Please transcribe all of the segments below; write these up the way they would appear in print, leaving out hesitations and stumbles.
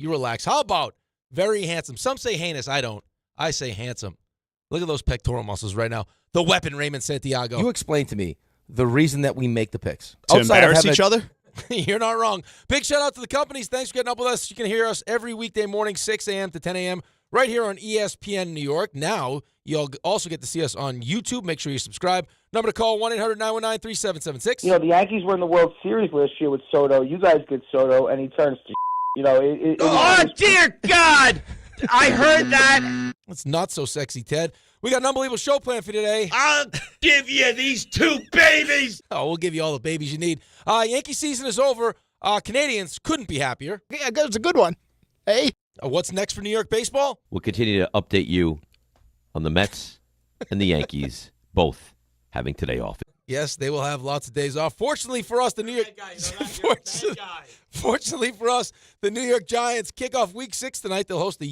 You relax. How about very handsome? Some say heinous. I don't. I say handsome. Look at those pectoral muscles right now. The weapon, Raymond Santiago. You explain to me the reason that we make the picks. To embarrass each other? You're not wrong. Big shout out to the companies. Thanks for getting up with us. You can hear us every weekday morning, 6 a.m. to 10 a.m. right here on ESPN New York. Now, you'll also get to see us on YouTube. Make sure you subscribe. Number to call, 1-800-919-3776. The Yankees were in the World Series last year with Soto. You guys get Soto, and he turns to Oh, dear God! I heard that. It's not so sexy, Ted. We got an unbelievable show planned for today. I'll give you these 2 babies. Oh, we'll give you all the babies you need. Yankee season is over. Canadians couldn't be happier. Yeah, it's a good one. Hey. What's next for New York baseball? We'll continue to update you on the Mets and the Yankees, both having today off. Yes, they will have lots of days off. Fortunately for us, the New York Fortunately for us, the New York Giants kick off Week 6 tonight. They'll host the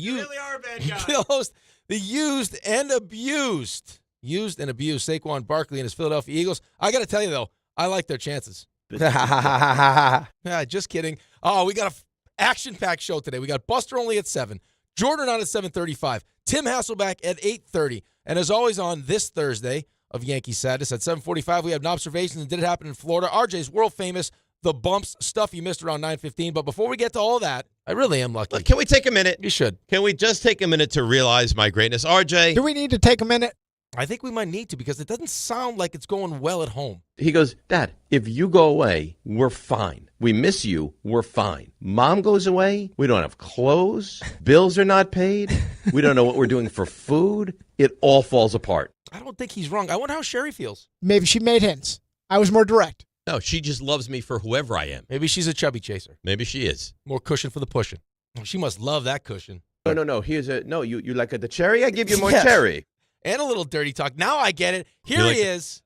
They'll host the used and abused Saquon Barkley and his Philadelphia Eagles. I got to tell you though, I like their chances. Yeah, just kidding. Oh, we got a action-packed show today. We got Buster only at 7, Jordan on at 7:35, Tim Hasselback at 8:30, and as always on this Thursday of Yankee Sadness at 7:45, we have an observation that did happen in Florida. RJ's world-famous The Bumps stuff you missed around 9:15. But before we get to all that, I really am lucky. Look, can we take a minute? You should. Can we just take a minute to realize my greatness? RJ. Do we need to take a minute? I think we might need to because it doesn't sound like it's going well at home. He goes, Dad, if you go away, we're fine. We miss you, we're fine. Mom goes away, we don't have clothes. Bills are not paid. We don't know what we're doing for food. It all falls apart. I don't think he's wrong. I wonder how Sherry feels. Maybe she made hints. I was more direct. No, she just loves me for whoever I am. Maybe she's a chubby chaser. Maybe she is. More cushion for the pushing. She must love that cushion. No. You like the cherry? I give you more Yes. cherry. And a little dirty talk. Now I get it. Here he is.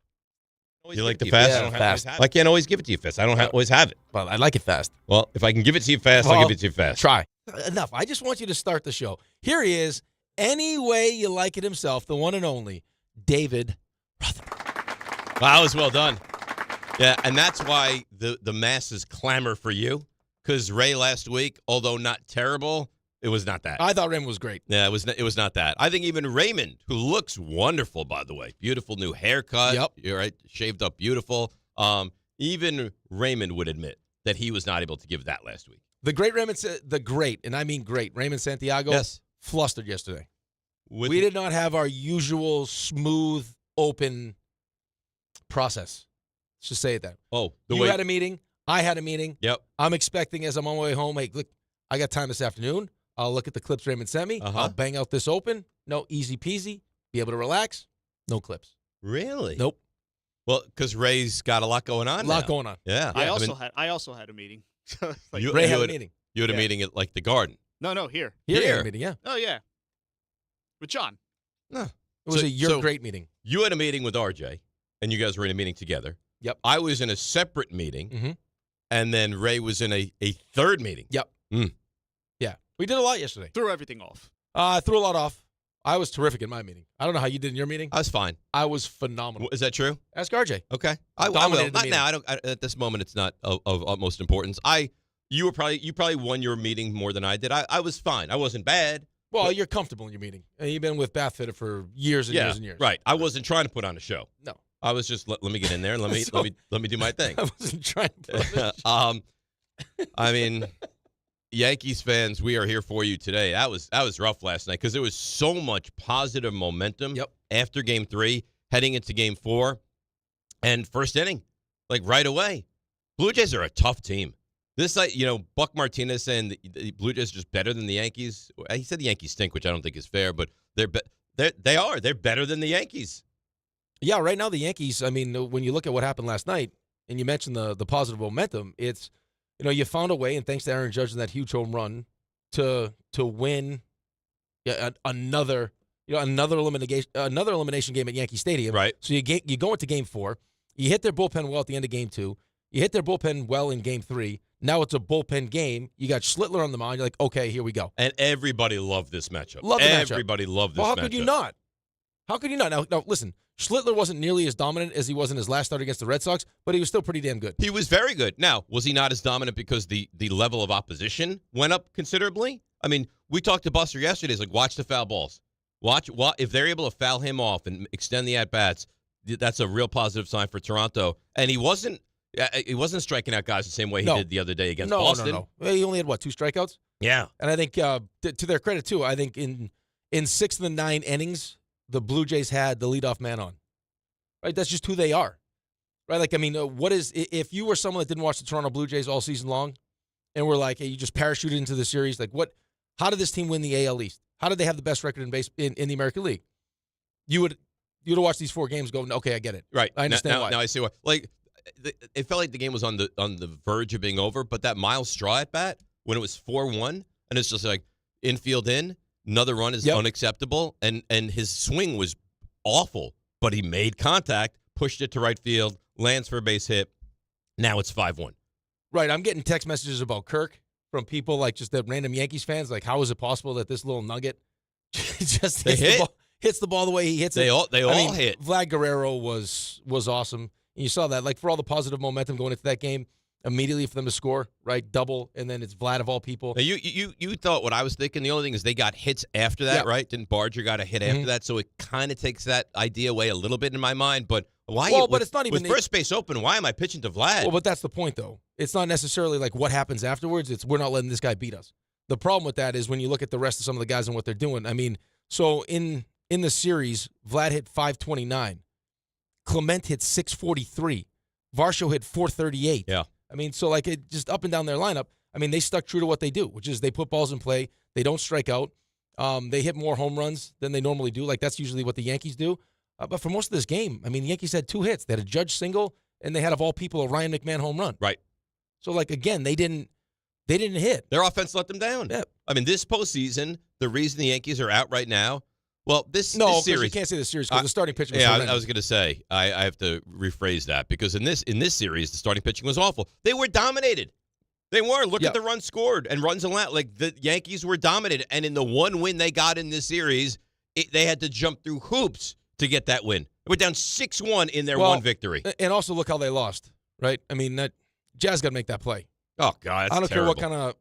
You like the fast? Yeah, fast. I can't always give it to you fast. I don't always have it. Well, I like it fast. Well, if I can give it to you fast, I'll give it to you fast. Try. Enough. I just want you to start the show. Here he is. Any way you like it himself, the one and only David Rothenberg. Wow, that was well done. Yeah, and that's why the masses clamor for you. Because Ray last week, although not terrible, it was not that. I thought Raymond was great. Yeah, it was not that. I think even Raymond, who looks wonderful, by the way, beautiful new haircut. Yep. You're right, shaved up beautiful. Even Raymond would admit that he was not able to give that last week. The great Raymond, and I mean great, Raymond Santiago, Yes. flustered yesterday. We did not have our usual smooth, open process. Let's just say it that. Oh, You had a meeting. I had a meeting. Yep. I'm expecting as I'm on my way home, hey, look, I got time this afternoon. I'll look at the clips Raymond sent me. Uh-huh. I'll bang out this open. No, easy peasy. Be able to relax. No clips. Really? Nope. Well, because Ray's got a lot going on. A lot going on. Yeah. I also had a meeting. You- Ray had a had- meeting. You had a meeting at like the Garden. No, here. He had Here. a meeting, yeah. Oh yeah, with John. It was So- great meeting. You had a meeting with RJ, and you guys were in a meeting together. Yep. I was in a separate meeting, Mhm. and then Ray was in a third meeting. Yep. Mm. Yeah. We did a lot yesterday. Threw everything off. I threw a lot off. I was terrific in my meeting. I don't know how you did in your meeting. I was fine. I was phenomenal. Is that true? Ask RJ. Okay. I will. Dominated the Not meeting. now. At this moment, it's not of utmost importance. You probably won your meeting more than I did. I was fine. I wasn't bad. Well, you're comfortable in your meeting. And you've been with Bathfitter for years and years and years. Right. I wasn't trying to put on a show. No. I was just let me get in there and let me let me do my thing. I wasn't trying to put on a show. I mean, Yankees fans, we are here for you today. That was rough last night because there was so much positive momentum after Game 3, heading into Game 4, and first inning, like right away. Blue Jays are a tough team. This, Buck Martinez saying the Blue Jays are just better than the Yankees. He said the Yankees stink, which I don't think is fair, but they're better than the Yankees. Yeah, right now the Yankees, I mean, when you look at what happened last night, and you mentioned the positive momentum, it's, you found a way, and thanks to Aaron Judge and that huge home run, to win another elimination game at Yankee Stadium. Right. So you go into Game 4. You hit their bullpen well at the end of Game 2. You hit their bullpen well in Game 3. Now it's a bullpen game. You got Schlittler on the mound. You're like, okay, here we go. And everybody loved this matchup. Love the matchup. Everybody loved this matchup. Well, how could you not? How could you not? Now, listen, Schlittler wasn't nearly as dominant as he was in his last start against the Red Sox, but he was still pretty damn good. He was very good. Now, was he not as dominant because the level of opposition went up considerably? I mean, we talked to Buster yesterday. He's like, watch the foul balls. Watch if they're able to foul him off and extend the at-bats, that's a real positive sign for Toronto. And he wasn't striking out guys the same way he did the other day against Boston. No. He only had, 2 strikeouts? Yeah. And I think, to their credit, too, I think in 6 of the 9 innings, the Blue Jays had the leadoff man on. Right? That's just who they are. Right? Like, I mean, if you were someone that didn't watch the Toronto Blue Jays all season long and were like, hey, you just parachuted into the series, like, how did this team win the AL East? How did they have the best record in the American League? You'd watch these 4 games go, okay, I get it. Right. I understand why. Now I see why. Like, it felt like the game was on the verge of being over, but that Miles Straw at bat, when it was 4-1, and it's just like infield in, another run is unacceptable, and his swing was awful, but he made contact, pushed it to right field, lands for a base hit. Now it's 5-1. Right. I'm getting text messages about Kirk from people like just the random Yankees fans. Like, how is it possible that this little nugget just hits the ball the way he hits it? They all hit. hit. Vlad Guerrero was awesome. And you saw that, like, for all the positive momentum going into that game, immediately for them to score, right, double, and then it's Vlad of all people. Now you thought what I was thinking. The only thing is they got hits after that, right? Didn't Barger got a hit after that? So it kind of takes that idea away a little bit in my mind. But why? Well, but it's not even with first base open. Why am I pitching to Vlad? Well, but that's the point, though. It's not necessarily like what happens afterwards. It's we're not letting this guy beat us. The problem with that is when you look at the rest of some of the guys and what they're doing. I mean, so in the series, Vlad hit 529. Clement hit 643. Varsho hit 438. Yeah. I mean, so like it just up and down their lineup. I mean, they stuck true to what they do, which is they put balls in play. They don't strike out. They hit more home runs than they normally do. Like that's usually what the Yankees do. But for most of this game, I mean, the Yankees had 2 hits. They had a Judge single, and they had, of all people, a Ryan McMahon home run. Right. So like again, they didn't hit. Their offense let them down. Yeah. I mean, this postseason, the reason the Yankees are out right now. Well, this series, you can't say the series because the starting pitching was I was going to say I have to rephrase that because in this series, the starting pitching was awful. They were dominated. They were. Look at the runs scored and runs allowed. Like the Yankees were dominated, and in the one win they got in this series, they had to jump through hoops to get that win. They were down 6-1 in their one victory. And also look how they lost. Right? I mean, Jazz got to make that play. Oh God, that's I don't terrible. care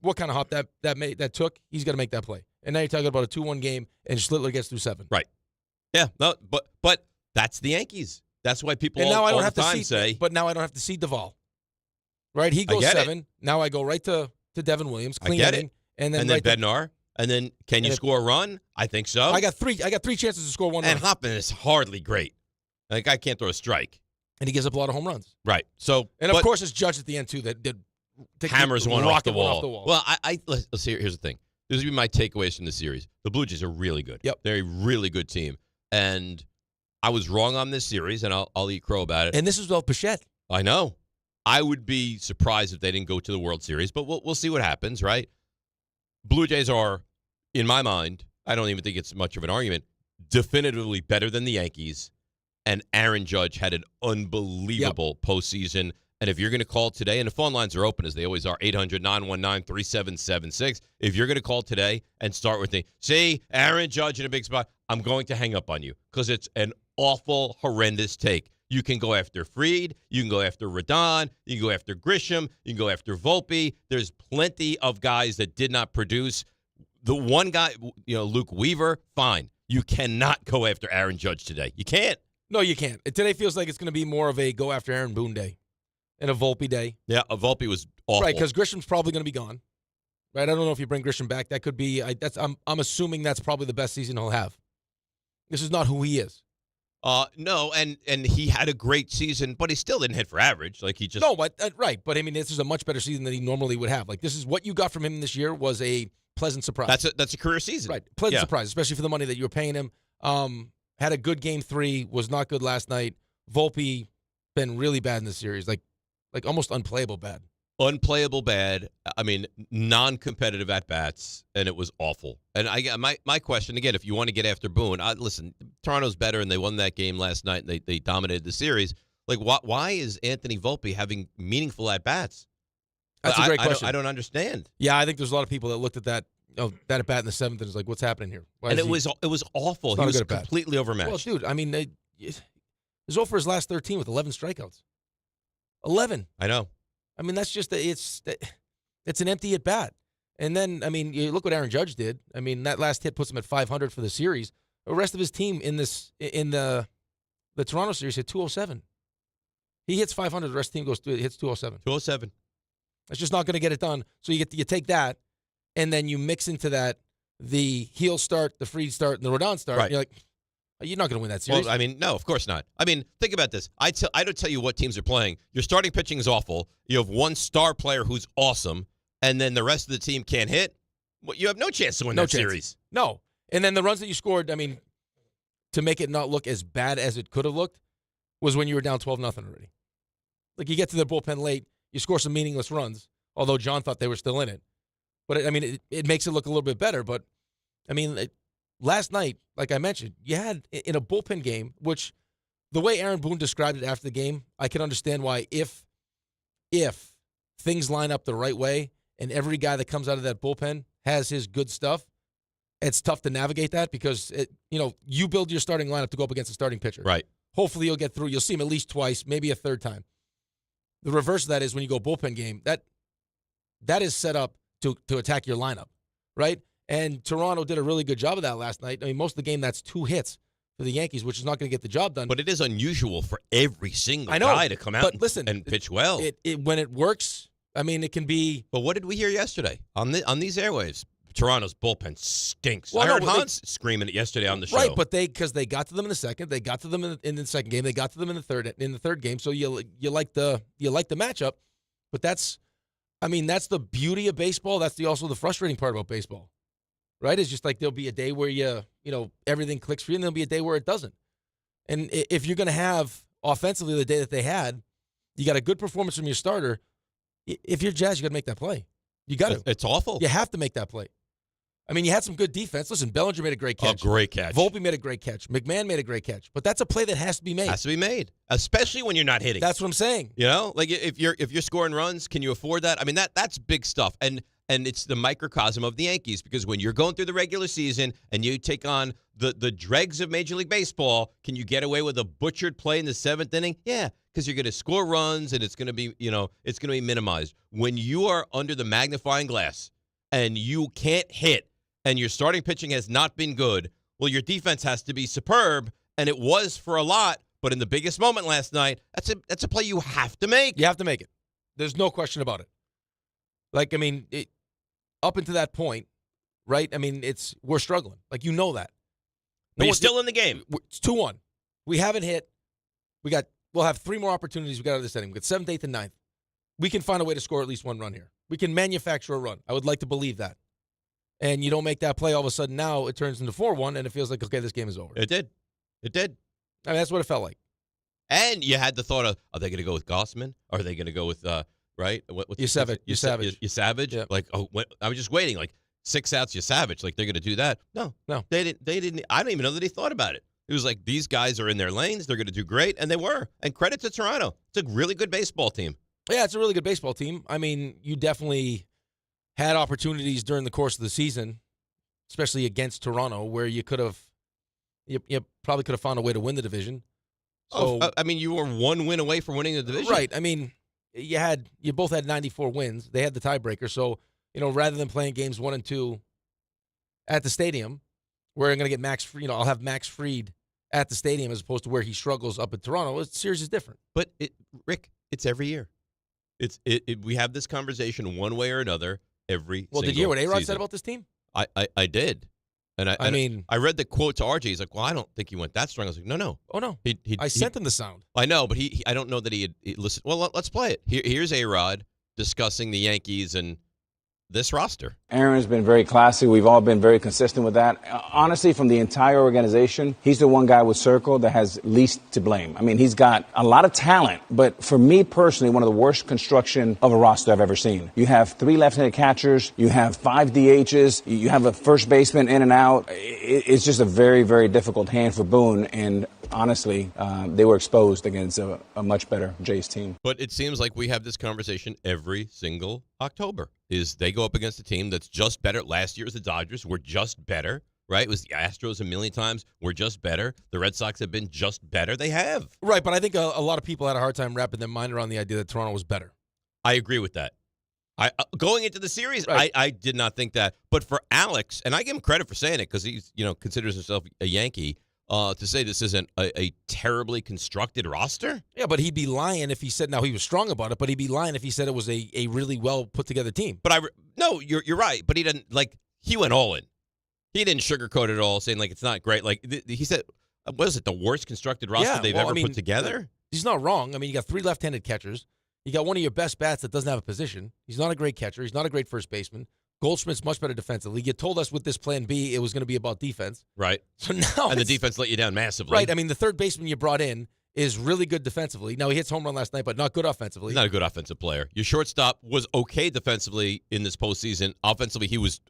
what kind of hop that took. He's got to make that play. And now you're talking about a 2-1 game, and Schlittler gets through 7. Right. Yeah. No. But that's the Yankees. That's why people and now all I don't the have time to say. But now I don't have to see Duvall. Right? He goes 7. Now I go right to Devin Williams, clean inning, and then Bednar. And then can you score a run? I think so. I got 3 chances to score 1 run. And Hoffman is hardly great. Like I can't throw a strike. And he gives up a lot of home runs. Right. So of course it's Judge at the end too that did hammers one off the wall. Well, let's see. Here's the thing. This would be my takeaways from the series. The Blue Jays are really good. Yep. They're a really good team. And I was wrong on this series, and I'll eat crow about it. And this is without Pichette. I know. I would be surprised if they didn't go to the World Series, but we'll see what happens, right? Blue Jays are, in my mind, I don't even think it's much of an argument, definitively better than the Yankees. And Aaron Judge had an unbelievable postseason. And if you're going to call today, and the phone lines are open as they always are, 800-919-3776. If you're going to call today and start with see, Aaron Judge in a big spot, I'm going to hang up on you because it's an awful, horrendous take. You can go after Fried. You can go after Rodon. You can go after Grisham. You can go after Volpe. There's plenty of guys that did not produce. The one guy, Luke Weaver, fine. You cannot go after Aaron Judge today. You can't. No, you can't. Today feels like it's going to be more of a go after Aaron Boone day. And a Volpe day. Yeah, a Volpe was awful. Right, because Grisham's probably going to be gone. Right, I don't know if you bring Grisham back. That could be. I'm assuming that's probably the best season he'll have. This is not who he is. No, and he had a great season, but he still didn't hit for average. Like he just right. But I mean, this is a much better season than he normally would have. Like this is what you got from him this year was a pleasant surprise. That's a career season. Right, pleasant surprise, especially for the money that you were paying him. Had a good game 3, was not good last night. Volpe been really bad in this series, like almost unplayable bad. Unplayable bad. I mean, non-competitive at-bats, and it was awful. And my question, again, if you want to get after Boone, listen, Toronto's better, and they won that game last night, and they dominated the series. Like, why is Anthony Volpe having meaningful at-bats? That's a great question. I don't understand. Yeah, I think there's a lot of people that looked at that bat at bat in the 7th, and it's like, what's happening here? And it was awful. He's He not was good at bat. completely overmatched. Well, dude, I mean, he's 0 for his last 13 with 11 strikeouts. 11. I know. I mean, that's just it's an empty at bat. And then, I mean, you look what Aaron Judge did. I mean, that last hit puts him at 500 for the series. The rest of his team in the Toronto series hit 207. He hits 500. The rest of the team hits 207. 207. That's just not going to get it done. So you take that, and then you mix into that the heel start, the free start, and the Rodon start. Right. And you're like, you're not going to win that series. Well, I mean, no, of course not. I mean, think about this. I don't tell you what teams are playing. Your starting pitching is awful. You have one star player who's awesome, and then the rest of the team can't hit. Well, you have no chance to win that series. No. And then the runs that you scored, I mean, to make it not look as bad as it could have looked, was when you were down 12-0 already. Like, you get to the bullpen late, you score some meaningless runs, although John thought they were still in it. But, I mean, it makes it look a little bit better. But, I mean, last night, like I mentioned, you had in a bullpen game, which the way Aaron Boone described it after the game, I can understand why if things line up the right way and every guy that comes out of that bullpen has his good stuff, it's tough to navigate that because, you build your starting lineup to go up against a starting pitcher. Right. Hopefully you'll get through. You'll see him at least twice, maybe a third time. The reverse of that is when you go bullpen game, that is set up to attack your lineup, right? And Toronto did a really good job of that last night. I mean, most of the game, that's 2 hits for the Yankees, which is not going to get the job done. But it is unusual for every single guy to come out and pitch well. When it works, I mean, it can be. But what did we hear yesterday on these airwaves? Toronto's bullpen stinks. Well, I heard Hans screaming it yesterday on the show. Right, but because they got to them in the second, they got to them in the second game, they got to them in the third game. So you like the matchup, but that's the beauty of baseball. That's also the frustrating part about baseball, right? It's just like there'll be a day where everything clicks for you, and there'll be a day where it doesn't. And if you're going to have offensively the day that they had, you got a good performance from your starter. If you're Jazz, you got to make that play. You got to. It's awful. You have to make that play. I mean, you had some good defense. Listen, Bellinger made a great catch. A great catch. Volpe made a great catch. McMahon made a great catch. But that's a play that has to be made. Has to be made, especially when you're not hitting. That's what I'm saying. Like if you're scoring runs, can you afford that? I mean, that's big stuff. And it's the microcosm of the Yankees because when you're going through the regular season and you take on the dregs of Major League Baseball, can you get away with a butchered play in the 7th inning? Yeah, because you're going to score runs and it's going to be minimized. When you are under the magnifying glass and you can't hit and your starting pitching has not been good, well, your defense has to be superb, and it was for a lot. But in the biggest moment last night, that's a play you have to make. You have to make it. There's no question about it. Like, I mean, up until that point, right? I mean, we're struggling. Like, you know that. But you're still in the game. It's 2-1. We haven't hit. We'll have 3 more opportunities we got out of this inning. We got 7th, 8th, and 9th. We can find a way to score at least 1 run here. We can manufacture a run. I would like to believe that. And you don't make that play, all of a sudden now it turns into 4-1, and it feels like, okay, this game is over. It did. I mean, that's what it felt like. And you had the thought of, are they going to go with Gossman? Are they going to go with, right? Savage. Yeah. Like, I was just waiting. Like, 6 outs, you Savage. Like, they're going to do that. No. They didn't. I don't even know that he thought about it. It was like, these guys are in their lanes. They're going to do great. And they were. And credit to Toronto. It's a really good baseball team. Yeah, it's a really good baseball team. I mean, you definitely had opportunities during the course of the season, especially against Toronto, where you probably could have found a way to win the division. So, I mean, you were 1 win away from winning the division. Right. I mean, you both had 94 wins. They had the tiebreaker. So, rather than playing games 1 and 2 at the stadium, where I'm going to get Max Fried, I'll have Max Fried at the stadium as opposed to where he struggles up in Toronto. The series is different. But Rick, it's every year. We have this conversation one way or another every Well, single did you hear what A-Rod season. said about this team? I did. And I read the quote to RJ. He's like, well, I don't think he went that strong. I was like, no. Oh, no. I sent him the sound. I know, but I don't know that he listened. Well, let's play it. Here's A-Rod discussing the Yankees and this roster. Aaron's been very classy. We've all been very consistent with that. Honestly, from the entire organization, he's the one guy with Circle that has least to blame. I mean, he's got a lot of talent, but for me personally, one of the worst construction of a roster I've ever seen. You have 3 left-handed catchers, you have 5 DHs, you have a first baseman in and out. It's just a very, very difficult hand for Boone, and honestly, they were exposed against a much better Jays team. But it seems like we have this conversation every single October. is they go up against a team that's just better. Last year was the Dodgers. We're just better, right? It was the Astros a million times. We're just better. The Red Sox have been just better. They have. Right, but I think a lot of people had a hard time wrapping their mind around the idea that Toronto was better. I agree with that. Going into the series, right. I did not think that. But for Alex, and I give him credit for saying it because he's considers himself a Yankee, to say this isn't a terribly constructed roster. Yeah, but he'd be lying if he said, now he was strong about it, but he'd be lying if he said it was a really well put together team. But no, you're right. But he didn't he went all in. He didn't sugarcoat it all, saying it's not great. He said, was it the worst constructed roster they've ever put together? He's not wrong. I mean, you got 3 left-handed catchers. You got one of your best bats that doesn't have a position. He's not a great catcher. He's not a great first baseman. Goldschmidt's much better defensively. You told us with this plan B it was going to be about defense. Right. So now and the defense let you down massively. Right. I mean, the third baseman you brought in is really good defensively. Now, he hits home run last night, but not good offensively. He's not a good offensive player. Your shortstop was okay defensively in this postseason. Offensively, he was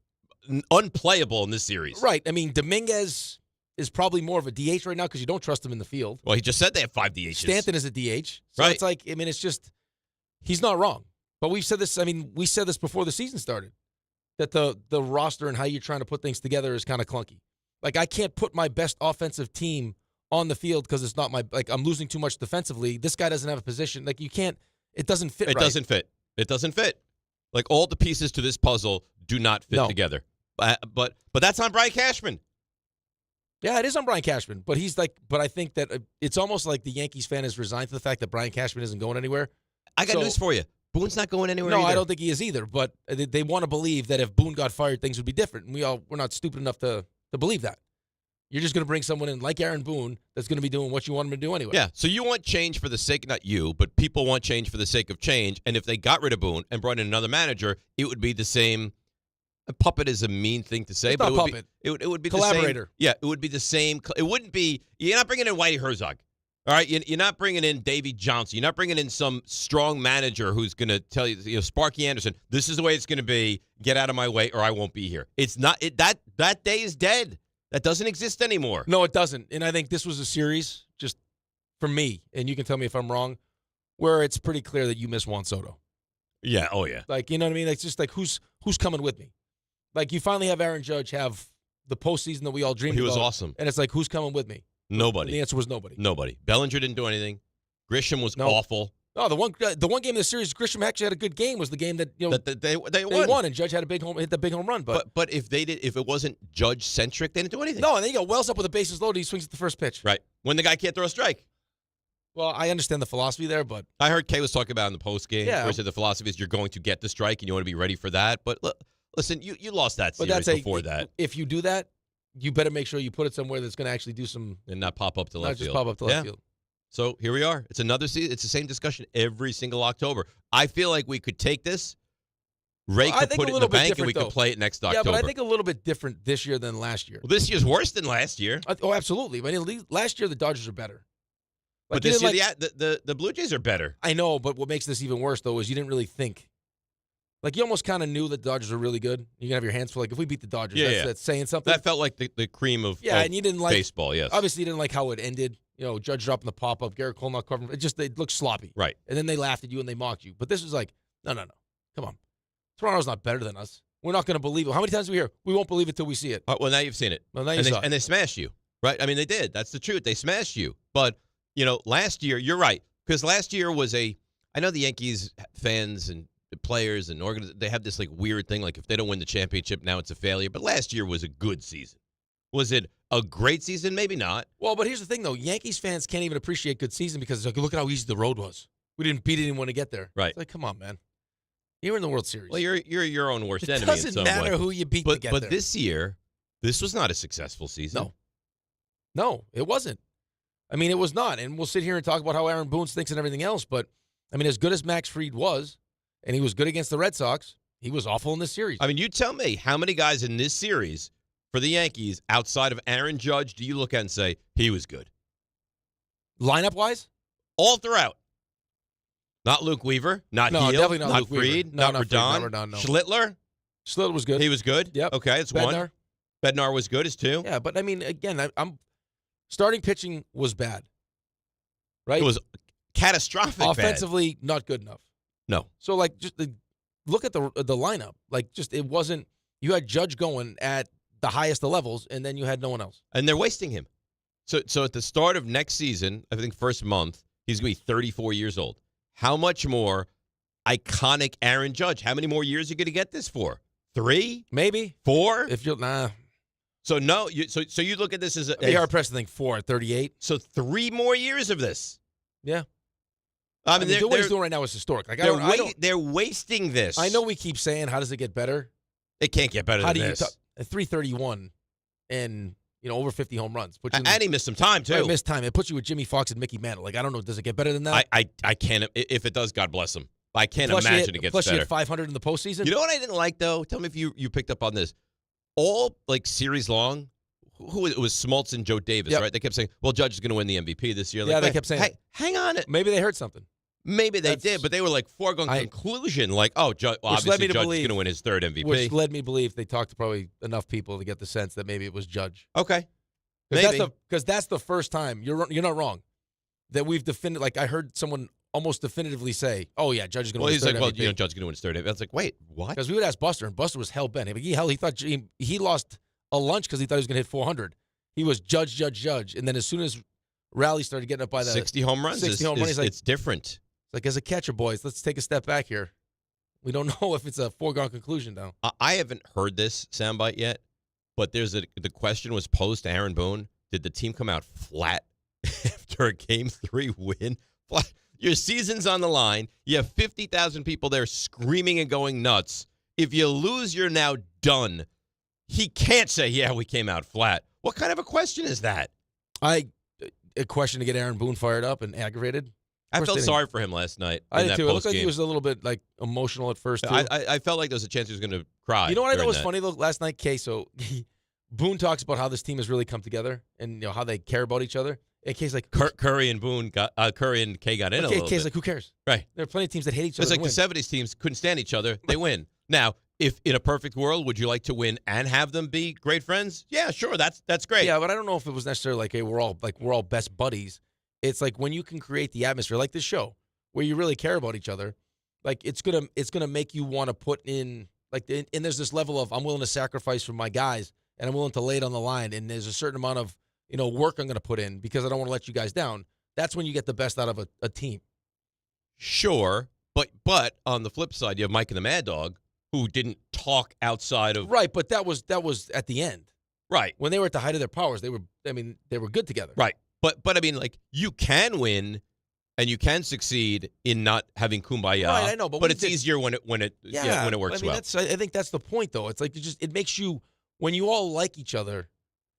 unplayable in this series. Right. I mean, Dominguez is probably more of a DH right now because you don't trust him in the field. Well, he just said they have 5 DHs. Stanton is a DH. So right. It's it's just, he's not wrong. But we've said this, we said this before the season started, that the roster and how you're trying to put things together is kind of clunky. I can't put my best offensive team on the field because it's not I'm losing too much defensively. This guy doesn't have a position. You can't, it doesn't fit right. It doesn't fit. All the pieces to this puzzle do not fit together. But that's on Brian Cashman. Yeah, it is on Brian Cashman. But but I think that it's almost like the Yankees fan is resigned to the fact that Brian Cashman isn't going anywhere. I got news for you. Boone's not going anywhere No, either. I don't think he is either. But they want to believe that if Boone got fired, things would be different. And we're not stupid enough to believe that. You're just going to bring someone in like Aaron Boone that's going to be doing what you want him to do anyway. Yeah, so you want change for the sake, not you, but people want change for the sake of change. And if they got rid of Boone and brought in another manager, it would be the same. A puppet is a mean thing to say, it's but not puppet. It would be collaborator. The same. Yeah, it would be the same. It wouldn't be. You're not bringing in Whitey Herzog. All right, you're not bringing in Davey Johnson. You're not bringing in some strong manager who's going to tell you, Sparky Anderson, this is the way it's going to be. Get out of my way, or I won't be here. It's not. That day is dead. That doesn't exist anymore. No, it doesn't. And I think this was a series, just for me, and you can tell me if I'm wrong, where it's pretty clear that you miss Juan Soto. Yeah. Oh yeah. You know what I mean? It's just who's coming with me. You finally have Aaron Judge have the postseason that we all dreamed about. He was awesome. And it's who's coming with me? Nobody. And the answer was nobody. Nobody. Bellinger didn't do anything. Grisham was awful. No, the one game of the series, Grisham actually had a good game. Was the game that they won, and Judge had hit the big home run. But if it wasn't Judge centric, they didn't do anything. No, and then you go Wells up with the bases loaded. He swings at the first pitch. Right when the guy can't throw a strike. Well, I understand the philosophy there, but I heard Kay was talking about in the post game. Yeah. Where he said the philosophy is you're going to get the strike and you want to be ready for that. But listen, you lost that series before that. If you do that, you better make sure you put it somewhere that's going to actually do some and not pop up to left field. Not just pop up to left field. So here we are. It's another season. It's the same discussion every single October. I feel like we could take this. Ray could put it in the bank and we could play it next October. Yeah, but I think a little bit different this year than last year. Well, this year's worse than last year. Oh, absolutely. Last year the Dodgers are better. But this year the Blue Jays are better. I know, but what makes this even worse, though, is you didn't really think. You almost kind of knew that the Dodgers were really good. You can have your hands full. If we beat the Dodgers, that's saying something. That felt like the cream of and you didn't like baseball, yes. Obviously, you didn't like how it ended. Judge dropping the pop-up, Garrett Cole not covering. It looked sloppy. Right. And then they laughed at you and they mocked you. But this was no. Come on. Toronto's not better than us. We're not going to believe it. How many times do we hear? We won't believe it till we see it. Well, now you've seen it. Well, now you saw it. And they smashed you, right? I mean, they did. That's the truth. They smashed you. But, last year, you're right. Because last year was I know the Yankees fans and the players and they have this weird thing, if they don't win the championship, now it's a failure. But last year was a good season. Was it a great season? Maybe not. Well, but here's the thing, though. Yankees fans can't even appreciate good season because look at how easy the road was. We didn't beat anyone to get there. Right. It's come on, man. You're in the World Series. Well, you're your own worst enemy. It doesn't matter who you beat to get there. But this year, this was not a successful season. No, it wasn't. It was not. And we'll sit here and talk about how Aaron Boone stinks and everything else. But, as good as Max Fried was, and he was good against the Red Sox, he was awful in this series. You tell me, how many guys in this series for the Yankees, outside of Aaron Judge, do you look at and say, he was good? Lineup-wise? All throughout. Not Luke Weaver, not Heel, definitely not Luke Fried, Weaver. Not Rodon, no. Schlittler. Schlittler was good. He was good? Yep. Okay, it's Bednar. one. Bednar was good as two. Yeah, but, again, I'm starting pitching was bad. Right? It was catastrophic offensively, not good enough. No. So, look at the lineup. Like, just it wasn't. You had Judge going at the highest of levels, and then you had no one else. And they're wasting him. So at the start of next season, I think first month, he's going to be 34 years old. How much more iconic Aaron Judge? How many more years are you going to get this for? 3? Maybe 4? if you're So no, so you look at this as I'd be hard pressed to think 4 at 38. So 3 more years of this. Yeah. I mean, what he's doing right now is historic. Like, they're wasting this. I know we keep saying, how does it get better? It can't get better than this. At 331 and, over 50 home runs. And he missed some time, too. Right, missed time. It puts you with Jimmy Fox and Mickey Mantle. Like, I don't know. Does it get better than that? I can't. If it does, God bless him. I can't imagine it gets plus better. Plus, you had 500 in the postseason. You know what I didn't like, though? Tell me if you picked up on this. All, series long, it was Smoltz and Joe Davis, right? They kept saying, well, Judge is going to win the MVP this year. Yeah, they kept saying, hey, hang on. Maybe they heard something. Maybe they did, but they were foregone conclusion. Obviously Judge is going to win his 3rd MVP. Which led me to believe they talked to probably enough people to get the sense that maybe it was Judge. Okay. Maybe. Because that's the first time, you're not wrong, that we've definitively, like I heard someone almost definitively say, oh, yeah, Judge is going to win his 3rd MVP. Well, he's like, Judge is going to win his 3rd MVP. I was like, wait, what? Because we would ask Buster, and Buster was hell-bent. He thought he lost a lunch because he thought he was going to hit 400. He was Judge. And then as soon as Raleigh started getting up by that 60 home runs, he's like, it's different. It's like, as a catcher, boys, let's take a step back here. We don't know if it's a foregone conclusion now. I haven't heard this soundbite yet, but the question was posed to Aaron Boone. Did the team come out flat after a Game 3 win? Flat. Your season's on the line. You have 50,000 people there screaming and going nuts. If you lose, you're now done. He can't say, yeah, we came out flat. What kind of a question is that? A question to get Aaron Boone fired up and aggravated. I felt sorry for him last night. I did too. It looked like he was a little bit emotional at first, too. I felt like there was a chance he was going to cry. You know what I thought was funny, though, last night, Kay? So Boone talks about how this team has really come together and how they care about each other. And Kay's like, Curry and Kay got in a little bit. Kay's like, who cares? Right. There are plenty of teams that hate each other. It's like the 70s teams couldn't stand each other. They win. Now, if in a perfect world, would you like to win and have them be great friends? Yeah, sure. That's great. Yeah, but I don't know if it was necessarily like, hey, we're all best buddies. It's like when you can create the atmosphere, like this show, where you really care about each other. Like it's gonna make you want to put in and there's this level of, I'm willing to sacrifice for my guys and I'm willing to lay it on the line, and there's a certain amount of work I'm gonna put in because I don't want to let you guys down. That's when you get the best out of a team. Sure, but on the flip side, you have Mike and the Mad Dog, who didn't talk outside of but that was at the end. Right. When they were at the height of their powers, they were good together. Right. But I mean, you can win and you can succeed in not having kumbaya. Right, I know, but it's easier when it works well. I think that's the point, though. It's like it makes you, when you all like each other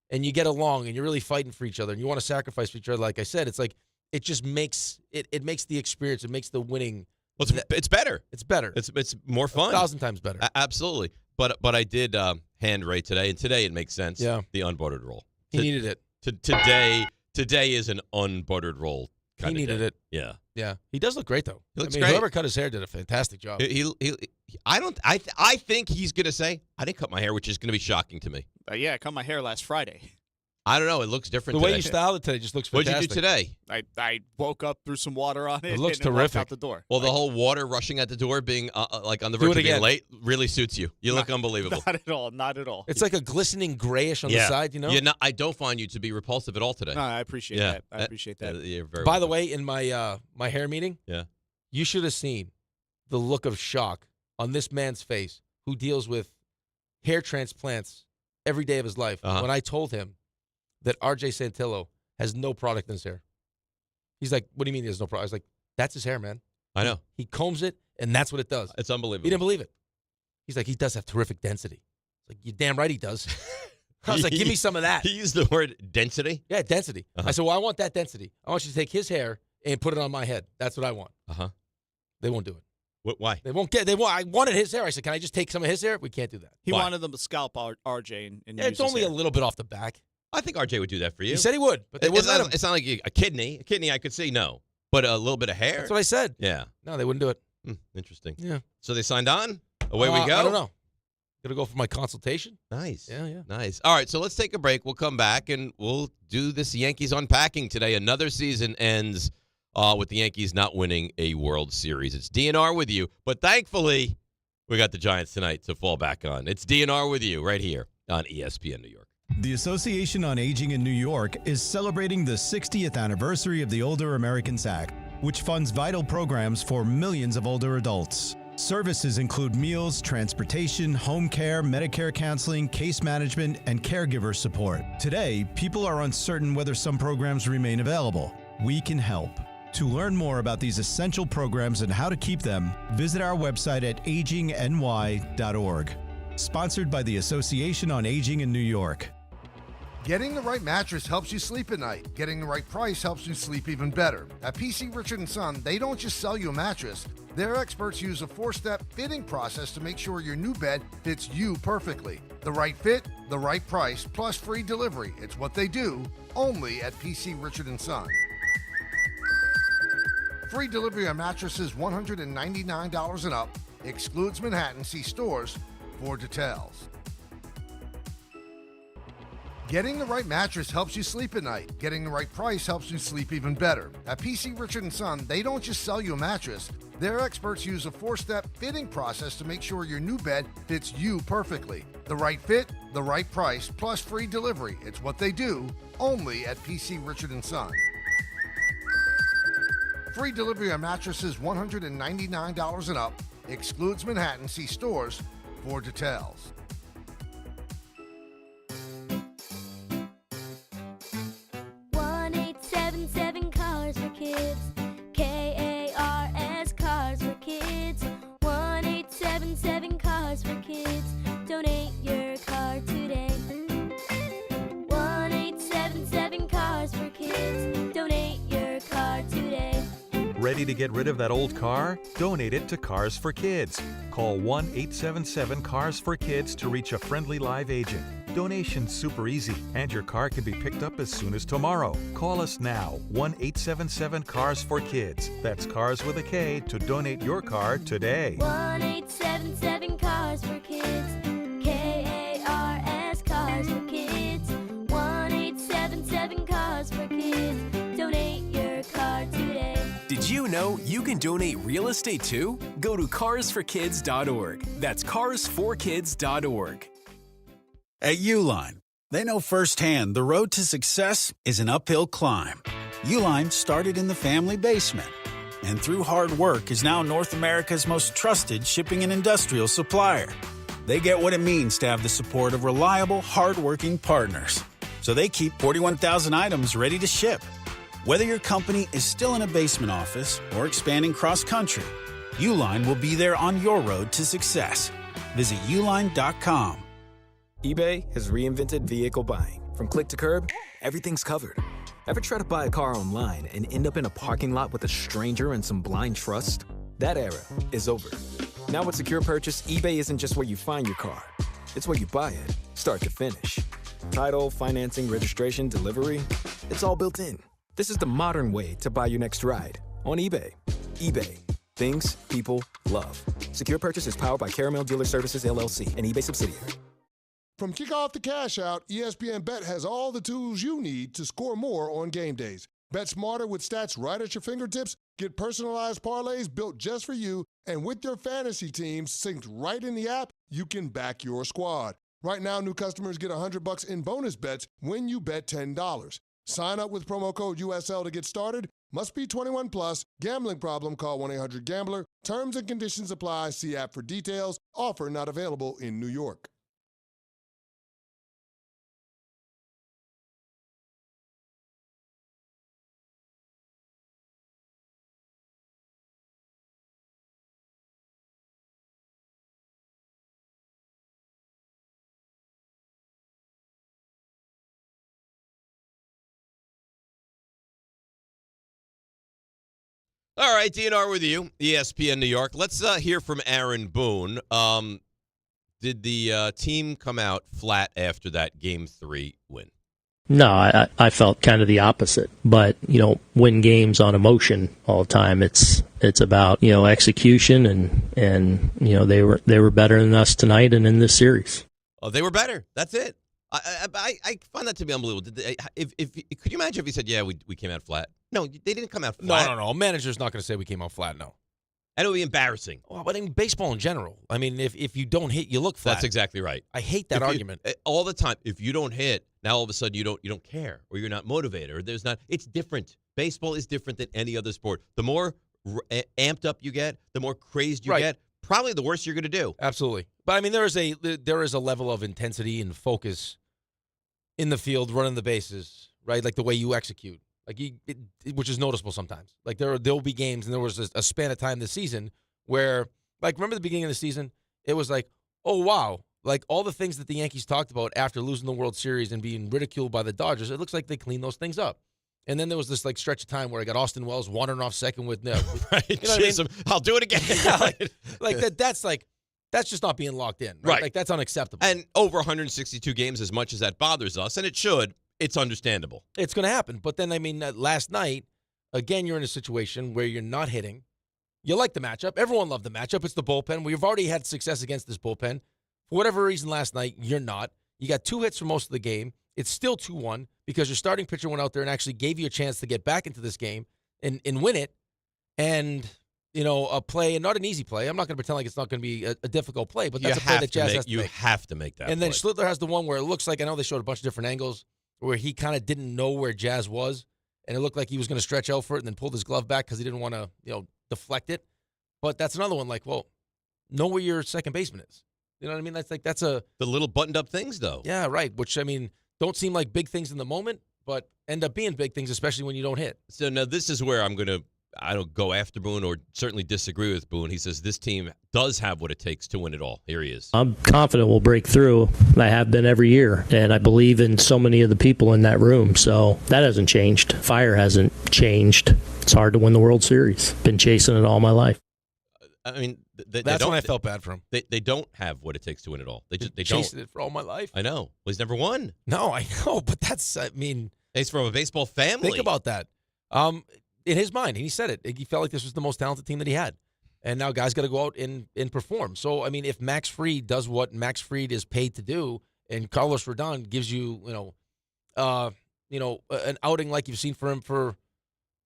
and you get along and you're really fighting for each other and you want to sacrifice for each other, like I said, it's like it just makes it makes the experience, it makes the winning. Well, it's better. It's better. It's more fun. 1,000 times better. Absolutely. But I did hand Ray today, and today it makes sense. Yeah. The unbuttered roll. He needed it. Today is an unbuttered roll. He needed it. Yeah. Yeah. He does look great, though. He looks great. Whoever cut his hair did a fantastic job. I think he's going to say, I didn't cut my hair, which is going to be shocking to me. Yeah, I cut my hair last Friday. I don't know. It looks different The way today. you styled it today just looks fantastic. What'd you do today? I woke up, threw some water on it. It looks and walked terrific. out the door. Well, the whole water rushing at the door, being on the verge of being late, really suits you. You look unbelievable. Not at all. Not at all. It's like a glistening grayish on the side, Yeah, I don't find you to be repulsive at all today. No, I appreciate that. I appreciate that. You're very By the way, in my my hair meeting, you should have seen the look of shock on this man's face who deals with hair transplants every day of his life when I told him that R.J. Santillo has no product in his hair. He's like, what do you mean he has no product? I was like, that's his hair, man. I know. He combs it, and that's what it does. It's unbelievable. He didn't believe it. He's like, he does have terrific density. It's like, you're damn right he does. I was like, give me some of that. He used the word density? Yeah, density. I said, well, I want that density. I want you to take his hair and put it on my head. That's what I want. They won't do it. Why? I wanted his hair. I said, can I just take some of his hair? We can't do that. He wanted them to scalp RJ and it's only a little bit off the back. I think RJ would do that for you. He said he would, but they wouldn't let him. It's not like a kidney. A kidney, I could say no. But a little bit of hair? That's what I said. Yeah. No, they wouldn't do it. Interesting. Yeah. So they signed on? Away we go? I don't know. Going to go for my consultation? Nice. Yeah. Nice. All right, so let's take a break. We'll come back, and we'll do this Yankees unpacking today. Another season ends with the Yankees not winning a World Series. It's DNR with you, but thankfully, we got the Giants tonight to fall back on. It's DNR with you right here on ESPN New York. The Association on Aging in New York is celebrating the 60th anniversary of the Older Americans Act, which funds vital programs for millions of older adults. Services include meals, transportation, home care, Medicare counseling, case management, and caregiver support. Today, people are uncertain whether some programs remain available. We can help. To learn more about these essential programs and how to keep them, visit our website at agingny.org. Sponsored by the Association on Aging in New York. Getting the right mattress helps you sleep at night. Getting the right price helps you sleep even better. At PC Richard & Son, they don't just sell you a mattress. Their experts use a 4-step fitting process to make sure your new bed fits you perfectly. The right fit, the right price, plus free delivery. It's what they do, only at PC Richard & Son. Free delivery on mattresses $199 and up. Excludes Manhattan. See stores for details. Getting the right mattress helps you sleep at night. Getting the right price helps you sleep even better. At PC Richard & Son, they don't just sell you a mattress. Their experts use a 4-step fitting process to make sure your new bed fits you perfectly. The right fit, the right price, plus free delivery. It's what they do, only at PC Richard & Son. Free delivery on mattresses $199 and up. Excludes Manhattan. See stores for details. Cars for Kids. KARS Cars for Kids. 1-877 Cars for Kids. Donate your car today. 1-877 Cars for Kids. Donate your car today. Ready to get rid of that old car? Donate it to Cars for Kids. Call 1-877-CARS-FOR-KIDS to reach a friendly live agent. Donation's super easy, and your car can be picked up as soon as tomorrow. Call us now, 1-877-CARS-FOR-KIDS. That's Cars with a K to donate your car today. 1-877 Cars for Kids. KARS Cars for Kids. 1-877 Cars for Kids. Donate your car today. Did you know you can donate real estate too? Go to carsforkids.org. That's carsforkids.org. At Uline, they know firsthand the road to success is an uphill climb. Uline started in the family basement, and through hard work is now North America's most trusted shipping and industrial supplier. They get what it means to have the support of reliable, hardworking partners. So they keep 41,000 items ready to ship. Whether your company is still in a basement office or expanding cross-country, Uline will be there on your road to success. Visit uline.com. eBay has reinvented vehicle buying. From click to curb, everything's covered. Ever try to buy a car online and end up in a parking lot with a stranger and some blind trust? That era is over. Now with Secure Purchase, eBay isn't just where you find your car. It's where you buy it, start to finish. Title, financing, registration, delivery, it's all built in. This is the modern way to buy your next ride on eBay. eBay. Things people love. Secure Purchase is powered by Caramel Dealer Services, LLC, an eBay subsidiary. From kickoff to cash out, ESPN Bet has all the tools you need to score more on game days. Bet smarter with stats right at your fingertips. Get personalized parlays built just for you. And with your fantasy teams synced right in the app, you can back your squad. Right now, new customers get $100 in bonus bets when you bet $10. Sign up with promo code USL to get started. Must be 21 plus. Gambling problem? Call 1-800-GAMBLER. Terms and conditions apply. See app for details. Offer not available in New York. All right, DNR with you, ESPN New York. Let's hear from Aaron Boone. Did the team come out flat after that Game 3 win? No, I felt kind of the opposite. But, win games on emotion all the time. It's about, execution and they were better than us tonight and in this series. Oh, they were better. That's it. I find that to be unbelievable. Could you imagine if he said, "Yeah, we came out flat"? No, they didn't come out flat. No. A manager's not going to say we came out flat. No. And it would be embarrassing. Well, but in baseball in general, I mean, if you don't hit, you look flat. That's exactly right. I hate that argument. All the time. If you don't hit, now all of a sudden you don't care, or you're not motivated, or there's not. It's different. Baseball is different than any other sport. The more amped up you get, the more crazed you get, probably the worse you're going to do. Absolutely. But I mean, there is a level of intensity and focus in the field, running the bases, right? Like the way you execute. Like which is noticeable sometimes. Like there'll be games, and there was a span of time this season where, like, remember the beginning of the season? It was like, oh wow, like all the things that the Yankees talked about after losing the World Series and being ridiculed by the Dodgers, it looks like they cleaned those things up. And then there was this like stretch of time where I got Austin Wells wandering off second with no, right? You know what I mean? I'll do it again. Yeah, like that. That's just not being locked in, right? Like that's unacceptable. And over 162 games, as much as that bothers us, and it should. It's understandable. It's going to happen. But then, I mean, last night, again, you're in a situation where you're not hitting. You like the matchup. Everyone loved the matchup. It's the bullpen. We've already had success against this bullpen. For whatever reason last night, you're not. You got 2 hits for most of the game. It's still 2-1 because your starting pitcher went out there and actually gave you a chance to get back into this game and win it. And, you know, a play, and not an easy play. I'm not going to pretend like it's not going to be a difficult play, but that's a play that Jazz has to make. You have to make that And then play. Schlittler has the one where it looks like, I know they showed a bunch of different angles, where he kind of didn't know where Jazz was, and it looked like he was going to stretch out for it and then pulled his glove back because he didn't want to, deflect it. But that's another one, like, well, know where your second baseman is. You know what I mean? That's the little buttoned-up things, though. Yeah, right, which, I mean, don't seem like big things in the moment, but end up being big things, especially when you don't hit. So now this is where I don't go after Boone or certainly disagree with Boone. He says this team does have what it takes to win it all. Here he is. I'm confident we'll break through. I have been every year, and I believe in so many of the people in that room. So that hasn't changed. Fire hasn't changed. It's hard to win the World Series. Been chasing it all my life. I mean, that's when I felt bad for him. They don't have what it takes to win it all. They don't. Chasing it for all my life. I know. Well, he's never won. No, I know, but I mean, he's from a baseball family. Think about that. In his mind, and he said it, he felt like this was the most talented team that he had. And now guys got to go out and perform. So, I mean, if Max Fried does what Max Fried is paid to do, and Carlos Rodon gives you, an outing like you've seen for him for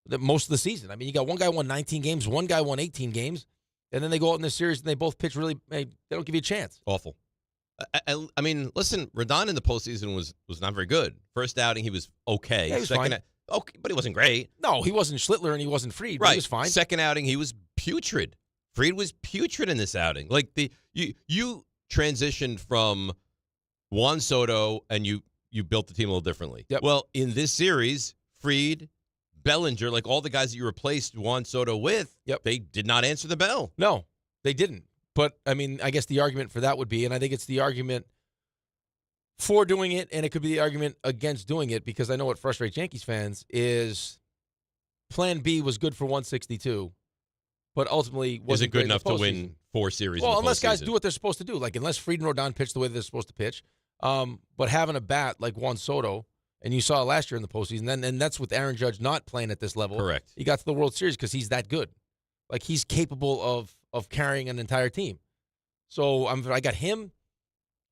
most of the season. I mean, you got one guy won 19 games, one guy won 18 games, and then they go out in this series and they both pitch really. They don't give you a chance. Awful. I mean, listen, Rodon in the postseason was not very good. First outing, he was okay. Yeah, he was fine. Okay, but he wasn't great. No, he wasn't Schlittler and he wasn't Fried. But right, he was fine. Second outing, he was putrid. Fried was putrid in this outing. Like you transitioned from Juan Soto and you built the team a little differently. Yep. Well, in this series, Fried, Bellinger, like all the guys that you replaced Juan Soto with, they did not answer the bell. No, they didn't. But, I mean, I guess the argument for that would be, and I think it's the argument for doing it, and it could be the argument against doing it, because I know what frustrates Yankees fans is Plan B was good for 162, but ultimately wasn't good enough to postseason. win 4 series. Well, in the unless guys postseason. do what they're supposed to do, like unless Fried and Rodon pitch the way they're supposed to pitch, but having a bat like Juan Soto, and you saw it last year in the postseason, and that's with Aaron Judge not playing at this level. Correct. He got to the World Series because he's that good. Like, he's capable of carrying an entire team. So I got him,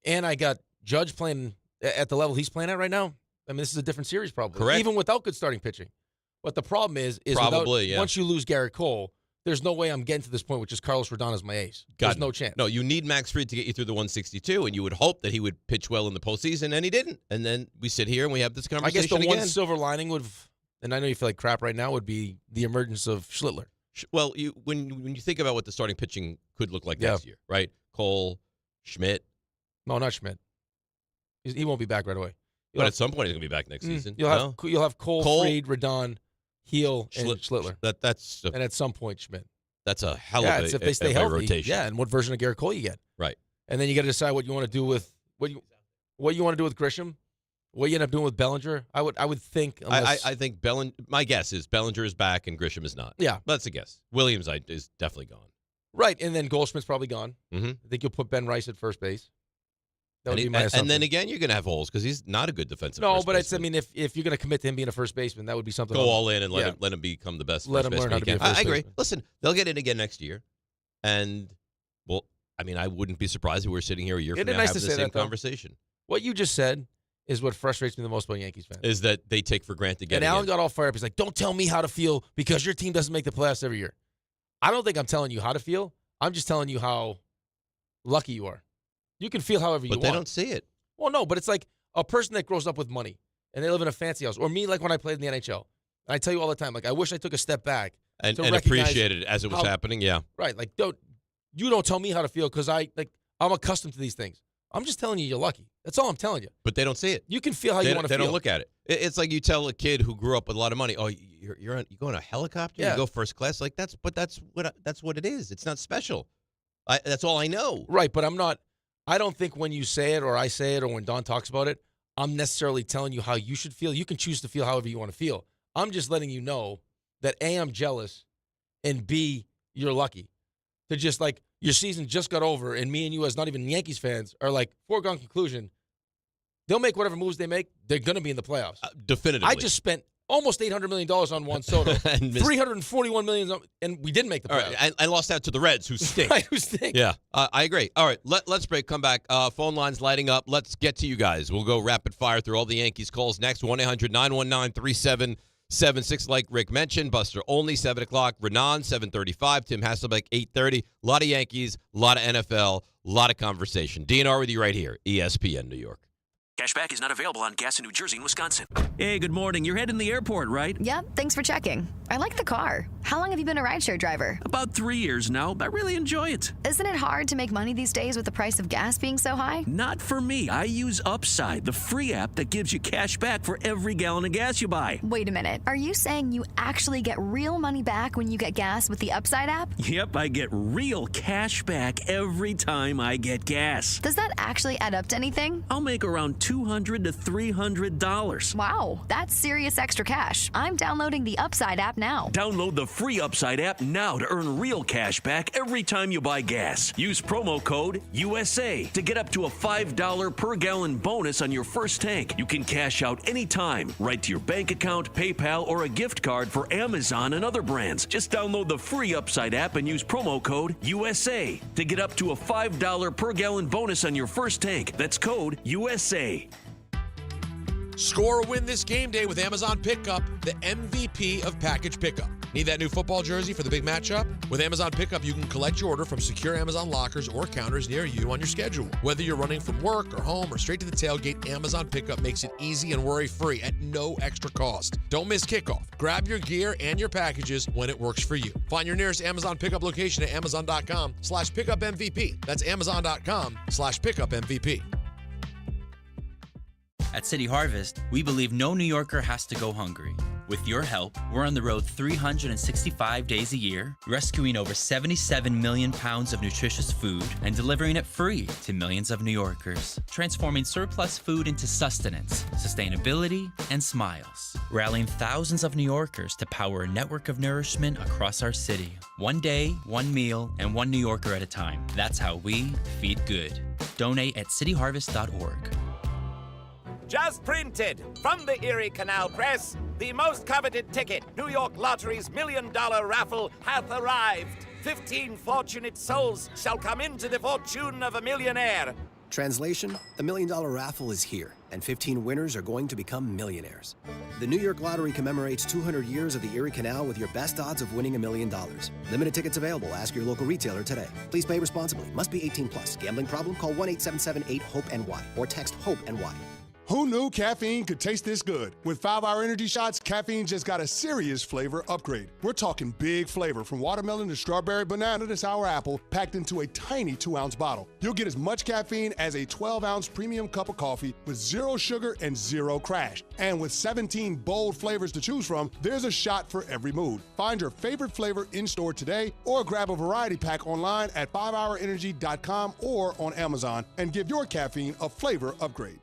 and I got Judge playing at the level he's playing at right now. I mean, this is a different series probably. Correct. Even without good starting pitching. But the problem is Probably, once you lose Garrett Cole, there's no way I'm getting to this point, which is Carlos Rodon as my ace. There's no chance. No, you need Max Fried to get you through the 162, and you would hope that he would pitch well in the postseason, and he didn't. And then we sit here and we have this I conversation guess the again. one silver lining would, and I know you feel like crap right now, would be the emergence of Schlittler. Well, when you think about what the starting pitching could look like next year, right? Cole, Schmidt. No, not Schmidt. He won't be back right away. But at some point he's going to be back next season. You'll have Cole, Fried, Rodon, Heel, and Schlittler. And at some point Schmidt. That's a hell of if they stay healthy, rotation. Yeah, and what version of Garrett Cole you get. Right. And then you got to decide what you want to do with what you want to do with Grisham, what you end up doing with Bellinger. I would think. I think my guess is Bellinger is back and Grisham is not. Yeah, that's a guess. Williams is definitely gone. Right, and then Goldschmidt's probably gone. Mm-hmm. I think you'll put Ben Rice at first base. That would be my and assumption. then again, you're going to have holes because he's not a good defensive. No, first but baseman. I mean, if you're going to commit to him being a first baseman, that would be something. Go all in and let him become the best. Let first him learn baseman how he to be a can. first I agree. baseman. Listen, they'll get in again next year, and well, I mean, I wouldn't be surprised if we're sitting here a year from now having the same conversation. What you just said is what frustrates me the most about Yankees fans. Is that they take for granted getting And Alan in. got all fired up. He's like, "Don't tell me how to feel because your team doesn't make the playoffs every year." I don't think I'm telling you how to feel. I'm just telling you how lucky you are. You can feel however you want. But they don't see it. Well, no, but it's like a person that grows up with money and they live in a fancy house. Or me, like when I played in the NHL. And I tell you all the time, like, I wish I took a step back And to recognize appreciate it as it was happening, yeah. Right. Like, you don't tell me how to feel because I'm accustomed to these things. I'm just telling you you're lucky. That's all I'm telling you. But they don't see it. You can feel how you want to feel. They don't look at it. It's like you tell a kid who grew up with a lot of money, oh, you go in a helicopter? Yeah. You go first class? Like, that's what it is. It's not special. That's all I know. Right, but I don't think when you say it or I say it or when Don talks about it, I'm necessarily telling you how you should feel. You can choose to feel however you want to feel. I'm just letting you know that A, I'm jealous, and B, you're lucky. To just like, your season just got over, and me and you as not even Yankees fans are like, foregone conclusion. They'll make whatever moves they make. They're going to be in the playoffs. Definitively. I just spent almost $800 million on Juan Soto. $341 million, and we didn't make the playoffs. All right, I lost out to the Reds, who stink. Right, who stink. Yeah, I agree. All right, let's break, come back. Phone lines lighting up. Let's get to you guys. We'll go rapid fire through all the Yankees calls next. 1-800-919-3776, like Rick mentioned. Buster only, 7 o'clock. Renan, 7:35. Tim Hasselbeck, 8:30. A lot of Yankees, a lot of NFL, a lot of conversation. DNR with you right here, ESPN New York. Cashback is not available on gas in New Jersey and Wisconsin. Hey, good morning. You're heading to the airport, right? Yep, thanks for checking. I like the car. How long have you been a rideshare driver? About 3 years now, but I really enjoy it. Isn't it hard to make money these days with the price of gas being so high? Not for me. I use Upside, the free app that gives you cash back for every gallon of gas you buy. Wait a minute. Are you saying you actually get real money back when you get gas with the Upside app? Yep, I get real cash back every time I get gas. Does that actually add up to anything? I'll make around $200 to $300. Wow, that's serious extra cash. I'm downloading the Upside app now. Download the free Upside app now to earn real cash back every time you buy gas. Use promo code USA to get up to a $5 per gallon bonus on your first tank. You can cash out anytime, right to your bank account, PayPal, or a gift card for Amazon and other brands. Just download the free Upside app and use promo code USA to get up to a $5 per gallon bonus on your first tank. That's code USA. Score a win this game day with Amazon Pickup, the MVP of package pickup. Need that new football jersey for the big matchup? With Amazon Pickup, you can collect your order from secure Amazon lockers or counters near you on your schedule. Whether you're running from work or home or straight to the tailgate, Amazon Pickup makes it easy and worry-free at no extra cost. Don't miss kickoff. Grab your gear and your packages when it works for you. Find your nearest Amazon Pickup location at amazon.com/pickupmvp. That's amazon.com/pickupmvp. At City Harvest, we believe no New Yorker has to go hungry. With your help, we're on the road 365 days a year, rescuing over 77 million pounds of nutritious food and delivering it free to millions of New Yorkers, transforming surplus food into sustenance, sustainability, and smiles, rallying thousands of New Yorkers to power a network of nourishment across our city. One day, one meal, and one New Yorker at a time. That's how we feed good. Donate at cityharvest.org. Just printed from the Erie Canal Press, the most coveted ticket, New York Lottery's $1 million raffle, hath arrived. 15 fortunate souls shall come into the fortune of a millionaire. Translation, the $1 million raffle is here, and 15 winners are going to become millionaires. The New York Lottery commemorates 200 years of the Erie Canal with your best odds of winning $1 million. Limited tickets available. Ask your local retailer today. Please pay responsibly. Must be 18 plus. Gambling problem? Call 1-877-8-HOPE-NY or text HOPE-NY. Who knew caffeine could taste this good? With 5-Hour Energy Shots, caffeine just got a serious flavor upgrade. We're talking big flavor, from watermelon to strawberry, banana to sour apple, packed into a tiny 2-ounce bottle. You'll get as much caffeine as a 12-ounce premium cup of coffee with 0 sugar and 0 crash. And with 17 bold flavors to choose from, there's a shot for every mood. Find your favorite flavor in-store today or grab a variety pack online at 5hourenergy.com or on Amazon and give your caffeine a flavor upgrade.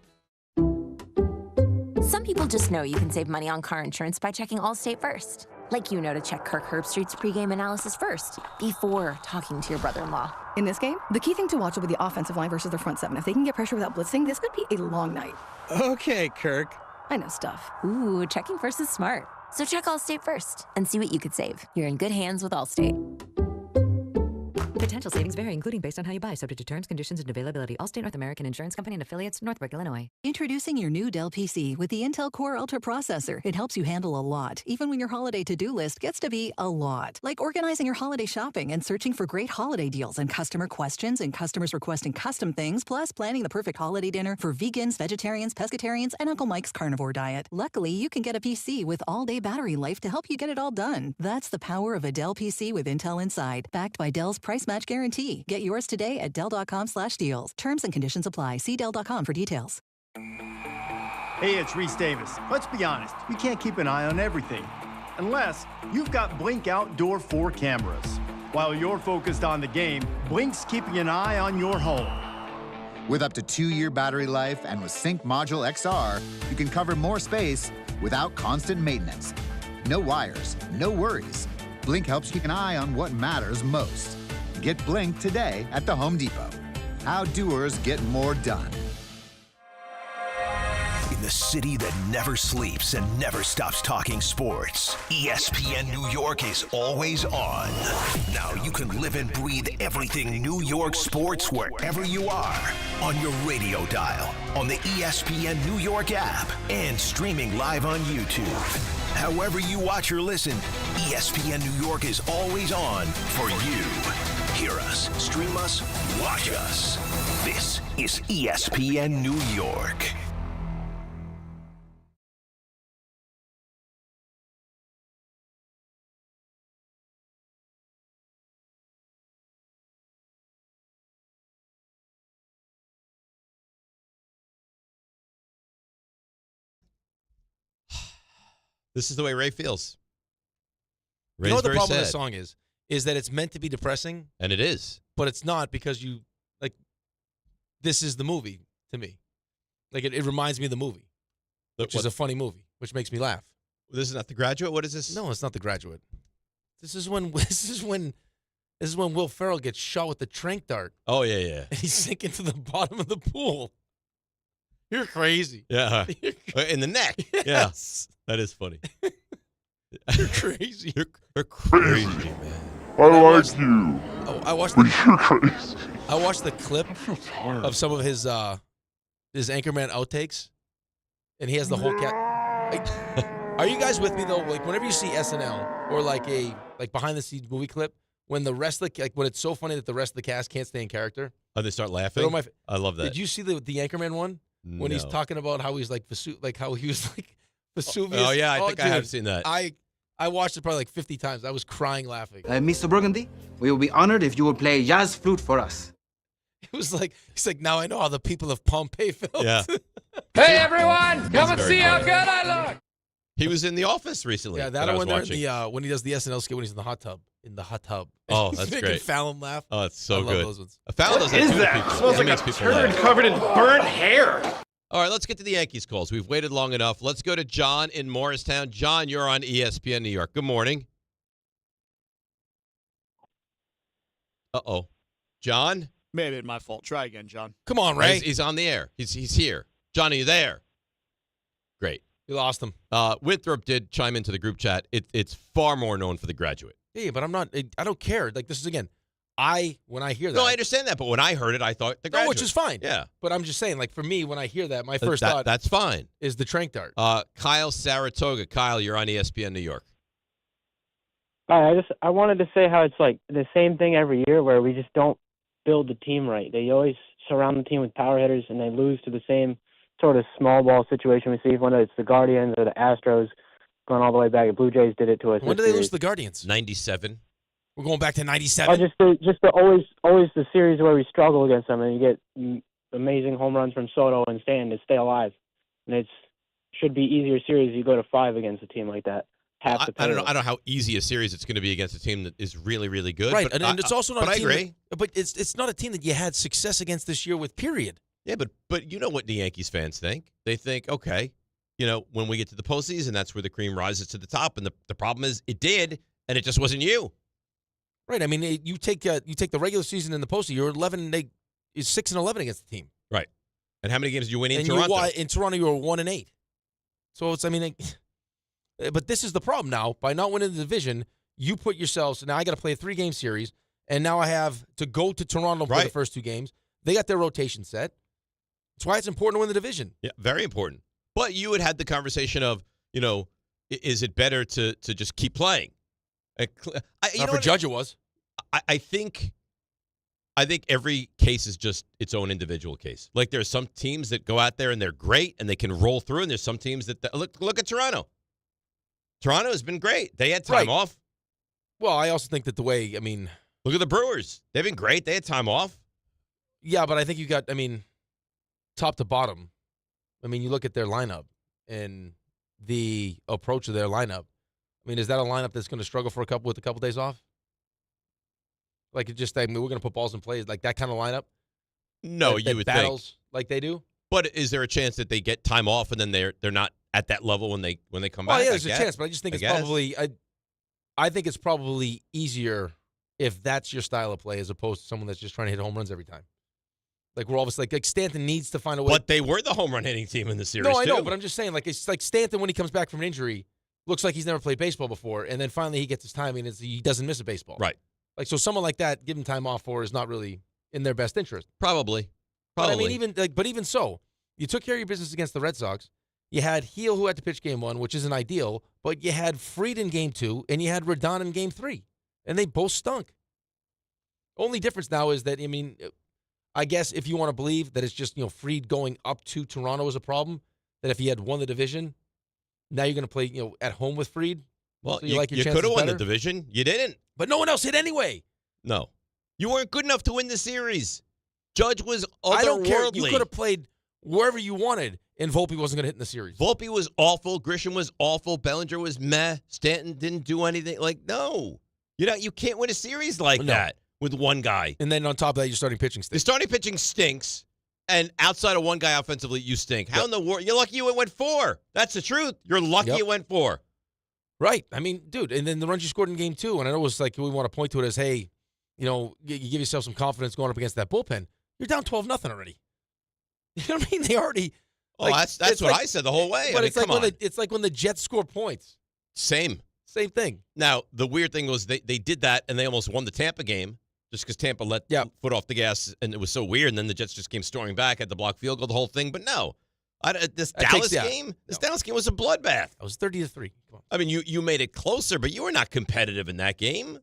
Some people just know you can save money on car insurance by checking Allstate first. Like you know to check Kirk Herbstreit's pregame analysis first, before talking to your brother-in-law. In this game, the key thing to watch will be the offensive line versus their front seven. If they can get pressure without blitzing, this could be a long night. Okay, Kirk. I know stuff. Ooh, checking first is smart. So check Allstate first and see what you could save. You're in good hands with Allstate. Potential savings vary, including based on how you buy, subject to terms, conditions, and availability. Allstate North American Insurance Company and affiliates, Northbrook, Illinois. Introducing your new Dell PC with the Intel Core Ultra processor. It helps you handle a lot, even when your holiday to-do list gets to be a lot. Like organizing your holiday shopping and searching for great holiday deals and customer questions and customers requesting custom things, plus planning the perfect holiday dinner for vegans, vegetarians, pescatarians, and Uncle Mike's carnivore diet. Luckily, you can get a PC with all-day battery life to help you get it all done. That's the power of a Dell PC with Intel inside, backed by Dell's price match guarantee. Get yours today at Dell.com/deals. Terms and conditions apply. See Dell.com for details. Hey, it's Reese Davis. Let's be honest, you can't keep an eye on everything. Unless you've got Blink Outdoor 4 cameras. While you're focused on the game, Blink's keeping an eye on your home. With up to 2-year battery life and with Sync Module XR, you can cover more space without constant maintenance. No wires, no worries. Blink helps keep an eye on what matters most. Get Blink today at the Home Depot. How doers get more done. In the city that never sleeps and never stops talking sports, ESPN New York is always on. Now you can live and breathe everything New York sports wherever you are. On your radio dial, on the ESPN New York app, and streaming live on YouTube. However you watch or listen, ESPN New York is always on for you. Hear us, stream us, watch us. This is ESPN New York. This is the way Ray feels. You know what the very problem sad. with this song is that it's meant to be depressing. And it is. But it's not because this is the movie to me. Like, it reminds me of the movie, which is a funny movie, which makes me laugh. This is not The Graduate? What is this? No, it's not The Graduate. This is when Will Ferrell gets shot with the tranq dart. Oh, yeah. And he's sinking to the bottom of the pool. You're crazy. Yeah. In the neck. Yes. Yeah. That is funny. You're crazy. You're crazy, man. I like you. Oh, I watched. You're crazy. I watched the clip of some of his Anchorman outtakes, and he has the whole cat. Are you guys with me though? Like, whenever you see SNL or like behind the scenes movie clip, when the rest of the when it's so funny that the rest of the cast can't stay in character. Oh, they start laughing. I love that. Did you see the Anchorman one when he's talking about how he's how he was like Vesuvius? Oh yeah, I think I have seen that. I watched it probably like 50 times. I was crying laughing. Mr. Burgundy, we will be honored if you will play jazz flute for us. It was like, he's like, now I know how the people of Pompeii felt. Yeah. Hey, everyone, come and see how good I look. He was in The Office recently. Yeah, that one there when he does the SNL skit when he's in the hot tub. Oh, he's that's making great. Fallon laugh. Oh, it's so I good. love those ones. Fallon does What is that? People. It smells like a turd covered in burnt hair. All right, let's get to the Yankees calls. We've waited long enough. Let's go to John in Morristown. John, you're on ESPN New York. Good morning. Uh-oh. John? Maybe it's my fault. Try again, John. Come on, Ray. He's on the air. He's here. John, are you there? Great. You lost him. Winthrop did chime into the group chat. It's far more known for The Graduate. Yeah, but I don't care. Like, this is, again, when I hear that. No, I understand that, but when I heard it, I thought The Graduate. No, which is fine. Yeah. But I'm just saying, like, for me, when I hear that, my first thought that's fine. Is the tranq dart. Kyle Saratoga. Kyle, you're on ESPN New York. I wanted to say how it's like the same thing every year where we just don't build the team right. They always surround the team with power hitters, and they lose to the same sort of small ball situation we see, whether it's the Guardians or the Astros, going all the way back. The Blue Jays did it to us. When did they lose to the Guardians? 97. We're going back to 97. Just always the series where we struggle against them, and you get amazing home runs from Soto and Stanton to stay alive. And should be easier series if you go to 5 against a team like that. I don't know how easy a series it's going to be against a team that is really, really good. Right, but and it's also not. But a team I agree. But it's not a team that you had success against this year with. Period. Yeah, but you know what the Yankees fans think? They think, okay, when we get to the postseason, that's where the cream rises to the top. And the problem is, it did, and it just wasn't you. Right. I mean, you take the regular season and the postseason. You're 6-11 against the team. Right. And how many games did you win in and Toronto? In Toronto, you were 1-8. So it's, but this is the problem now. By not winning the division, you put yourselves. Now I got to play a 3-game series, and now I have to go to Toronto for the first 2 games. They got their rotation set. That's why it's important to win the division. Yeah, very important. But you had the conversation of, is it better to just keep playing? For Judge, it was. I think every case is just its own individual case. Like there's some teams that go out there and they're great and they can roll through, and there's some teams that look at Toronto. Toronto has been great. They had time off. Well, I also think that look at the Brewers. They've been great. They had time off. Yeah, but I think you got, top to bottom. You look at their lineup and the approach of their lineup. Is that a lineup that's going to struggle with a couple days off? Like, we're going to put balls in plays, like that kind of lineup? No, you would battles think. Like they do? But is there a chance that they get time off and then they're not at that level when they come back? Well, yeah, there's a chance, but I just think I think it's probably easier if that's your style of play as opposed to someone that's just trying to hit home runs every time. Like we're always like Stanton needs to find a way. But they were the home run hitting team in the series. No, I know, but I'm just saying, it's like Stanton when he comes back from an injury, looks like he's never played baseball before, and then finally he gets his timing and he doesn't miss a baseball. Right. Like, so someone like that, give him time off for is not really in their best interest. Probably. But even so, you took care of your business against the Red Sox. You had Heel who had to pitch game 1, which isn't ideal, but you had Fried in game 2, and you had Rodon in game 3, and they both stunk. Only difference now is that, I guess if you want to believe that it's just, Fried going up to Toronto is a problem, that if he had won the division, now you're going to play, at home with Fried. Well, so you could have won the division. You didn't. But no one else hit anyway. No. You weren't good enough to win the series. Judge was otherworldly. I don't care. You could have played wherever you wanted, and Volpe wasn't going to hit in the series. Volpe was awful. Grisham was awful. Bellinger was meh. Stanton didn't do anything. No. You can't win a series like that with one guy. And then on top of that, your starting pitching stinks. The starting pitching stinks, and outside of one guy offensively, you stink. How in the world? You're lucky you went 4. That's the truth. You're lucky you went 4. Right. Dude, and then the runs you scored in game 2, and I know it was like we want to point to it as, hey, you give yourself some confidence going up against that bullpen. You're down 12-0 already. You know what I mean? They already. That's what I said the whole way. But it's like when the Jets score points. Same thing. Now, the weird thing was they did that, and they almost won the Tampa game just because Tampa let foot off the gas, and it was so weird, and then the Jets just came storming back, had the block field goal, the whole thing. But no. This Dallas game was a bloodbath. It was 30-3. Come on. You made it closer, but you were not competitive in that game.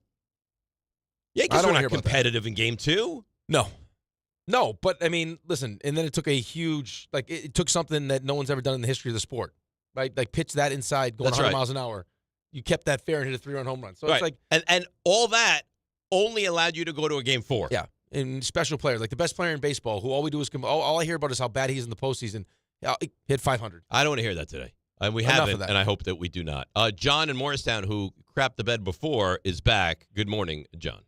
Yankees were not competitive in game 2. No, but listen, and then it took a huge, it took something that no one's ever done in the history of the sport, right? Like pitch that inside going 100 miles an hour. You kept that fair and hit a 3-run home run. So it's like, and all that only allowed you to go to a game 4. Yeah, and special players like the best player in baseball, who all we do is all I hear about is how bad he is in the postseason. Hit 500. I don't want to hear that today. And we haven't, and I hope that we do not. John in Morristown, who crapped the bed before, is back. Good morning, John.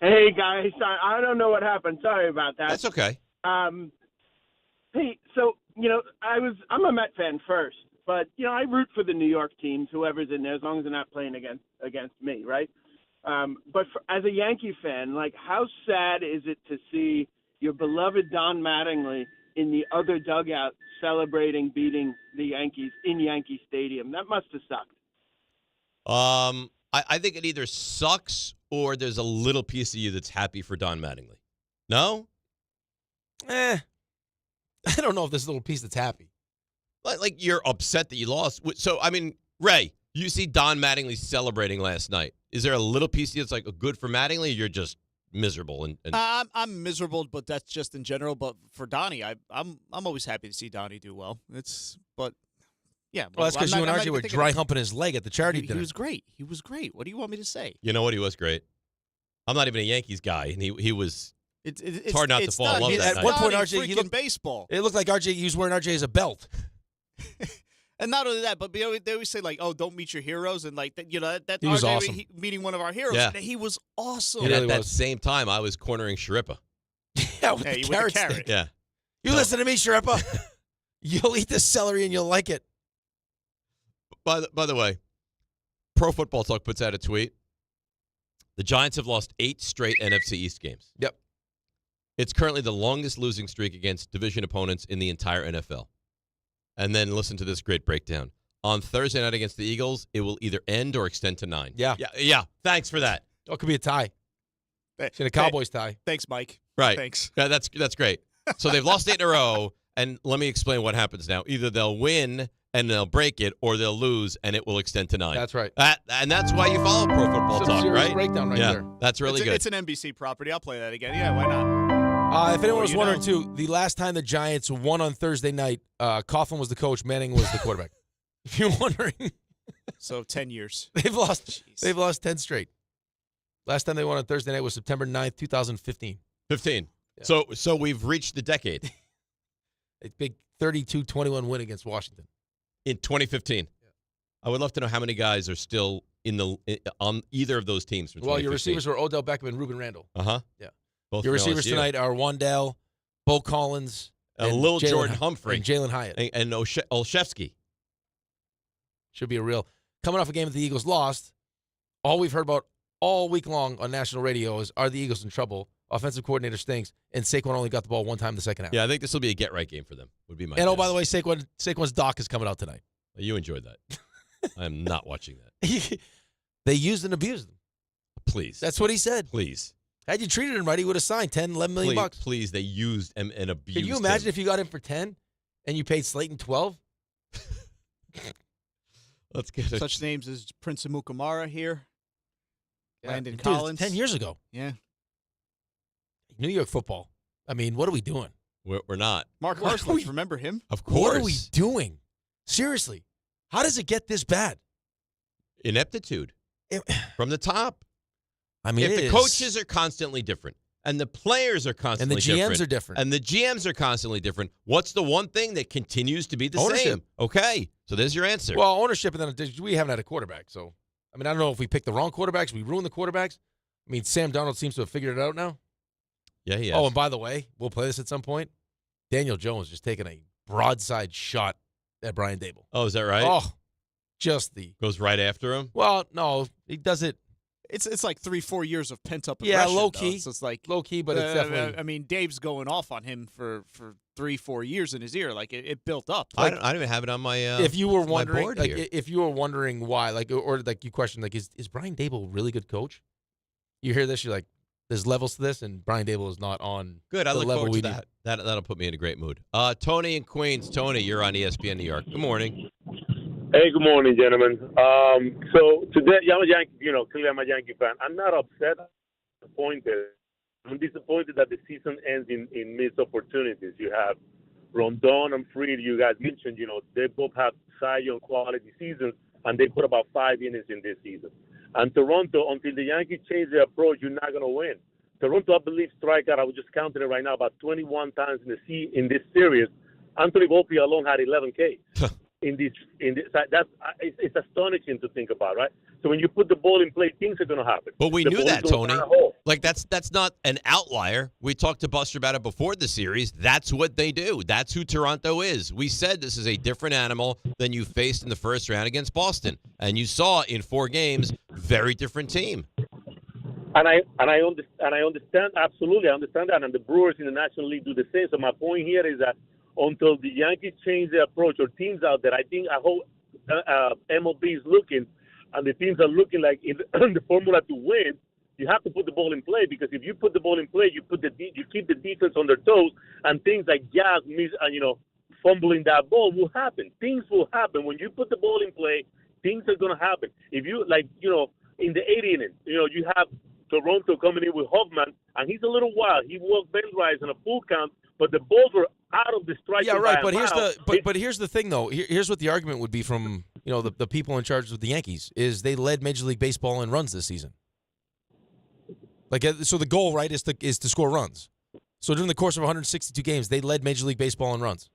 Hey, guys. I don't know what happened. Sorry about that. That's okay. Hey, so, I'm a Met fan first, but, I root for the New York teams, whoever's in there, as long as they're not playing against me, right? But as a Yankee fan, how sad is it to see your beloved Don Mattingly in the other dugout celebrating beating the Yankees in Yankee Stadium? That must have sucked. I think it either sucks or there's a little piece of you that's happy for Don Mattingly. No? I don't know if there's a little piece that's happy. Like you're upset that you lost. So, Ray, you see Don Mattingly celebrating last night. Is there a little piece of you that's like good for Mattingly, or you're just miserable? And I'm miserable, but that's just in general. But for Donnie, I'm always happy to see Donnie do well. Yeah. Well, that's because you and RJ were dry humping his leg at the charity dinner. He was great. He was great. What do you want me to say? You know what? He was great. I'm not even a Yankees guy, and he was. It's hard not to fall in love that night. At one point, RJ, he looked baseball. It looked like RJ. He was wearing RJ as a belt. And not only that, but they always say don't meet your heroes, and that he was RJ awesome. Meeting one of our heroes. Yeah. He was awesome. And at that same time, I was cornering Sharippa. Yeah, with the carrot stick. Yeah. You listen to me, Sharippa. You'll eat this celery and you'll like it. By the way, Pro Football Talk puts out a tweet. The Giants have lost 8 straight NFC East games. Yep. It's currently the longest losing streak against division opponents in the entire NFL. And then listen to this great breakdown. On Thursday night against the Eagles, it will either end or extend to 9. Yeah. Yeah. Thanks for that. Oh, it could be a tie. It's in a Cowboys tie. Thanks, Mike. Right. Thanks. Yeah, that's great. So they've lost 8 in a row, and let me explain what happens now. Either they'll win and they'll break it, or they'll lose and it will extend to 9. That's right. And that's why you follow Pro Football Talk, serious right? breakdown right there. That's really good. It's an NBC property. I'll play that again. Yeah, why not? If anyone was wondering, too, the last time the Giants won on Thursday night, Coughlin was the coach, Manning was the quarterback. If you're wondering. So 10 years. They've lost 10 straight. Last time they won on Thursday night was September 9th, 2015. 15. Yeah. So we've reached the decade. A big 32-21 win against Washington. In 2015. Yeah. I would love to know how many guys are still on either of those teams from 2015. Well, your receivers were Odell Beckham and Ruben Randall. Uh-huh. Yeah. Both your receivers tonight are Wandale, Bo Collins, and Lil Jordan Humphrey. And Jalen Hyatt. And Olszewski. Should be a real. Coming off a game that the Eagles lost, all we've heard about all week long on national radio is, are the Eagles in trouble? Offensive coordinator stinks, and Saquon only got the ball one time in the second half. Yeah, I think this will be a get-right game for them, would be my guess. Oh, by the way, Saquon's doc is coming out tonight. You enjoyed that. I am not watching that. They used and abused him. Please. That's what he said. Please. Had you treated him right, he would have signed $10, $11 million bucks. Please, they used and abused him. Can you imagine if you got him for 10 and you paid Slayton 12? Let's get such names as Prince Amukamara here. Yeah. Landon Dude, Collins. 10 years ago. Yeah. New York football. I mean, what are we doing? We're not. Mark Harsler, remember him? Of course. What are we doing? Seriously. How does it get this bad? Ineptitude. From the top. I mean, if the coaches are constantly different and the players are constantly different. And the GMs are different. And the GMs are constantly different, what's the one thing that continues to be the ownership. Same? Okay. So there's your answer. Well, ownership, and then we haven't had a quarterback. So, I mean, I don't know if we picked the wrong quarterbacks. We ruined the quarterbacks. I mean, Sam Darnold seems to have figured it out now. Yeah, he has. Oh, and by the way, we'll play this at some point. Daniel Jones just taking a broadside shot at Brian Dable. Oh, is that right? Oh, just goes right after him? Well, no, he does it. It's like 3-4 years of pent up aggression. Yeah, low key. So it's like low key, but it's definitely. I mean, Dave's going off on him for 3-4 years in his ear. Like it built up. I don't even have it on my. If you were wondering, board like, here. if you were wondering why, like, or like you questioned, like, is Brian Dable a really good coach? You hear this, you're like, there's levels to this, and Brian Dable is not on. Good, I the look level forward we to need. that. That'll put me in a great mood. Tony in Queens. Tony, you're on ESPN New York. Good morning. Hey, good morning, gentlemen. So today, I'm a Yankee, clearly I'm a Yankee fan. I'm not upset. I'm disappointed. I'm disappointed that the season ends in missed opportunities. You have Rondon and Fried, you guys mentioned, they both have Cy Young quality seasons, and they put about 5 innings in this season. And Toronto, until the Yankees change their approach, you're not going to win. Toronto, I believe, strike out, I was just counting it right now, about 21 times in this series. Anthony Volpe alone had 11 Ks. It's astonishing to think about, right? So when you put the ball in play, things are going to happen. But we The knew ball that, goes Tony. down a hole. Like that's not an outlier. We talked to Buster about it before the series. That's what they do. That's who Toronto is. We said this is a different animal than you faced in the first round against Boston, and you saw in 4 games, very different team. And I understand, absolutely, I understand that. And the Brewers in the National League do the same. So my point here is that until the Yankees change their approach, or teams out there, I hope MLB is looking, and the teams are looking like in the formula to win, you have to put the ball in play, because if you put the ball in play, you keep the defense on their toes, and things like Jazz fumbling that ball will happen. Things will happen when you put the ball in play. Things are going to happen. If you in the 8th inning, you have Toronto coming in with Hoffman, and he's a little wild. He walked Ben Rice on a full count, but the balls were out of the strike. Yeah, right. But here's the thing, though. Here's what the argument would be from the people in charge of the Yankees is they led Major League Baseball in runs this season. Like, so the goal, right, is to score runs. So during the course of 162 games, they led Major League Baseball in runs.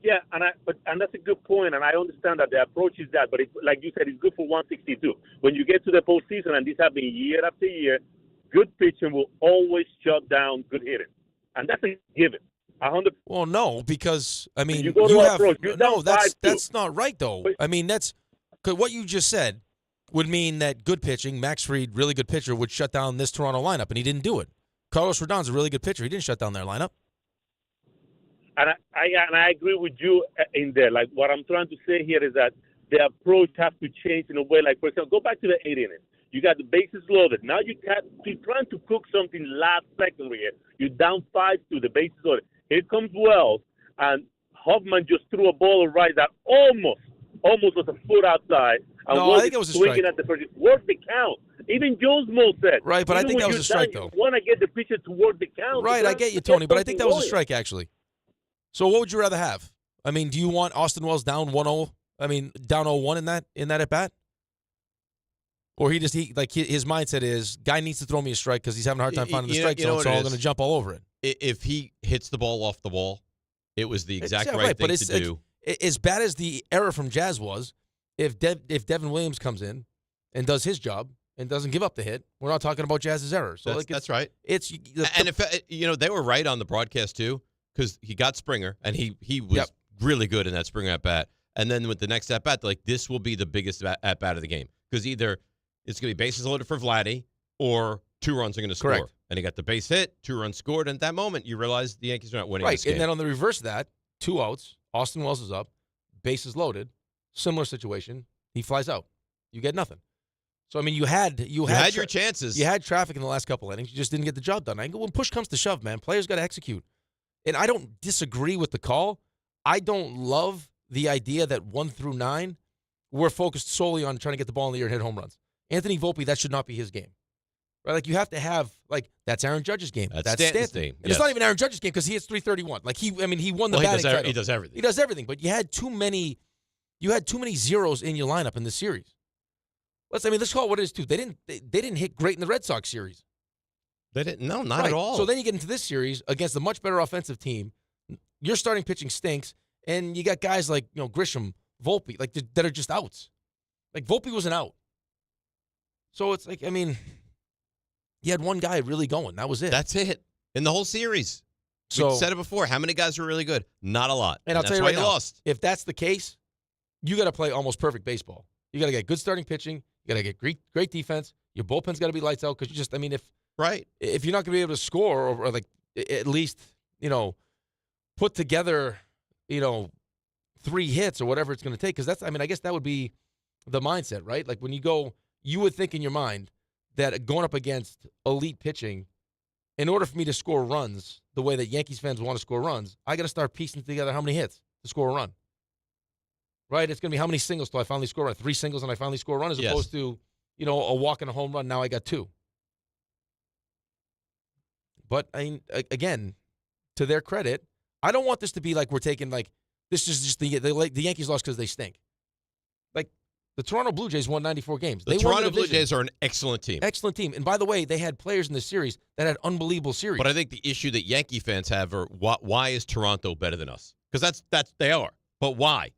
Yeah, and that's a good point, and I understand that the approach is that, but like you said, it's good for 162. When you get to the postseason, and this happens year after year, good pitching will always shut down good hitting, and that's a given. 100. Well, no, because I mean, you have that's not right though. I mean, that's because what you just said would mean that good pitching, Max Fried, really good pitcher, would shut down this Toronto lineup, and he didn't do it. Carlos Rodon's a really good pitcher; he didn't shut down their lineup. And I agree with you in there. Like, what I'm trying to say here is that the approach has to change in a way. Like, for example, go back to the 8th inning. You got the bases loaded. Now you're trying to cook something last second here. You're down 5-2, the bases loaded. Here comes Wells, and Hoffman just threw a ball of right that almost was a foot outside. And no, I think it was a strike. At the first, work the count. Even Joe Smo said. Right, but I think that was a strike, though. You want to get the pitcher to work the count. Right, I get you, Tony, but I think that was a strike, actually. So what would you rather have? I mean, do you want Austin Wells down 1-0? I mean, down 0-1 in that at bat? Or his mindset is, guy needs to throw me a strike because he's having a hard time finding the strike zone, so I'm going to jump all over it. If he hits the ball off the wall, it was the exact right thing to do. As bad as the error from Jazz was, if Devin Williams comes in and does his job and doesn't give up the hit, we're not talking about Jazz's error. So that's right. And if they were right on the broadcast too, because he got Springer and he was really good in that Springer at bat. And then with the next at bat, like this will be the biggest at bat of the game because either it's going to be bases loaded for Vladdy or 2 runs are going to score. Correct. And he got the base hit, 2 runs scored, and at that moment you realize the Yankees are not winning this game. And then on the reverse of that, 2 outs, Austin Wells is up, bases loaded, similar situation, he flies out. You get nothing. So I mean, you had your chances. You had traffic in the last couple innings. You just didn't get the job done. When push comes to shove, man, players got to execute. And I don't disagree with the call. I don't love the idea that 1 through 9 we're focused solely on trying to get the ball in the air and hit home runs. Anthony Volpe, that should not be his game. Right? Like you have to have that's Aaron Judge's game. That's Stanton's game. And it's not even Aaron Judge's game because he hits .331. Like he won the batting title. He does everything. He does everything. But you had too many zeros in your lineup in this series. Let's call it what it is too. They didn't hit great in the Red Sox series. They didn't. No, not at all. So then you get into this series against a much better offensive team. Your starting pitching stinks, and you got guys like Grisham, Volpe, that are just outs. Like Volpe was an out. So it's like, I mean, you had one guy really going. That was it. That's it in the whole series. So we said it before. How many guys were really good? Not a lot. And I'll tell you right now, lost. If that's the case, you got to play almost perfect baseball. You got to get good starting pitching. You got to get great defense. Your bullpen's got to be lights out because if you're not going to be able to score or at least put together 3 hits or whatever it's going to take, because I guess that would be the mindset, right? Like when you go, you would think in your mind that going up against elite pitching, in order for me to score runs the way that Yankees fans want to score runs, I got to start piecing together how many hits to score a run. Right? It's going to be how many singles till I finally score a run. 3 singles and I finally score a run as opposed to, a walk and a home run. Now I got 2. But, again, to their credit, I don't want this to be like we're taking, this is just the Yankees lost because they stink. The Toronto Blue Jays won 94 games. The Toronto Blue Jays are an excellent team. Excellent team. And by the way, they had players in this series that had unbelievable series. But I think the issue that Yankee fans have are why is Toronto better than us? Because that's they are. But why?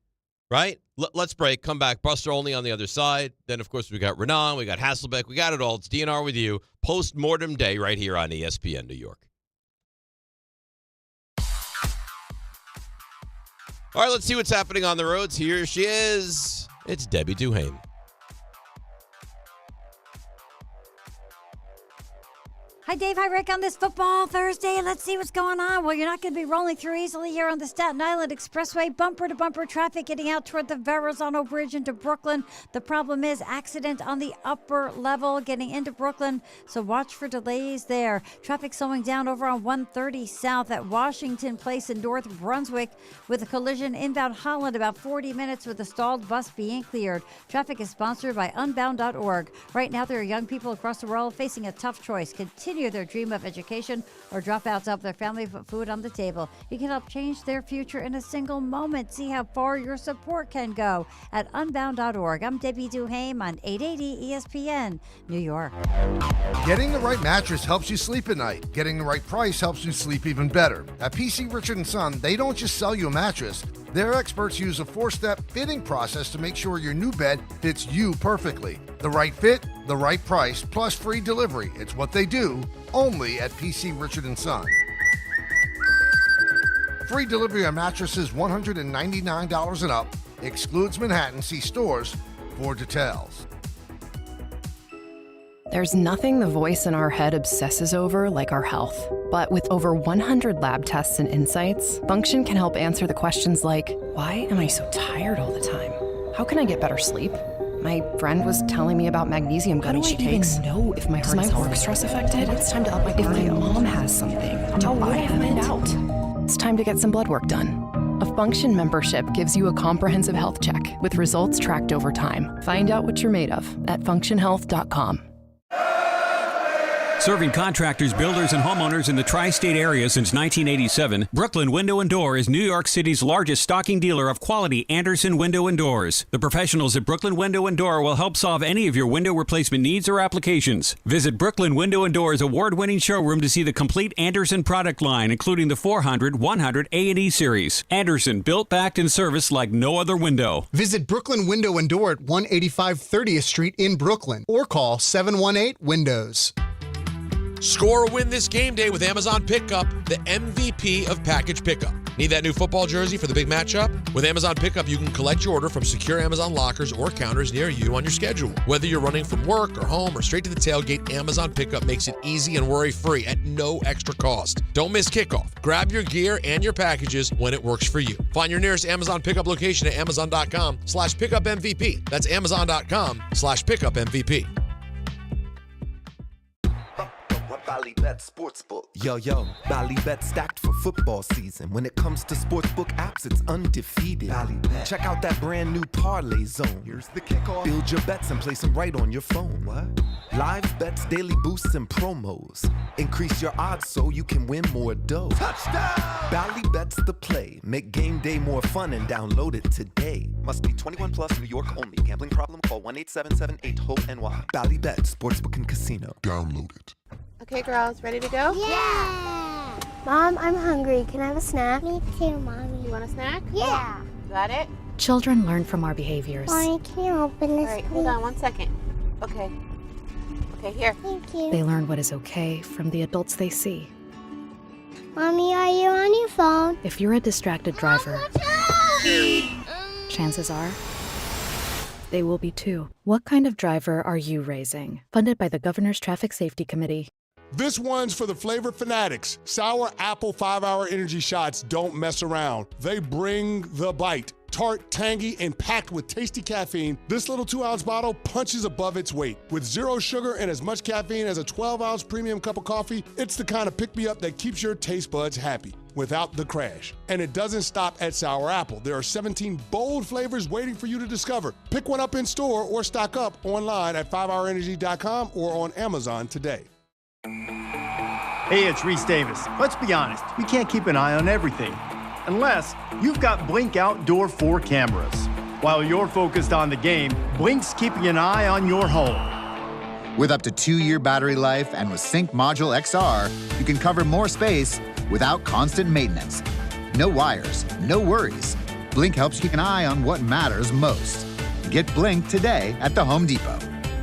Right? Let's break. Come back. Buster Olney on the other side. Then, of course, we got Renan. We got Hasselbeck. We got it all. It's DNR with you. Post-mortem day right here on ESPN New York. All right, let's see what's happening on the roads. Here she is. It's Debbie Duhame. Hi, Dave. Hi, Rick. On this Football Thursday, let's see what's going on. Well, you're not going to be rolling through easily here on the Staten Island Expressway. Bumper-to-bumper traffic getting out toward the Verrazano Bridge into Brooklyn. The problem is accident on the upper level getting into Brooklyn, so watch for delays there. Traffic slowing down over on 130 South at Washington Place in North Brunswick with a collision inbound Holland, about 40 minutes with a stalled bus being cleared. Traffic is sponsored by Unbound.org. Right now, there are young people across the world facing a tough choice. Continue their dream of education or drop out to help their family put food on the table. You can help change their future in a single moment. See how far your support can go at Unbound.org. I'm Debbie Duhame on 880 ESPN, New York. Getting the right mattress helps you sleep at night. Getting the right price helps you sleep even better. At PC Richard & Son, they don't just sell you a mattress. Their experts use a 4-step fitting process to make sure your new bed fits you perfectly. The right fit, the right price, plus free delivery. It's what they do, only at PC Richard & Son. Free delivery on mattresses $199 and up. Excludes Manhattan. See stores for details. There's nothing the voice in our head obsesses over like our health. But with over 100 lab tests and insights, Function can help answer the questions like, why am I so tired all the time? How can I get better sleep? My friend was telling me about magnesium gummies she takes. know if my heart Is my work stress affected? It's time to up my If my cardio. mom has something, How will I find it? out? It's time to get some blood work done. A Function membership gives you a comprehensive health check with results tracked over time. Find out what you're made of at functionhealth.com. Serving contractors, builders, and homeowners in the tri-state area since 1987, Brooklyn Window & Door is New York City's largest stocking dealer of quality Andersen window and doors. The professionals at Brooklyn Window & Door will help solve any of your window replacement needs or applications. Visit Brooklyn Window & Door's award-winning showroom to see the complete Andersen product line, including the 400, 100, A&E series. Andersen, built, backed, and serviced like no other window. Visit Brooklyn Window & Door at 185 30th Street in Brooklyn or call 718-WINDOWS. Score a win this game day with Amazon Pickup, the MVP of package pickup. Need that new football jersey for the big matchup? With Amazon Pickup, you can collect your order from secure Amazon lockers or counters near you on your schedule. Whether you're running from work or home or straight to the tailgate, Amazon Pickup makes it easy and worry-free at no extra cost. Don't miss kickoff. Grab your gear and your packages when it works for you. Find your nearest Amazon Pickup location at amazon.com/pickupmvp. That's amazon.com/pickupmvp. Ballybet Sportsbook. Yo, Ballybet stacked for football season. When it comes to sportsbook apps, it's undefeated. Ballybet. Check out that brand new parlay zone. Here's the kickoff. Build your bets and place them right on your phone. What? Live bets, daily boosts, and promos. Increase your odds so you can win more dough. Touchdown! Ballybet's the play. Make game day more fun and download it today. Must be 21 plus, New York only. Gambling problem? Call 1-877-8-HOPE-NY. Ballybet Sportsbook and Casino. Download it. Okay, girls, ready to go? Yeah! Mom, I'm hungry. Can I have a snack? Me too, Mommy. You want a snack? Yeah. Got it? Children learn from our behaviors. Mommy, can you open this, All right, please? hold on 1 second. Okay. Okay, here. Thank you. They learn what is okay from the adults they see. Mommy, are you on your phone? If you're a distracted driver, chances are they will be too. What kind of driver are you raising? Funded by the Governor's Traffic Safety Committee. This one's for the flavor fanatics. Sour apple 5-hour energy shots don't mess around. They bring the bite. Tart, tangy, and packed with tasty caffeine, this little 2-ounce bottle punches above its weight. With 0 sugar and as much caffeine as a 12-ounce premium cup of coffee, it's the kind of pick-me-up that keeps your taste buds happy without the crash. And it doesn't stop at sour apple. There are 17 bold flavors waiting for you to discover. Pick one up in store or stock up online at 5hourenergy.com or on Amazon today. Hey, it's Reese Davis. Let's be honest, you can't keep an eye on everything. Unless you've got Blink Outdoor 4 cameras. While you're focused on the game, Blink's keeping an eye on your home. With up to 2-year battery life and with Sync Module XR, you can cover more space without constant maintenance. No wires, no worries. Blink helps keep an eye on what matters most. Get Blink today at the Home Depot.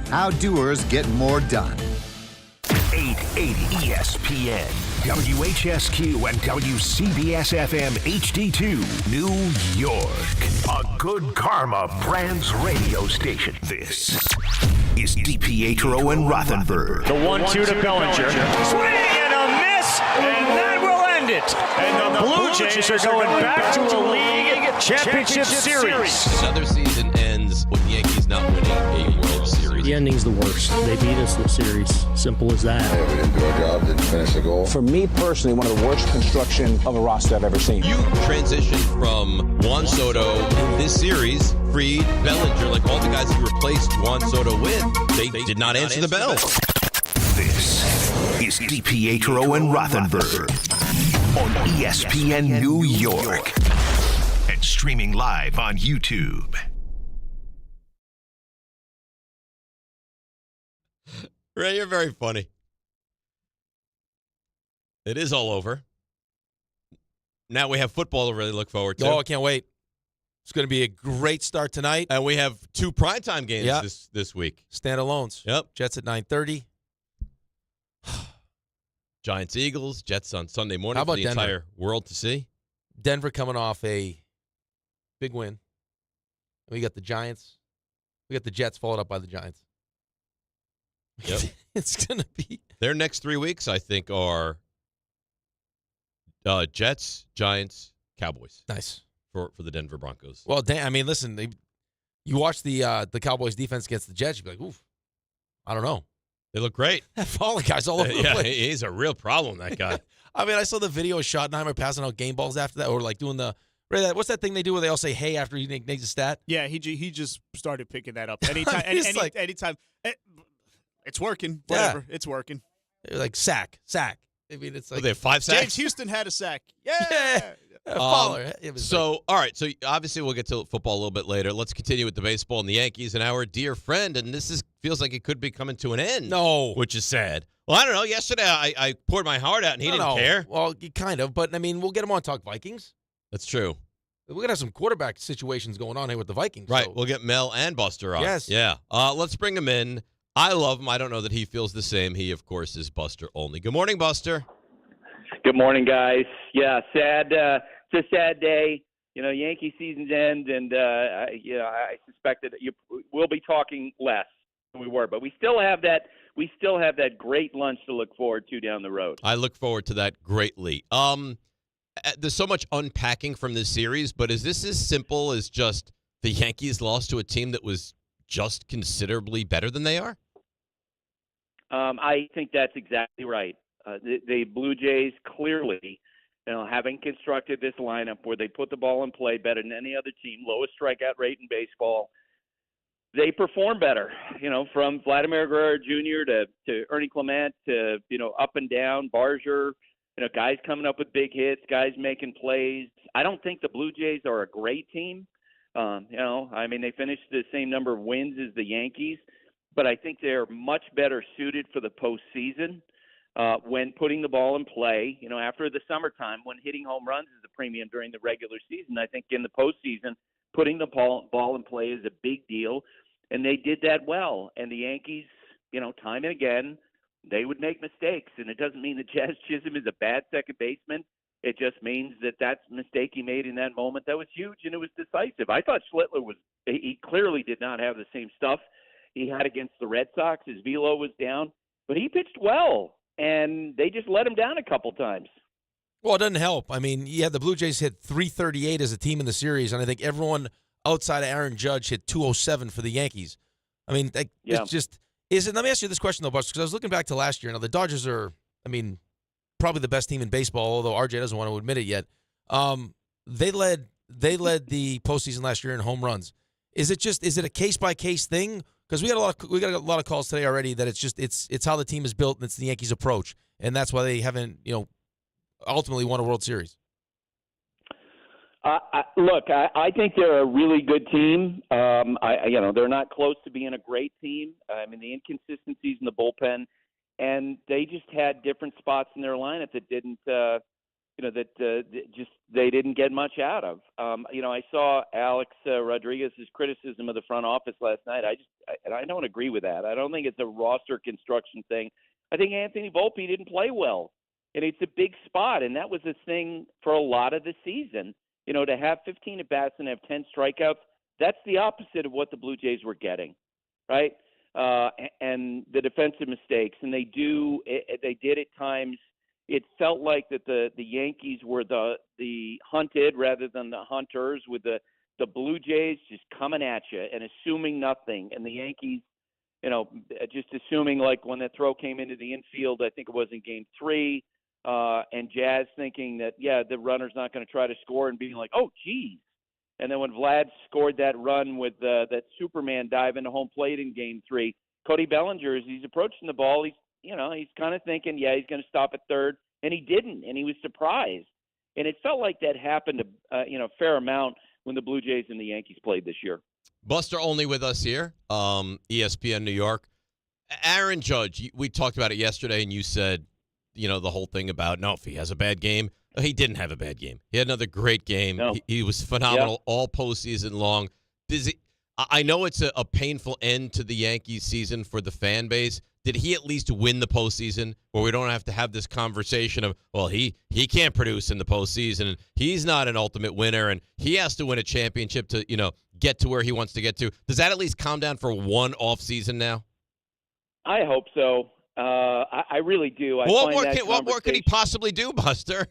How doers get more done. 880 ESPN, WHSQ, and WCBS-FM HD2, New York. A Good Karma Brands radio station. This is DiPietro and Rothenberg. The 1-2 to Bellinger. Swing and a miss, and that will end it. And the Blue Jays are going back to a league championship series. Another season ends with the Yankees not winning a World Series. The ending's the worst. They beat us in the series. Simple as that. We didn't do our job, didn't finish the goal. For me personally, one of the worst construction of a roster I've ever seen. You transitioned from Juan Soto in this series, freed Bellinger, like all the guys you replaced Juan Soto with, they did not answer the bell. This is DiPietro and Rothenberg on ESPN New York and streaming live on YouTube. Ray, you're very funny. It is all over. Now we have football to really look forward to. Oh, I can't wait. It's going to be a great start tonight. And we have 2 primetime games this week. Standalones. Yep. Jets at 9:30. Giants, Eagles, Jets on Sunday morning How about for the Denver? entire world to see. Denver coming off a big win. And we got the Giants. We got the Jets followed up by the Giants. Yep. It's going to be. Their next 3 weeks, I think, are Jets, Giants, Cowboys. Nice. For the Denver Broncos. Well, I mean, listen, You watch the Cowboys defense against the Jets, you'd be like, oof, I don't know. They look great. That Fallen guy's all over the Yeah, place. he's a real problem, that guy. I mean, I saw the video of Schottenheimer passing out game balls after that, or like doing what's that thing they do where they all say hey after he makes a stat? Yeah, he just started picking that up. Anytime, anytime. It's working. Whatever. It's working. Like sack. I mean, it's like they have 5 sacks. James Houston had a sack. Yeah. All right. So obviously we'll get to football a little bit later. Let's continue with the baseball and the Yankees and our dear friend. And this feels like it could be coming to an end. No, which is sad. Well, I don't know. Yesterday I poured my heart out and he didn't care. Well, kind of, but I mean, we'll get him on Talk Vikings. That's true. We're gonna have some quarterback situations going on here with the Vikings. Right. So. We'll get Mel and Buster on. Yes. Yeah. Let's bring him in. I love him. I don't know that he feels the same. He, of course, is Buster only. Good morning, Buster. Good morning, guys. Yeah, sad. It's a sad day. Yankee season's end, and I suspect that we'll be talking less than we were, but we still have that. We still have that great lunch to look forward to down the road. I look forward to that greatly. There's so much unpacking from this series, but is this as simple as just the Yankees lost to a team that was just considerably better than they are? I think that's exactly right. The Blue Jays clearly, having constructed this lineup where they put the ball in play better than any other team, lowest strikeout rate in baseball, they perform better. From Vladimir Guerrero Jr. to Ernie Clement to up and down, Barger. Guys coming up with big hits, guys making plays. I don't think the Blue Jays are a great team. They finished the same number of wins as the Yankees, but I think they're much better suited for the postseason when putting the ball in play. After the summertime, when hitting home runs is a premium during the regular season, I think in the postseason, putting the ball in play is a big deal, and they did that well. And the Yankees, time and again, they would make mistakes, and it doesn't mean that Jazz Chisholm is a bad second baseman. It just means that that's a mistake he made in that moment that was huge, and it was decisive. I thought Schlittler he clearly did not have the same stuff he had against the Red Sox. His velo was down, but he pitched well, and they just let him down a couple times. Well, it doesn't help. I mean, the Blue Jays hit 338 as a team in the series, and I think everyone outside of Aaron Judge hit 207 for the Yankees. I mean, it's just – let me ask you this question, though, Buster, because I was looking back to last year. Now, the Dodgers are, probably the best team in baseball, although RJ doesn't want to admit it yet. They led the postseason last year in home runs. Is it a case-by-case thing? Because we got a lot of calls today already that it's how the team is built and it's the Yankees' approach, and that's why they haven't ultimately won a World Series. Look, I think they're a really good team. They're not close to being a great team. The inconsistencies in the bullpen, and they just had different spots in their lineup that didn't, they didn't get much out of. I saw Alex Rodriguez's criticism of the front office last night. I don't agree with that. I don't think it's a roster construction thing. I think Anthony Volpe didn't play well, and it's a big spot, and that was the thing for a lot of the season. To have 15 at-bats and have 10 strikeouts, that's the opposite of what the Blue Jays were getting, right? And the defensive mistakes, and they did at times. It felt like that the Yankees were the hunted rather than the hunters, with the Blue Jays just coming at you and assuming nothing, and the Yankees, just assuming, like when that throw came into the infield, I think it was in Game 3. And Jazz thinking that, the runner's not going to try to score and being like, oh, geez. And then when Vlad scored that run with that Superman dive into home plate in Game 3, Cody Bellinger, as he's approaching the ball, he's kind of thinking, he's going to stop at third. And he didn't, and he was surprised. And it felt like that happened a fair amount when the Blue Jays and the Yankees played this year. Buster only with us here, ESPN New York. Aaron Judge, we talked about it yesterday, and you said, the whole thing about, if he has a bad game. He didn't have a bad game. He had another great game. No. He was phenomenal all postseason long. I know it's a painful end to the Yankees season for the fan base. Did he at least win the postseason where we don't have to have this conversation of, he can't produce in the postseason and he's not an ultimate winner and he has to win a championship to, get to where he wants to get to? Does that at least calm down for one off season now? I hope so. I really do. What more could he possibly do, Buster?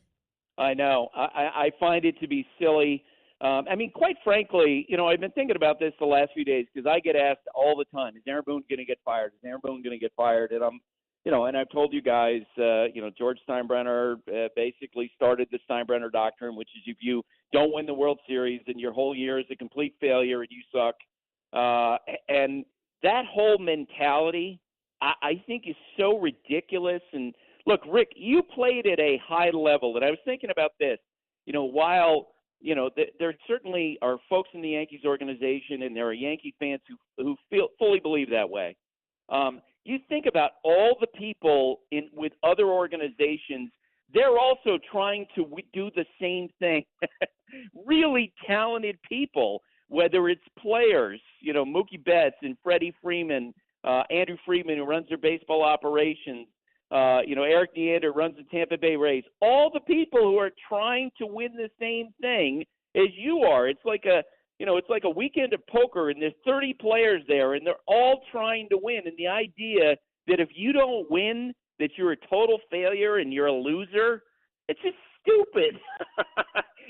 I know. I find it to be silly I mean, quite frankly, I've been thinking about this the last few days because I get asked all the time, is Aaron Boone going to get fired? Is Aaron Boone going to get fired? And and I've told you guys, George Steinbrenner basically started the Steinbrenner doctrine, which is if you don't win the World Series, then your whole year is a complete failure and you suck. And that whole mentality, I think, is so ridiculous. And look, Rick, you played at a high level, and I was thinking about this. While there certainly are folks in the Yankees organization, and there are Yankee fans who fully believe that way. You think about all the people with other organizations; they're also trying to do the same thing. Really talented people, whether it's players, Mookie Betts and Freddie Freeman, Andrew Friedman, who runs their baseball operations. Eric Neander runs the Tampa Bay Rays. All the people who are trying to win the same thing as you are. It's like a weekend of poker, and there's 30 players there, and they're all trying to win. And the idea that if you don't win, that you're a total failure and you're a loser, it's just stupid.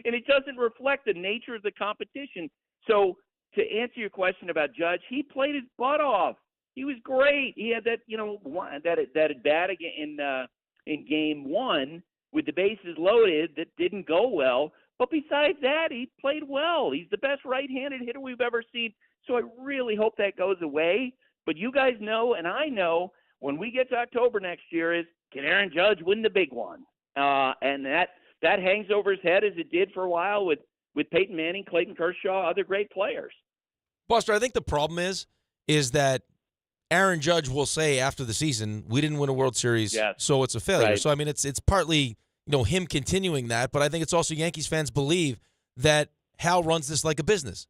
And it doesn't reflect the nature of the competition. So to answer your question about Judge, he played his butt off. He was great. He had that, that at bat in game one with the bases loaded that didn't go well. But besides that, he played well. He's the best right-handed hitter we've ever seen. So I really hope that goes away. But you guys know, and I know, when we get to October next year is, can Aaron Judge win the big one? And that hangs over his head as it did for a while with Peyton Manning, Clayton Kershaw, other great players. Buster, I think the problem is that Aaron Judge will say after the season, we didn't win a World Series, so it's a failure. Right. So, I mean, it's partly him continuing that, but I think it's also Yankees fans believe that Hal runs this like a business,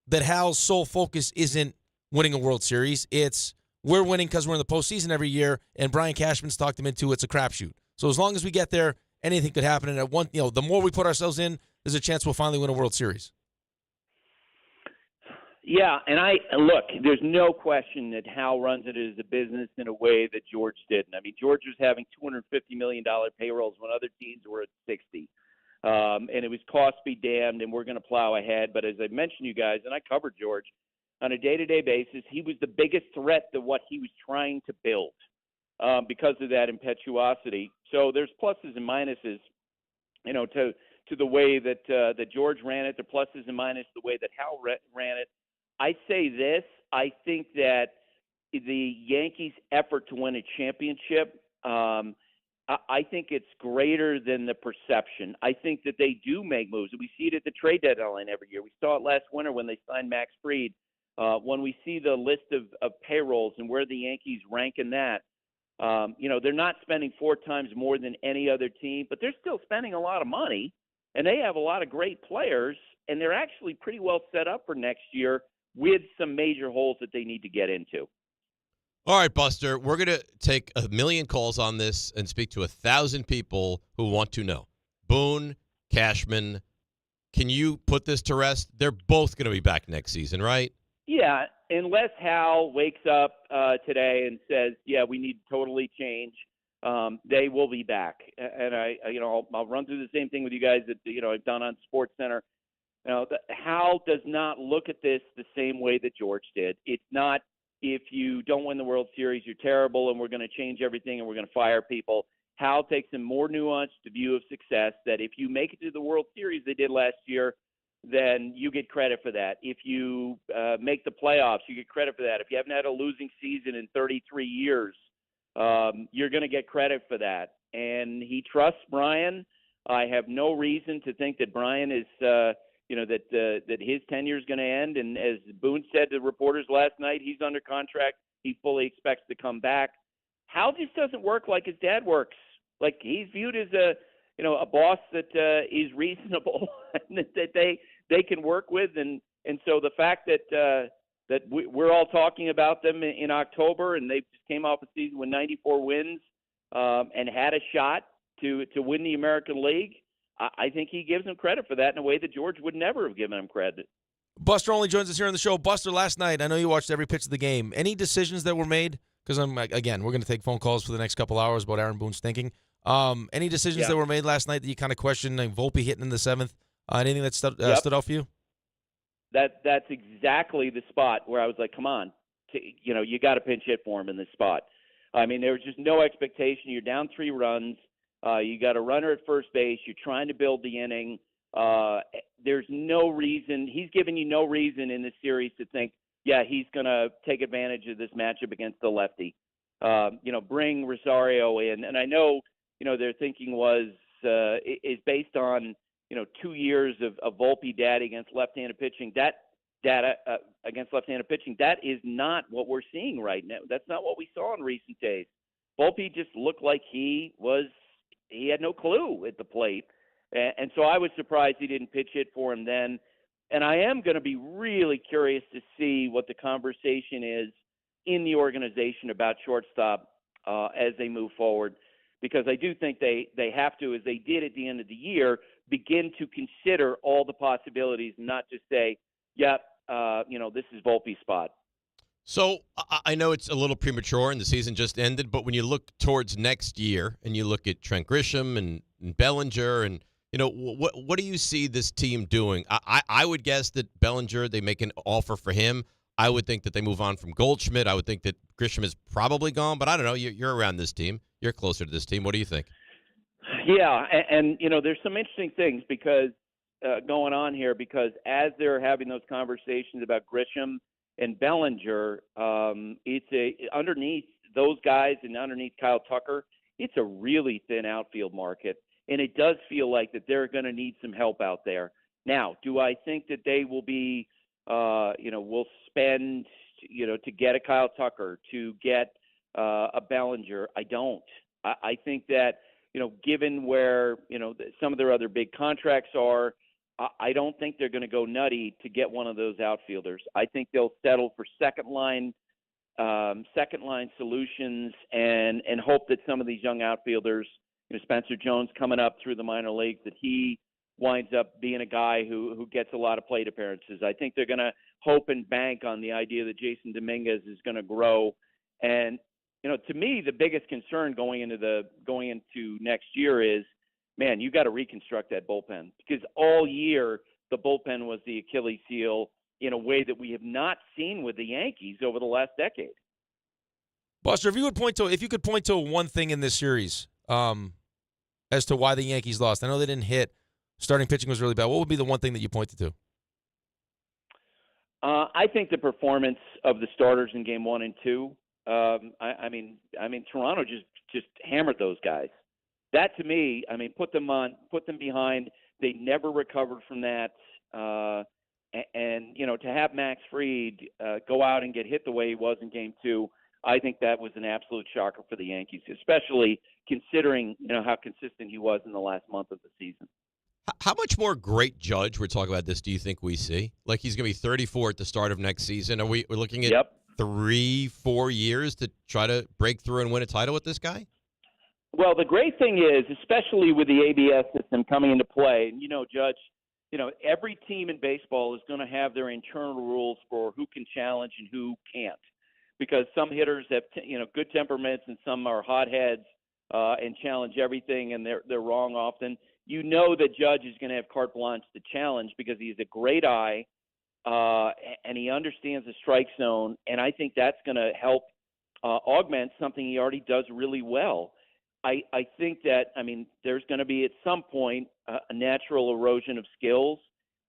that Hal's sole focus isn't winning a World Series. It's we're winning because we're in the postseason every year, and Brian Cashman's talked him into it's a crapshoot. So as long as we get there, anything could happen. And the more we put ourselves in, there's a chance we'll finally win a World Series. Yeah, and look, there's no question that Hal runs it as a business in a way that George didn't. I mean, George was having $250 million payrolls when other teams were at 60. And it was cost be damned, and we're going to plow ahead. But as I mentioned, you guys, and I covered George, on a day-to-day basis, he was the biggest threat to what he was trying to build because of that impetuosity. So there's pluses and minuses, to the way that George ran it, the pluses and minuses, the way that Hal ran it. I say this, I think that the Yankees' effort to win a championship, I think it's greater than the perception. I think that they do make moves. We see it at the trade deadline every year. We saw it last winter when they signed Max Fried. When we see the list of payrolls and where the Yankees rank in that, they're not spending 4 times more than any other team, but they're still spending a lot of money, and they have a lot of great players, and they're actually pretty well set up for next year with some major holes that they need to get into. All right, Buster, we're going to take 1 million calls on this and speak to 1,000 people who want to know. Boone, Cashman, can you put this to rest? They're both going to be back next season, right? Yeah, unless Hal wakes up today and says, yeah, we need to totally change, they will be back. And I'll run through the same thing with you guys that, I've done on SportsCenter. Hal does not look at this the same way that George did. It's not, if you don't win the World Series, you're terrible and we're going to change everything and we're going to fire people. Hal takes a more nuanced view of success, that if you make it to the World Series they did last year, then you get credit for that. If you make the playoffs, you get credit for that. If you haven't had a losing season in 33 years, you're going to get credit for that. And he trusts Brian. I have no reason to think that Brian is that his tenure is going to end. And as Boone said to reporters last night, he's under contract. He fully expects to come back. Hal just doesn't work like his dad works. Like, he's viewed as a boss that is reasonable and that they can work with. And so the fact that we're all talking about them in October, and they just came off a season with 94 wins and had a shot to win the American League, I think he gives him credit for that in a way that George would never have given him credit. Buster only joins us here on the show. Buster, last night, I know you watched every pitch of the game. Any decisions that were made? Because we're going to take phone calls for the next couple hours about Aaron Boone's thinking. Any decisions that were made last night that you kind of questioned? Like Volpe hitting in the 7th. Anything that stood out for you? That's exactly the spot where I was like, come on, you got to pinch hit for him in this spot. I mean, there was just no expectation. You're down 3 runs. You got a runner at first base. You're trying to build the inning. There's no reason. He's given you no reason in this series to think, yeah, he's going to take advantage of this matchup against the lefty. Bring Rosario in. And I know, their thinking is based on, 2 years of Volpe data against left-handed pitching. That data against left-handed pitching, that is not what we're seeing right now. That's not what we saw in recent days. Volpe just looked like he had no clue at the plate. And so I was surprised he didn't pitch hit for him then. And I am going to be really curious to see what the conversation is in the organization about shortstop as they move forward, because I do think they have to, as they did at the end of the year, begin to consider all the possibilities and not just say, yep, this is Volpe's spot. So I know it's a little premature and the season just ended, but when you look towards next year and you look at Trent Grisham and Bellinger and, what do you see this team doing? I would guess that Bellinger, they make an offer for him. I would think that they move on from Goldschmidt. I would think that Grisham is probably gone, but I don't know. You're around this team. You're closer to this team. What do you think? Yeah, and there's some interesting things going on here because as they're having those conversations about Grisham and Bellinger, underneath those guys and underneath Kyle Tucker, it's a really thin outfield market, and it does feel like that they're going to need some help out there. Now, do I think that they will be, will spend, to get a Kyle Tucker, to get a Bellinger? I don't. I think that, given where, some of their other big contracts are, I don't think they're going to go nutty to get one of those outfielders. I think they'll settle for second line solutions and hope that some of these young outfielders, Spencer Jones coming up through the minor leagues, that he winds up being a guy who gets a lot of plate appearances. I think they're going to hope and bank on the idea that Jason Dominguez is going to grow. And, to me, the biggest concern going into next year is, man, you got to reconstruct that bullpen, because all year the bullpen was the Achilles heel in a way that we have not seen with the Yankees over the last decade. Buster, if you could point to one thing in this series as to why the Yankees lost. I know they didn't hit. Starting pitching was really bad. What would be the one thing that you pointed to? I think the performance of the starters in Game 1 and 2. I mean, Toronto just hammered those guys. That to me, put them behind. They never recovered from that. And to have Max Fried go out and get hit the way he was in Game 2, I think that was an absolute shocker for the Yankees, especially considering how consistent he was in the last month of the season. How much more great Judge, we're talking about this, do you think we see? Like, he's going to be 34 at the start of next season. Are we looking at 3-4 years to try to break through and win a title with this guy? Well, the great thing is, especially with the ABS system coming into play, and Judge, every team in baseball is going to have their internal rules for who can challenge and who can't, because some hitters have good temperaments and some are hotheads and challenge everything, and they're wrong often. That Judge is going to have carte blanche to challenge because he's a great eye and he understands the strike zone, and I think that's going to help augment something he already does really well. I think that, there's going to be at some point a natural erosion of skills,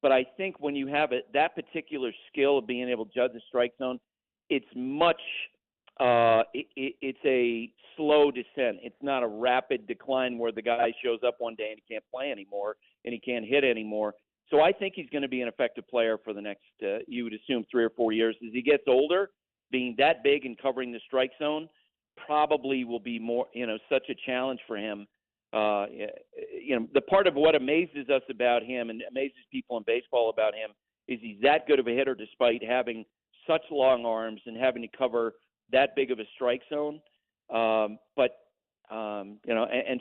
but I think when you have that particular skill of being able to judge the strike zone, it's much it's a slow descent. It's not a rapid decline where the guy shows up one day and he can't play anymore and he can't hit anymore. So I think he's going to be an effective player for the next, you would assume, 3 or 4 years. As he gets older, being that big and covering the strike zone probably will be more, such a challenge for him. The part of what amazes us about him and amazes people in baseball about him is he's that good of a hitter despite having such long arms and having to cover that big of a strike zone. And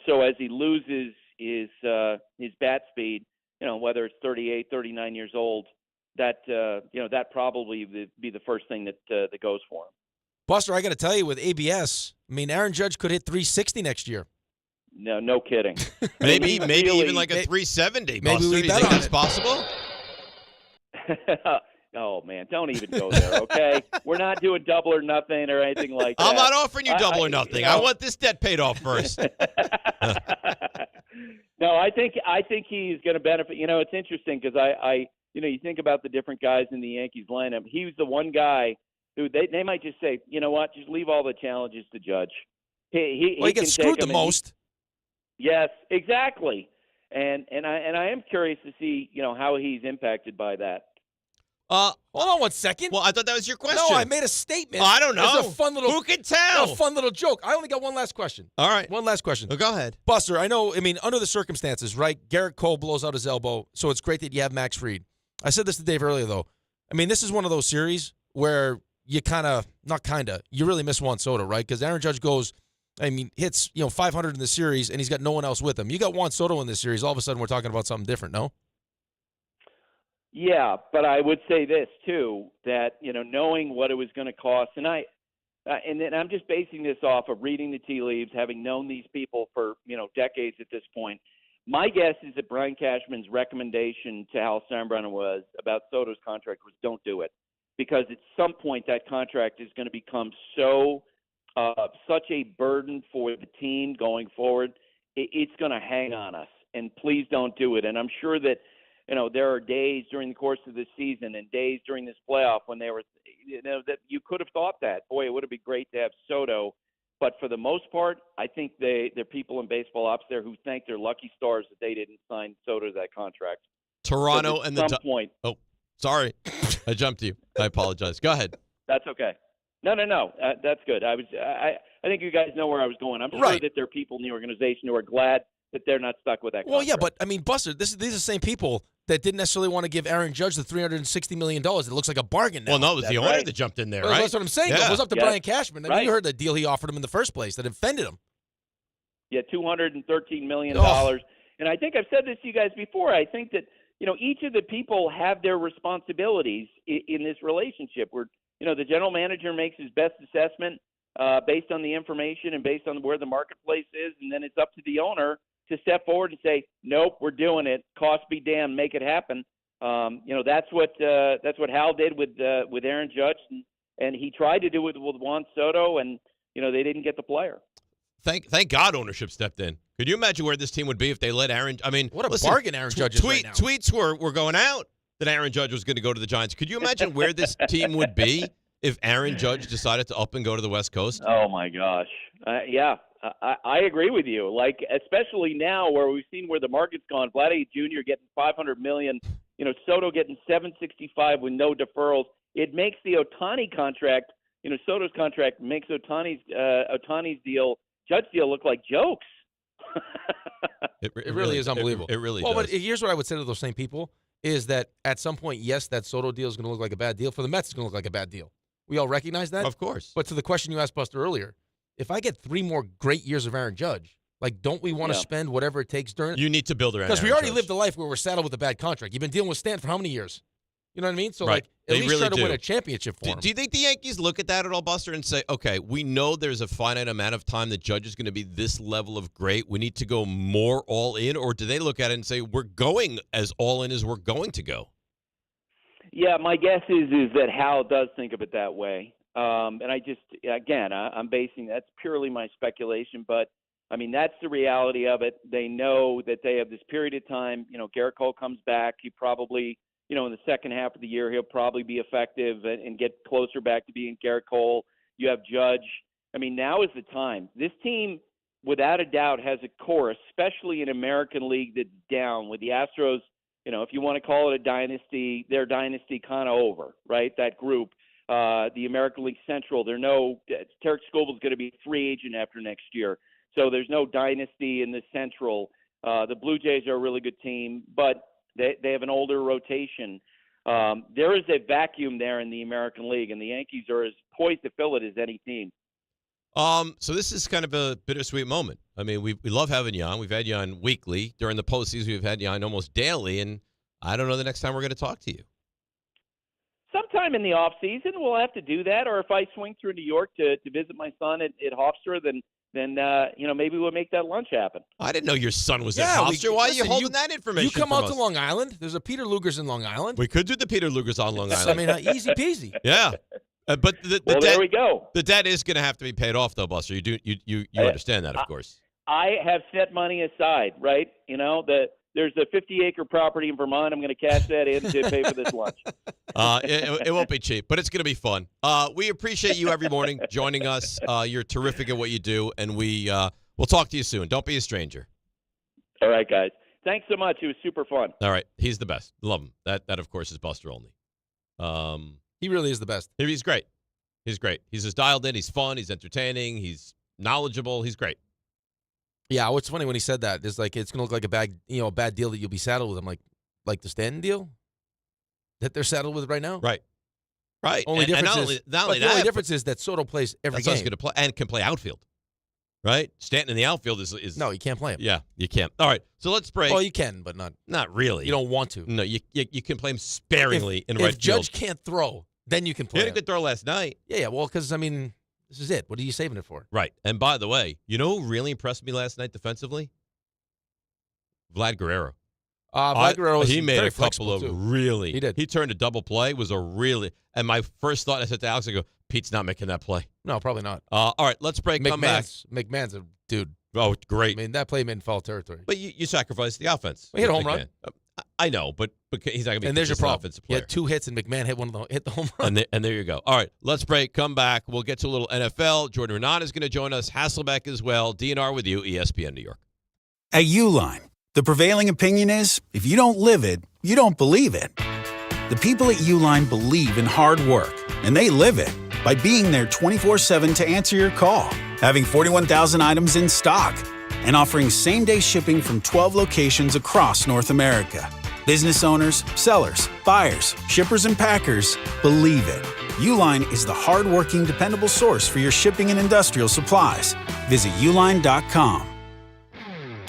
so as he loses his bat speed, whether it's 38, 39 years old, that probably would be the first thing that goes for him. Buster, I got to tell you, with ABS, Aaron Judge could hit 360 next year. No kidding. Maybe Really, even like a 370. Maybe Buster. we You bet think on that's it. possible? Oh man, don't even go there. Okay, we're not doing double or nothing or anything like that. I'm not offering you double or nothing. you know, I want this debt paid off first. No, I think he's going to benefit. You know, it's interesting because I you think about the different guys in the Yankees lineup. He was the one guy who they might just say, you know what, just leave all the challenges to Judge. He Well, he can gets take screwed the them, and most. yes, exactly. And I am curious to see how he's impacted by that. Hold on 1 second. Well, I thought that was your question. No, I made a statement. Oh, I don't know. It's a fun little. Who can tell? A fun little joke. I only got one last question. All right. One last question. Well, go ahead. Buster, I know, under the circumstances, right? Garrett Cole blows out his elbow, so it's great that you have Max Fried. I said this to Dave earlier, though. This is one of those series where you you really miss Juan Soto, right? Because Aaron Judge hits 500 in the series, and he's got no one else with him. You got Juan Soto in this series. All of a sudden, we're talking about something different, no? Yeah, but I would say this too, that knowing what it was going to cost, and I'm just basing this off of reading the tea leaves, having known these people for decades at this point. My guess is that Brian Cashman's recommendation to Hal Steinbrenner was about Soto's contract was don't do it, because at some point that contract is going to become such a burden for the team going forward. It's going to hang on us, and please don't do it. And I'm sure that there are days during the course of this season and days during this playoff when they were, that you could have thought that, boy, it would have been great to have Soto. But for the most part, I think there are people in baseball ops there who thank their lucky stars that they didn't sign Soto to that contract. Toronto and at some point. Oh, sorry. I jumped you. I apologize. Go ahead. That's okay. No. That's good. I think you guys know where I was going. I'm sure that there are people in the organization who are glad that they're not stuck with that contract. Well, yeah, but Buster, these are the same people that didn't necessarily want to give Aaron Judge the $360 million. It looks like a bargain now. Well, no, it was the owner that jumped in there, right? That's what I'm saying. Yeah. It was up to Brian Cashman. Right. You heard the deal he offered him in the first place that offended him. Yeah, $213 million. And I think I've said this to you guys before. I think that, each of the people have their responsibilities in this relationship where, the general manager makes his best assessment based on the information and based on where the marketplace is, and then it's up to the owner to step forward and say, nope, we're doing it. Cost be damned, make it happen. That's what Hal did with Aaron Judge, and he tried to do it with Juan Soto, and they didn't get the player. Thank God ownership stepped in. Could you imagine where this team would be if they let Aaron? What a bargain Aaron Judge is right now. Tweets were going out that Aaron Judge was going to go to the Giants. Could you imagine where this team would be if Aaron Judge decided to up and go to the West Coast? Oh my gosh, yeah. I agree with you. Like, especially now where we've seen where the market's gone. Vladdy Jr. getting $500 million, Soto getting $765 with no deferrals. It makes the Ohtani contract, Soto's contract makes Ohtani's deal, Judge deal look like jokes. It really is unbelievable. It really does. Well, but here's what I would say to those same people is that at some point, yes, that Soto deal is going to look like a bad deal. For the Mets, it's going to look like a bad deal. We all recognize that? Of course. But to the question you asked Buster earlier, if I get 3 more great years of Aaron Judge, don't we want to spend whatever it takes during it? You need to build around because we Aaron already Judge. lived a life where we're saddled with a bad contract. You've been dealing with Stan for how many years? You know what I mean? So, Right. at They least really try to do. win a championship for him. Do you think the Yankees look at that at all, Buster, and say, okay, we know there's a finite amount of time that Judge is going to be this level of great. We need to go more all in? Or do they look at it and say, we're going as all in as we're going to go? Yeah, my guess is that Hal does think of it that way. And I'm basing that's purely my speculation, but that's the reality of it. They know that they have this period of time. Garrett Cole comes back. He probably, in the second half of the year, he'll probably be effective and get closer back to being Garrett Cole. You have Judge. Now is the time. This team, without a doubt, has a core, especially in American League, that's down with the Astros. If you want to call it a dynasty, their dynasty kind of over, right? That group. The American League Central, Tarek Scoble's going to be a free agent after next year. So there's no dynasty in the Central. The Blue Jays are a really good team, but they have an older rotation. There is a vacuum there in the American League, and the Yankees are as poised to fill it as any team. So this is kind of a bittersweet moment. We love having you on. We've had you on weekly. During the postseason, we've had you on almost daily, and I don't know the next time we're going to talk to you. Sometime in the off season, we'll have to do that. Or if I swing through New York to visit my son at Hofstra, then then maybe we'll make that lunch happen. I didn't know your son was at Hollister. Why are you holding that information? You come from out us? to Long Island. There's a Peter Luger's in Long Island. We could do the Peter Luger's on Long Island. I mean, easy peasy. Yeah. But the Well, debt, there we go. The debt is going to have to be paid off, though, Buster. You understand that, of course. I have set money aside, right? There's a 50-acre property in Vermont. I'm going to cash that in to pay for this lunch. It won't be cheap, but it's going to be fun. We appreciate you every morning joining us. You're terrific at what you do, and we'll talk to you soon. Don't be a stranger. All right, guys. Thanks so much. It was super fun. All right. He's the best. Love him. That of course, is Buster Olney. He really is the best. He's great. He's great. He's just dialed in. He's fun. He's entertaining. He's knowledgeable. He's great. Yeah, what's funny when he said that is like it's gonna look like a bad deal that you'll be saddled with. I'm like the Stanton deal that they're saddled with right now. Right. Only difference and is not only the that, only difference is that Soto plays every that's game. going to play and can play outfield. Right. Stanton in the outfield is no, you can't play him. Yeah, you can't. All right. So let's break. Well, you can, but not really. You don't want to. No, you can play him sparingly in right If Judge field. can't throw, then you can play. He had a him. good throw last night. Yeah. Well, because this is it. What are you saving it for? Right. And by the way, you know who really impressed me last night defensively? Vlad Guerrero. Vlad Guerrero was he made very a couple of too. really. He did. He turned a double play. Was a really. And my first thought, I said to Alex, I go, Pete's not making that play. No, probably not. All right, let's break. Come back. McMahon's a dude. Oh, great. I mean, that play made in foul territory. But you sacrificed the offense. Well, he hit a home run. I know, but he's not going to be. And there's your problem. Offensive He player. had 2 hits, and McMahon hit the home run. And there you go. All right, let's break. Come back. We'll get to a little NFL. Jordan Renan is going to join us. Hasselbeck as well. DNR with you, ESPN New York. At Uline, the prevailing opinion is if you don't live it, you don't believe it. The people at Uline believe in hard work, and they live it by being there 24/7 to answer your call, having 41,000 items in stock, and offering same-day shipping from 12 locations across North America. Business owners, sellers, buyers, shippers, and packers believe it. Uline is the hard-working, dependable source for your shipping and industrial supplies. Visit uline.com.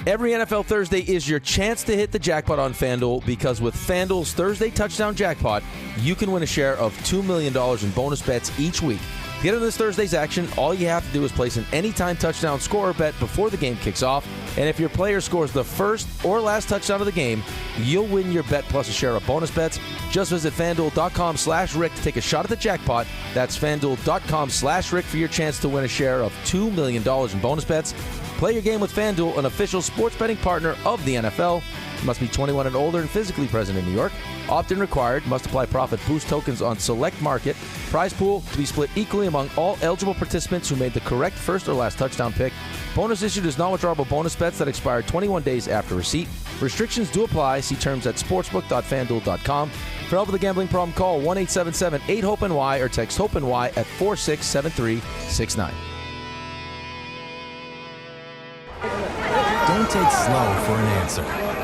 Every NFL Thursday is your chance to hit the jackpot on FanDuel because with FanDuel's Thursday Touchdown Jackpot, you can win a share of $2 million in bonus bets each week. To get into this Thursday's action, all you have to do is place an anytime touchdown scorer bet before the game kicks off, and if your player scores the first or last touchdown of the game, you'll win your bet plus a share of bonus bets. Just visit FanDuel.com/Rick to take a shot at the jackpot. That's FanDuel.com/Rick for your chance to win a share of $2 million in bonus bets. Play your game with FanDuel, an official sports betting partner of the NFL. You must be 21 and older and physically present in New York. Opt-in required. Must apply profit boost tokens on select market. Prize pool to be split equally among all eligible participants who made the correct first or last touchdown pick. Bonus issued is non-withdrawable bonus bets that expire 21 days after receipt. Restrictions do apply. See terms at sportsbook.fanduel.com. For help with a gambling problem, call 1-877-8-HOPE-NY or text HOPE-NY at 467369. Don't take slow for an answer.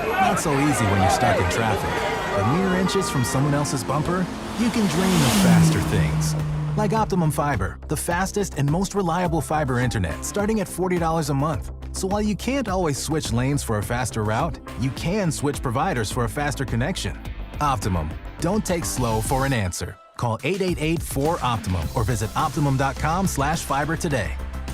Not so easy when you're stuck in traffic. But mere inches from someone else's bumper, you can dream of faster things. Like Optimum Fiber, the fastest and most reliable fiber internet, starting at $40 a month. So while you can't always switch lanes for a faster route, you can switch providers for a faster connection. Optimum. Don't take slow for an answer. Call 888-4OPTIMUM or visit Optimum.com/fiber today.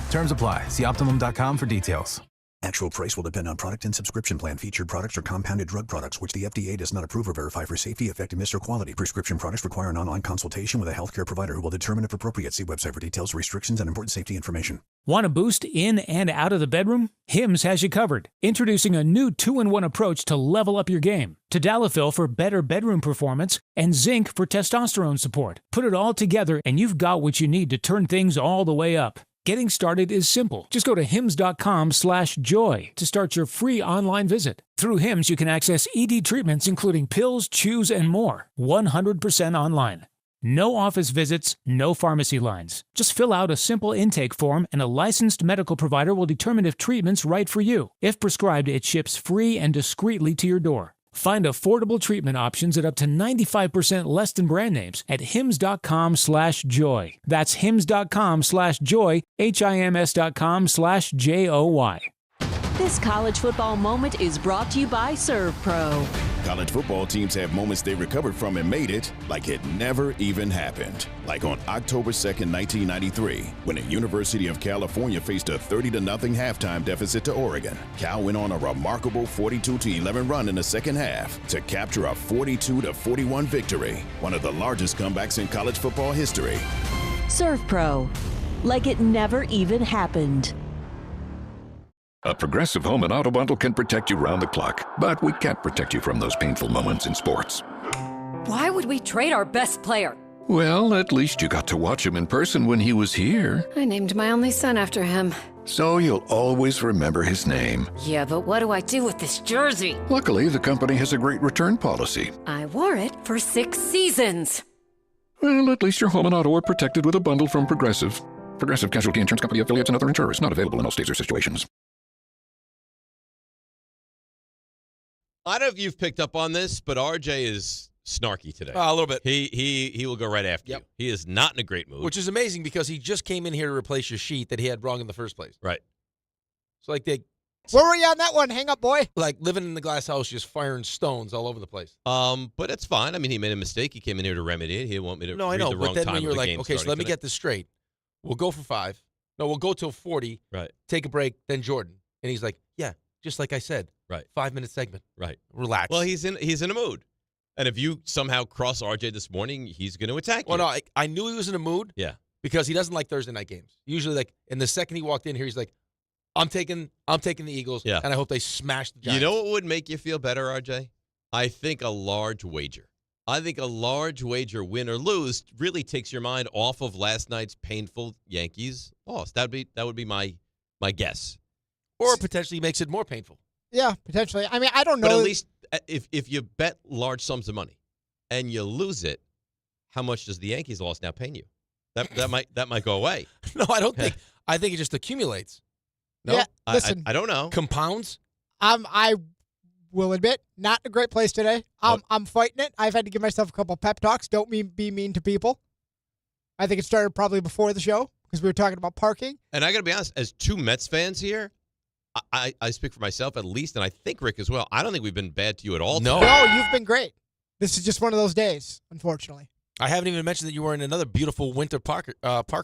Terms apply. See Optimum.com for details. Actual price will depend on product and subscription plan. Featured products are compounded drug products, which the FDA does not approve or verify for safety, effectiveness, or quality. Prescription products require an online consultation with a healthcare provider who will determine if appropriate. See website for details, restrictions, and important safety information. Want a boost in and out of the bedroom? Hims has you covered. Introducing a new 2-in-1 approach to level up your game. Tadalafil for better bedroom performance and zinc for testosterone support. Put it all together and you've got what you need to turn things all the way up. Getting started is simple. Just go to hims.com/joy to start your free online visit. Through Hims, you can access ED treatments including pills, chews, and more. 100% online. No office visits, no pharmacy lines. Just fill out a simple intake form and a licensed medical provider will determine if treatment's right for you. If prescribed, it ships free and discreetly to your door. Find affordable treatment options at up to 95% less than brand names at hims.com/joy. That's hims.com/joy, HIMS.com/JOY. This college football moment is brought to you by Serve Pro. College football teams have moments they recovered from and made it like it never even happened. Like on October 2nd, 1993, when the University of California faced a 30-0 halftime deficit to Oregon. Cal went on a remarkable 42-11 run in the second half to capture a 42-41 victory, one of the largest comebacks in college football history. Serve Pro, like it never even happened. A Progressive Home and Auto Bundle can protect you round the clock, but we can't protect you from those painful moments in sports. Why would we trade our best player? Well, at least you got to watch him in person when he was here. I named my only son after him. So you'll always remember his name. Yeah, but what do I do with this jersey? Luckily, the company has a great return policy. I wore it for 6 seasons. Well, at least your home and auto are protected with a bundle from Progressive. Progressive Casualty Insurance Company affiliates and other insurers. Not available in all states or situations. I don't know if you've picked up on this, but RJ is snarky today. A little bit. He will go right after you. He is not in a great mood. Which is amazing because he just came in here to replace your sheet that he had wrong in the first place. Right. So like they Where were you on that one? Hang up, boy. like living in the glass house, just firing stones all over the place. But it's fine. I mean, he made a mistake. He came in here to remedy it. He didn't want me to No, I read know. the But wrong then time when you're of the like, game okay, so starting let me today. get this straight. We'll go for 5. No, we'll go till 40. Right. Take a break. Then Jordan, and he's like, yeah, just like I said. Right. 5-minute segment. Right. Relax. Well, he's in a mood. And if you somehow cross RJ this morning, he's going to attack you. Well, no, I knew he was in a mood. Yeah. Because he doesn't like Thursday night games. Usually, like in the second he walked in here, he's like, I'm taking the Eagles. Yeah. And I hope they smash the Giants. You know what would make you feel better, RJ? I think a large wager. I think a large wager, win or lose, really takes your mind off of last night's painful Yankees loss. That would be my guess. Or potentially makes it more painful. Yeah, potentially. I mean, I don't know. But at least if you bet large sums of money and you lose it, how much does the Yankees loss now pay you? That might go away. No, I don't think. I think it just accumulates. No, Yeah, listen. I don't know. Compounds. I will admit, not a great place today. I'm fighting it. I've had to give myself a couple pep talks. Don't be mean to people. I think it started probably before the show because we were talking about parking. And I got to be honest, as two Mets fans here, I speak for myself at least, and I think Rick as well. I don't think we've been bad to you at all. No. today. No, you've been great. This is just one of those days, unfortunately. I haven't even mentioned that you were in another beautiful winter Parker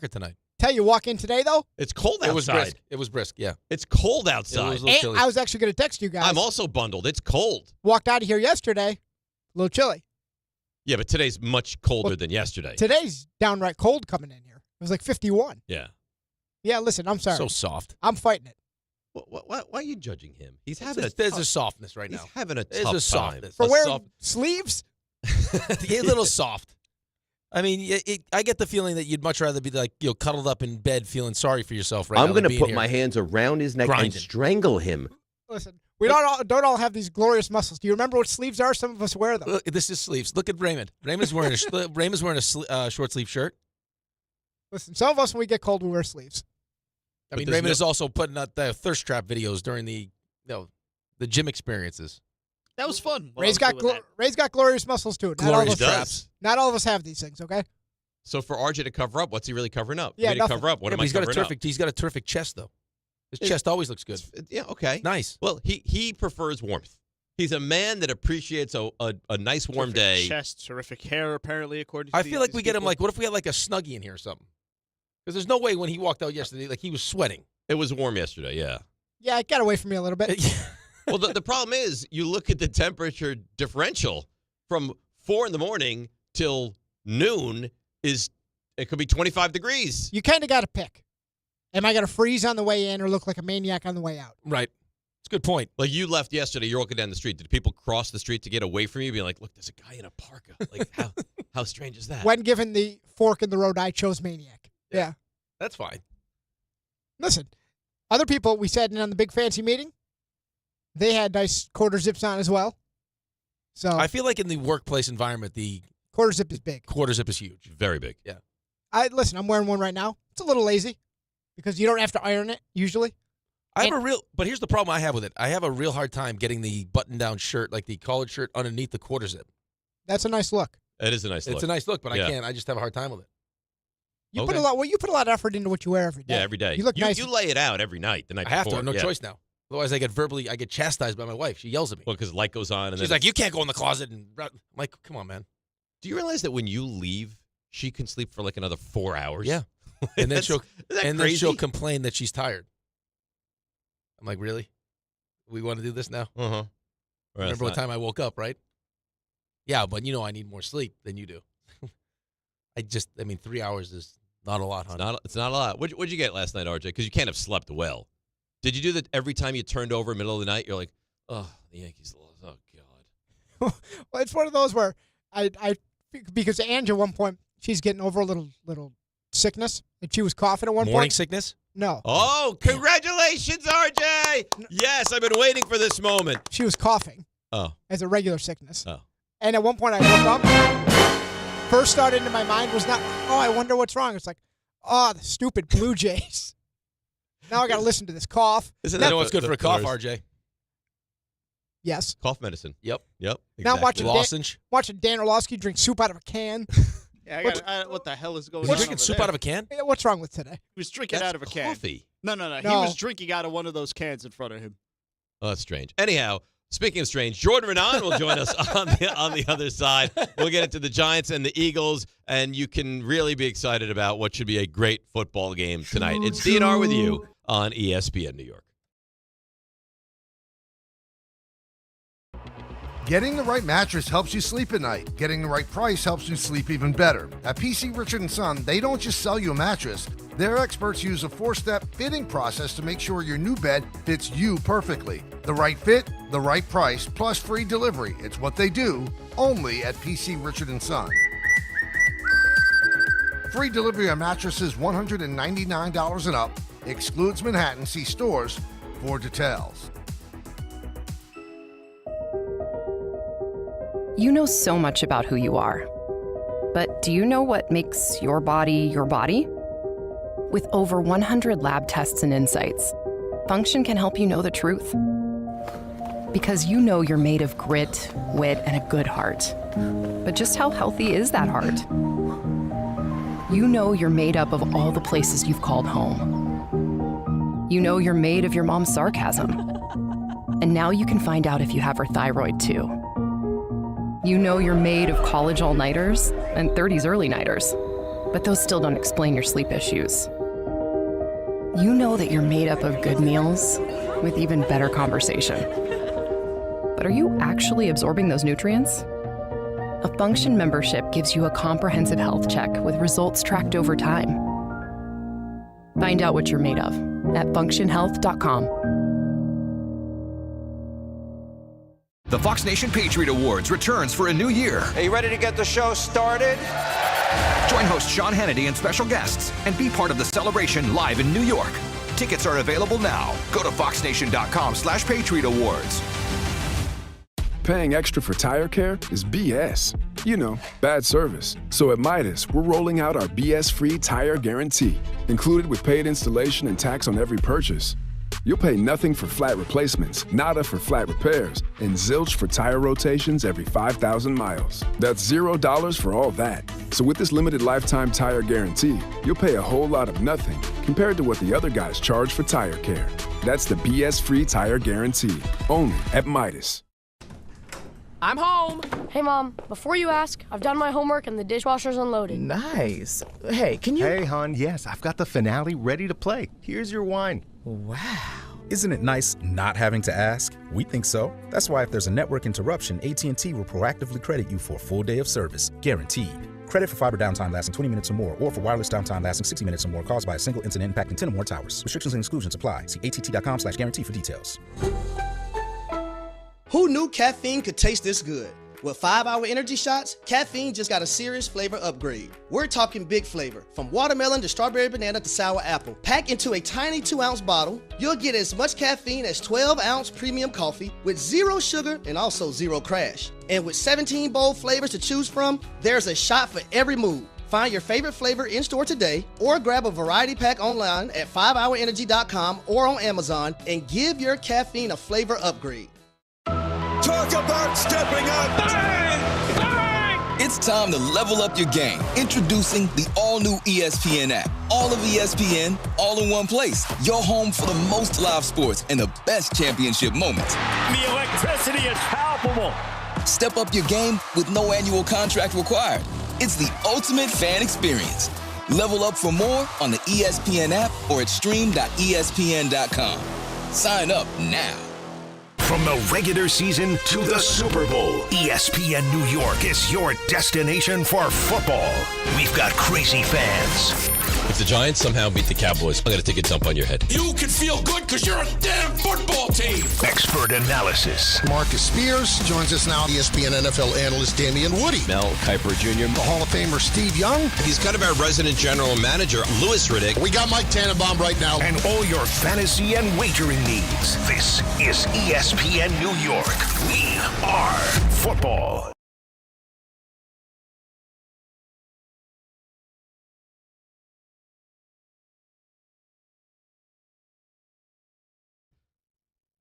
tonight. Tell you, walk in today, though. It's cold outside. It was brisk. It was brisk, yeah. It's cold outside. It was a little chilly. I was actually going to text you guys. I'm also bundled. It's cold. Walked out of here yesterday, a little chilly. Yeah, but today's much colder than yesterday. Today's downright cold coming in here. It was like 51. Yeah. Yeah, listen, I'm sorry. So soft. I'm fighting it. Why are you judging him? He's There's a softness right now. He's having a There's tough a time. softness. For wearing sleeves? A little soft. I mean, I get the feeling that you'd much rather be like, cuddled up in bed feeling sorry for yourself right now. I'm going to put my hands around his neck and strangle him. Listen, we don't all have these glorious muscles. Do you remember what sleeves are? Some of us wear them. Look, this is sleeves. Look at Raymond. Raymond's wearing a short sleeve shirt. Listen, some of us, when we get cold, we wear sleeves. I mean, Raymond is also putting out the thirst trap videos during the gym experiences. That was fun. Ray's got glorious muscles too. Not all of us have these things. Okay. So for RJ to cover up, what's he really covering up? Yeah, to cover up. What am I covering up? He's got a terrific chest though. His chest always looks good. Yeah. Okay. Nice. Well, he prefers warmth. He's a man that appreciates a nice warm day. Chest, terrific hair, apparently, according to I feel like we get him like, what if we had like a Snuggie in here or something? Because there's no way when he walked out yesterday, like he was sweating. It was warm yesterday, yeah. Yeah, it got away from me a little bit. Well, the problem is you look at the temperature differential from 4 a.m. till noon it could be 25 degrees. You kind of got to pick. Am I going to freeze on the way in or look like a maniac on the way out? Right. It's a good point. Like you left yesterday, you're walking down the street. Did people cross the street to get away from you? Be like, look, there's a guy in a parka. Like, how strange is that? When given the fork in the road, I chose maniac. Yeah. That's fine. Listen, other people we sat in on the big fancy meeting, they had nice quarter zips on as well. So I feel like in the workplace environment, the quarter zip is big. Quarter zip is huge. Very big. Yeah. Listen, I'm wearing one right now. It's a little lazy because you don't have to iron it usually. But here's the problem I have with it. I have a real hard time getting the button-down shirt, like the collared shirt, underneath the quarter zip. That's a nice look. It is a nice look. It's a nice look, but Yeah. I can't. I just have a hard time with it. You put a lot of effort into what you wear every day. Yeah, every day. You look nice. You lay it out every night. The night I have before. to. No choice now. Otherwise, I get chastised by my wife. She yells at me. Well, because light goes on. And she's like, you can't go in the closet. And I'm like, come on, man. Do you realize that when you leave, she can sleep for like another 4 hours? Yeah. And then she'll complain that she's tired. I'm like, really? We want to do this now? Uh-huh. Remember what time I woke up, right? Yeah, but I need more sleep than you do. 3 hours is not a lot, honey. It's not a lot. What'd you get last night, RJ? Because you can't have slept well. Did you do that every time you turned over in the middle of the night? You're like, oh, the Yankees lost. Oh, God. Well, it's one of those where because Angie at one point, she's getting over a little sickness, and she was coughing at one point. Morning sickness? No. Oh, congratulations, RJ. Yes, I've been waiting for this moment. She was coughing. Oh. As a regular sickness. Oh. And at one point I woke up. First thought into my mind was not, I wonder what's wrong. It's like, the stupid Blue Jays. Now I got to listen to this cough. Isn't that what's good for a cough, RJ? Yes. Cough medicine. Yep. Exactly. Now I'm watching Dan Orlovsky drink soup out of a can. Yeah, what the hell is going on? Was he drinking soup out of a can? Yeah, what's wrong with today? He was drinking out of a can. Coffee. No. He was drinking out of one of those cans in front of him. Oh, that's strange. Anyhow, speaking of strange, Jordan Renan will join us on the other side. We'll get into the Giants and the Eagles, and you can really be excited about what should be a great football game tonight. It's DNR with you on ESPN New York. Getting the right mattress helps you sleep at night. Getting the right price helps you sleep even better. At PC Richard & Son, they don't just sell you a mattress. Their experts use a 4-step fitting process to make sure your new bed fits you perfectly. The right fit, the right price, plus free delivery. It's what they do, only at PC Richard & Son. Free delivery on mattresses $199 and up. Excludes Manhattan. See stores for details. You know so much about who you are. But do you know what makes your body your body? With over 100 lab tests and insights, Function can help you know the truth. Because you know you're made of grit, wit, and a good heart. But just how healthy is that heart? You know you're made up of all the places you've called home. You know you're made of your mom's sarcasm. And now you can find out if you have her thyroid too. You know you're made of college all-nighters and 30s early-nighters, but those still don't explain your sleep issues. You know that you're made up of good meals with even better conversation. But are you actually absorbing those nutrients? A Function membership gives you a comprehensive health check with results tracked over time. Find out what you're made of at functionhealth.com. The Fox Nation Patriot Awards returns for a new year. Are you ready to get the show started? Join host Sean Hannity and special guests and be part of the celebration live in New York. Tickets are available now. Go to foxnation.com/Patriot Awards. Paying extra for tire care is BS. You know, bad service. So at Midas, we're rolling out our BS-free tire guarantee, included with paid installation and tax on every purchase. You'll pay nothing for flat replacements, nada for flat repairs, and zilch for tire rotations every 5,000 miles. That's $0 for all that. So with this limited lifetime tire guarantee, you'll pay a whole lot of nothing compared to what the other guys charge for tire care. That's the BS-free tire guarantee, only at Midas. I'm home. Hey, Mom, before you ask, I've done my homework and the dishwasher's unloaded. Nice. Hey, can you... Hey, hon, yes, I've got the finale ready to play. Here's your wine. Wow. Isn't it nice not having to ask? We think so. That's why if there's a network interruption, AT&T will proactively credit you for a full day of service, guaranteed. Credit for fiber downtime lasting 20 minutes or more, or for wireless downtime lasting 60 minutes or more caused by a single incident impacting 10 or more towers. Restrictions and exclusions apply. See att.com/guarantee for details. Who knew caffeine could taste this good? With 5-Hour Energy Shots, caffeine just got a serious flavor upgrade. We're talking big flavor, from watermelon to strawberry banana to sour apple. Packed into a tiny 2-ounce bottle, you'll get as much caffeine as 12-ounce premium coffee with 0 sugar and also 0 crash. And with 17 bold flavors to choose from, there's a shot for every mood. Find your favorite flavor in-store today or grab a variety pack online at 5hourenergy.com or on Amazon and give your caffeine a flavor upgrade. Talk about stepping up. Bang! Bang! It's time to level up your game. Introducing the all-new ESPN app. All of ESPN, all in one place. Your home for the most live sports and the best championship moments. The electricity is palpable. Step up your game with no annual contract required. It's the ultimate fan experience. Level up for more on the ESPN app or at stream.espn.com. Sign up now. From the regular season to the Super Bowl, ESPN New York is your destination for football. We've got crazy fans. If the Giants somehow beat the Cowboys, I'm going to take a dump on your head. You can feel good because you're a damn football team. Expert analysis. Marcus Spears joins us now. ESPN NFL analyst Damian Woody. Mel Kiper Jr. The Hall of Famer Steve Young. He's kind of our resident general manager, Louis Riddick. We got Mike Tannenbaum right now. And all your fantasy and wagering needs. This is ESPN New York. We are football.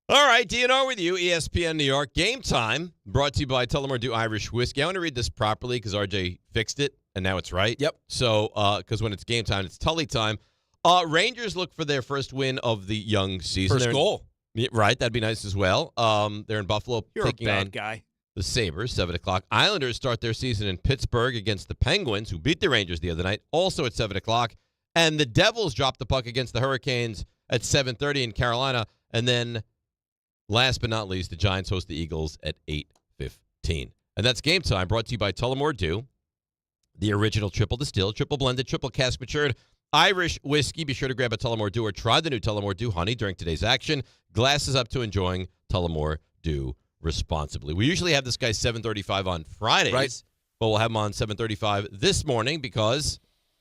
All right, DNR with you, ESPN New York. Game time, brought to you by Tullamore Dew Irish Whiskey. I want to read this properly because RJ fixed it, and now it's right. Yep. So, because when it's game time, it's Tully time. Rangers look for their first win of the young season. First goal. Right, that'd be nice as well. They're in Buffalo taking on the Sabres, 7 o'clock. Islanders start their season in Pittsburgh against the Penguins, who beat the Rangers the other night, also at 7 o'clock. And the Devils drop the puck against the Hurricanes at 7:30 in Carolina. And then, last but not least, the Giants host the Eagles at 8:15. And that's game time, brought to you by Tullamore Dew, the original triple distilled, triple blended, triple cask matured Irish whiskey. Be sure to grab a Tullamore Dew or try the new Tullamore Dew Honey during today's action. Glasses up to enjoying Tullamore Dew responsibly. We usually have this guy 7:35 on Fridays, right, but we'll have him on 7:35 this morning because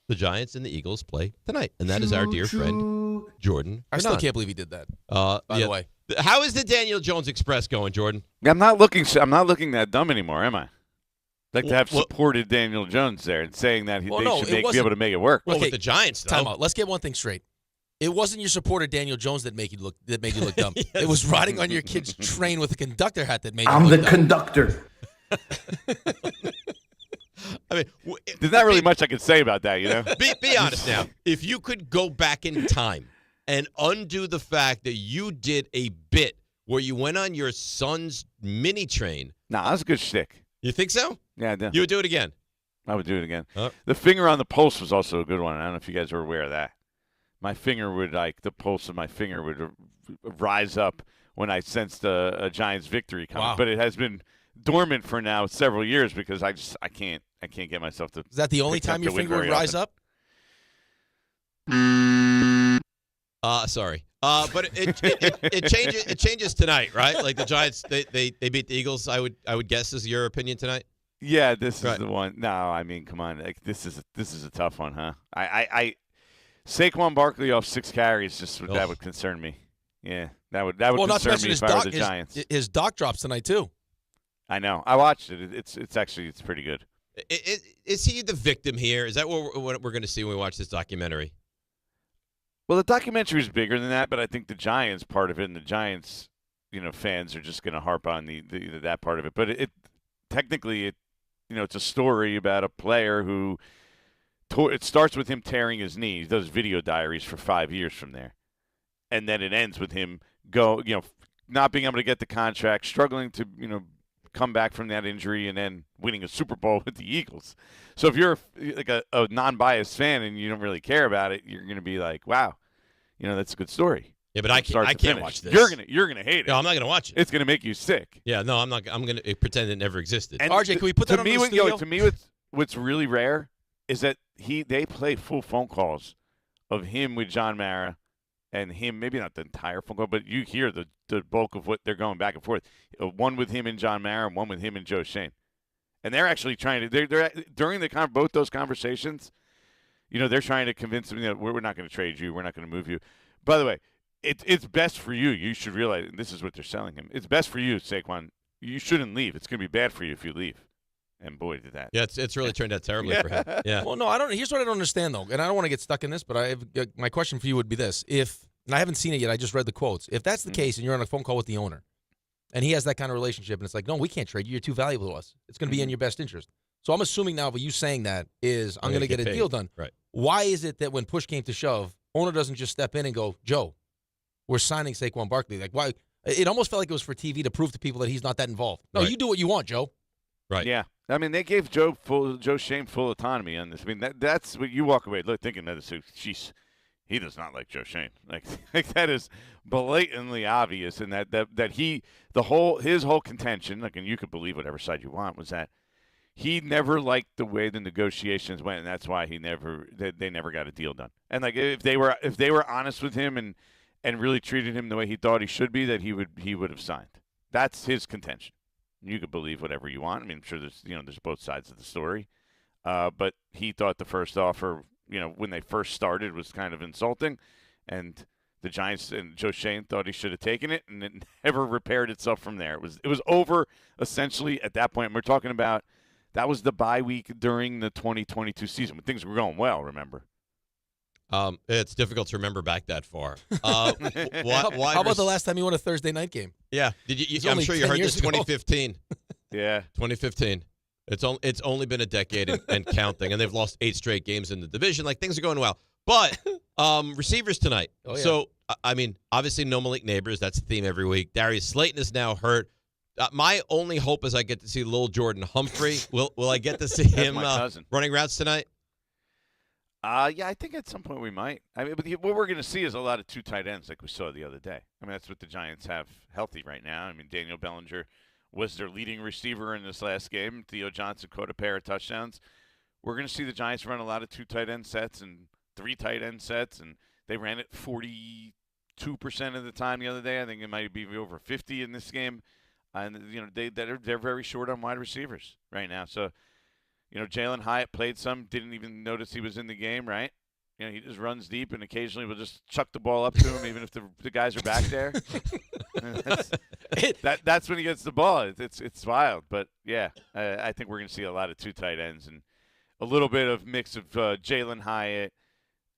the Giants and the Eagles play tonight. And that is our dear friend, Jordan. I still can't believe he did that, by the way. How is the Daniel Jones Express going, Jordan? I'm not looking that dumb anymore, am I? Like to have supported Daniel Jones there and saying that they should be able to make it work. Well, with the Giants, though. Time out. Let's get one thing straight. It wasn't your supporter Daniel Jones that made you look dumb. Yes. It was riding on your kid's train with a conductor hat that made you look dumb. I'm the conductor. I mean, there's not really much I can say about that, you know? Be honest now. If you could go back in time and undo the fact that you did a bit where you went on your son's mini train. Nah, that's a good shtick. You think so? Yeah, I do. You would do it again? I would do it again. The finger on the pulse was also a good one. I don't know if you guys are aware of that. My finger would, the pulse of my finger would rise up when I sensed a Giants victory coming. Wow. But it has been dormant for now several years because I can't get myself to. Is that the only time your finger would rise up? Sorry. But it changes tonight, right? Like the Giants, they beat the Eagles. I would guess is your opinion tonight. Yeah, this is the one. No, I mean, come on, this is a tough one, huh? I Saquon Barkley off 6 carries, that would concern me. Yeah, that would concern me if I were the Giants. His doc drops tonight too. I know. I watched it. It's pretty good. Is he the victim here? Is that what we're going to see when we watch this documentary? Well, the documentary is bigger than that, but I think the Giants part of it and the Giants, fans are just going to harp on that part of it. But technically, it's a story about a player who it starts with him tearing his knee. He does video diaries for 5 years from there, and then it ends with him not being able to get the contract, struggling to come back from that injury, and then winning a Super Bowl with the Eagles. So if you're like a non-biased fan and you don't really care about it, you're going to be like, wow, that's a good story. Yeah, but I can't watch this. You're gonna hate it. No, I'm not going to watch it. It's going to make you sick. Yeah, no, I'm not. I'm going to pretend it never existed. And RJ, can we put that on the studio? To me, what's really rare is that they play full phone calls of him with John Mara and him, maybe not the entire phone call, but you hear the bulk of what they're going back and forth. One with him and John Mara, and one with him and Joe Shane. And they're actually trying to. They're during both those conversations, they're trying to convince him that we're not going to trade you, we're not going to move you. By the way, it's best for you. You should realize, and this is what they're selling him. It's best for you, Saquon. You shouldn't leave. It's going to be bad for you if you leave. And boy, did that. Yeah, it's really turned out terribly for him. Yeah. Well, no, I don't. Here's what I don't understand though, and I don't want to get stuck in this, but my question for you would be this: and I haven't seen it yet. I just read the quotes. If that's the case, and you're on a phone call with the owner, and he has that kind of relationship, and it's like, no, we can't trade you. You're too valuable to us. It's going to be in your best interest. So I'm assuming now, with you saying that, is I'm going to get a deal done. Right. Why is it that when push came to shove, owner doesn't just step in and go, Joe, we're signing Saquon Barkley? Like, why? It almost felt like it was for TV to prove to people that he's not that involved. No, you do what you want, Joe. Right. Yeah. I mean, they gave Joe Schoen full autonomy on this. I mean, that's what you walk away thinking that is, jeez, he does not like Joe Schoen. Like that is blatantly obvious, and that his whole contention, like, and you could believe whatever side you want, was that he never liked the way the negotiations went, and that's why they never got a deal done. And like if they were honest with him and really treated him the way he thought he should be, that he would have signed. That's his contention. You could believe whatever you want. I mean, I'm sure there's both sides of the story. But he thought the first offer, when they first started, was kind of insulting, and the Giants and Joe Schoen thought he should have taken it, and it never repaired itself from there. It was over essentially at that point. And we're talking about that was the bye week during the 2022 season when things were going well. Remember? It's difficult to remember back that far. How about the last time you won a Thursday night game? Yeah, I'm sure you heard this. 2015. Yeah, 2015. It's only been a decade and counting, and they've lost 8 straight games in the division. Like, things are going well. But receivers tonight. Oh, yeah. So I mean, obviously no Malik Neighbors. That's the theme every week. Darius Slayton is now hurt. My only hope is I get to see Lil Jordan Humphrey. Will I get to see him running routes tonight? Yeah, I think at some point we might. I mean, but what we're going to see is a lot of 2 tight ends like we saw the other day. I mean, that's what the Giants have healthy right now. I mean, Daniel Bellinger was their leading receiver in this last game. Theo Johnson caught a pair of touchdowns. We're going to see the Giants run a lot of 2 tight end sets and 3 tight end sets, and they ran it 42% of the time the other day. I think it might be over 50 in this game. And they're very short on wide receivers right now. So, Jalen Hyatt played some, didn't even notice he was in the game, right? He just runs deep and occasionally will just chuck the ball up to him, even if the guys are back there. That's when he gets the ball. It's wild, but yeah, I think we're going to see a lot of 2 tight ends and a little bit of mix of Jalen Hyatt,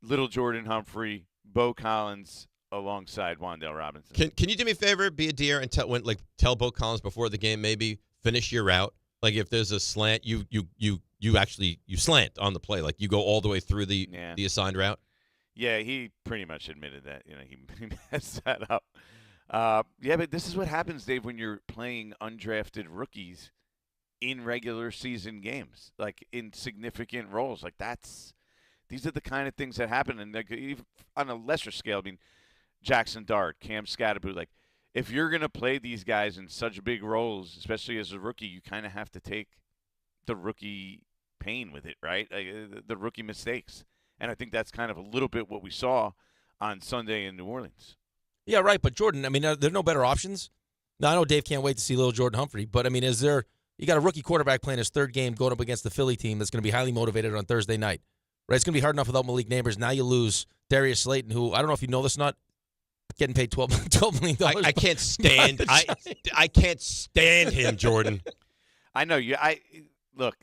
Little Jordan Humphrey, Bo Collins, alongside Wan'Dale Robinson. Can you do me a favor, be a dear, and tell Bo Collins before the game, maybe finish your route. Like, if there's a slant, you slant on the play. Like, you go all the way through the assigned route. Yeah, he pretty much admitted that. He messed that up. Yeah, but this is what happens, Dave, when you're playing undrafted rookies in regular season games, like in significant roles. Like, these are the kind of things that happen, and even on a lesser scale. I mean, Jaxson Dart, Cam Scatterboot, like, if you're going to play these guys in such big roles, especially as a rookie, you kind of have to take the rookie pain with it, right? Like, the rookie mistakes. And I think that's kind of a little bit what we saw on Sunday in New Orleans. Yeah, right. But, Jordan, I mean, there are no better options. Now, I know Dave can't wait to see little Jordan Humphrey, but, I mean, you got a rookie quarterback playing his 3rd game going up against the Philly team that's going to be highly motivated on Thursday night, right? It's going to be hard enough without Malik Neighbors. Now you lose Darius Slayton, who, I don't know if you know this or not, getting paid $12 million. I can't stand. I can't stand him, Jordan. I know you. Look.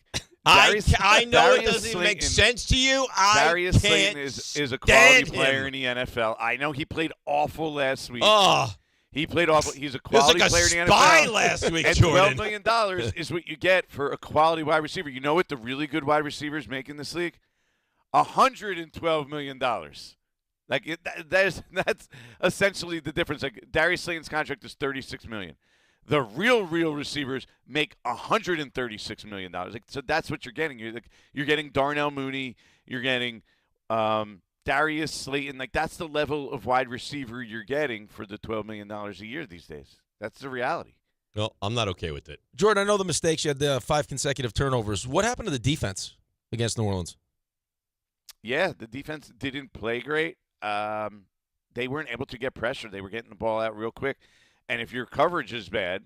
I know it doesn't even make sense to you. Darius Slayton is a quality player in the NFL. I know he played awful last week. Oh, he played awful. He's a quality player in the NFL. Last week, and Jordan. $12 million is what you get for a quality wide receiver. You know what the really good wide receivers make in this league? $112 million. Like, that's essentially the difference. Like, Darius Slayton's contract is $36 million. The real receivers make $136 million. Like, so that's what you're getting. You're getting Darnell Mooney. You're getting Darius Slayton. Like, that's the level of wide receiver you're getting for the $12 million a year these days. That's the reality. Well, I'm not okay with it. Jordan, I know the mistakes. You had the 5 consecutive turnovers. What happened to the defense against New Orleans? Yeah, the defense didn't play great. They weren't able to get pressure. They were getting the ball out real quick. And if your coverage is bad,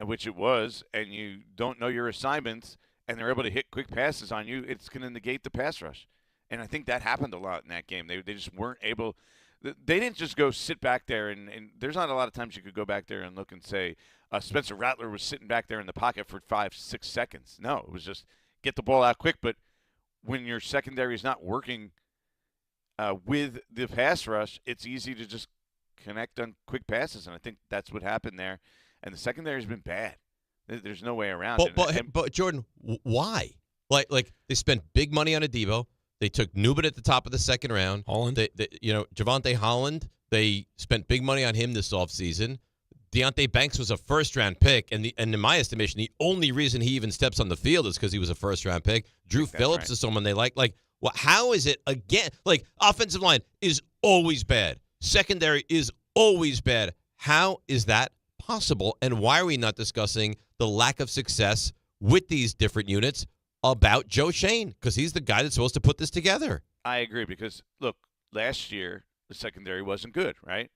which it was, and you don't know your assignments, and they're able to hit quick passes on you, it's going to negate the pass rush. And I think that happened a lot in that game. They just weren't able – they didn't just go sit back there. And there's not a lot of times you could go back there and look and say Spencer Rattler was sitting back there in the pocket for 5-6 seconds. No, it was just get the ball out quick. But when your secondary is not working with the pass rush, it's easy to just connect on quick passes, and I think that's what happened there. And the secondary has been bad. There's no way around it. But Jordan, why? Like they spent big money on Adebo. They took Newman at the top of the second round. Holland. Javonte Holland, they spent big money on him this offseason. Deonte Banks was a first-round pick, and in my estimation, the only reason he even steps on the field is because he was a first-round pick. Drew Phillips is someone they like. Like, how is it again? Like, offensive line is always bad. Secondary is always bad. How is that possible? And why are we not discussing the lack of success with these different units about Joe Shane? Because he's the guy that's supposed to put this together. I agree because, look, last year the secondary wasn't good, right?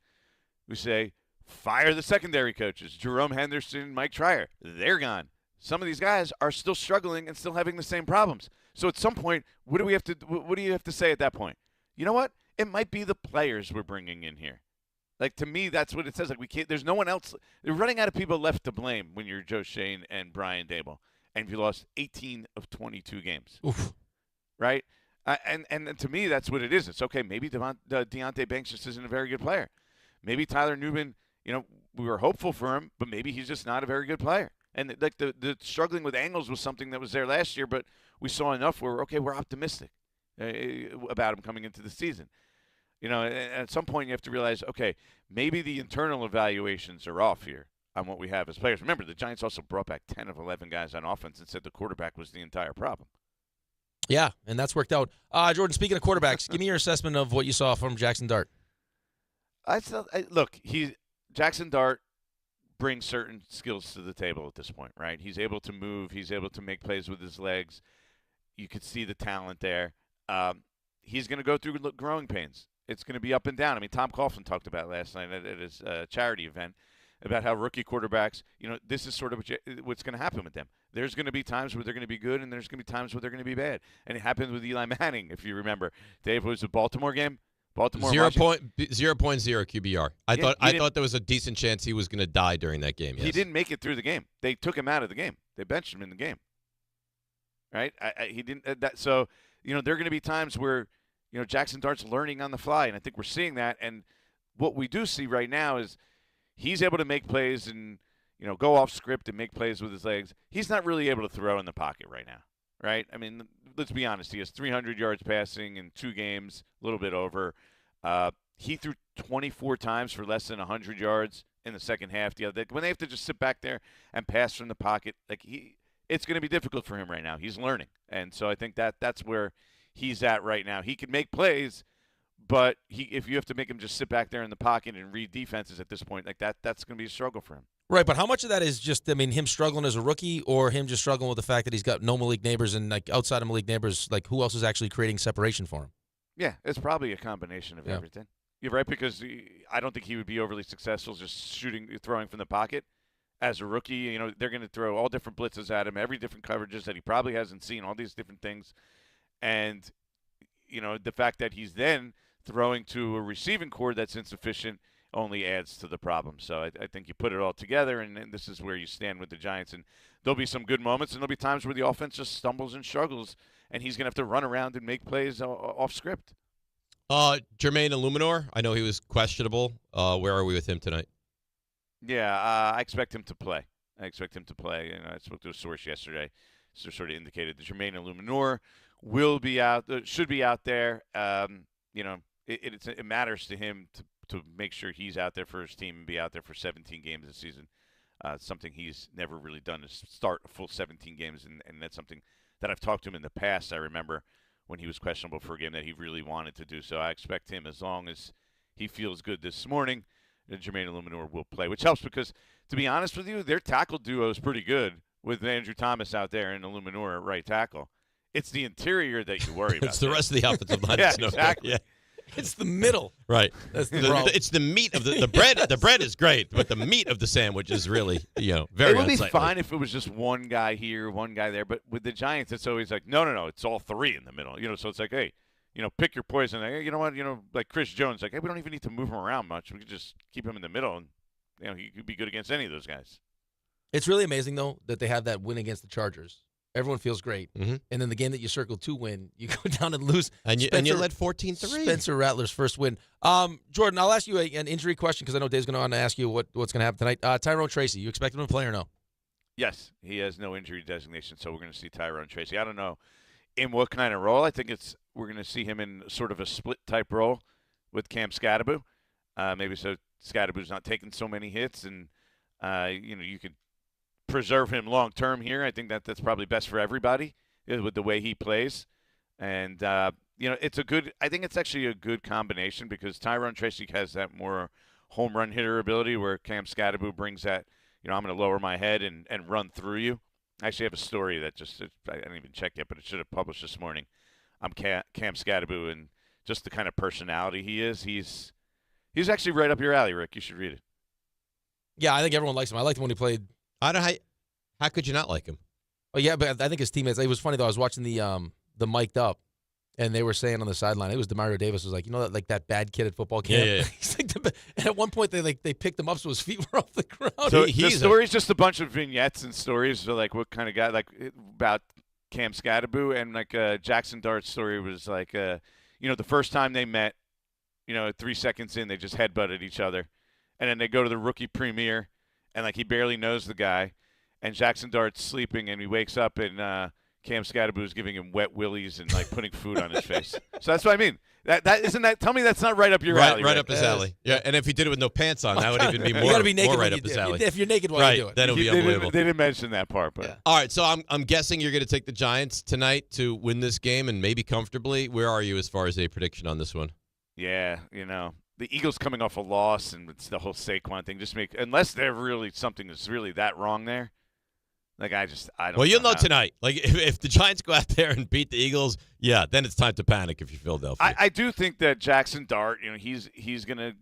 We say, fire the secondary coaches, Jerome Henderson, Mike Trier. They're gone. Some of these guys are still struggling and still having the same problems. So at some point, what do you have to say at that point? You know what? It might be the players we're bringing in here. Like, to me, that's what it says. Like, we can't. There's no one else. They're running out of people left to blame when you're Joe Shane and Brian Daboll, and you lost 18 of 22 games. Oof. Right? And to me, that's what it is. It's okay. Maybe Deonte Banks just isn't a very good player. Maybe Tyler Newman. We were hopeful for him, but maybe he's just not a very good player. And like the struggling with angles was something that was there last year, but we saw enough where we're optimistic about him coming into the season. And at some point you have to realize, okay, maybe the internal evaluations are off here on what we have as players. Remember, the Giants also brought back 10 of 11 guys on offense and said the quarterback was the entire problem. Yeah, and that's worked out. Jordan, speaking of quarterbacks, give me your assessment of what you saw from Jaxson Dart. Look, Jaxson Dart brings certain skills to the table at this point, right? He's able to move. He's able to make plays with his legs. You could see the talent there. He's going to go through growing pains. It's going to be up and down. I mean, Tom Coughlin talked about last night at his charity event about how rookie quarterbacks, this is sort of what's going to happen with them. There's going to be times where they're going to be good, and there's going to be times where they're going to be bad. And it happened with Eli Manning, if you remember. Dave, was the Baltimore game? 0.0 QBR. I thought there was a decent chance he was going to die during that game. Yes. He didn't make it through the game. They took him out of the game. They benched him in the game. Right? He didn't. So there are going to be times where Jaxson Dart's learning on the fly, and I think we're seeing that. And what we do see right now is he's able to make plays and go off script and make plays with his legs. He's not really able to throw in the pocket right now. Right? I mean, let's be honest. He has 300 yards passing in 2 games, a little bit over. He threw 24 times for less than 100 yards in the second half. When they have to just sit back there and pass from the pocket, it's going to be difficult for him right now. He's learning. And so I think that's where he's at right now. He can make plays, but if you have to make him just sit back there in the pocket and read defenses at this point, that's going to be a struggle for him. Right, but how much of that is just, him struggling as a rookie or him just struggling with the fact that he's got no Malik neighbors and, outside of Malik neighbors, who else is actually creating separation for him? Yeah, it's probably a combination of everything. You're right, because I don't think he would be overly successful just throwing from the pocket as a rookie. They're going to throw all different blitzes at him, every different coverages that he probably hasn't seen, all these different things. And, the fact that he's then throwing to a receiving core that's insufficient only adds to the problem. So I think you put it all together, and this is where you stand with the Giants. And there'll be some good moments, and there'll be times where the offense just stumbles and struggles, and he's going to have to run around and make plays off script. Jermaine Illuminor, I know he was questionable. Where are we with him tonight? Yeah, I expect him to play. I spoke to a source yesterday, so sort of indicated that Jermaine Illuminor will be out, should be out there. It matters to him to make sure he's out there for his team and be out there for 17 games this season. Something he's never really done is start a full 17 games, and that's something that I've talked to him in the past. I remember when he was questionable for a game that he really wanted to do. So I expect him, as long as he feels good this morning, Jermaine Illuminor will play, which helps because, to be honest with you, their tackle duo is pretty good with Andrew Thomas out there and Illuminor at right tackle. It's the interior that you worry about. It's the rest of the offensive line. Yeah, exactly. Yeah. It's the middle. Right. That's the problem. It's the meat of the bread. The bread is great, but the meat of the sandwich is really, very It would be unsightly. fine if it was just one guy here, one guy there. But with the Giants, it's always like, no, it's all 3 in the middle. So it's like, hey, pick your poison. Hey, you know what? Like Chris Jones, like, hey, we don't even need to move him around much. We could just keep him in the middle, and he could be good against any of those guys. It's really amazing, though, that they have that win against the Chargers. Everyone feels great. Mm-hmm. And then the game that you circled to win, you go down and lose. And you led 14-3. Spencer Rattler's first win. Jordan, I'll ask you an injury question because I know Dave's going to want to ask you what's going to happen tonight. Tyrone Tracy, you expect him to play or no? Yes, he has no injury designation, so we're going to see Tyrone Tracy. I don't know in what kind of role. I think we're going to see him in sort of a split-type role with Cam Scatterbo. Maybe so Scatterbo's not taking so many hits, and you could preserve him long-term here. I think that's probably best for everybody with the way he plays. And, it's I think it's actually a good combination because Tyrone Tracy has that more home run hitter ability where Cam Scatterbo brings that, I'm going to lower my head and run through you. I actually have a story that I didn't even check yet, but it should have published this morning. I'm Cam Scatterbo, and just the kind of personality he is. He's actually right up your alley, Rick. You should read it. Yeah, I think everyone likes him. I liked him when he played. How could you not like him? Oh, yeah, but I think his teammates. It was funny, though. I was watching the mic'd up, and they were saying on the sideline, it was DeMario Davis was like, that bad kid at football camp. Yeah. He's like, and at one point they picked him up so his feet were off the ground. So the story's just a bunch of vignettes and stories of like what kind of guy, like about Cam Scatterbo, and like Jaxson Dart's story was like, the first time they met, 3 seconds in, they just headbutted each other, and then they go to the rookie premiere, and like he barely knows the guy, and Jaxson Dart's sleeping, and he wakes up and Cam Scatterbo's giving him wet willies and like putting food on his face. So that's what I mean. That isn't that. Tell me that's not right up your alley. Right up his alley. Yeah, and if he did it with no pants on, that would even be more. You got to be naked more right up his alley. If you're naked while you do it, then it'll be unbelievable. They didn't mention that part, but All right. So I'm guessing you're going to take the Giants tonight to win this game and maybe comfortably. Where are you as far as a prediction on this one? Yeah, the Eagles coming off a loss, and it's the whole Saquon thing. Unless they're really something that's really that wrong there. Like I don't. Well, you'll know tonight. Like if the Giants go out there and beat the Eagles, yeah, then it's time to panic if you're Philadelphia. I do think that Jaxson Dart, he's gonna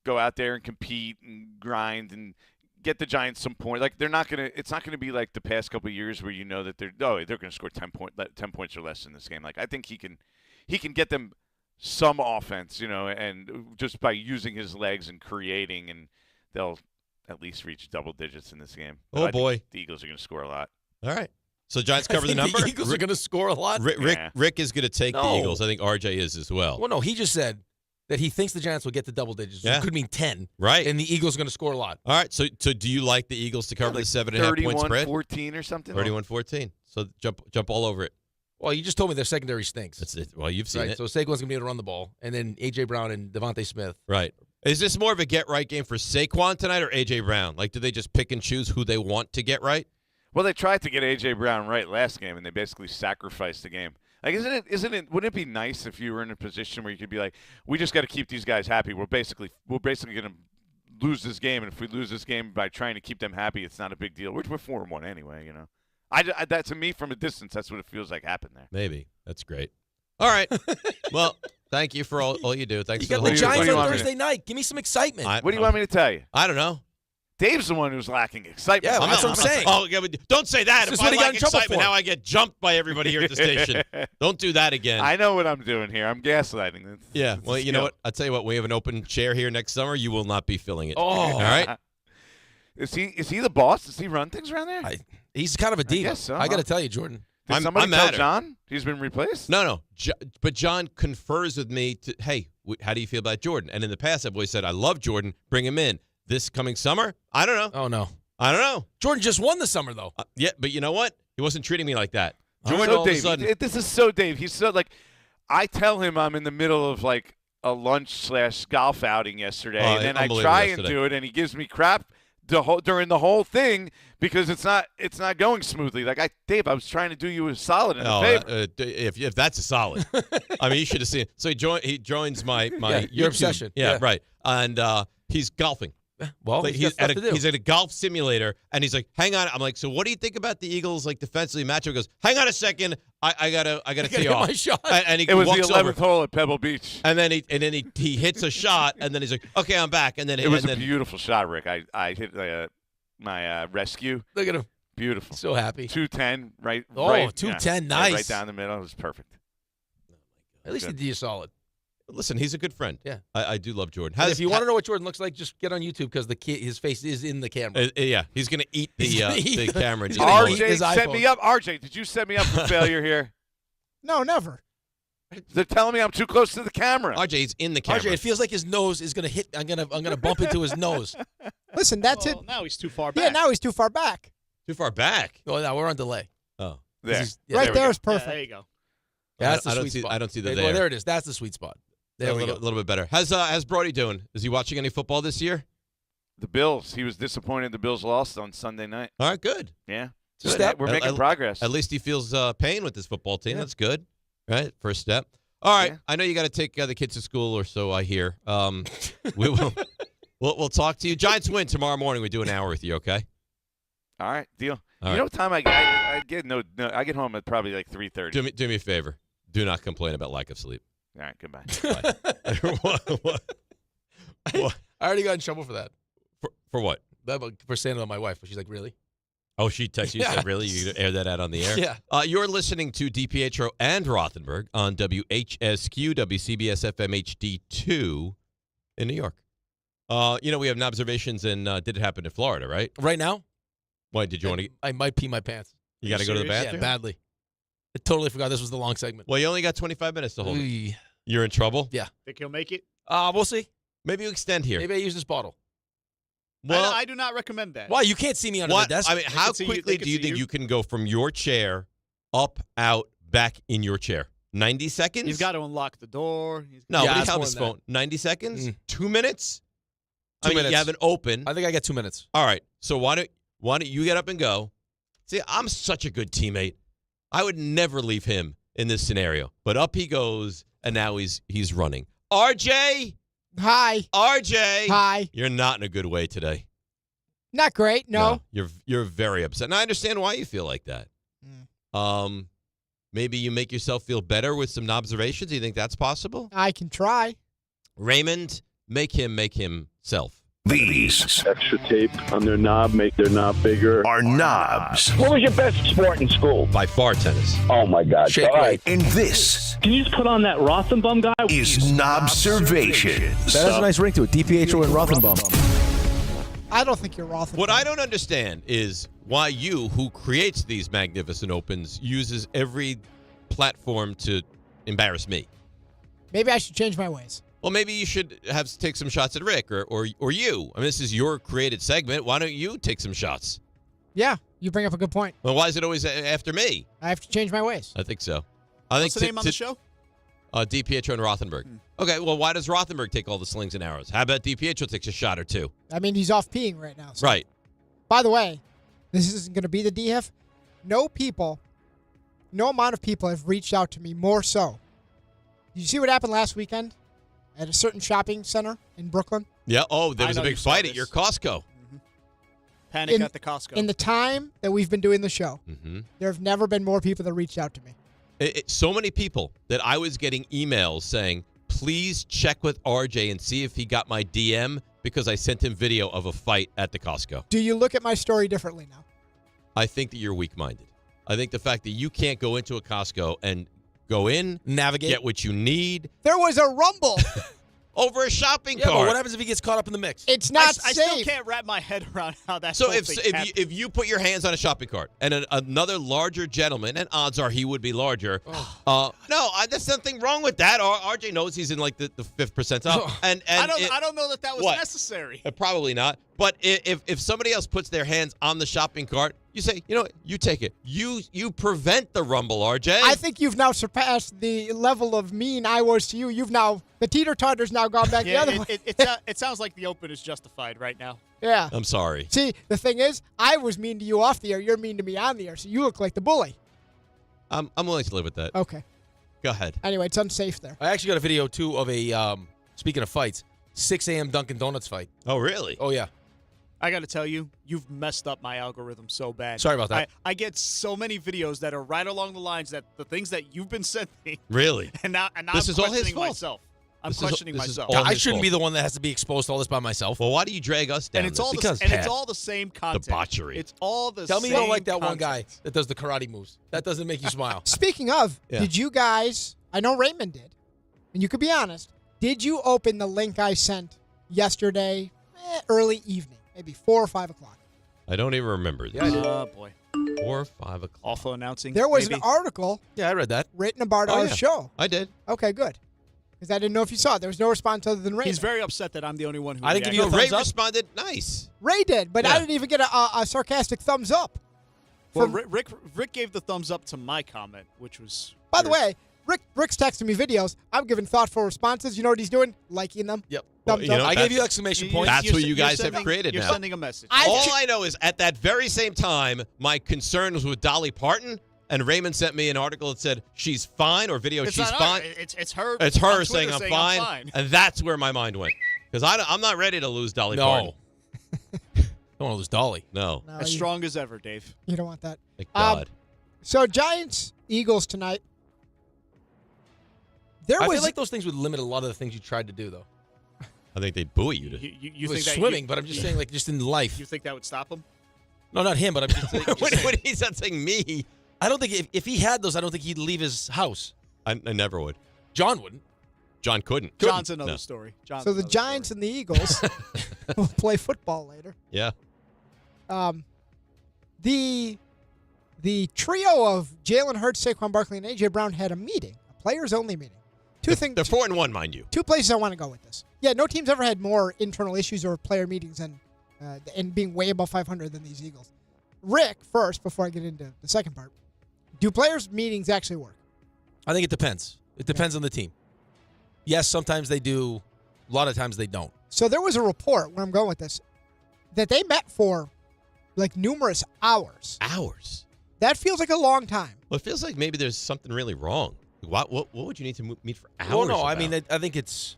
go out there and compete and grind and get the Giants some point. Like it's not gonna be like the past couple of years where that they're gonna score 10 points or less in this game. Like I think he can get them some offense, and just by using his legs and creating, and they'll at least reach double digits in this game. Oh, boy. The Eagles are going to score a lot. All right. So Giants cover the number? The Eagles are going to score a lot? Rick is going to take the Eagles. I think RJ is as well. Well, no, he just said that he thinks the Giants will get to double digits. Yeah. It could mean 10. Right. And the Eagles are going to score a lot. All right. So do you like the Eagles to cover the 7.5 point spread? 31-14 or something? 31-14. So jump all over it. Well, you just told me their secondary stinks. That's it. Well, you've seen it. So Saquon's going to be able to run the ball, and then A.J. Brown and Devontae Smith. Right. Is this more of a get-right game for Saquon tonight or A.J. Brown? Like, do they just pick and choose who they want to get right? Well, they tried to get A.J. Brown right last game, and they basically sacrificed the game. Like, wouldn't it be nice if you were in a position where you could be like, we just got to keep these guys happy. We're basically going to lose this game, and if we lose this game by trying to keep them happy, it's not a big deal. We're 4-1 anyway, That to me, from a distance, that's what it feels like happened there. Maybe. That's great. All right. Well, thank you for all you do. Thanks you for got the Giants on Thursday night. Give me some excitement. What do you want me to tell you? I don't know. Dave's the one who's lacking excitement. Yeah, that's what I'm saying. Oh, don't say that. This if is what I he got lack in trouble excitement, for. now I get jumped by everybody here at the station. Don't do that again. I know what I'm doing here. I'm gaslighting. Well, you know what? I'll tell you what. We have an open chair here next summer. You will not be filling it. Oh. All right? Is he the boss? Does he run things around there? He's kind of a diva. I guess so, I got to tell you, Jordan. Did somebody tell John he's been replaced? No. But John confers with me hey, how do you feel about Jordan? And in the past, I've always said, I love Jordan. Bring him in. This coming summer? I don't know. Oh, no. I don't know. Jordan just won the summer, though. Yeah, but you know what? He wasn't treating me like that. Jordan, all of a sudden, this is so Dave. He's so like, I tell him I'm in the middle of like a lunch/golf outing yesterday, and then I try and do it, and he gives me crap during the whole thing because it's not going smoothly. Like Dave, I was trying to do you a solid and a favor. If that's a solid, I mean, you should have seen it. So he joins my your YouTube. obsession. Yeah, right. And he's golfing. Well, he's at a golf simulator, and he's like, "Hang on." I'm like, "So what do you think about the Eagles like defensively matchup?" He goes, "Hang on a second. I gotta tee off." My shot. And he it was walks the 11th over. hole at Pebble Beach. And then he hits a shot, and then he's like, "Okay, I'm back." And then it was a beautiful shot, Rick. I hit my rescue. Look at him. Beautiful. So happy. 210, right? Oh, right, 210, yeah, nice. Right down the middle. It was perfect. At least he did you solid. Listen, he's a good friend. Yeah. I do love Jordan. If you want to know what Jordan looks like, just get on YouTube because his face is in the camera. Yeah, he's going to eat the camera. RJ set me up. RJ, did you set me up for failure here? No, never. They're telling me I'm too close to the camera. RJ's in the camera. RJ, it feels like his nose is going to hit. I'm gonna bump into his nose. Listen, that's it. Now he's too far back. Yeah, now he's too far back. Too far back. Oh, no, we're on delay. Oh. There. Right there is Yeah, perfect. there you go. Yeah, that's the I don't sweet see. spot. I don't see the Well, there it is. That's the sweet spot. There we go. A little bit better. How's Brody doing? Is he watching any football this year? The Bills. He was disappointed the Bills lost on Sunday night. All right, good. Yeah. Good. Good. We're making progress. At least he feels pain with this football team. That's good. Right? First step. All right. I know you got to take the kids to school, or so I hear. We will. We'll talk to you. Giants win tomorrow morning. We do an hour with you. Okay. All right. Deal. All you know what time I get? I get home at probably like 3:30. Do me a favor. Do not complain about lack of sleep. All right. Goodbye. What? I already got in trouble for that. For what? For saying it on my wife, but she's like, really? Oh, she texted you and said, really? You air that out on the air? Yeah. You're listening to DiPietro and Rothenberg on WHSQ, WCBS FM HD2 in New York. We have observations, and did it happen in Florida, right? Right now? Why, did you want to? I might pee my pants. You got to go to the bathroom? Yeah, badly. I totally forgot this was the long segment. Well, you only got 25 minutes to hold it. You're in trouble? Yeah. Think he'll make it? We'll see. Maybe you extend here. Maybe I use this bottle. Well, I do not recommend that. Why? You can't see me under the desk. I mean, how quickly do you think you can go from your chair up, out, back in your chair? 90 seconds? He's got to unlock the door. No, but he's on his phone. 90 seconds? 2 minutes? 2 minutes. You have it open. I think I get 2 minutes. All right. So why don't you get up and go? See, I'm such a good teammate. I would never leave him in this scenario. But up he goes, and now he's running. RJ! Hi. RJ! Hi. You're not in a good way today. Not great, no. You're very upset. And I understand why you feel like that. Maybe you make yourself feel better with some observations. Do you think that's possible? I can try. Raymond, make himself. These extra tape on their knob, make their knob bigger. are knobs. What was your best sport in school? By far, tennis. Oh my God! Shake All right. And this Can you just put on that Rothenbaum guy? is Knobservations. That has a nice ring to it. DiPietro and Rothenbaum. I don't think you're Rothenbaum. What I don't understand is why you, who creates these magnificent opens, uses every platform to embarrass me. Maybe I should change my ways. Well, maybe you should take some shots at Rick or you. I mean, this is your created segment. Why don't you take some shots? Yeah, you bring up a good point. Well, why is it always after me? I have to change my ways. I think so. I think What's the name on the show? DiPietro and Rothenberg. Okay, well, why does Rothenberg take all the slings and arrows? How about DiPietro takes a shot or two? I mean, he's off peeing right now. So. Right. By the way, this isn't going to be the DF. No amount of people have reached out to me more so. Did you see what happened last weekend at a certain shopping center in Brooklyn? Yeah. Oh, there was a big fight at your Costco. Panic at the Costco. In the time that we've been doing the show, there have never been more people that reached out to me. So many people that I was getting emails saying, please check with RJ and see if he got my DM because I sent him video of a fight at the Costco. Do you look at my story differently now? I think that you're weak-minded. I think the fact that you can't go into a Costco and go in, navigate, get what you need. There was a rumble. Over a shopping cart. But what happens if he gets caught up in the mix? It's not I safe. still can't wrap my head around how that So whole thing happened. if you put your hands on a shopping cart and another larger gentleman, and odds are he would be larger, there's nothing wrong with that. RJ knows he's in like the 5th percentile. And I don't know that was necessary. Probably not. But if somebody else puts their hands on the shopping cart, you say, you know what, you take it. You prevent the rumble, RJ. I think you've now surpassed the level of mean I was to you. The teeter-totter's now gone back the other way. It sounds like the open is justified right now. Yeah. I'm sorry. See, the thing is, I was mean to you off the air. You're mean to me on the air, so you look like the bully. I'm willing to live with that. Okay. Go ahead. Anyway, it's unsafe there. I actually got a video, too, of a, speaking of fights, 6 a.m. Dunkin' Donuts fight. Oh, really? Oh, yeah. I got to tell you, you've messed up my algorithm so bad. Sorry about that. I get so many videos that are right along the lines that the things that you've been sending. Really? And now this I'm is all his questioning fault. myself. I'm questioning myself. I shouldn't be the one that has to be exposed to all this by myself. Well, why do you drag us down? And it's all the same content. Debauchery. It's all the Tell same me you don't like that content. one guy that does the karate moves. That doesn't make you smile. Speaking of, Yeah. did you guys, I know Raymond did, and you could be honest, did you open the link I sent yesterday, early evening, maybe 4 or 5 o'clock? I don't even remember this. Oh, boy. 4 or 5 o'clock. Awful announcing. There was maybe. an article Yeah, I read that. written about our show. I did. Okay, good. Because I didn't know if you saw it. There was no response other than Ray. He's very upset that I'm the only one who I didn't give reacted. you a Ray thumbs up? responded nice. Ray did, but Yeah. I didn't even get a sarcastic thumbs up. Well, Rick gave the thumbs up to my comment, which was. By the way, Rick's texting me videos. I'm giving thoughtful responses. You know what he's doing? Liking them. Yep. Thumbs up. I gave you exclamation points. That's what you guys have created You're now. sending a message. All I know is at that very same time, my concern was with Dolly Parton, and Raymond sent me an article that said she's fine, or video It's she's not fine. It's her. It's her on saying Twitter I'm fine, and that's where my mind went. Because I'm not ready to lose Dolly Parton. Don't want to lose Dolly. No. As strong as ever, Dave. You don't want that. Thank God. So Giants, Eagles tonight. I feel like those things would limit a lot of the things you tried to do, though. I think they'd buoy you to. You It was think that swimming, but I'm just saying, like, just in life. You think that would stop him? No, not him, but I'm just saying. When he's not saying me. I don't think if he had those, I don't think he'd leave his house. I never would. John wouldn't. John couldn't. John's another story. John's So the Giants and the Eagles will play football later. Yeah. The trio of Jalen Hurts, Saquon Barkley, and A.J. Brown had a meeting, a players-only meeting. They're 4-1, mind you. Two places I want to go with this. Yeah, no team's ever had more internal issues or player meetings and being way above 500 than these Eagles. Rick, first, before I get into the second part, do players' meetings actually work? I think it depends. It depends on the team. Yes, sometimes they do. A lot of times they don't. So there was a report, where I'm going with this, that they met for like numerous hours. Hours? That feels like a long time. Well, it feels like maybe there's something really wrong. What would you need to meet for hours? Well, no, I about? mean, I think it's,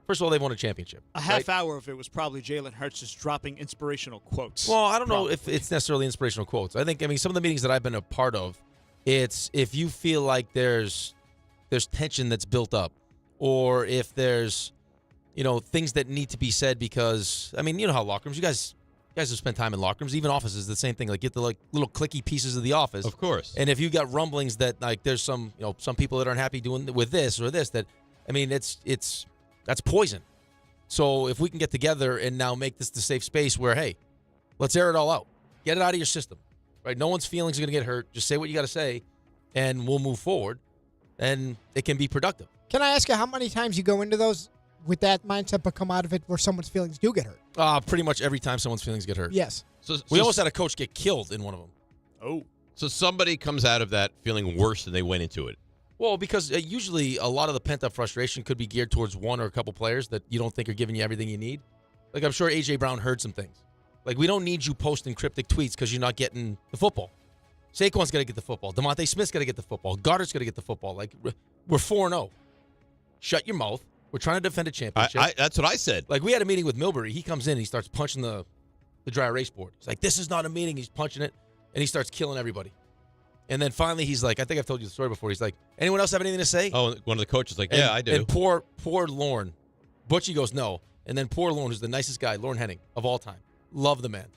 first of all, they've won a championship. A half hour of it was probably Jalen Hurts just dropping inspirational quotes. Well, I don't know if it's necessarily inspirational quotes. I mean, some of the meetings that I've been a part of, it's if you feel like there's tension that's built up, or if there's, things that need to be said because, I mean, you know how locker rooms, you guys have spent time in locker rooms, even offices, the same thing. Like, get the little clicky pieces of the office. Of course. And if you got rumblings that like there's some people that aren't happy doing with this or this, that, I mean, that's poison. So if we can get together and now make this the safe space where, hey, let's air it all out. Get it out of your system. Right? No one's feelings are going to get hurt. Just say what you got to say, and we'll move forward, and it can be productive. Can I ask you how many times you go into those with that mindset but come out of it where someone's feelings do get hurt? Pretty much every time someone's feelings get hurt. Yes. So we almost had a coach get killed in one of them. Oh. So somebody comes out of that feeling worse than they went into it. Well, because usually a lot of the pent-up frustration could be geared towards one or a couple players that you don't think are giving you everything you need. Like, I'm sure A.J. Brown heard some things. Like, we don't need you posting cryptic tweets because you're not getting the football. Saquon's got to get the football. DeMonte Smith's got to get the football. Goddard's got to get the football. Like, we're 4-0. Shut your mouth. We're trying to defend a championship. That's what I said. Like, we had a meeting with Milbury. He comes in and he starts punching the dry erase board. He's like, this is not a meeting. He's punching it, and he starts killing everybody. And then finally he's like, I think I've told you the story before. He's like, anyone else have anything to say? Oh, one of the coaches like, yeah, I do. And poor Lorne. Butchie goes, no. And then poor Lorne, who's the nicest guy, Lorne Henning, of all time. Love the man.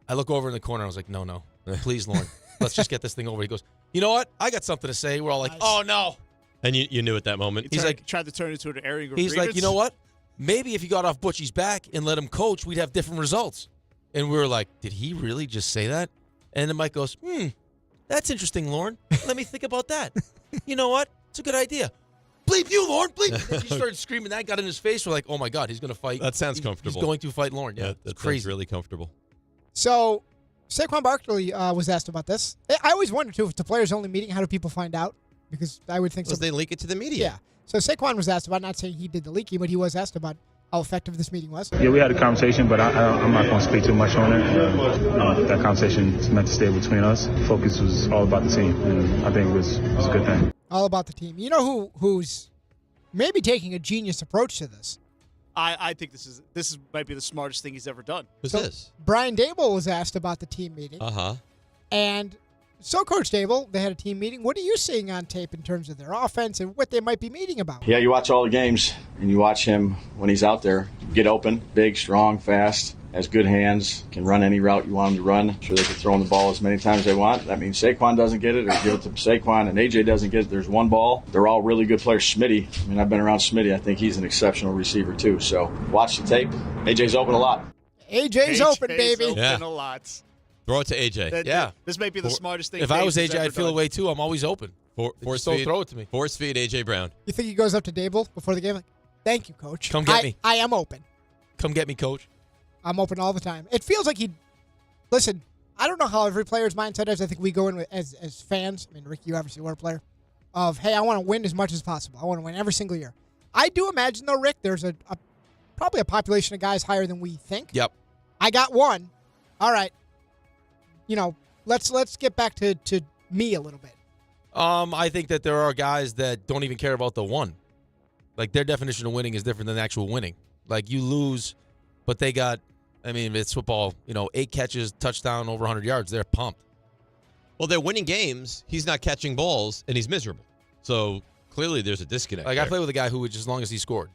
I look over in the corner. I was like, no. Please, Lorne. Let's just get this thing over. He goes, you know what? I got something to say. We're all like, oh, no. And you knew at that moment. He's like, tried to turn it into an airing of he's grievance. like, you know what? Maybe if you got off Butchie's back and let him coach, we'd have different results. And we were like, did he really just say that? And then Mike goes, that's interesting, Lorne. Let me think about that. You know what? It's a good idea. Bleep you, Lorne. Bleep. And he started screaming. That got in his face. We're like, oh, my God, he's going to fight. That sounds comfortable. He's going to fight Lorne. Yeah, that it's crazy. sounds really comfortable. So Saquon Barkley was asked about this. I always wonder, too, if it's a players-only meeting, how do people find out? Because I would think they leak it to the media. Yeah. So Saquon was asked about, not saying he did the leaking, but he was asked about how effective this meeting was. Yeah, we had a conversation, but I'm not going to speak too much on it. That conversation is meant to stay between us. Focus was all about the team, and I think it was a good thing. All about the team. You know who's maybe taking a genius approach to this? I think this might be the smartest thing he's ever done. Who's this? Brian Dable was asked about the team meeting. Uh-huh. And so, Coach Dable, they had a team meeting. What are you seeing on tape in terms of their offense and what they might be meeting about? Yeah, you watch all the games, and you watch him when he's out there. Get open, big, strong, fast, has good hands, can run any route you want him to run. I'm sure they can throw him the ball as many times as they want. That means Saquon doesn't get it, or give it to Saquon, and AJ doesn't get it. There's one ball. They're all really good players. Smitty, I mean, I've been around Smitty. I think he's an exceptional receiver, too. So watch the tape. AJ's open a lot. AJ's open, baby. Open a lot. Throw it to AJ. Yeah. This may be the smartest thing. If I was AJ, I'd feel away, too. I'm always open. Force don't feed. throw it to me. Force feed AJ Brown. You think he goes up to Dable before the game like, thank you, Coach. Come get me. I am open. Come get me, Coach. I'm open all the time. It feels like listen, I don't know how every player's mindset is. I think we go in with, as fans. I mean, Rick, you obviously were a player. Of, hey, I want to win as much as possible. I want to win every single year. I do imagine, though, Rick, there's probably a population of guys higher than we think. Yep. I got one. All right. Let's get back to me a little bit. I think that there are guys that don't even care about the one. Like, their definition of winning is different than actual winning. Like, you lose, but they got, it's football, 8 catches, touchdown, over 100 yards. They're pumped. Well, they're winning games. He's not catching balls, and he's miserable. So, clearly there's a disconnect. Like, there. I play with a guy who would, just as long as he scored.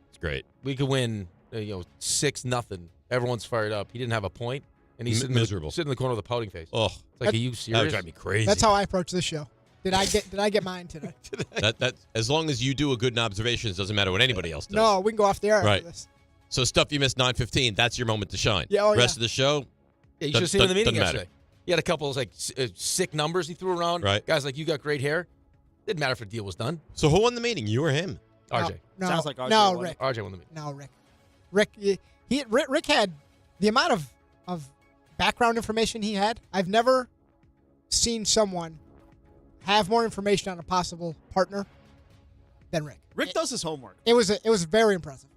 It's great. We could win, 6-0. Everyone's fired up. He didn't have a point, and he's miserable. Sitting in the corner with a pouting face. Oh, it's like, are you serious? That would drive me crazy. That's how I approach this show. Did I get mine today? that as long as you do a good observation, it doesn't matter what anybody else does. No, we can go off the air right. after this. So stuff you missed 9:15. That's your moment to shine. Yeah. Rest of the show. Yeah, you should have seen him in the meeting yesterday. Matter. He had a couple of sick numbers he threw around. Right. Guys like, you got great hair. Didn't matter if the deal was done. So who won the meeting? You or him? RJ. No, sounds like RJ. No, Rick. RJ won the meeting. No, Rick. Rick had the amount of background information he had. I've never seen someone have more information on a possible partner than Rick. Rick does his homework. It was very impressive.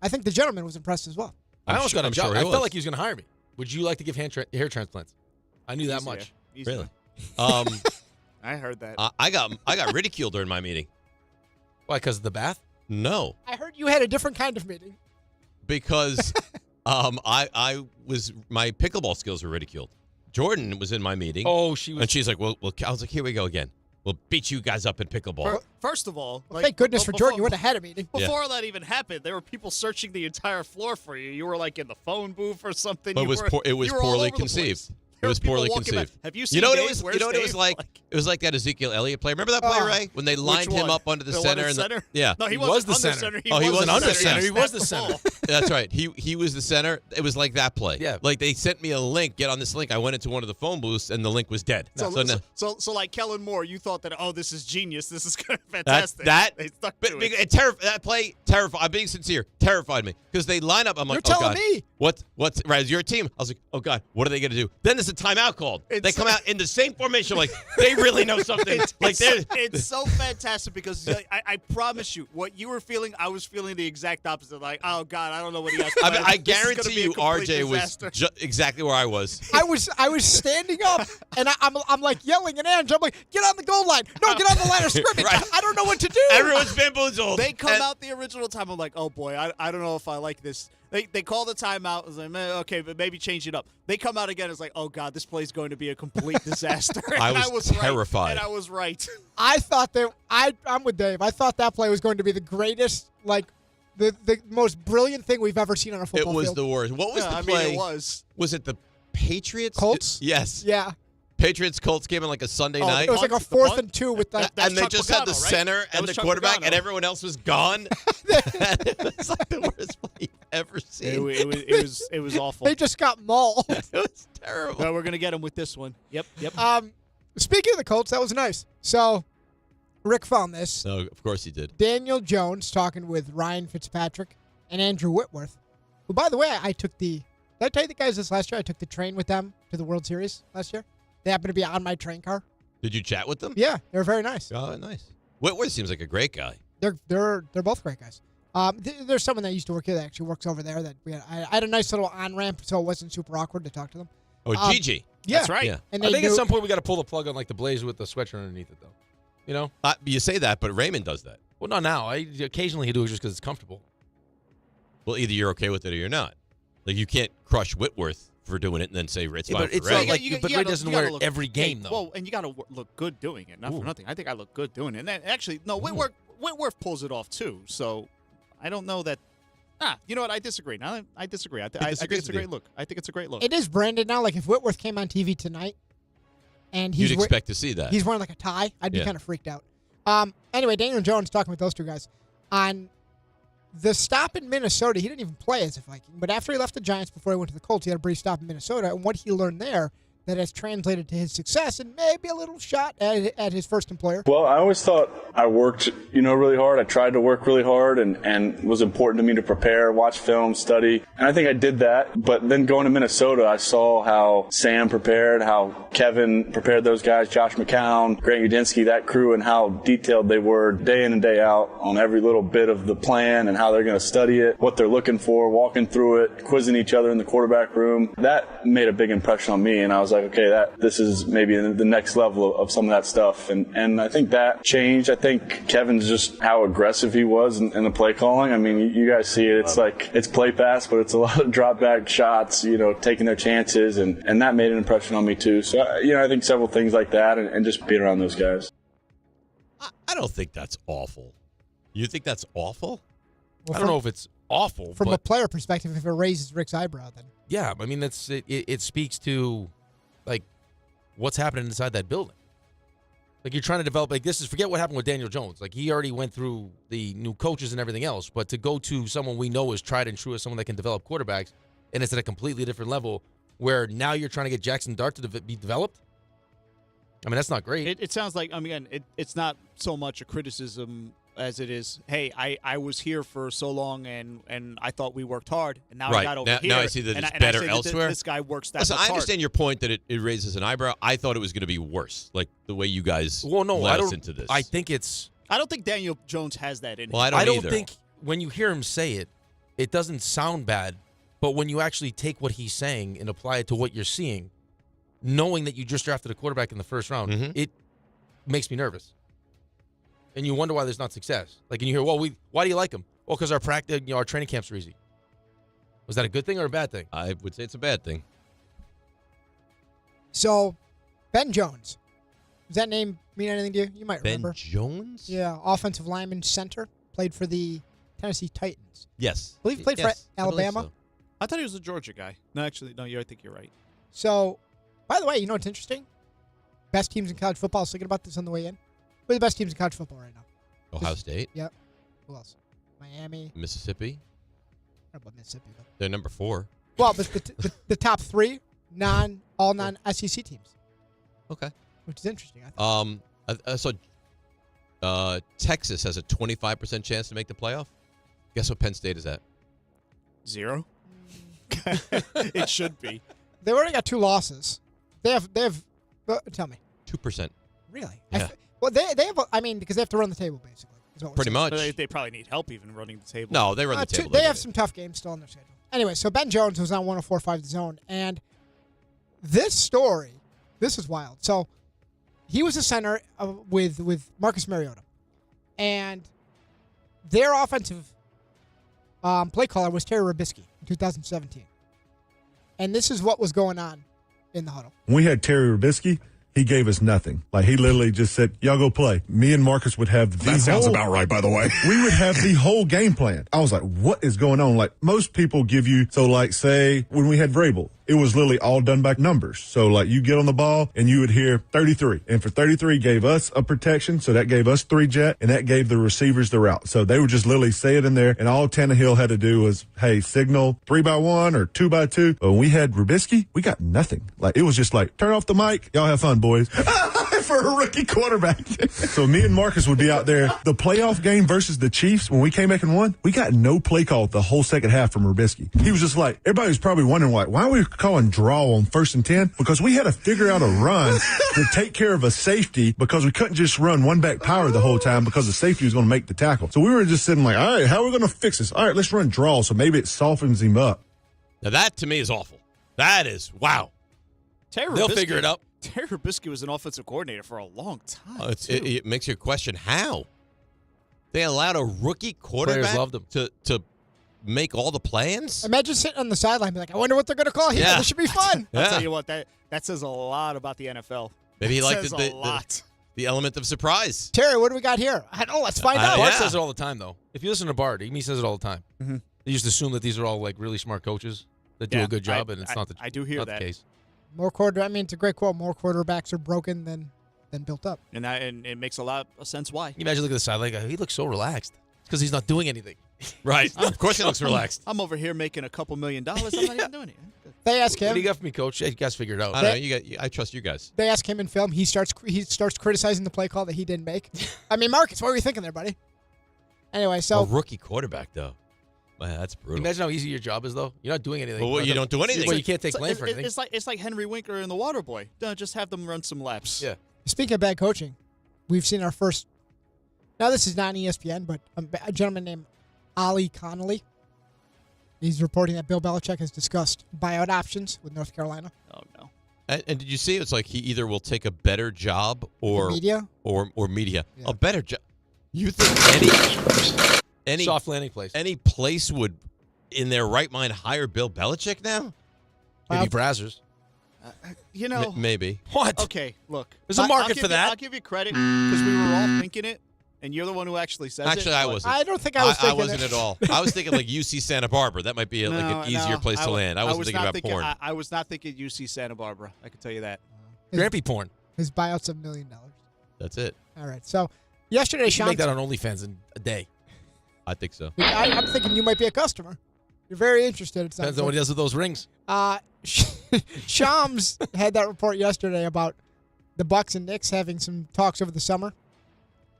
I think the gentleman was impressed as well. I almost got a job. Sure I felt like he was going to hire me. Would you like to give hair transplants? I knew that much. Really? I heard that. I got ridiculed during my meeting. Why? Because of the bath? No. I heard you had a different kind of meeting. Because I was my pickleball skills were ridiculed. Jordan was in my meeting. Oh, she was. And she's like, well, I was like, here we go again. We'll beat you guys up in pickleball. First of all, thank goodness for Jordan, you would have had a meeting. Before that even happened, there were people searching the entire floor for you. You were like in the phone booth or something. But it was poorly conceived. It was poorly conceived. Have you seen? You know what Dave? it was? Where's You know what it Dave? was like? It was like that Ezekiel Elliott play. Remember that play, Ray? When they lined him up under the center. Yeah. No, he was the under center. He wasn't under center. center. He was the center. That's right. He was the center. It was like that play. Yeah. Like they sent me a link. Get on this link. I went into one of the phone booths and the link was dead. So like Kellen Moore, you thought that this is genius. This is kind of fantastic. They stuck to it. That play terrified. I'm being sincere. Terrified me because they line up. I'm like, You're oh telling God. me. What's right? It's your team. I was like, oh God, what are they going to do? Then there's a timeout called. They come out in the same formation. Like they really know something. It's so fantastic because I promise you, what you were feeling, I was feeling the exact opposite. Like, oh God, I don't know what he has. I guarantee you, RJ was exactly where I was. I was standing up and I'm like yelling at Andrew. I'm like, get on the goal line. No, get on the line of scrimmage. Right. I don't know what to do. Everyone's bamboozled. They come out the original time. I'm like, oh boy, I don't know if I like this. They call the timeout. I was like, okay, but maybe change it up. They come out again. It's like, oh God, this play is going to be a complete disaster. I was terrified. Right, and I was right. I thought that I'm with Dave. I thought that play was going to be the greatest, like the most brilliant thing we've ever seen on a football field. It was the worst. What was the play? It was. Was it the Patriots? Colts? Yes. Yeah. Patriots-Colts game on like a Sunday night. It was like a 4th and 2 with that. And they Chuck just Pagano, had the right? center and the quarterback, and everyone else was gone. It was like the worst play you've ever seen. It was awful. They just got mauled. It was terrible. Well, we're gonna get them with this one. Yep. Speaking of the Colts, that was nice. So, Rick found this. No, of course he did. Daniel Jones talking with Ryan Fitzpatrick and Andrew Whitworth, who, by the way, did I tell you the guys this last year? I took the train with them to the World Series last year. They happened to be on my train car. Did you chat with them? Yeah, they were very nice. Oh, nice. Whitworth seems like a great guy. They're both great guys. There's someone that used to work here that actually works over there. I had a nice little on ramp, so it wasn't super awkward to talk to them. Oh, Gigi. Yeah, that's right. Yeah. And I think at some point we got to pull the plug on like the Blazer with the sweatshirt underneath it, though. You know? You say that, but Raymond does that. Well, not now. Occasionally he do it just because it's comfortable. Well, either you're okay with it or you're not. Like you can't crush Whitworth for doing it and then say it's fine but it's for Ray. not like Ray doesn't wear it every game, though. Well, and you got to look good doing it. Not for nothing. I think I look good doing it. And actually, no, Whitworth pulls it off too. So I don't know that. You know what? I disagree. I disagree. I think it's a great look. I think it's a great look. It is branded now. Like if Whitworth came on TV tonight, and you'd expect to see that he's wearing like a tie, I'd be kind of freaked out. Anyway, Daniel Jones talking with those two guys on the stop in Minnesota. He didn't even play as a Viking, but after he left the Giants before he went to the Colts, he had a brief stop in Minnesota, and what he learned there that has translated to his success and maybe a little shot at his first employer? Well, I always thought I worked, really hard. I tried to work really hard, and it was important to me to prepare, watch film, study. And I think I did that. But then going to Minnesota, I saw how Sam prepared, how Kevin prepared those guys, Josh McCown, Grant Udinski, that crew, and how detailed they were day in and day out on every little bit of the plan and how they're going to study it, what they're looking for, walking through it, quizzing each other in the quarterback room. That made a big impression on me, and I was like, okay, this is maybe the next level of some of that stuff. And I think that changed. I think Kevin's just how aggressive he was in the play calling. I mean, you guys see it. It's play pass, but it's a lot of drop back shots, taking their chances. And that made an impression on me too. So, I think several things like that and just being around those guys. I don't think that's awful. You think that's awful? Well, I don't know if it's awful. From a player perspective, if it raises Rick's eyebrow, then. Yeah, I mean, it speaks to, like, what's happening inside that building. Like, you're trying to develop, forget what happened with Daniel Jones. Like, he already went through the new coaches and everything else, but to go to someone we know is tried and true as someone that can develop quarterbacks, and it's at a completely different level where now you're trying to get Jaxson Dart to be developed? I mean, that's not great. It sounds like, it's not so much a criticism as it is, hey, I was here for so long and I thought we worked hard, and now I got over here. Now I see that it's better elsewhere. This guy works that Listen, hard. I understand your point that it raises an eyebrow. I thought it was going to be worse, like the way you guys led us into this. I think it's... I don't think Daniel Jones has that in him. Well, I don't think when you hear him say it, it doesn't sound bad, but when you actually take what he's saying and apply it to what you're seeing, knowing that you just drafted a quarterback in the first round, it makes me nervous. And you wonder why there's not success. Like, and you hear, why do you like him? Well, because our training camps are easy. Was that a good thing or a bad thing? I would say it's a bad thing. So, Ben Jones. Does that name mean anything to you? You might remember. Ben Jones? Yeah, offensive lineman center. Played for the Tennessee Titans. Yes. I believe he played for Alabama. I thought he was a Georgia guy. No, actually, no, I think you're right. So, by the way, you know what's interesting? Best teams in college football. I was thinking about this on the way in. Who are the best teams in college football right now? Ohio State? Yep. Who else? Miami. Mississippi? I don't know about Mississippi. But. They're number 4. Well, but the top 3 non-SEC teams. Okay. Which is interesting, I think. I saw Texas has a 25% chance to make the playoff. Guess what Penn State is at? 0? It should be. They've already got 2 losses. They have. Tell me. 2%. Really? Yeah. They have. Because they have to run the table basically. Pretty much. They probably need help even running the table. No, they run the table. They have some tough games still on their schedule. Anyway, so Ben Jones was on 104.5 The Zone, and this story, this is wild. So he was a center with Marcus Mariota, and their offensive play caller was Terry Robisky in 2017. And this is what was going on in the huddle. When we had Terry Robisky, he gave us nothing. Like, he literally just said, y'all go play. Me and Marcus would have the That sounds about right, by the way. We would have the whole game plan. I was like, what is going on? Like, most people give you, so like, say, when we had Vrabel, it was literally all done by numbers. So, like, you get on the ball, and you would hear 33. And for 33, gave us a protection, so that gave us 3 jet, and that gave the receivers the route. So they would just literally say it in there, and all Tannehill had to do was, hey, signal 3x1 or 2x2. But when we had Robisky, we got nothing. Like, it was just like, turn off the mic, y'all have fun, boys. For a rookie quarterback. So me and Marcus would be out there. The playoff game versus the Chiefs, when we came back and won, we got no play call the whole second half from Robisky. He was just like, everybody was probably wondering, like, why are we calling draw on 1st and 10? Because we had to figure out a run to take care of a safety, because we couldn't just run one back power the whole time because the safety was going to make the tackle. So we were just sitting like, all right, how are we going to fix this? All right, let's run draw, so maybe it softens him up. Now that to me is awful. That is, wow. They'll figure it out. Terry Robisky was an offensive coordinator for a long time. It makes you question how they allowed a rookie quarterback to make all the plans. Imagine sitting on the sideline and be like, I wonder what they're going to call here. Yeah. This should be fun. I'll tell you what, that says a lot about the NFL. Maybe he liked the element of surprise. Terry, what do we got here? I don't know. Let's find out. Bart says it all the time, though. If you listen to Bart, he says it all the time. Mm-hmm. They just assume that these are all like really smart coaches that do a good job, and it's not the I do hear not that. the case. It's a great quote. More quarterbacks are broken than built up. And it makes a lot of sense why. Can you imagine looking at the sideline? He looks so relaxed. It's because he's not doing anything. Right. Of course he looks relaxed. I'm over here making a couple $1 million. I'm not even doing it. They ask him. What do you got for me, Coach? You guys figure it out. I don't know. I trust you guys. They ask him in film. He starts criticizing the play call that he didn't make. I mean, Marcus, what were you thinking there, buddy? Anyway, so a rookie quarterback though. Man, that's brutal. Imagine how easy your job is, though. You're not doing anything. Well, you don't do anything. Well, you can't take blame for anything. It's like Henry Winkler and the Waterboy. Just have them run some laps. Yeah. Speaking of bad coaching, we've seen our first. Now this is not ESPN, but a gentleman named Ali Connolly. He's reporting that Bill Belichick has discussed buyout options with North Carolina. Oh no! And did you see? It's like he either will take a better job or media or media. Yeah. A better job. You think any soft landing place? Any place would, in their right mind, hire Bill Belichick now? Maybe Brazzers. Maybe. What? Okay, look. There's a market for that. I'll give you credit because we were all thinking it, and you're the one who actually says it. Actually, I wasn't. I don't think I was thinking I wasn't at all. I was thinking like UC Santa Barbara. That might be an easier place to land. I wasn't thinking about porn. I was not thinking UC Santa Barbara. I can tell you that. Grampy porn. His buyout's $1 million. That's it. All right. So yesterday, You should make that on OnlyFans in a day. I think so. I'm thinking you might be a customer. You're very interested. It sounds Depends on what he does with those rings. Shams had that report yesterday about the Bucks and Knicks having some talks over the summer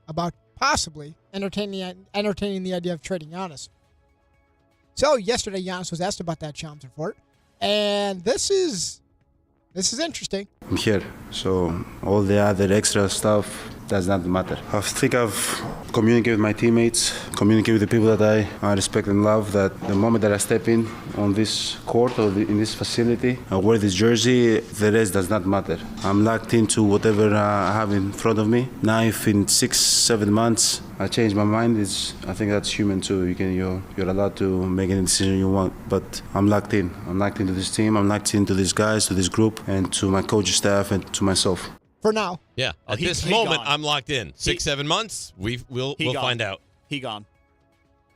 about possibly entertaining the idea of trading Giannis. So yesterday, Giannis was asked about that Shams report, and this is interesting. I'm here, so all the other extra stuff does not matter. I think I've communicated with my teammates, communicated with the people that I respect and love, that the moment that I step in on this court or in this facility, I wear this jersey, the rest does not matter. I'm locked into whatever I have in front of me. Now if in 6-7 months I change my mind, I think that's human too. You're allowed to make any decision you want, but I'm locked in. I'm locked into this team, I'm locked into these guys, to this group, and to my coaching staff and to myself. For now. Yeah. At this moment, I'm locked in. 6-7 months, we'll find out. He gone.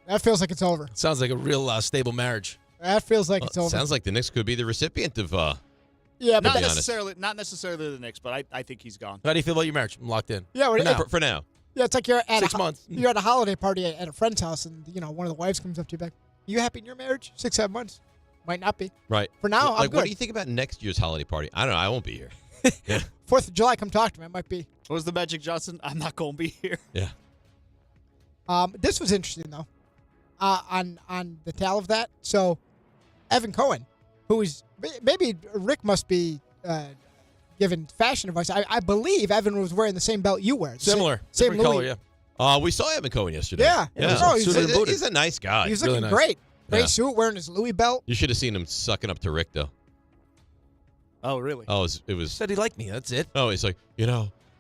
That feels like it's over. Sounds like a real stable marriage. That feels like it's over. Sounds like the Knicks could be the recipient of. Yeah, but not necessarily the Knicks, but I think he's gone. How do you feel about your marriage? I'm locked in. Yeah, for now. Yeah, it's like you're at 6 months. You're at a holiday party at a friend's house, and one of the wives comes up to you back. You happy in your marriage? 6-7 months. Might not be. Right. For now, I'm good. What do you think about next year's holiday party? I don't know. I won't be here. Yeah. 4th of July, come talk to me. It might be. What was the Magic Johnson? I'm not going to be here. Yeah. This was interesting, though, on the tail of that. So, Evan Cohen, who is maybe Rick must be giving fashion advice. I believe Evan was wearing the same belt you wear. Similar. Same different color, Louis. yeah. We saw Evan Cohen yesterday. Yeah. He's a nice guy. He's looking great. Gray suit, wearing his Louis belt. You should have seen him sucking up to Rick, though. Oh, really? Oh, it was. Said he liked me. That's it. Oh, he's like,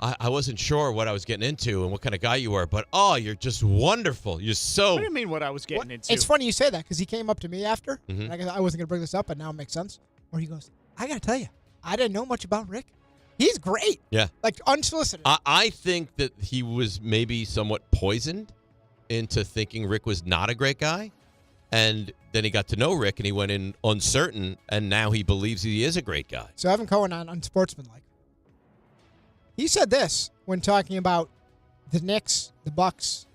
I wasn't sure what I was getting into and what kind of guy you were, but you're just wonderful. You're so. What do you mean what I was getting into? It's funny you say that because he came up to me after, Mm-hmm. and I wasn't going to bring this up, but now it makes sense. Where he goes, I got to tell you, I didn't know much about Rick. He's great. Yeah. Like unsolicited. I think that he was maybe somewhat poisoned into thinking Rick was not a great guy. And then he got to know Rick, and he went in uncertain, and now he believes he is a great guy. So Evan Cohen on Unsportsmanlike. He said this when talking about the Knicks, the Bucks,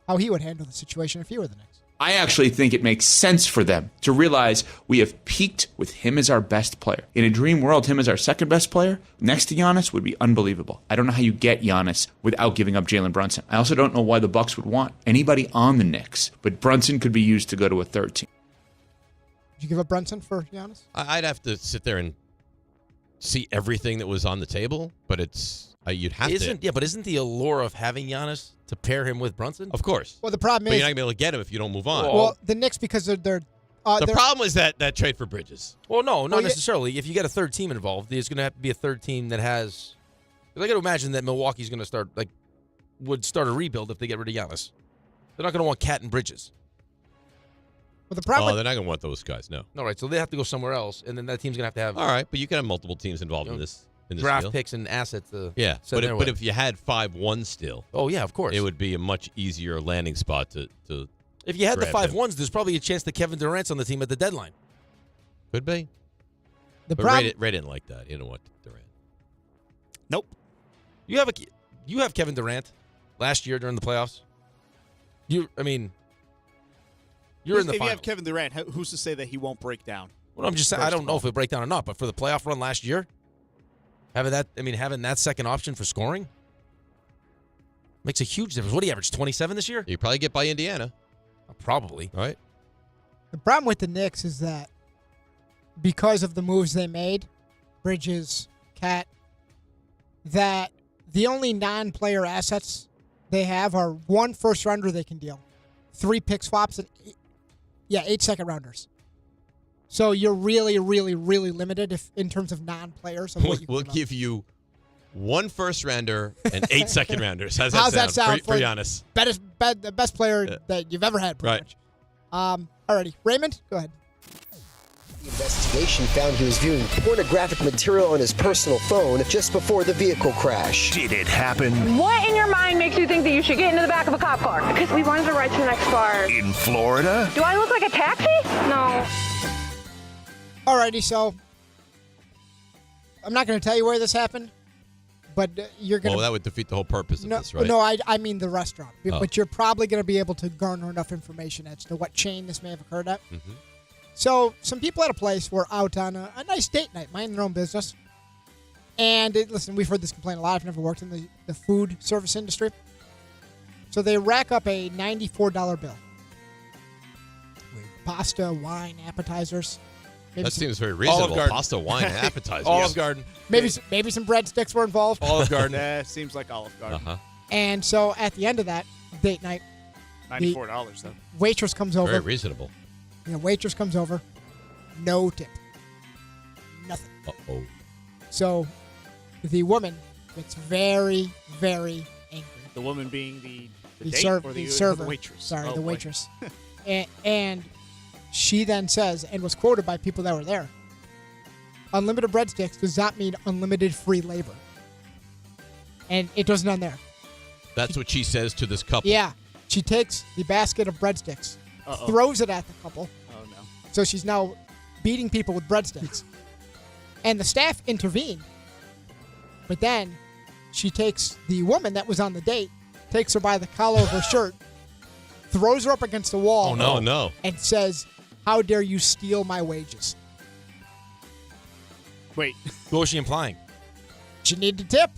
how he would handle the situation if he were the Knicks. I actually think it makes sense for them to realize we have peaked with him as our best player. In a dream world, him as our second best player next to Giannis would be unbelievable. I don't know how you get Giannis without giving up Jalen Brunson. I also don't know why the Bucks would want anybody on the Knicks, but Brunson could be used to go to a third team. Did you give up Brunson for Giannis? I'd have to sit there and see everything that was on the table, but you'd have to. Yeah, but isn't the allure of having Giannis to pair him with Brunson? Of course. Well, the problem but is you're not going to be able to get him if you don't move on. Well, the Knicks, because they're the problem is that trade for Bridges. Well, no, not necessarily. If you get a third team involved, there's going to have to be a third team that has. I got to imagine that Milwaukee's going to would start a rebuild if they get rid of Giannis. They're not going to want Cat and Bridges. Well, the problem. They're not going to want those guys. No. No, right. So they have to go somewhere else, and then that team's going to have. All right, but you can have multiple teams involved in this. Draft deal. picks and assets. Yeah, but if you had 5-1 still, oh yeah, of course, it would be a much easier landing spot to. If you had the grab 5-1s, there's probably a chance that Kevin Durant's on the team at the deadline. Could be. The but problem. Ray didn't like that. He didn't want Durant. Nope. You have Kevin Durant last year during the playoffs. You're in the If you finals. have Kevin Durant, who's to say that he won't break down? Well, I'm just saying, I don't know if it'll break down or not, but for the playoff run last year, having that second option for scoring makes a huge difference. What do you average, 27 this year? You probably get by Indiana. Probably. All right. The problem with the Knicks is that because of the moves they made, Bridges, Cat, that the only non-player assets they have are 1 first-rounder they can deal, 3 pick swaps, and 8 second-rounders. So you're really, really, really limited in terms of non-players. We'll give you 1 first-rounder and 8 second-rounders. How's that sound? For Giannis. The best player that you've ever had, pretty much. Alrighty. Raymond, go ahead. The investigation found he was viewing pornographic material on his personal phone just before the vehicle crash. Did it happen What in your mind makes you think that you should get into the back of a cop car? Because we wanted to ride to the next bar. in Florida? Do I look like a taxi? No. Alrighty, so I'm not going to tell you where this happened, but you're going to... Well, that would defeat the whole purpose of this, right? No, I mean the restaurant. But you're probably going to be able to garner enough information as to what chain this may have occurred at. Mm-hmm. So some people at a place were out on a nice date night, minding their own business. And listen, we've heard this complaint a lot. I've never worked in the food service industry. So they rack up a $94 bill with pasta, wine, appetizers. That seems very reasonable. Pasta, wine, and appetizers. Olive Garden. Maybe some breadsticks were involved. Olive Garden. That seems like Olive Garden. Uh-huh. And so at the end of that date night, $94 though. Waitress comes over. Very reasonable. Waitress comes over. No tip. Nothing. Uh-oh. So the woman gets very, very angry. The woman being the date server, or the or server. the waitress? Sorry, Oh, the boy. waitress. and she then says, and was quoted by people that were there, unlimited breadsticks does not mean unlimited free labor. And it doesn't end there. That's what she says to this couple. Yeah. She takes the basket of breadsticks, throws it at the couple. Oh, no. So she's now beating people with breadsticks. And the staff intervene. But then she takes the woman that was on the date, takes her by the collar of her shirt, throws her up against the wall. Oh, no. And says, "How dare you steal my wages?" Wait. What was she implying? She needed a tip.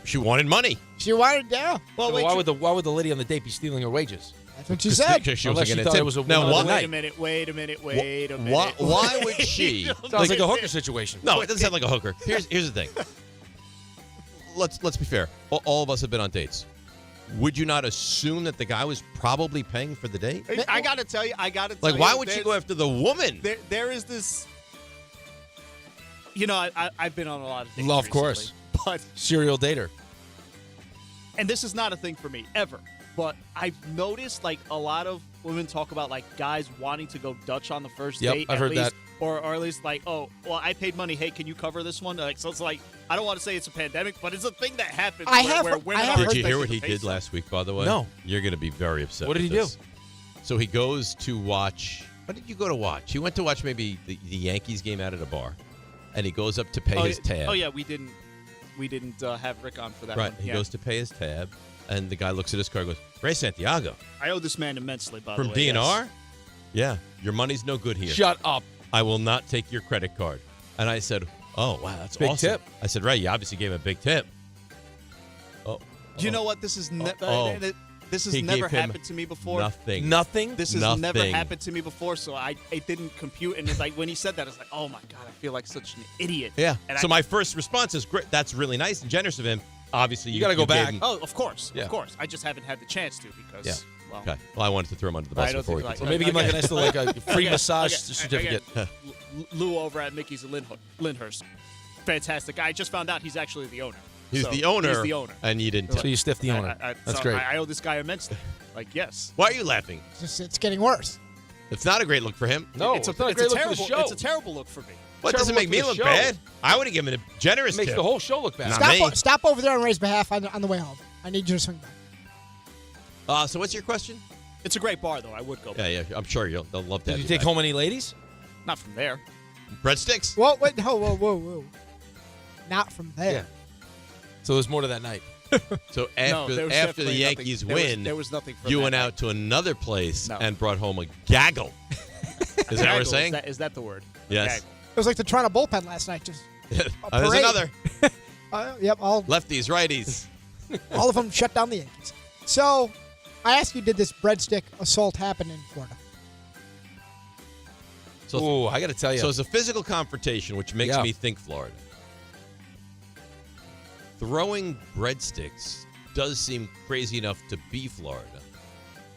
She wanted money. She wanted, yeah. Well, why would the lady on the date be stealing her wages? That's what she said. She Unless wasn't she going thought to it was a now, one Wait a minute. Wait a minute. Why would she? Sounds like a hooker situation. No, it doesn't sound like a hooker. Here's the thing. Let's be fair. All of us have been on dates. Would you not assume that the guy was probably paying for the date? I got to tell you. Like, why would she go after the woman? There is this. You know, I've been on a lot of dates Of recently, course. but Serial dater. and this is not a thing for me ever. But I've noticed like a lot of women talk about like guys wanting to go Dutch on the first Yep, date. I've at heard least, that. Or at least like, oh, well, I paid money. Hey, can you cover this one? Like, so it's like I don't want to say it's a pandemic, but it's a thing that happens. Where women are Did you hear expected what to he pay did something. last week, by the way? No. You're going to be very upset. What did with he do? this. So he goes to watch. What did you go to watch? He went to watch maybe the Yankees game out at a bar, and he goes up to pay his tab. Oh yeah, we didn't have Rick on for that. Right. one. He Yeah. goes to pay his tab, and the guy looks at his card and goes, "Ray Santiago I owe this man immensely. By from the way, DNR? yes. Yeah, your money's no good here. Shut up. I will not take your credit card." And I said, "Oh wow, that's Big awesome." tip. I said, "Ray, you obviously gave him a big tip." Oh. Do you know what? This is this has He never gave him happened to me before. Nothing. Nothing? This has Nothing. never happened to me before, so it didn't compute. And it's like when he said that, it's like, oh my god, I feel like such an idiot. Yeah. And So my first response is, "Great, that's really nice and generous of him." Obviously, You gotta go gave back. him- oh, of course, Yeah. of course. I just haven't had the chance to because. Yeah. Well, Okay. Well, I wanted to throw him under the I bus don't before we think could Or maybe give him like a nice little like a free massage certificate. Lou over at Mickey's in Lyndhurst, fantastic guy. I just found out he's actually the owner. He's So, the owner. He's the owner. And you didn't. So you stiffed the owner. That's so great. I owe this guy immensely. Like, yes. Why are you laughing? It's getting worse. It's not a great look for him. No, it's not a great look for the show. It's a terrible look for me. Well, it doesn't make me look bad. I would have given him a generous It makes tip. the whole show look bad. Not me. Stop over there on Ray's behalf on the way home. I need you to swing by. So what's your question? It's a great bar, though. I would go. Yeah, I'm sure they'll love that. Did you take home any ladies? Not from there. breadsticks? Whoa. Not from there. Yeah. So there's more to that night. So after the Yankees win, there was nothing from you that went night. out to another place No. and brought home a gaggle. Is that what we're saying? Is that the word? Yes. Gaggle. It was like the Toronto bullpen last night. Just There's parade. another. Yep, Lefties, righties. all of them shut down the Yankees. So, I asked you, did this breadstick assault happen in Florida? So, I got to tell you. So it's a physical confrontation, which makes me think Florida. Throwing breadsticks does seem crazy enough to be Florida.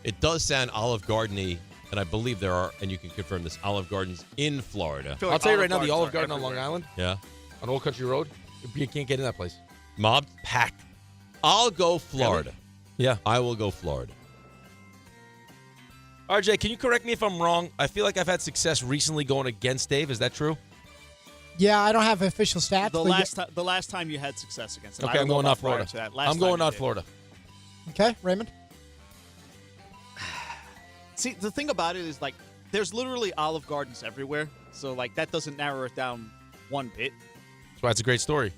It does sound Olive Garden-y, and I believe there are, and you can confirm this, Olive Gardens in Florida. I'll tell you right now, the Olive Garden on Long Island, Yeah. on Old Country Road, you can't get in that place. Mob packed. I'll go Florida. Yeah. I will go Florida. RJ, can you correct me if I'm wrong? I feel like I've had success recently going against Dave. Is that true? Yeah, I don't have official stats. The last time you had success against him. Okay, I'm going not Florida. I'm going not Florida. Okay, Raymond? See, the thing about it is, like, there's literally Olive Gardens everywhere. So, like, that doesn't narrow it down one bit. That's why it's a great story.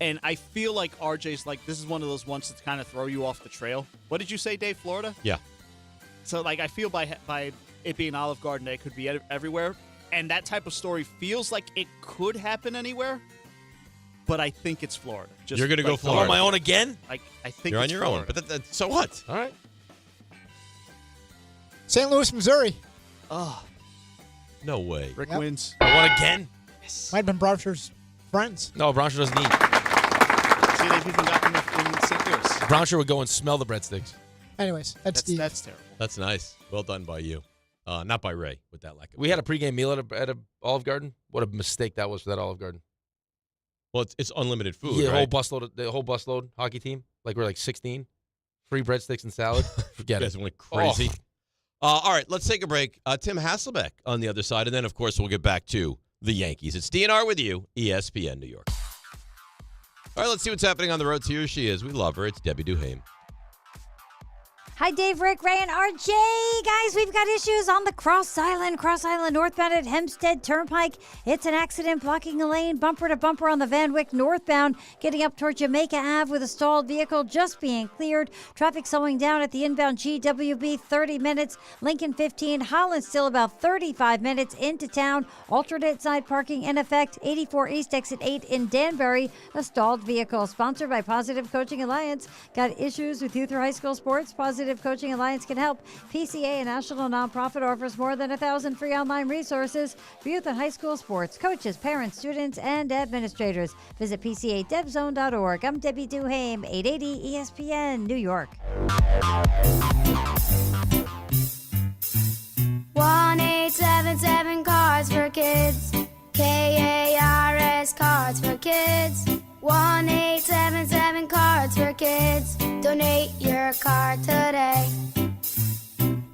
And I feel like RJ's like, this is one of those ones that kind of throw you off the trail. What did you say, Dave? Florida? Yeah. So, like, I feel by it being Olive Garden, it could be everywhere. And that type of story feels like it could happen anywhere. But I think it's Florida. You're going to go Florida. I'm on my own again? I think You're on it's your Florida. own. But so what? All right. St. Louis, Missouri. Oh. No way. Rick wins. I won again? Might have been Brownshaw's friends. No, Brownshire doesn't eat. See, they've even got them in St. Louis. Brownshire would go and smell the breadsticks. Anyways, that's Steve. That's terrible. That's nice. Well done by you. Not by Ray with that lack of. We had a pregame meal at a Olive Garden. What a mistake that was for that Olive Garden. Well, it's unlimited food, Yeah, right? the whole busload hockey team. Like we're like 16. Free breadsticks and salad. Forget You guys it. went crazy. All right, let's take a break. Tim Hasselbeck on the other side, and then, of course, we'll get back to the Yankees. It's DNR with you, ESPN New York. All right, let's see what's happening on the road. Here she is. We love her. It's Debbie Duhame. Hi, Dave, Rick, Ray, and RJ. Guys, we've got issues on the Cross Island northbound at Hempstead Turnpike. It's an accident blocking a lane, bumper to bumper on the Van Wyck northbound, getting up toward Jamaica Ave with a stalled vehicle just being cleared. Traffic slowing down at the inbound GWB 30 minutes. Lincoln 15, Holland still about 35 minutes into town. Alternate side parking in effect. 84 East exit 8 in Danbury, a stalled vehicle. Sponsored by Positive Coaching Alliance. Got issues with youth or high school sports? Positive Coaching Alliance can help. PCA, a national nonprofit, offers more than 1,000 free online resources for youth and high school sports, coaches, parents, students, and administrators. Visit PCADevZone.org. I'm Debbie Duhame, 880 ESPN, New York. 1-877 Cards for Kids. KARS Cards for Kids. 1-877 Cards for Kids. Donate your card today.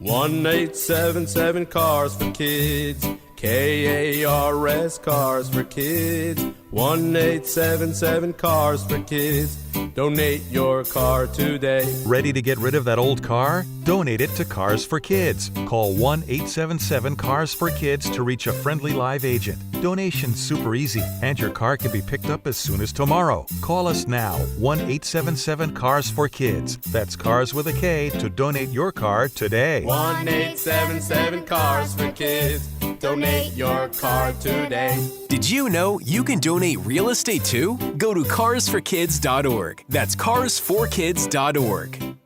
1-877 Cars for Kids. KARS Cars for Kids. 1-877 Cars for Kids. Donate your car today. Ready to get rid of that old car? Donate it to Cars for Kids. Call 1-877-CARS-FOR-KIDS to reach a friendly live agent. Donation's super easy, and your car can be picked up as soon as tomorrow. Call us now, 1-877-CARS-FOR-KIDS. That's Cars with a K to donate your car today. 1-877 Cars for Kids. Donate your car today. Did you know you can donate real estate too? Go to carsforkids.org. That's carsforkids.org.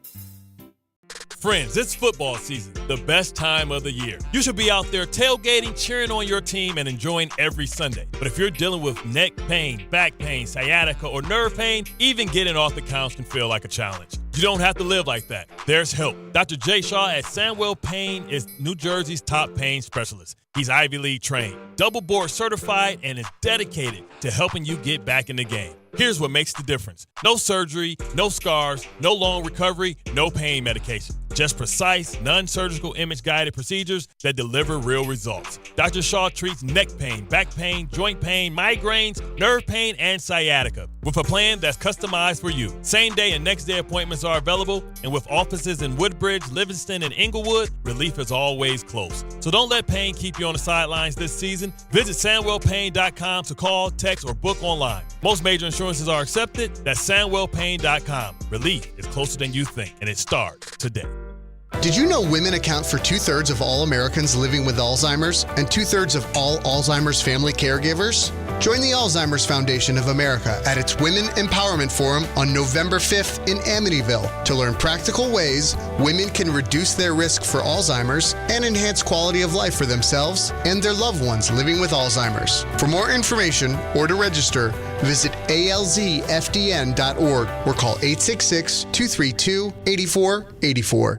Friends, it's football season, the best time of the year. You should be out there tailgating, cheering on your team, and enjoying every Sunday. But if you're dealing with neck pain, back pain, sciatica, or nerve pain, even getting off the couch can feel like a challenge. You don't have to live like that. There's help. Dr. Jay Shaw at Sandwell Pain is New Jersey's top pain specialist. He's Ivy League trained, double board certified, and is dedicated to helping you get back in the game. Here's what makes the difference. No surgery, no scars, no long recovery, no pain medication. Just precise, non-surgical image-guided procedures that deliver real results. Dr. Shaw treats neck pain, back pain, joint pain, migraines, nerve pain, and sciatica with a plan that's customized for you. Same-day and next-day appointments are available, and with offices in Woodbridge, Livingston, and Inglewood, relief is always close. So don't let pain keep you on the sidelines this season. Visit SandwellPain.com to call, text, or book online. Most major insurance insurances are accepted, that's SandwellPain.com. Relief is closer than you think, and it starts today. Did you know women account for 2/3 of all Americans living with Alzheimer's and 2/3 of all Alzheimer's family caregivers? Join the Alzheimer's Foundation of America at its Women Empowerment Forum on November 5th in Amityville to learn practical ways women can reduce their risk for Alzheimer's and enhance quality of life for themselves and their loved ones living with Alzheimer's. For more information or to register, visit alzfdn.org or call 866-232-8484.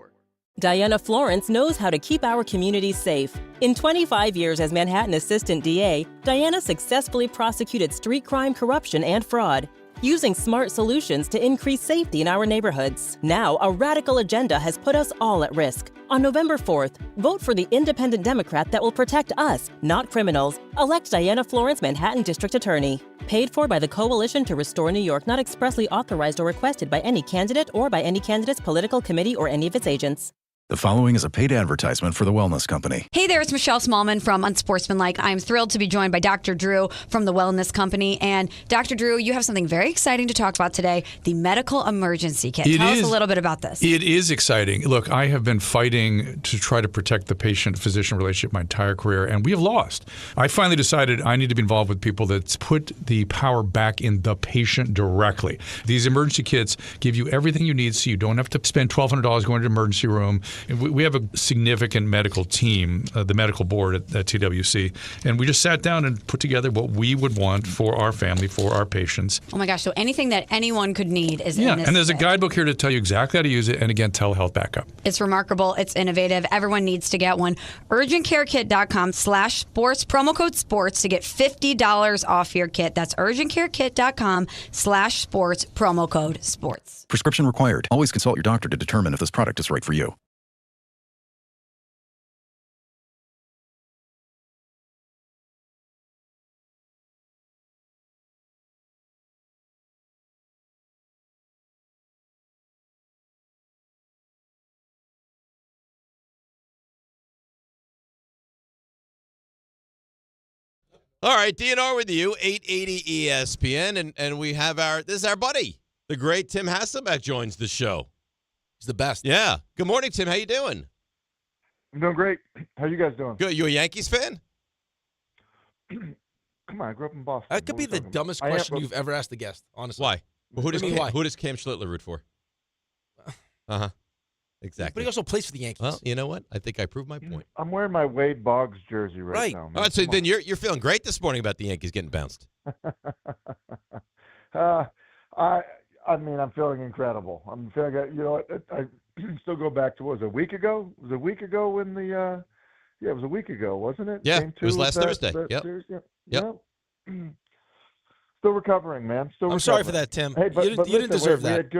Diana Florence knows how to keep our communities safe. In 25 years as Manhattan Assistant DA, Diana successfully prosecuted street crime, corruption, and fraud, using smart solutions to increase safety in our neighborhoods. Now, a radical agenda has put us all at risk. On November 4th, vote for the independent Democrat that will protect us, not criminals. Elect Diana Florence, Manhattan District Attorney. Paid for by the Coalition to Restore New York, not expressly authorized or requested by any candidate or by any candidate's political committee or any of its agents. The following is a paid advertisement for the Wellness Company. Hey there, it's Michelle Smallman from Unsportsmanlike. I'm thrilled to be joined by Dr. Drew from the Wellness Company. And Dr. Drew, you have something very exciting to talk about today, the medical emergency kit. Tell us a little bit about this. It is exciting. Look, I have been fighting to try to protect the patient-physician relationship my entire career, and we have lost. I finally decided I need to be involved with people that put the power back in the patient directly. These emergency kits give you everything you need so you don't have to spend $1,200 going to an emergency room. We have a significant medical team, the medical board at TWC, and we just sat down and put together what we would want for our family, for our patients. Oh my gosh, so anything that anyone could need is in this and there's kit. a guidebook here to tell you exactly how to use it, and again, telehealth backup. It's remarkable. It's innovative. Everyone needs to get one. UrgentCareKit.com/sports, promo code sports to get $50 off your kit. That's UrgentCareKit.com/sports, promo code sports. Prescription required. Always consult your doctor to determine if this product is right for you. All right, DNR with you, 880 ESPN, and we have this is our buddy, the great Tim Hasselbeck joins the show. He's the best. Yeah. Good morning, Tim. How you doing? I'm doing great. How you guys doing? Good. You a Yankees fan? Come on, I grew up in Boston. That could be the dumbest question you've ever asked a guest, honestly. Why? Well, who does why? Cam Schlittler root for? Uh-huh. Exactly. But he also plays for the Yankees. Well, you know what? I think I proved my point. I'm wearing my Wade Boggs jersey right now. Man. All right, so then you're feeling great this morning about the Yankees getting bounced. I mean, I'm feeling incredible. I'm feeling, you know what? I still go back to, what was it, a week ago? It was a week ago when it was a week ago, wasn't it? Yeah, Game it was last Thursday. Yep. Series? Yep. Still recovering, man. Still. I'm sorry for that, Tim. Hey, but you didn't deserve that.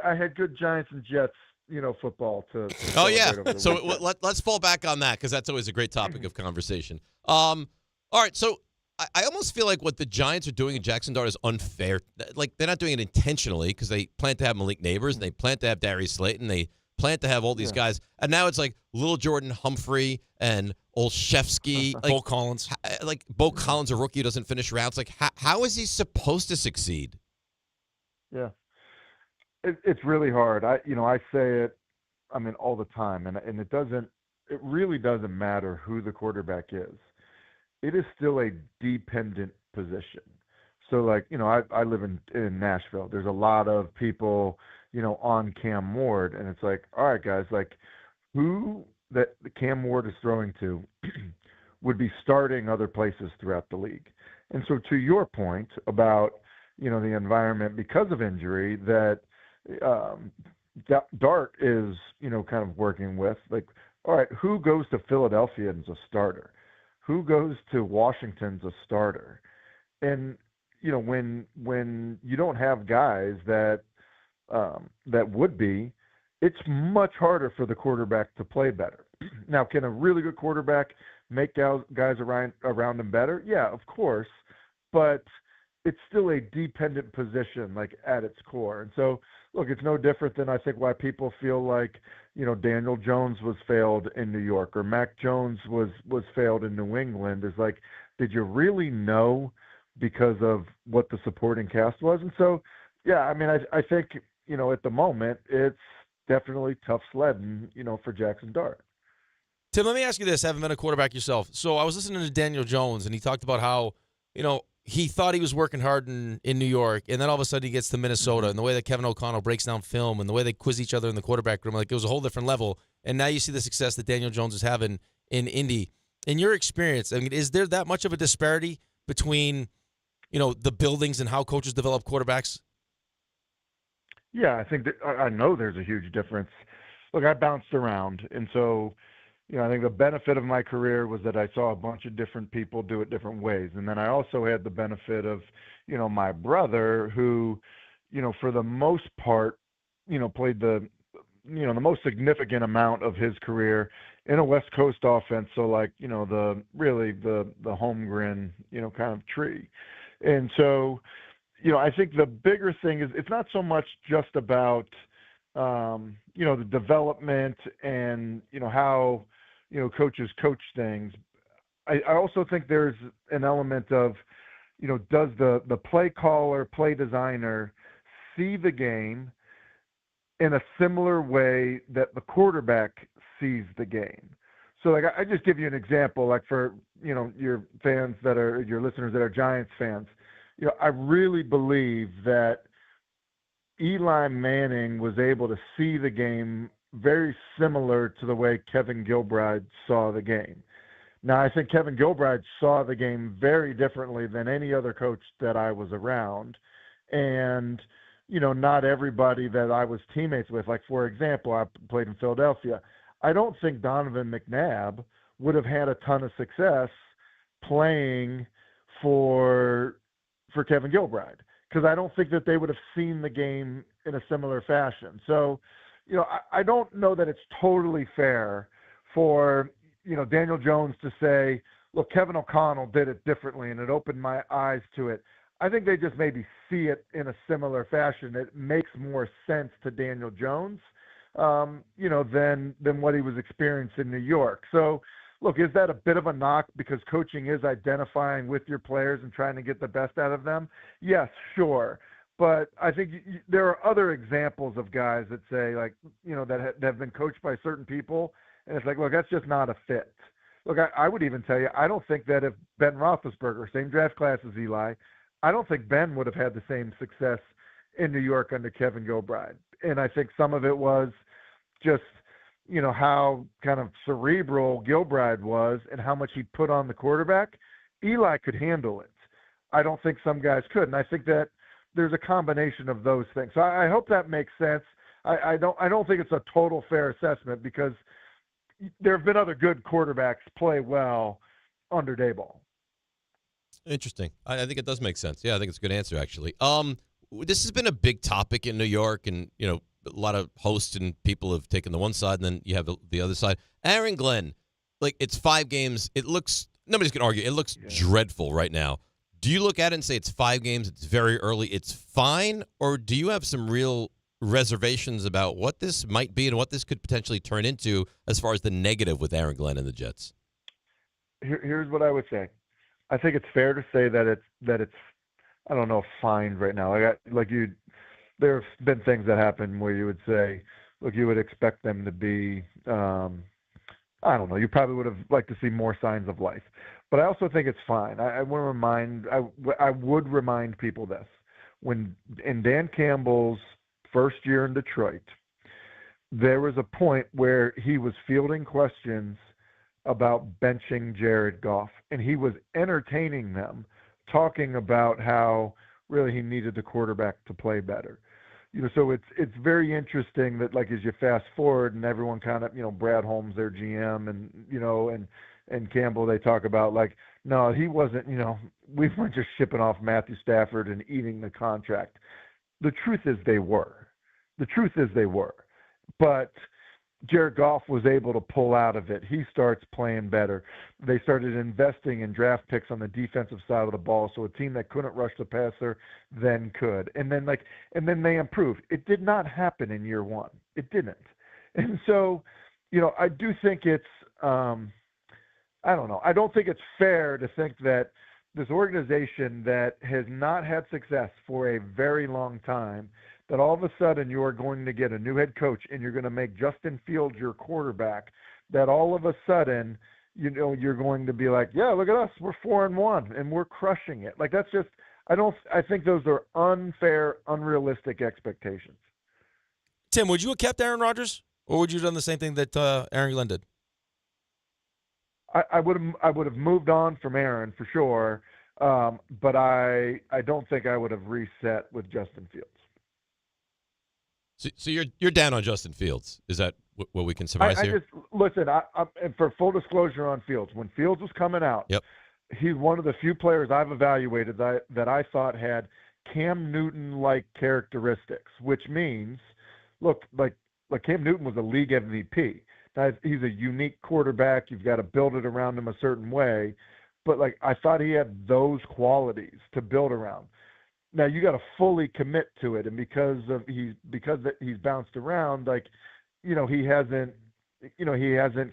I had good Giants and Jets, football to oh yeah. over the So weekend. let's fall back on that because that's always a great topic of conversation. All right, so I almost feel like what the Giants are doing in Jaxson Dart is unfair. Like they're not doing it intentionally because they plan to have Malik Neighbors and they plan to have Darius Slayton. They plan to have all these guys, and now it's like Little Jordan Humphrey and Olszewski, like Bo Collins. Like Bo Collins, a rookie who doesn't finish rounds. Like how is he supposed to succeed? Yeah, it's really hard. I say it, all the time, and it really doesn't matter who the quarterback is. It is still a dependent position. So I live in Nashville. There's a lot of people, on Cam Ward, and it's like, all right, guys, who that Cam Ward is throwing to would be starting other places throughout the league. And so to your point about, the environment because of injury that Dart is, kind of working with, all right, who goes to Philadelphia as a starter? Who goes to Washington as a starter? And, when you don't have guys that would be, it's much harder for the quarterback to play better. Now, can a really good quarterback make guys around him better? Yeah, of course, but it's still a dependent position, at its core. And so, look, it's no different than I think why people feel like, Daniel Jones was failed in New York or Mac Jones was failed in New England. Is did you really know because of what the supporting cast was. And so, yeah, I mean, I think, at the moment, it's definitely tough sledding, for Jaxson Dart. Tim, let me ask you this, having been a quarterback yourself. So I was listening to Daniel Jones, and he talked about how, he thought he was working hard in New York, and then all of a sudden he gets to Minnesota, and the way that Kevin O'Connell breaks down film and the way they quiz each other in the quarterback room, like it was a whole different level. And now you see the success that Daniel Jones is having in Indy. In your experience, I mean, is there that much of a disparity between, the buildings and how coaches develop quarterbacks? Yeah, I think I know there's a huge difference. Look, I bounced around, and so I think the benefit of my career was that I saw a bunch of different people do it different ways. And then I also had the benefit of, my brother who, for the most part, played the most significant amount of his career in a West Coast offense. So like, the Holmgren, kind of tree. And so, I think the bigger thing is it's not so much just about, the development and, how, coaches coach things. I also think there's an element of, does the play caller, play designer see the game in a similar way that the quarterback sees the game? So like, I just give you an example, like for, your fans your listeners that are Giants fans, I really believe that Eli Manning was able to see the game very similar to the way Kevin Gilbride saw the game. Now, I think Kevin Gilbride saw the game very differently than any other coach that I was around. And, not everybody that I was teammates with, like, for example, I played in Philadelphia. I don't think Donovan McNabb would have had a ton of success playing for Kevin Gilbride, because I don't think that they would have seen the game in a similar fashion. So, I don't know that it's totally fair for, Daniel Jones to say, look, Kevin O'Connell did it differently and it opened my eyes to it. I think they just maybe see it in a similar fashion. It makes more sense to Daniel Jones, than what he was experiencing in New York. So, look, is that a bit of a knock because coaching is identifying with your players and trying to get the best out of them? Yes, sure. But I think there are other examples of guys that say, like, that have been coached by certain people, and it's like, look, that's just not a fit. Look, I would even tell you, I don't think that if Ben Roethlisberger, same draft class as Eli, I don't think Ben would have had the same success in New York under Kevin Gilbride. And I think some of it was just, how kind of cerebral Gilbride was and how much he put on the quarterback. Eli could handle it. I don't think some guys could. And I think that there's a combination of those things. So I hope that makes sense. I don't think it's a total fair assessment because there have been other good quarterbacks play well under Daboll. Interesting. I think it does make sense. Yeah, I think it's a good answer, actually. This has been a big topic in New York, and, a lot of hosts and people have taken the one side, and then you have the other side. Aaron Glenn, like, it's 5 games. It looks – nobody's going to argue. It looks dreadful right now. Do you look at it and say it's 5 games, it's very early, it's fine, or do you have some real reservations about what this might be and what this could potentially turn into as far as the negative with Aaron Glenn and the Jets? Here's what I would say. I think it's fair to say that it's I don't know, fine right now. There have been things that happen where you would say, look, you would expect them to be, I don't know, you probably would have liked to see more signs of life. But I also think it's fine. I would remind people this. When in Dan Campbell's first year in Detroit, there was a point where he was fielding questions about benching Jared Goff, and he was entertaining them, talking about how really he needed the quarterback to play better. So it's very interesting that, like, as you fast forward and everyone kind of, Brad Holmes, their GM, and Campbell, they talk about, like, no, he wasn't, we weren't just shipping off Matthew Stafford and eating the contract. The truth is they were. But Jared Goff was able to pull out of it. He starts playing better. They started investing in draft picks on the defensive side of the ball, so a team that couldn't rush the passer then could. And then they improved. It did not happen in year one. It didn't. And so, I do think it's I don't know. I don't think it's fair to think that, this organization that has not had success for a very long time, that all of a sudden you are going to get a new head coach and you're going to make Justin Fields your quarterback, that all of a sudden, you're going to be like, yeah, look at us, we're 4-1 and we're crushing it. Like, that's just, I think those are unfair, unrealistic expectations. Tim, would you have kept Aaron Rodgers, or would you have done the same thing that Aaron Glenn did? I would have moved on from Aaron for sure, but I don't think I would have reset with Justin Fields. So you're down on Justin Fields. Is that what we can surmise here? Listen, and for full disclosure on Fields, when Fields was coming out, he's one of the few players I've evaluated that I thought had Cam Newton-like characteristics, which means, look, like Cam Newton was a league MVP. Now, he's a unique quarterback. You've got to build it around him a certain way. But, like, I thought he had those qualities to build around. Now, you got to fully commit to it. And because he's bounced around, like, he hasn't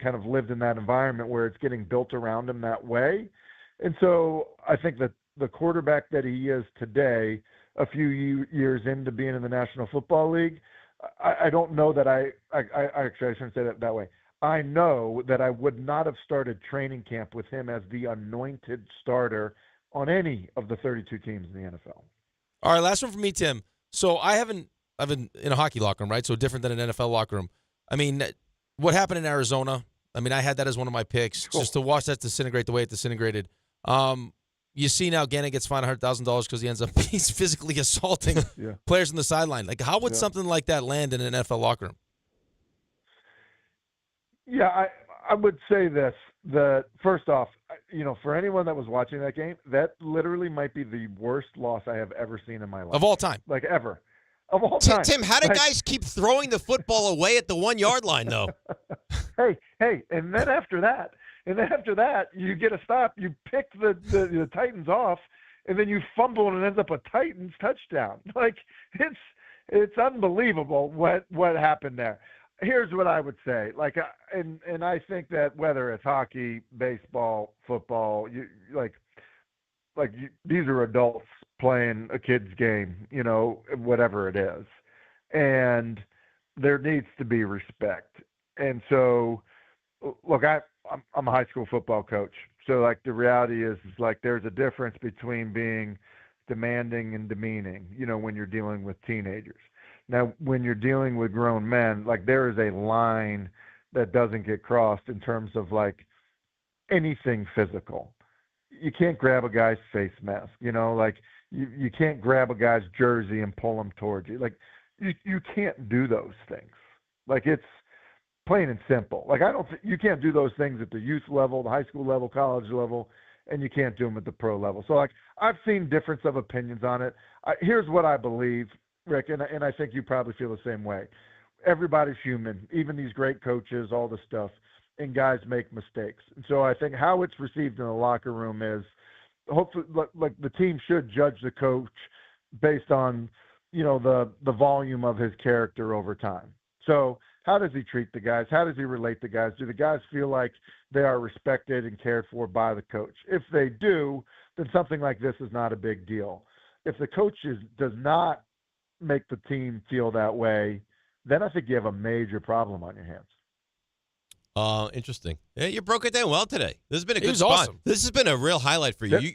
kind of lived in that environment where it's getting built around him that way. And so I think that the quarterback that he is today, a few years into being in the National Football League, I don't know that actually I shouldn't say that way. I know that I would not have started training camp with him as the anointed starter on any of the 32 teams in the NFL. All right, last one from me, Tim. So I've been in a hockey locker room, right? So different than an NFL locker room. I mean, what happened in Arizona? I mean, I had that as one of my picks, just to watch that disintegrate the way it disintegrated. You see now Gannon gets fined $100,000 because he's physically assaulting players on the sideline. Like, how would something like that land in an NFL locker room? Yeah, I would say this, that first off, for anyone that was watching that game, that literally might be the worst loss I have ever seen in my life. Of all time. Like, ever. Of all time. Tim, how do guys keep throwing the football away at the 1-yard line, though? Hey, and then after that, you get a stop, you pick the Titans off, and then you fumble and it ends up a Titans touchdown. Like, it's unbelievable what happened there. Here's what I would say. Like, and I think that whether it's hockey, baseball, football, these are adults playing a kid's game, whatever it is. And there needs to be respect. And so, look, I'm a high school football coach. So, like, the reality is like there's a difference between being demanding and demeaning, when you're dealing with teenagers. Now, when you're dealing with grown men, like, there is a line that doesn't get crossed in terms of, like, anything physical. You can't grab a guy's face mask, like you can't grab a guy's jersey and pull him towards you. Like, you can't do those things. Like, it's plain and simple. Like, you can't do those things at the youth level, the high school level, college level, and you can't do them at the pro level. So, like, I've seen difference of opinions on it. Here's what I believe, Rick, and I think you probably feel the same way. Everybody's human, even these great coaches, all this stuff, and guys make mistakes. And so I think how it's received in the locker room is hopefully, like, the team should judge the coach based on, the volume of his character over time. So how does he treat the guys? How does he relate to guys? Do the guys feel like they are respected and cared for by the coach? If they do, then something like this is not a big deal. If the coach does not make the team feel that way, then I think you have a major problem on your hands. Interesting. Yeah, you broke it down well today. This has been a good spot. Awesome. This has been a real highlight for you.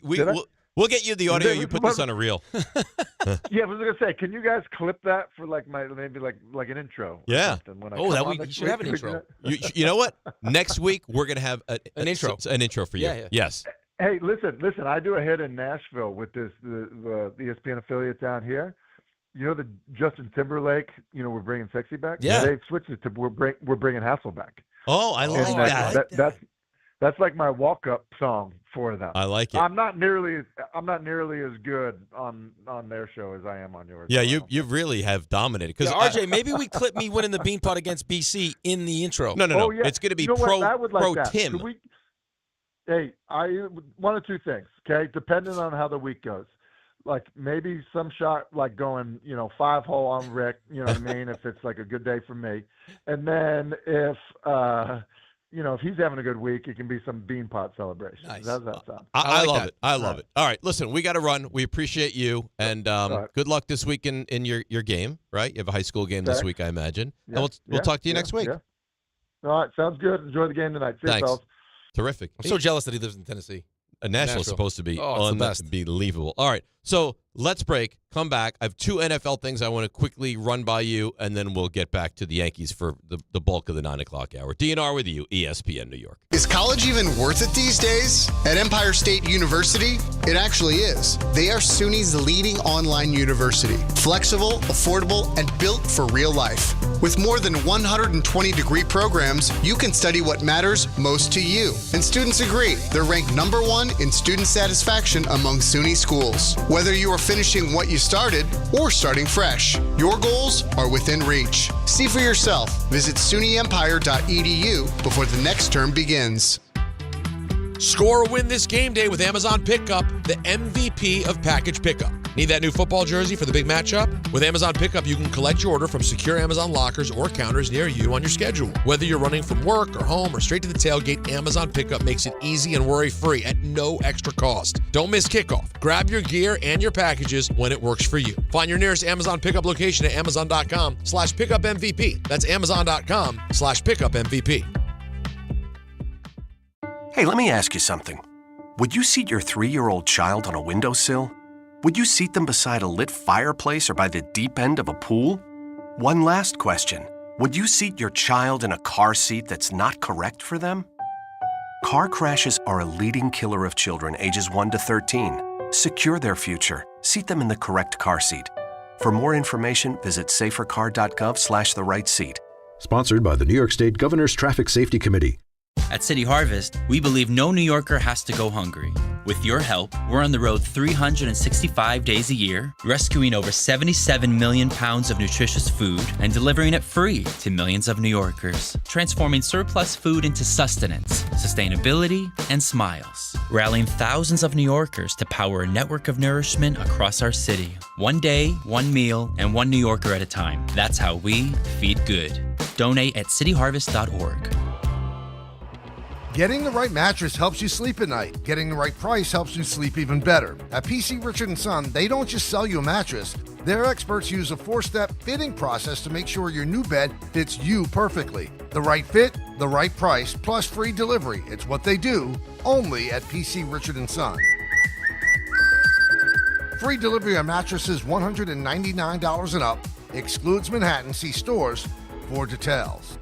We'll get you the audio. You put this on a reel. Yeah, I was gonna say, can you guys clip that for maybe like an intro? Yeah. When you should have an intro. You know what? Next week we're gonna have an intro. An intro for you. Yeah. Yes. Hey, listen. I do a hit in Nashville with the ESPN affiliate down here. The Justin Timberlake. We're bringing sexy back. Yeah. They've switched it to we're bringing Hassel back. Oh, I like that. That's like my walk-up song for them. I like it. I'm not nearly as good on their show as I am on yours. Yeah, you really have dominated. Because RJ, maybe we clip me winning the Beanpot against BC in the intro. No. Oh, yeah. It's going to be pro Tim. One of two things, okay? Depending on how the week goes. Like, maybe some shot, like going, 5-hole on Rick, you know what I mean, if it's like a good day for me. And then if if he's having a good week, it can be some beanpot celebration. Nice. How's that sound? I like love that. it. I love it. All right, listen, we got to run. We appreciate you, and good luck this week in your game. Right, you have a high school game this week, I imagine. Yeah. And we'll talk to you next week. Yeah. All right, sounds good. Enjoy the game tonight. See you, Thanks. fellas. Terrific. I'm so jealous that he lives in Tennessee. Nashville's supposed to be it's the best. unbelievable. All right, so let's break. Come back. I have 2 NFL things I want to quickly run by you, and then we'll get back to the Yankees for the bulk of the 9 o'clock hour. DNR with you, ESPN New York. Is college even worth it these days? At Empire State University, it actually is. They are SUNY's leading online university. Flexible, affordable, and built for real life. With more than 120 degree programs, you can study what matters most to you. And students agree, they're ranked #1 in student satisfaction among SUNY schools. Whether you are finishing what you started or starting fresh, your goals are within reach. See for yourself. Visit SUNYEmpire.edu before the next term begins. Score a win this game day with Amazon Pickup, the MVP of package pickup. Need that new football jersey for the big matchup? With Amazon Pickup, you can collect your order from secure Amazon lockers or counters near you on your schedule. Whether you're running from work or home or straight to the tailgate, Amazon Pickup makes it easy and worry-free at no extra cost. Don't miss kickoff. Grab your gear and your packages when it works for you. Find your nearest Amazon Pickup location at amazon.com/pickupmvp. That's amazon.com/pickupmvp. Hey, let me ask you something. Would you seat your 3-year-old child on a windowsill? Would you seat them beside a lit fireplace or by the deep end of a pool? One last question. Would you seat your child in a car seat that's not correct for them? Car crashes are a leading killer of children ages 1 to 13. Secure their future. Seat them in the correct car seat. For more information, visit safercar.gov/the-right-seat. Sponsored by the New York State Governor's Traffic Safety Committee. At City Harvest, we believe no New Yorker has to go hungry. With your help, we're on the road 365 days a year, rescuing over 77 million pounds of nutritious food and delivering it free to millions of New Yorkers, transforming surplus food into sustenance, sustainability, and smiles, rallying thousands of New Yorkers to power a network of nourishment across our city. One day, one meal, and one New Yorker at a time. That's how we feed good. Donate at cityharvest.org. Getting the right mattress helps you sleep at night. Getting the right price helps you sleep even better. At PC Richard & Son, they don't just sell you a mattress. Their experts use a 4-step fitting process to make sure your new bed fits you perfectly. The right fit, the right price, plus free delivery. It's what they do, only at PC Richard & Son. Free delivery on mattresses $199 and up. Excludes Manhattan. See stores for details.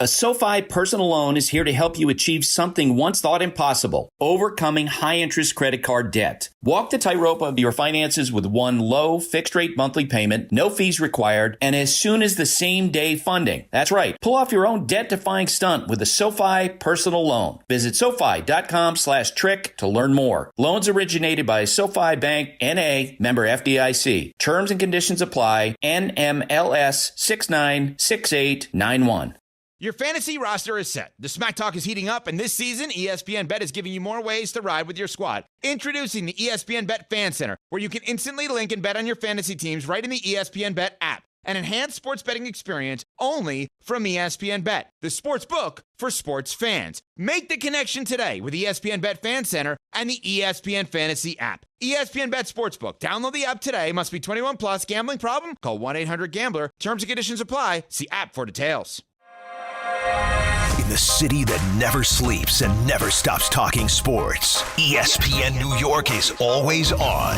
A SoFi personal loan is here to help you achieve something once thought impossible, overcoming high-interest credit card debt. Walk the tightrope of your finances with one low, fixed-rate monthly payment, no fees required, and as soon as the same-day funding. That's right. Pull off your own debt-defying stunt with a SoFi personal loan. Visit SoFi.com/trick to learn more. Loans originated by SoFi Bank, N.A., member FDIC. Terms and conditions apply. NMLS 696891. Your fantasy roster is set. The Smack Talk is heating up, and this season, ESPN Bet is giving you more ways to ride with your squad. Introducing the ESPN Bet Fan Center, where you can instantly link and bet on your fantasy teams right in the ESPN Bet app. An enhanced sports betting experience only from ESPN Bet, the sports book for sports fans. Make the connection today with ESPN Bet Fan Center and the ESPN Fantasy app. ESPN Bet Sportsbook. Download the app today. Must be 21 plus. Gambling problem? Call 1-800-GAMBLER. Terms and conditions apply. See app for details. In the city that never sleeps and never stops talking sports, ESPN New York is always on.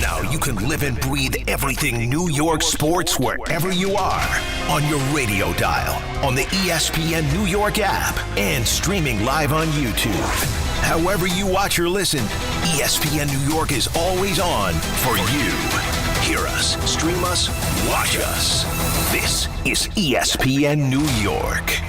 Now you can live and breathe everything New York sports wherever you are. On your radio dial, on the ESPN New York app, and streaming live on YouTube. However you watch or listen, ESPN New York is always on for you. Hear us, stream us, watch us. This is ESPN New York.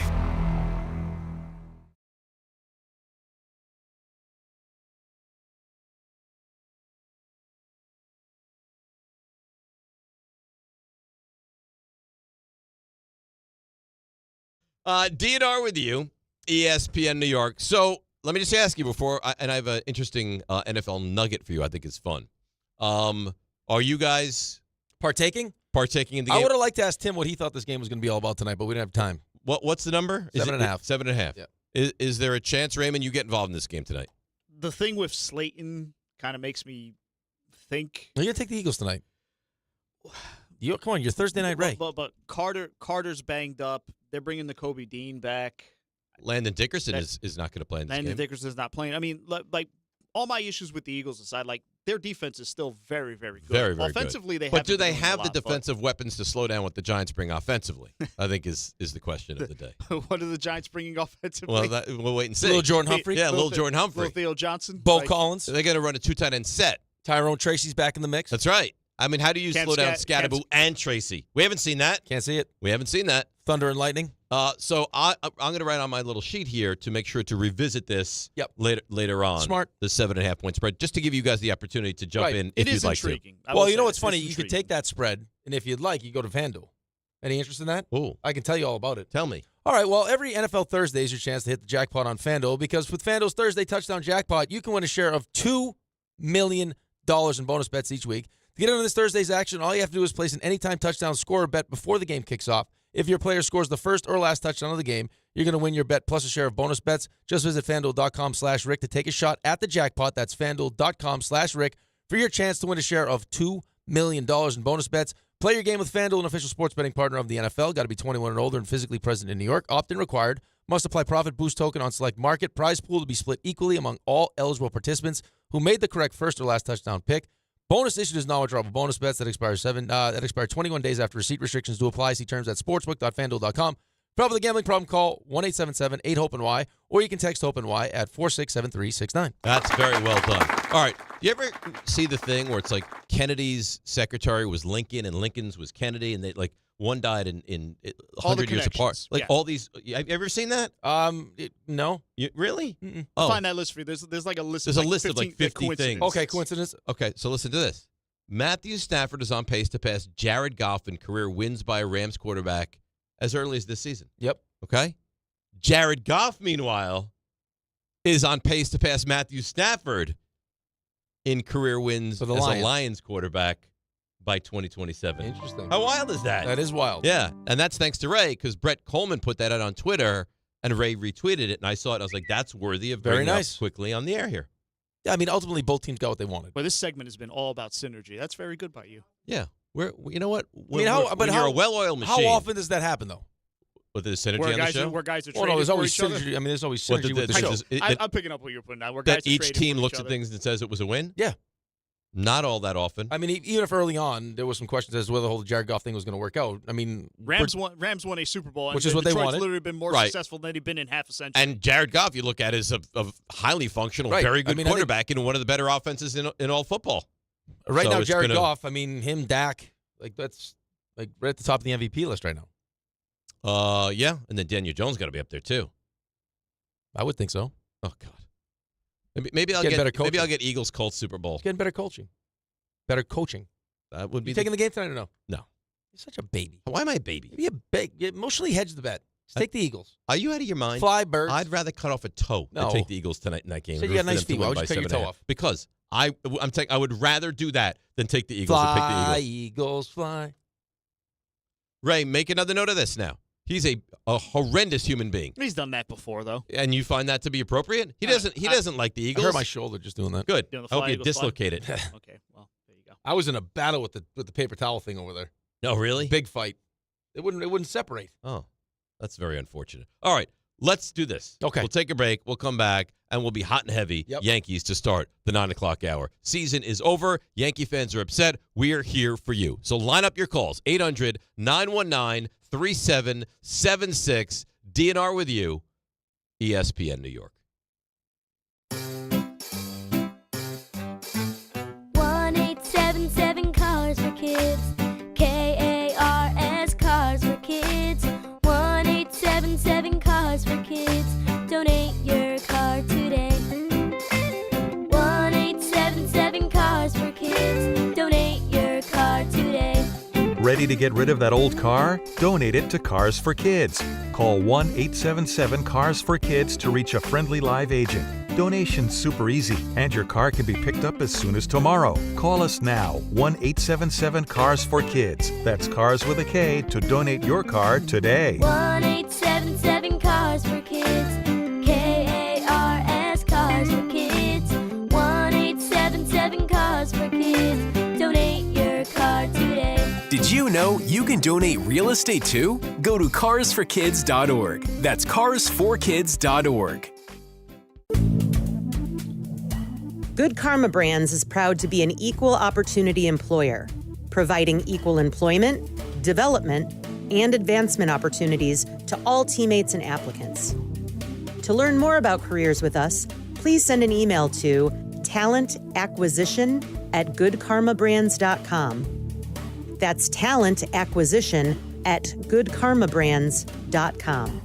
DNR with you, ESPN New York. So let me just ask you before, and I have an interesting NFL nugget for you. I think it's fun. Are you guys partaking in the game? I would have liked to ask Tim what he thought this game was going to be all about tonight, but we didn't have time. What's the number? 7.5. 7.5. Yeah. Is there a chance, Raymond, you get involved in this game tonight? The thing with Slayton kind of makes me think. You're going to take the Eagles tonight. Come on, you're Thursday night Ray. But Carter's banged up. They're bringing the Kobe Dean back. Landon Dickerson is not going to play in this game. Landon Dickerson is not playing. I mean, like all my issues with the Eagles aside, like their defense is still very, very good. Very, very offensively, good. But do they have the defensive weapons to slow down what the Giants bring offensively? I think is the question of the day. What are the Giants bringing offensively? Well, we'll wait and see. Little Jordan Humphrey? Yeah, little Jordan Humphrey. Little Theo Johnson. Bo Collins. They're going to run a 2 tight end set. Tyrone Tracy's back in the mix. That's right. I mean, how do you slow down Scatterbo and Tracy? We haven't seen that. Can't see it. We haven't seen that. Thunder and lightning. So I'm going to write on my little sheet here to make sure to revisit this later on. Smart. The 7.5 point spread, just to give you guys the opportunity to jump in if you'd like intriguing. to. Well, you know what's funny? You could take that spread, and if you'd like, you go to FanDuel. Any interest in that? Ooh. I can tell you all about it. Tell me. All right, well, every NFL Thursday is your chance to hit the jackpot on FanDuel, because with FanDuel's Thursday Touchdown Jackpot, you can win a share of $2 million in bonus bets each week. To get into this Thursday's action, all you have to do is place an anytime touchdown scorer bet before the game kicks off. If your player scores the first or last touchdown of the game, you're going to win your bet plus a share of bonus bets. Just visit FanDuel.com/Rick to take a shot at the jackpot. That's FanDuel.com/Rick for your chance to win a share of $2 million in bonus bets. Play your game with FanDuel, an official sports betting partner of the NFL. Got to be 21 and older and physically present in New York. Opt-in required. Must apply profit boost token on select market. Prize pool to be split equally among all eligible participants who made the correct first or last touchdown pick. Bonus issued is non-withdrawable bonus bets that expire 21 days after receipt. Restrictions do apply. See terms at sportsbook.fanduel.com. Problem with a gambling problem, call 1-877-8-HOPE-NY, or you can text HOPE-NY at 467369. That's very well done. All right. You ever see the thing where it's like Kennedy's secretary was Lincoln and Lincoln's was Kennedy, and they like one died in 100 years apart? Like all these. Have you ever seen that? No. Really? I'll find that list for you. There's like a list. There's of a list of like 50 things. Okay, coincidence. Okay, so listen to this. Matthew Stafford is on pace to pass Jared Goff in career wins by a Rams quarterback as early as this season. Yep. Okay? Jared Goff, meanwhile, is on pace to pass Matthew Stafford in career wins as a Lions quarterback by 2027. Interesting. How wild is that? That is wild. Yeah, and that's thanks to Ray, because Brett Coleman put that out on Twitter, and Ray retweeted it, and I saw it. I was like, that's worthy of bringing up quickly on the air here. Yeah, I mean, ultimately, both teams got what they wanted. But this segment has been all about synergy. That's very good by you. Yeah. You know what? You're a well-oiled machine. How often does that happen, though? With the synergy on the show? Where guys are well, trading no, there's for always each other? synergy. I mean, there's always synergy with the show. I'm picking up what you're putting down. Where guys that each are team for looks each at other. things and says it was a win? Yeah. Not all that often. I mean, even if early on there was some questions as to whether the whole Jared Goff thing was going to work out. I mean, Rams won a Super Bowl, which is what Detroit's they wanted. Literally been more successful than he'd been in half a century. And Jared Goff, you look at, is a highly functional, very good quarterback in one of the better offenses in all football. Right now, Jared Goff. I mean, him, Dak, like that's like right at the top of the MVP list right now. Yeah, and then Daniel Jones got to be up there too. I would think so. Oh God. Maybe I'll get Eagles Colts Super Bowl. Getting better coaching. Better coaching. That would be taking the game tonight or no? No. You're such a baby. Why am I a baby? You emotionally hedge the bet. Just take the Eagles. Are you out of your mind? Fly birds. I'd rather cut off a toe than take the Eagles tonight in that game. So you got nice feet. Why would you cut your toe off? Because I would rather do that than take the Eagles and pick the Eagles. Fly, Eagles, fly. Ray, make another note of this now. He's a horrendous human being. He's done that before, though. And you find that to be appropriate? He doesn't like the Eagles. I hurt my shoulder just doing that. Good. I hope you dislocate it. Okay, well, there you go. I was in a battle with the paper towel thing over there. No, really? Big fight. It wouldn't separate. Oh, that's very unfortunate. All right, let's do this. Okay. We'll take a break. We'll come back, and we'll be hot and heavy Yankees to start the 9 o'clock hour. Season is over. Yankee fans are upset. We're here for you. So line up your calls. 800-919-3776. DNR with you. ESPN New York. 1-877 Cars for Kids. KARS Cars for Kids. 1-877 Cars for Kids. Donate your car today. 1-877 Cars for Kids. Donate your car today. Ready to get rid of that old car? Donate it to Cars for Kids. Call 1-877-CARS-FOR-KIDS to reach a friendly live agent. Donation's super easy, and your car can be picked up as soon as tomorrow. Call us now, 1-877-CARS-FOR-KIDS. That's cars with a K to donate your car today. 1-877-CARS-FOR-KIDS. KARS, Cars for Kids. 1-877-CARS-FOR-KIDS. Donate your car today. Did you know you can donate real estate too? Go to carsforkids.org. That's carsforkids.org. Good Karma Brands is proud to be an equal opportunity employer, providing equal employment, development, and advancement opportunities to all teammates and applicants. To learn more about careers with us, please send an email to talentacquisition@goodkarmabrands.com. That's talentacquisition@goodkarmabrands.com.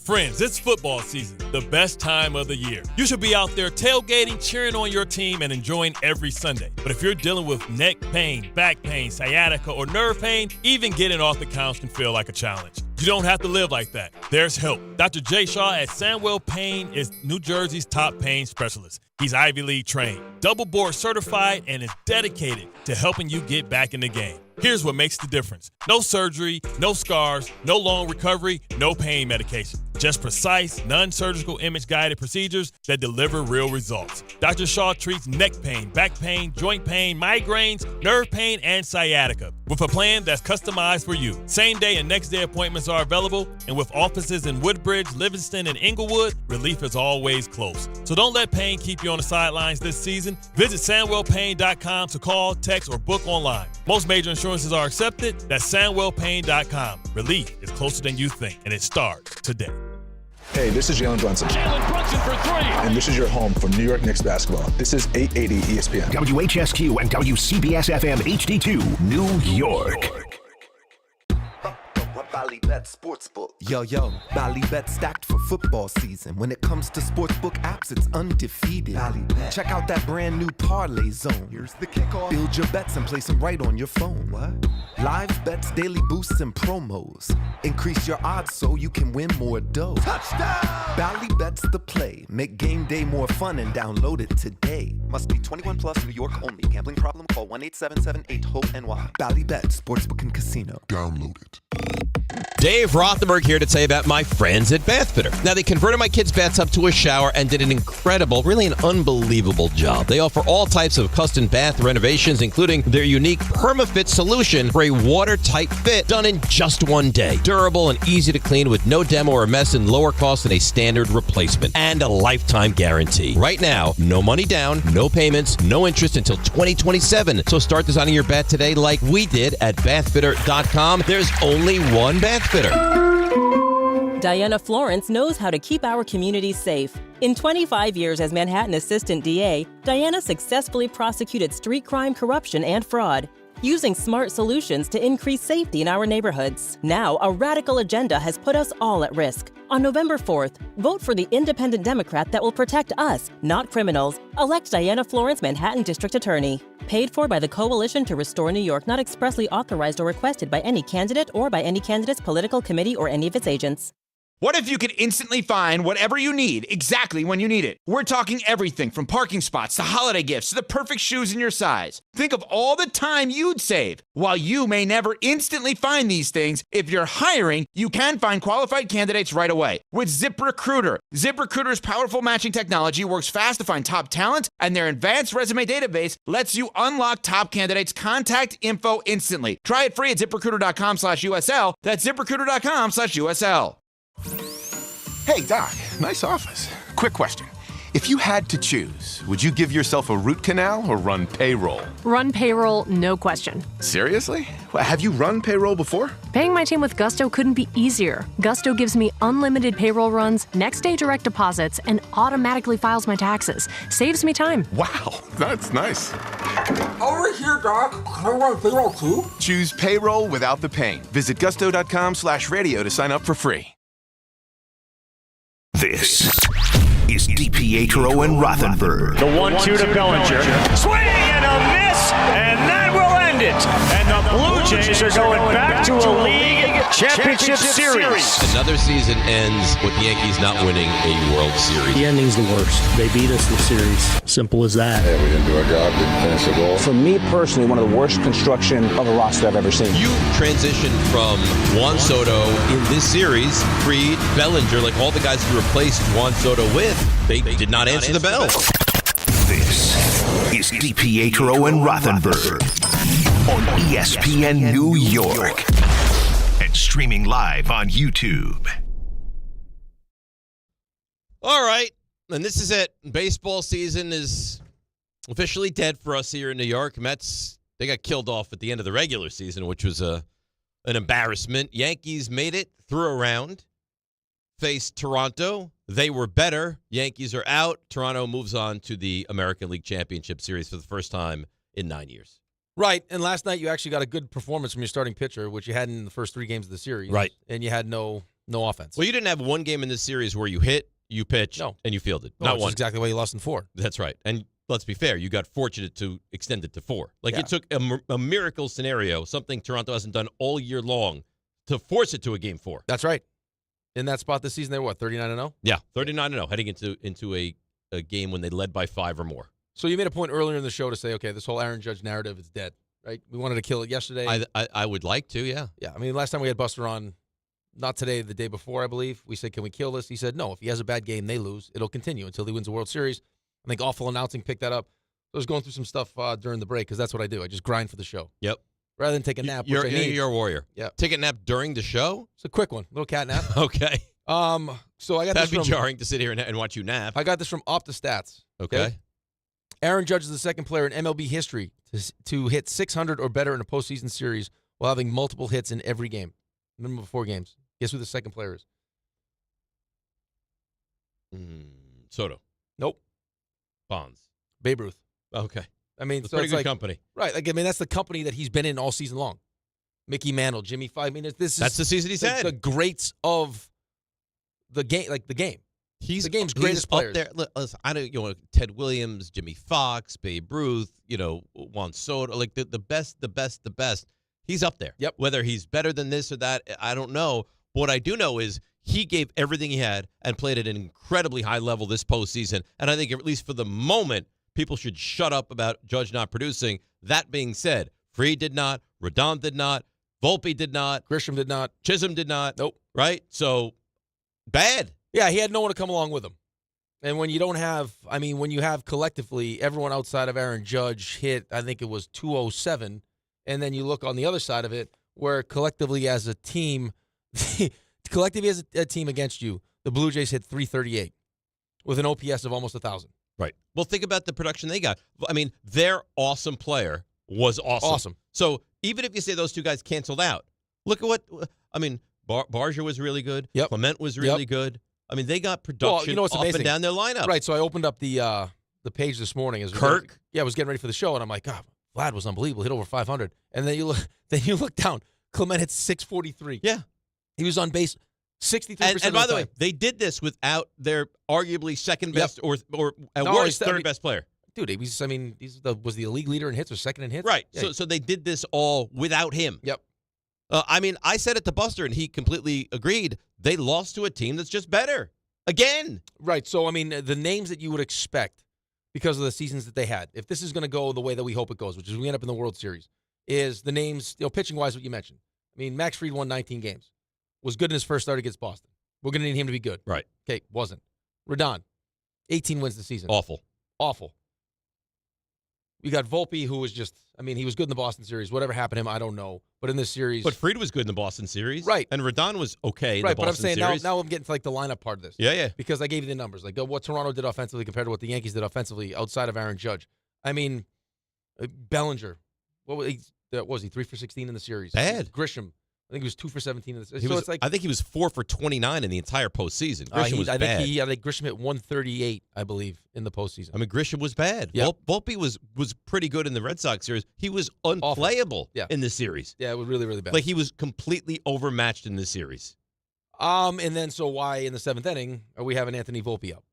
Friends, it's football season, the best time of the year. You should be out there tailgating, cheering on your team, and enjoying every Sunday. But if you're dealing with neck pain, back pain, sciatica, or nerve pain, even getting off the couch can feel like a challenge. You don't have to live like that. There's help. Dr. Jay Shaw at Sandwell Pain is New Jersey's top pain specialist. He's Ivy League trained, double board certified, and is dedicated to helping you get back in the game. Here's what makes the difference. No surgery, no scars, no long recovery, no pain medication. Just precise, non-surgical image-guided procedures that deliver real results. Dr. Shaw treats neck pain, back pain, joint pain, migraines, nerve pain, and sciatica with a plan that's customized for you. Same-day and next-day appointments are available, and with offices in Woodbridge, Livingston, and Inglewood, relief is always close. So don't let pain keep you on the sidelines this season. Visit SandwellPain.com to call, text, or book online. Most major insurances are accepted. That's SandwellPain.com. Relief is closer than you think, and it starts today. Hey, this is Jalen Brunson. Jalen Brunson for three. And this is your home for New York Knicks basketball. This is 880 ESPN. WHSQ and WCBS-FM HD2, New York. Ballybet Sportsbook. Yo, Ballybet stacked for football season. When it comes to sportsbook apps, it's undefeated. Ballybet. Check out that brand new parlay zone. Here's the kickoff. Build your bets and place them right on your phone. What? Live bets, daily boosts, and promos. Increase your odds so you can win more dough. Touchdown! Ballybet's the play. Make game day more fun and download it today. Must be 21 plus, New York only. Gambling problem? Call 1-877-8-HOPE-NY. Ballybet Sportsbook and Casino. Download it. Dave Rothenberg here to tell you about my friends at Bathfitter. Now, they converted my kids' bathtub to a shower and did an incredible, really an unbelievable job. They offer all types of custom bath renovations, including their unique PermaFit solution for a watertight fit done in just one day. Durable and easy to clean with no demo or mess and lower cost than a standard replacement. And a lifetime guarantee. Right now, no money down, no payments, no interest until 2027. So start designing your bath today like we did at bathfitter.com. There's only one Bathfitter. Diana Florence knows how to keep our communities safe. In 25 years as Manhattan Assistant DA, Diana successfully prosecuted street crime, corruption, and fraud, using smart solutions to increase safety in our neighborhoods. Now, a radical agenda has put us all at risk. On November 4th, vote for the independent Democrat that will protect us, not criminals. Elect Diana Florence, Manhattan District Attorney. Paid for by the Coalition to Restore New York, not expressly authorized or requested by any candidate or by any candidate's political committee or any of its agents. What if you could instantly find whatever you need exactly when you need it? We're talking everything from parking spots to holiday gifts to the perfect shoes in your size. Think of all the time you'd save. While you may never instantly find these things, if you're hiring, you can find qualified candidates right away. With ZipRecruiter. ZipRecruiter's powerful matching technology works fast to find top talent, and their advanced resume database lets you unlock top candidates' contact info instantly. Try it free at ZipRecruiter.com/USL. That's ZipRecruiter.com/USL. Hey, Doc, nice office. Quick question. If you had to choose, would you give yourself a root canal or run payroll? Run payroll, no question. Seriously? Well, have you run payroll before? Paying my team with Gusto couldn't be easier. Gusto gives me unlimited payroll runs, next-day direct deposits, and automatically files my taxes. Saves me time. Wow, that's nice. Over here, Doc. Can I run payroll too? Choose payroll without the pain. Visit gusto.com/radio to sign up for free. This is DiPietro and Rothenberg. The 1-2 to Bellinger. Swing and a miss, and that will end it. And the Blue Jays are going back to a league Championship Series. Another season ends with the Yankees not winning a World Series. The ending's the worst. They beat us in the series. Simple as that. Yeah, we didn't do our job, didn't finish the goal. For me personally, one of the worst construction of a roster I've ever seen. You transitioned from Juan Soto in this series, Fried, Bellinger, like all the guys you replaced Juan Soto with, they did not answer the bell. This is DiPietro and Rothenberg on ESPN New York and streaming live on YouTube. All right, and this is it. Baseball season is officially dead for us here in New York. Mets, they got killed off at the end of the regular season, which was an embarrassment. Yankees made it through a round, faced Toronto. They were better. Yankees are out. Toronto moves on to the American League Championship Series for the first time in 9 years. Right, and last night you actually got a good performance from your starting pitcher, which you hadn't in the first 3 games of the series. Right. And you had no offense. Well, you didn't have one game in this series where you hit, you pitched, and you fielded. No, Not one. Exactly why you lost in 4. That's right. And let's be fair, you got fortunate to extend it to 4. Like, Yeah. it took a miracle scenario, something Toronto hasn't done all year long, to force it to a game 4. That's right. In that spot this season, they were, 39-0? Yeah, 39-0, heading into a game when they led by 5 or more. So you made a point earlier in the show to say, okay, this whole Aaron Judge narrative is dead, right? We wanted to kill it yesterday. I would like to, yeah. Yeah, I mean, last time we had Buster on, not today, the day before, I believe, we said, can we kill this? He said, no, if he has a bad game, they lose. It'll continue until he wins the World Series. I think Awful Announcing picked that up. I was going through some stuff during the break because that's what I do. I just grind for the show. Yep. Rather than take a nap. You're which I hate. a warrior. Yeah. Take a nap during the show? It's a quick one. Little cat nap. Okay. So I got That'd this be from, jarring to sit here and watch you nap. I got this from OptaStats. Okay. Aaron Judge is the second player in MLB history to hit 600 or better in a postseason series while having multiple hits in every game. Minimum of 4 games. Guess who the second player is? Soto. Nope. Bonds. Babe Ruth. Okay. I mean, It's so pretty it's good like, company. Right. Like, I mean, that's the company that he's been in all season long. Mickey Mantle, Jimmy Five. I mean, that's the season he's had. The greats of the game, like the game. He's the game's greatest up players. there. Listen, I don't, Ted Williams, Jimmy Fox, Babe Ruth, Juan Soto, like the best. He's up there. Yep. Whether he's better than this or that, I don't know. What I do know is he gave everything he had and played at an incredibly high level this postseason. And I think at least for the moment, people should shut up about Judge not producing. That being said, Fried did not, Rodon did not, Volpe did not, Grisham did not, Chisholm did not. Nope. Right? So bad. Yeah, he had no one to come along with him. And when you don't have, I mean, when you have collectively everyone outside of Aaron Judge hit, I think it was 207, and then you look on the other side of it, where collectively as a team, against you, the Blue Jays hit 338 with an OPS of almost 1,000. Right. Well, think about the production they got. I mean, their awesome player was awesome. Awesome. So even if you say those two guys canceled out, look at Barger was really good. Yep. Clement was really good. I mean, they got production what's up amazing? and down their lineup. Right, so I opened up the page this morning. As Kirk? I was getting ready for the show, and I'm like, God, Vlad was unbelievable. Hit over 500. And then you look down. Clement hit 643. Yeah. He was on base 63% And by the way, time. they did this without their arguably second best or at No, worst he's- third best player. Dude, was the league leader in hits or second in hits? Right. Yeah. So they did this all without him. Yep. I mean, I said it to Buster, and he completely agreed. They lost to a team that's just better. Again. Right. So, I mean, the names that you would expect because of the seasons that they had, if this is going to go the way that we hope it goes, which is we end up in the World Series, is the names, pitching-wise, what you mentioned. I mean, Max Fried won 19 games. Was good in his first start against Boston. We're going to need him to be good. Right. Okay, wasn't. Rodon, 18 wins the season. Awful. We got Volpe, who was just, I mean, he was good in the Boston series. Whatever happened to him, I don't know. But in this series. But Fried was good in the Boston series. Right. And Rodon was okay in right, the Boston but I'm saying series. now I'm getting to like the lineup part of this. Yeah. Because I gave you the numbers. Like what Toronto did offensively compared to what the Yankees did offensively outside of Aaron Judge. I mean, Bellinger, what was he 3 for 16 in the series? Bad. Grisham, I think he was 2 for 17 in the series. It's like, I think he was 4 for 29 in the entire postseason. Grisham was bad. I think Grisham hit 138, I believe, in the postseason. I mean, Grisham was bad. Yep. Volpe was pretty good in the Red Sox series. He was unplayable in the series. Yeah, it was really, really bad. Like, he was completely overmatched in this series. And then so why in the 7th inning are we having Anthony Volpe up?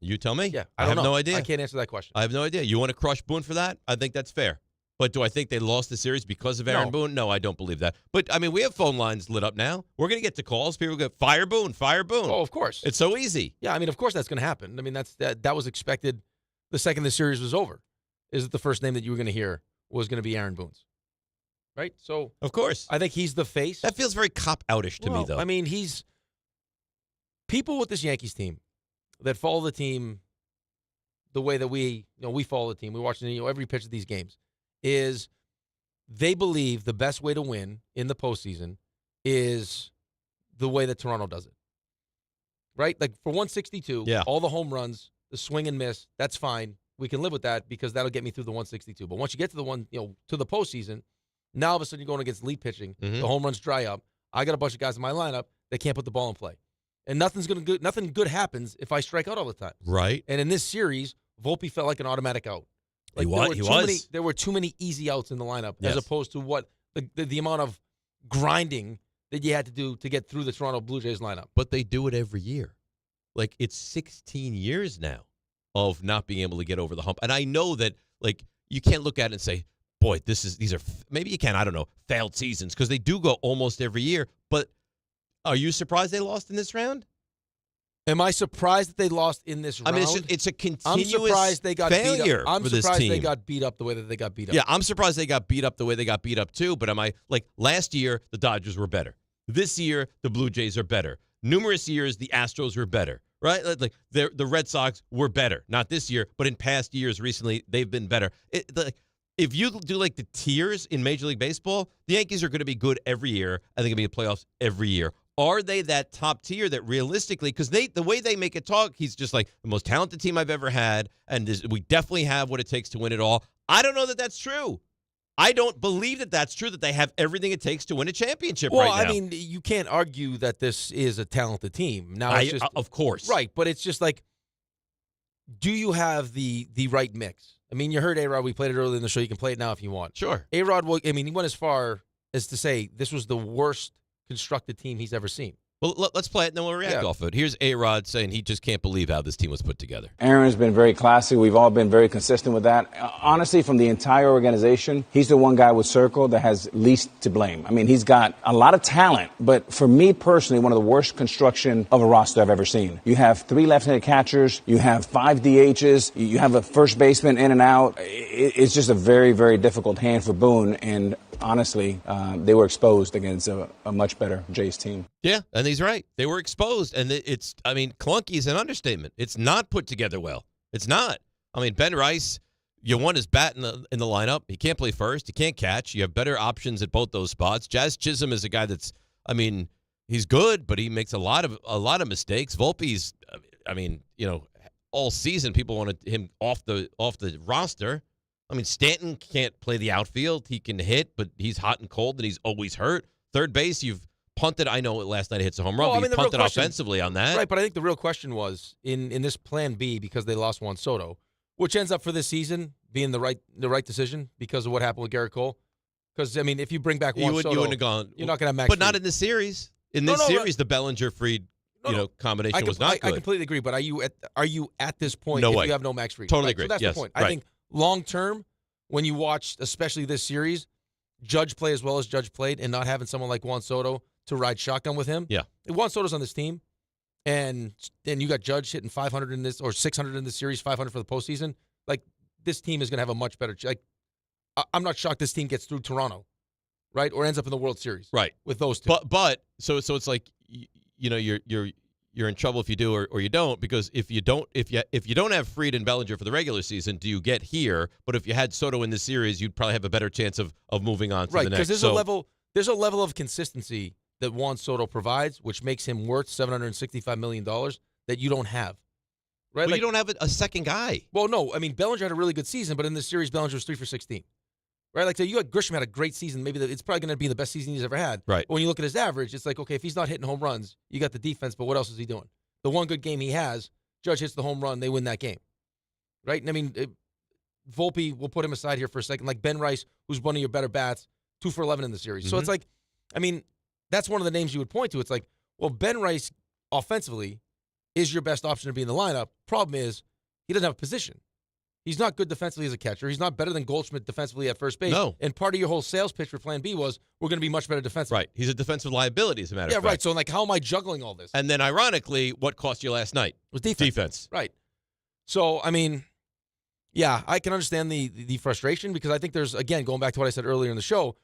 You tell me. Yeah, I have no idea. I can't answer that question. I have no idea. You want to crush Boone for that? I think that's fair. But do I think they lost the series because of Aaron Boone? No, I don't believe that. But, I mean, we have phone lines lit up now. We're going to get to calls. People go, fire Boone, fire Boone. Oh, of course. It's so easy. Yeah, I mean, of course that's going to happen. I mean, that was expected the second the series was over. Is it the first name that you were going to hear was going to be Aaron Boone's? Right? So, of course. I think he's the face. That feels very cop-outish to me, though. I mean, people with this Yankees team that follow the team the way that we follow the team. We watch every pitch of these games. Is they believe the best way to win in the postseason is the way that Toronto does it. Right? Like for 162, all the home runs, the swing and miss, that's fine. We can live with that because that'll get me through the 162. But once you get to to the postseason, now all of a sudden you're going against elite pitching. Mm-hmm. The home runs dry up. I got a bunch of guys in my lineup that can't put the ball in play. And nothing good happens if I strike out all the time. Right. And in this series, Volpe felt like an automatic out. Like there were too many easy outs in the lineup as opposed to what the amount of grinding that you had to do to get through the Toronto Blue Jays lineup. But they do it every year. Like, it's 16 years now of not being able to get over the hump. And I know that, like, you can't look at it and say, boy, these are maybe you can, I don't know, failed seasons, because they do go almost every year. But are you surprised they lost in this round? Am I surprised that they lost in this round? I mean, it's a continuous I'm surprised they got failure beat up. for this team. I'm surprised they got beat up the way that they got beat up. Yeah, I'm surprised they got beat up the way they got beat up, too. But last year, the Dodgers were better. This year, the Blue Jays are better. Numerous years, the Astros were better, right? Like the Red Sox were better. Not this year, but in past years recently, they've been better. If you do like the tiers in Major League Baseball, the Yankees are going to be good every year. I think they're going to be in playoffs every year. Are they that top tier that realistically, because the way they make it talk, he's just like the most talented team I've ever had, and we definitely have what it takes to win it all. I don't know that that's true. I don't believe that that's true, that they have everything it takes to win a championship right now. Well, I mean, you can't argue that this is a talented team. Now, of course. Right, but it's just like, do you have the right mix? I mean, you heard A-Rod. We played it earlier in the show. You can play it now if you want. Sure. A-Rod, he went as far as to say this was the worst constructed team he's ever seen. Well, let's play it, and then we'll react off of it. Here's A-Rod saying he just can't believe how this team was put together. Aaron's been very classy. We've all been very consistent with that. Honestly, from the entire organization, he's the one guy with Circle that has least to blame. I mean, he's got a lot of talent, but for me personally, one of the worst construction of a roster I've ever seen. You have 3 left-handed catchers. You have 5 DHs. You have a first baseman in and out. It's just a very, very difficult hand for Boone, and honestly, they were exposed against a much better Jays team. Yeah, and he's right. They were exposed, and clunky is an understatement. It's not put together well. It's not. I mean, Ben Rice, you want his bat in the lineup. He can't play first. He can't catch. You have better options at both those spots. Jazz Chisholm is a guy that's, I mean, he's good, but he makes a lot of mistakes. Volpe's, all season people wanted him off the roster. I mean, Stanton can't play the outfield. He can hit, but he's hot and cold, and he's always hurt. Third base, you've punted. I know last night he hits a home run, but you punted offensively on that. Right, but I think the real question was, in this plan B, because they lost Juan Soto, which ends up for this season being the right decision because of what happened with Garrett Cole. Because, I mean, if you bring back Juan Soto, you wouldn't have gone. You're not going to have Max But Fried. not in this series. In this series, the Bellinger-Fried combination was not good. I completely agree, but are you at this point no if way. you have no Max Fried? Totally right? agree. So that's yes, the point. Right. I think long-term, when you watch, especially this series, Judge play as well as Judge played and not having someone like Juan Soto to ride shotgun with him. Yeah. Juan Soto's on this team, and then you got Judge hitting 500 in this, or 600 in this series, 500 for the postseason. Like, this team is going to have a much better, I'm not shocked this team gets through Toronto, right? Or ends up in the World Series. Right. With those two. But so it's like, you're in trouble if you do or you don't, because if you don't have Fried and Bellinger for the regular season, do you get here? But if you had Soto in this series, you'd probably have a better chance of moving on to the next. Right, because there's a level of consistency that Juan Soto provides, which makes him worth $765 million that you don't have. Right? Well, you don't have a second guy. Well, no. I mean, Bellinger had a really good season, but in this series, Bellinger was 3 for 16. Right? Like, so you had Grisham had a great season. Maybe it's probably going to be the best season he's ever had. Right. But when you look at his average, it's like, okay, if he's not hitting home runs, you got the defense, but what else is he doing? The one good game he has, Judge hits the home run, they win that game. Right? And I mean, Volpe, we'll put him aside here for a second. Like Ben Rice, who's one of your better bats, 2 for 11 in the series. Mm-hmm. So it's like, I mean, that's one of the names you would point to. It's like, well, Ben Rice offensively is your best option to be in the lineup. Problem is, he doesn't have a position. He's not good defensively as a catcher. He's not better than Goldschmidt defensively at first base. No. And part of your whole sales pitch for Plan B was we're going to be much better defensively. Right. He's a defensive liability, as a matter of fact. Yeah, right. So, like, how am I juggling all this? And then, ironically, what cost you last night? Was defense. Right. So, I mean, yeah, I can understand the frustration because I think there's, again, going back to what I said earlier in the show,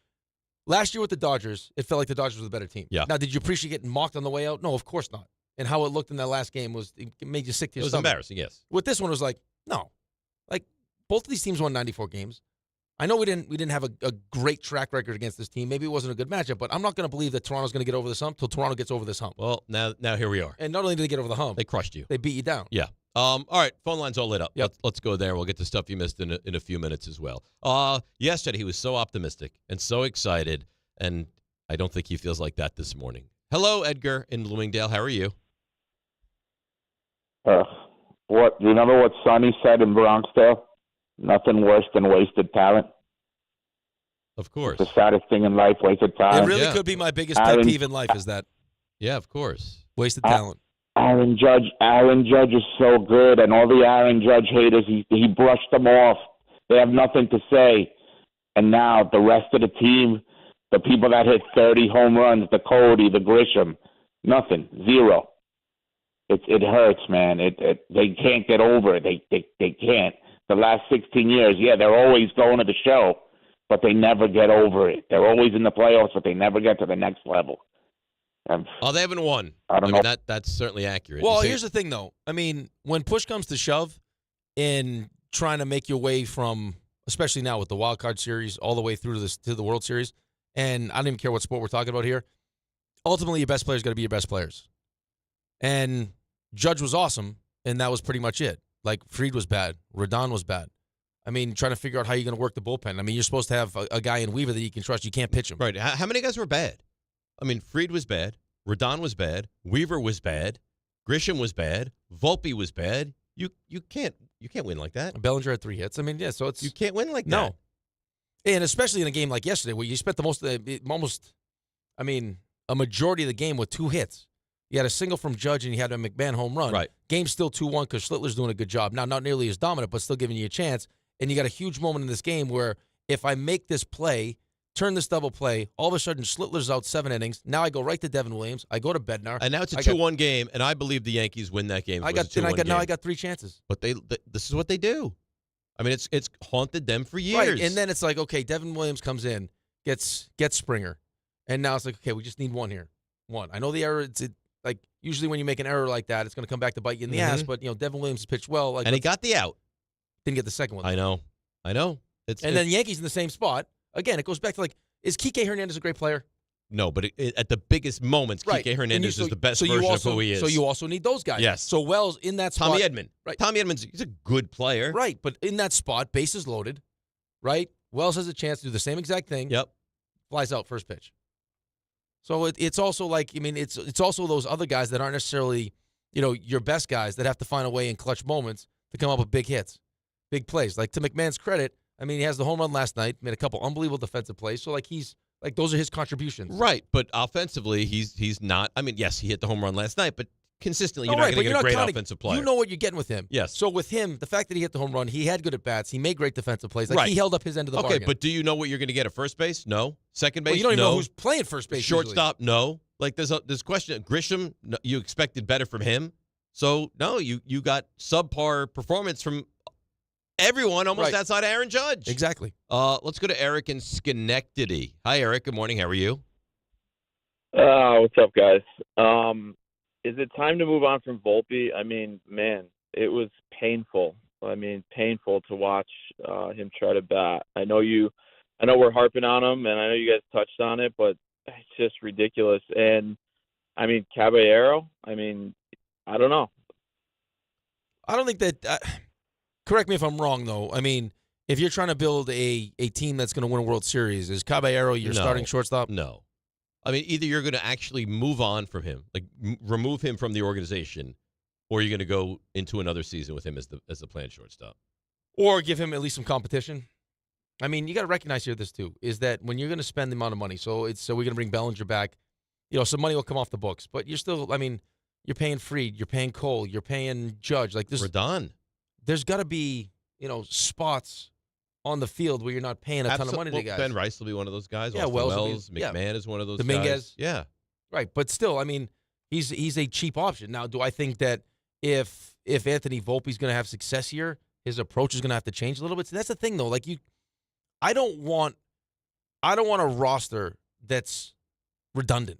last year with the Dodgers, it felt like the Dodgers were the better team. Yeah. Now, did you appreciate getting mocked on the way out? No, of course not. And how it looked in that last game it made you sick to your stomach. It was embarrassing, yes. With this one, it was like, no. Like, both of these teams won 94 games. I know we didn't have a great track record against this team. Maybe it wasn't a good matchup, but I'm not going to believe that Toronto's going to get over this hump till Toronto gets over this hump. Well, now here we are. And not only did they get over the hump, they crushed you. They beat you down. Yeah. All right, phone line's all lit up. Yep. Let's go there. We'll get to stuff you missed in a few minutes as well. Yesterday, he was so optimistic and so excited, and I don't think he feels like that this morning. Hello, Edgar in Bloomingdale. How are you? What? Do you remember what Sonny said in Bronxdale? Nothing worse than wasted talent. Of course. It's the saddest thing in life, wasted talent. It really could be my biggest pet peeve in life is that. Yeah, of course. Wasted talent. Aaron Judge is so good, and all the Aaron Judge haters, he brushed them off. They have nothing to say. And now the rest of the team, the people that hit 30 home runs, the Cody, the Grisham, nothing, zero. It hurts, man. They can't get over it. They can't. The last 16 years, yeah, they're always going to the show, but they never get over it. They're always in the playoffs, but they never get to the next level. They haven't won. I don't know. That's certainly accurate. Well, here's the thing, though. I mean, when push comes to shove in trying to make your way from, especially now with the wild card series, all the way through to the World Series, and I don't even care what sport we're talking about here, ultimately your best players got to be your best players. And Judge was awesome, and that was pretty much it. Like, Fried was bad. Rodon was bad. I mean, trying to figure out how you're going to work the bullpen. I mean, you're supposed to have a guy in Weaver that you can trust. You can't pitch him. Right. How many guys were bad? I mean, Fried was bad. Rodon was bad. Weaver was bad. Grisham was bad. Volpe was bad. You can't win like that. Bellinger had 3 hits. I mean, yeah, so it's... You can't win like that. No. And especially in a game like yesterday where you spent a majority of the game with 2 hits. You had a single from Judge and you had a McMahon home run. Right. Game's still 2-1 because Schlittler's doing a good job. Now, not nearly as dominant, but still giving you a chance. And you got a huge moment in this game where if I make this play, turn this double play, all of a sudden Schlittler's out 7 innings. Now I go right to Devin Williams. I go to Bednar. And now it's a 2-1 game, and I believe the Yankees win that game. Now I got 3 chances. But this is what they do. I mean, it's haunted them for years. Right, and then it's like, okay, Devin Williams comes in, gets Springer. And now it's like, okay, we just need 1 here. 1. I know the error, like usually when you make an error like that, it's going to come back to bite you in the ass. But Devin Williams has pitched well. And he got the out. Didn't get the second one. I know. Then the Yankees in the same spot. Again, it goes back to like, is Kike Hernandez a great player? No, but at the biggest moments, right. Kike Hernandez is the best version of who he is. So you also need those guys. Yes. So Wells in that spot. Tommy Edman. Right. Tommy Edman's he's a good player. Right, but in that spot, bases loaded. Right. Wells has a chance to do the same exact thing. Yep. Flies out first pitch. So it's also like, I mean, it's also those other guys that aren't necessarily, your best guys that have to find a way in clutch moments to come up with big hits, big plays. Like, to McMahon's credit, I mean, he has the home run last night, made a couple unbelievable defensive plays. So, like, those are his contributions. Right, but offensively, he's not. I mean, yes, he hit the home run last night, but consistently, you're not going to get a great offensive player. You know what you're getting with him. Yes. So with him, the fact that he hit the home run, he had good at-bats, he made great defensive plays. Like, he held up his end of the bargain. Okay, but do you know what you're going to get at first base? No. Second base? Well, you don't even no. know who's playing first base. Shortstop? No. Like, there's question. Grisham, no, you expected better from him. So, no, you got subpar performance from everyone almost outside Aaron Judge. Exactly. Let's go to Eric in Schenectady. Hi, Eric. Good morning. How are you? What's up, guys? Is it time to move on from Volpe? I mean, man, it was painful. I mean, painful to watch him try to bat. I know we're harping on him, and I know you guys touched on it, but it's just ridiculous. And, I mean, Caballero, I mean, I don't know. I don't think that correct me if I'm wrong, though. I mean, if you're trying to build a team that's going to win a World Series, is Caballero your starting shortstop? No. I mean, either you're going to actually move on from him, like remove him from the organization, or you're going to go into another season with him as the planned shortstop. Or give him at least some competition. I mean, you got to recognize here this, too, is that when you're going to spend the amount of money, so we're going to bring Bellinger back, some money will come off the books. But you're still, I mean, you're paying Fried, you're paying Cole, you're paying Judge. Like this, Rodon. There's got to be, spots on the field where you're not paying a ton of money to guys. Ben Rice will be one of those guys. Yeah, Austin Wells. McMahon is one of those Dominguez. guys. Yeah. Right, but still, I mean, he's a cheap option. Now, do I think that if Anthony Volpe's going to have success here, his approach is going to have to change a little bit? So that's the thing, though. Like I don't want a roster that's redundant,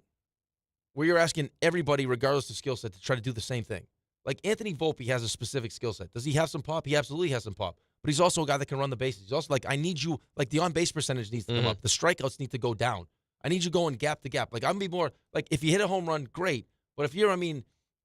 where you're asking everybody, regardless of skill set, to try to do the same thing. Like Anthony Volpe has a specific skill set. Does he have some pop? He absolutely has some pop. But he's also a guy that can run the bases. He's also like, I need you, like the on-base percentage needs to come up. The strikeouts need to go down. I need you going gap to gap. Like I'm be more like if you hit a home run, great. But if you're,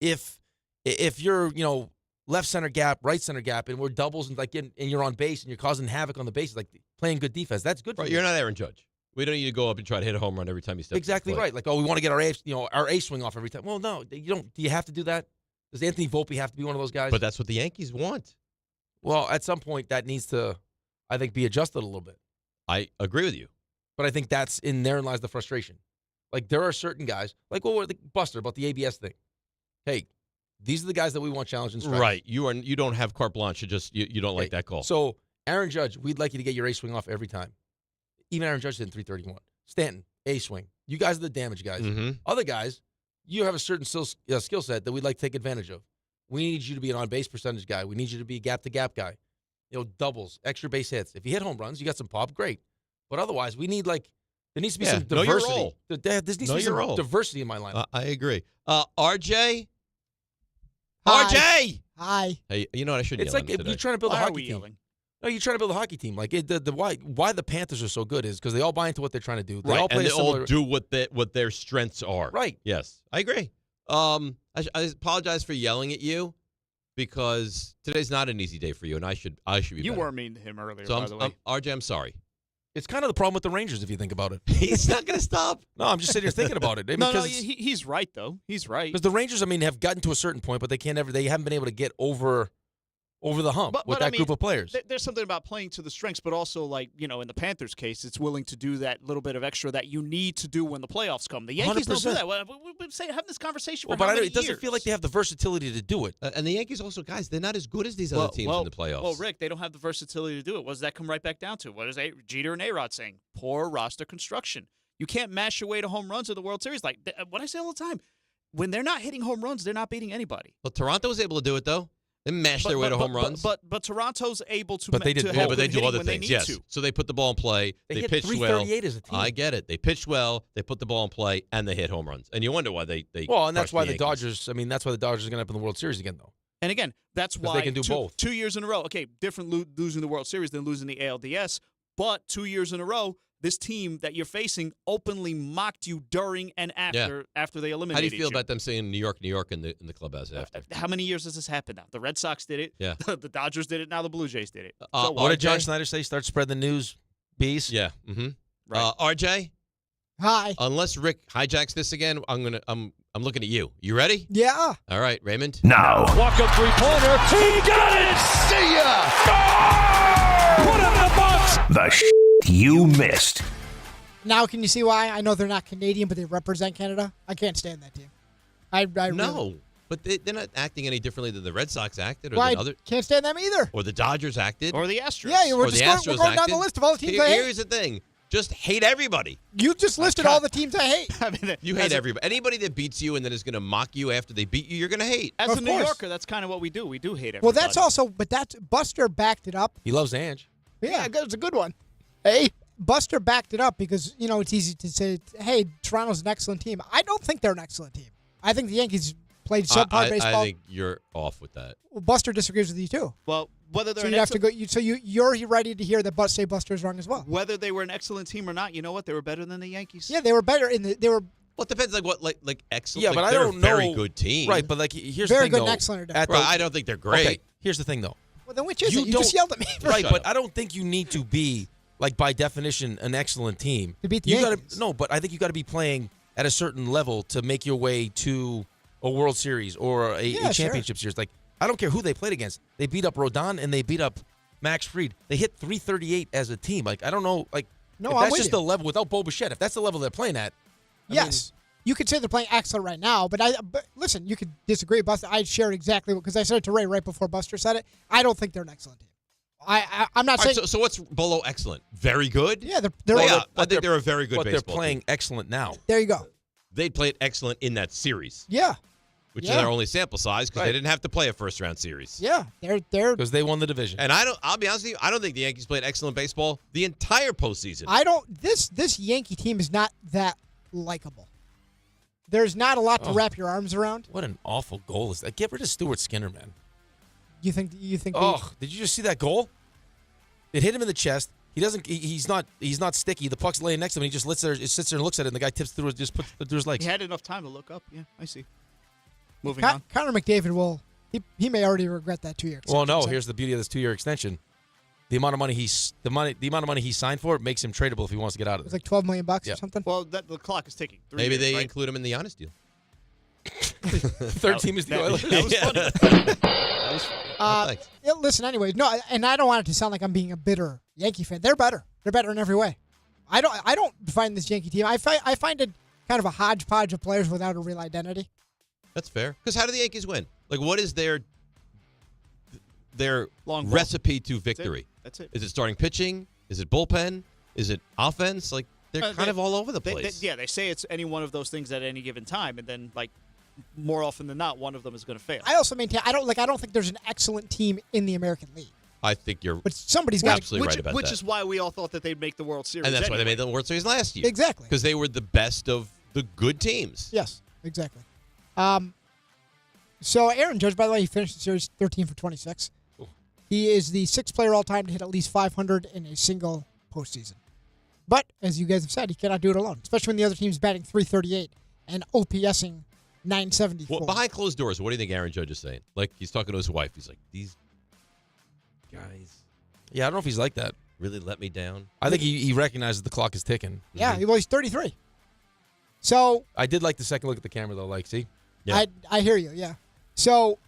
if you're, left center gap, right center gap, and we're doubles and and you're on base and you're causing havoc on the bases, like playing good defense, that's good for you. You're not Aaron Judge. We don't need to go up and try to hit a home run every time you step. Exactly right. Like, we want to get our ace swing off every time. Well, no, you don't. Do you have to do that? Does Anthony Volpe have to be one of those guys? But that's what the Yankees want. Well, at some point that needs to, I think, be adjusted a little bit. I agree with you. But I think therein lies the frustration. Like there are certain guys, like Buster about the ABS thing. Hey, these are the guys that we want challenging strikes. Right. You don't have carte blanche. You don't like that call. So Aaron Judge, we'd like you to get your ace swing off every time. Even Aaron Judge did in 331. Stanton, ace swing. You guys are the damage guys. Mm-hmm. Other guys, you have a certain skill set that we'd like to take advantage of. We need you to be an on-base percentage guy. We need you to be a gap-to-gap guy. Doubles, extra base hits. If you hit home runs, you got some pop, great. But otherwise, we need there needs to be some diversity. Know your role. There needs to be some diversity in my lineup. I agree. RJ? Hi. RJ! Hi. Hey, you know what? I shouldn't It's yell like at him if today. you're trying to build a Why are hockey we team. yelling? No, you're trying to build a hockey team. Like why the Panthers are so good is because they all buy into what they're trying to do. They Right, all play and they a similar. all do what their strengths are. Right. Yes, I agree. I apologize for yelling at you because today's not an easy day for you, and I should be You better. were mean to him earlier, So by the way. RJ, I'm sorry. It's kind of the problem with the Rangers if you think about it. He's not going to stop. No, I'm just sitting here thinking about it. No, he's right though. He's right. Because the Rangers, have gotten to a certain point, but they haven't been able to get over the hump with that group of players. There's something about playing to the strengths, but also in the Panthers' case, it's willing to do that little bit of extra that you need to do when the playoffs come. The Yankees don't do 100%. that. We've been having this conversation for But how many it doesn't years? feel like they have the versatility to do it. And the Yankees also, guys, they're not as good as these other teams in the playoffs. Well, Rick, they don't have the versatility to do it. What does that come right back down to? What is Jeter and A-Rod saying? Poor roster construction. You can't mash your way to home runs in the World Series. Like what I say all the time, when they're not hitting home runs, they're not beating anybody. Well, Toronto was able to do it, though. They mashed their way to home runs. But Toronto's able to. But they did. But they do other when things. They need Yes. to. So they put the ball in play. They hit pitched well. 338 as a team. I get it. They pitched well. They put the ball in play, and they hit home runs. And you wonder why they. Well, and that's crushed why the the Yankees. Dodgers. That's why the Dodgers are going to up in the World Series again, though. And again, that's why they can do both. 2 years in a row. Okay, different losing the World Series than losing the ALDS, but 2 years in a row, this team that you're facing openly mocked you during and after they eliminated you. How do you feel about them saying New York in the clubhouse after? How many years has this happened now? The Red Sox did it. Yeah. The Dodgers did it. Now the Blue Jays did it. What did John Snyder say? Start spreading the news, bees. Yeah. Mm-hmm. Right. RJ. Hi. Unless Rick hijacks this again, I'm looking at you. You ready? Yeah. All right, Raymond. Now. Walk up three-pointer. He got it! See ya! Put it in the box! The you missed. Now can you see why? I know they're not Canadian, but they represent Canada. I can't stand that team. I No, really, but they're not acting any differently than the Red Sox acted, or well, than I other, can't stand them either. or the Dodgers acted, Or the Astros. Yeah, we're or just the going, Astros we're going down acted. the list of all the teams I hate. Here's the thing: just hate everybody. You just listed all the teams I hate. I mean, You hate everybody. Anybody that beats you and then is going to mock you after they beat you, you're going to hate. As Of a New course. Yorker, that's kind of what we do. We do hate everybody. Well, that's also, but that's Buster backed it up. He loves Ange. Yeah, it's a good one. Hey, Buster backed it up because it's easy to say, hey, Toronto's an excellent team. I don't think they're an excellent team. I think the Yankees played subpar baseball. I think you're off with that. Well, Buster disagrees with you too. Well, whether they're So an you have to excellent- go. You're ready to hear that Buster's wrong as well. whether they were an excellent team or not, you know what? They were better than the Yankees. Yeah, they were better they were Well, it depends, like excellent. Yeah, like, but I they're don't a very know. good team, Right, but here's Very the thing, good though. and excellent are different. Right, I don't think they're great. Okay, here's the thing, though. Well, then which is it? You just yelled at me. Right, but I don't think you need to be, by definition, an excellent team. To beat the you Yankees. No, but I think you got to be playing at a certain level to make your way to a World Series or a championship series. Like, I don't care who they played against. They beat up Rodon and they beat up Max Fried. They hit 338 as a team. Like, I don't know. Like, No, if I'm that's with just you. the level without Bo Bichette, if that's the level they're playing at. Yes. You could say they're playing excellent right now, but listen, you could disagree. Buster, I shared exactly because I said it to Ray right before Buster said it. I don't think they're an excellent team. I'm not All right, saying. so what's below excellent? Very good? Yeah, I think they're a very good but baseball they're playing team. excellent now. There you go. They played excellent in that series. Yeah. Which is their only sample size because they didn't have to play a first-round series. Yeah, they're because they won the division. And I'll be honest with you, I don't think the Yankees played excellent baseball the entire postseason. This Yankee team is not that likable. There's not a lot to wrap your arms around. What an awful goal is that? Get rid of Stuart Skinner, man. You think? Oh, did you just see that goal? It hit him in the chest. He doesn't. He's not sticky. The puck's laying next to him. And he just sits there and looks at it. And the guy tips through. Just puts it through his legs. He had enough time to look up. Yeah, I see. Moving on. Connor McDavid will. He may already regret that 2 year extension. Well, no. Here's the beauty of this 2 year extension. The amount of money he signed for it makes him tradable if he wants to get out of it. It's like $12 million or something. Well, the clock is ticking. Maybe they right? include him in the honest deal. Third team is the Oilers. That was funny. That was funny. Thanks. Yeah, listen, anyways, no, and I don't want it to sound like I'm being a bitter Yankee fan. They're better. They're better in every way. I don't find this Yankee team. I find it kind of a hodgepodge of players without a real identity. That's fair. Because how do the Yankees win? Like, what is their Long recipe to victory? That's it. Is it starting pitching? Is it bullpen? Is it offense? Like, they're kind of all over the place. They say it's any one of those things at any given time, and then more often than not, one of them is going to fail. I also maintain I don't think there's an excellent team in the American League. I think you're But somebody's got absolutely right about which that. is why we all thought that they'd make the World Series. And that's why they anyway. made the World Series last year. Exactly. Because they were the best of the good teams. Yes, exactly. So Aaron Judge, by the way, he finished the series 13 for 26. He is the sixth player all time to hit at least 500 in a single postseason. But as you guys have said, he cannot do it alone, especially when the other team's batting 338 and OPSing 974. Well, behind closed doors, what do you think Aaron Judge is saying? Like, he's talking to his wife. He's like, these guys. Yeah, I don't know if he's like that. Really let me down? I think he recognizes the clock is ticking. Yeah, well, he's 33. So I did like the second look at the camera, though. Like, see? Yeah. I hear you, yeah. So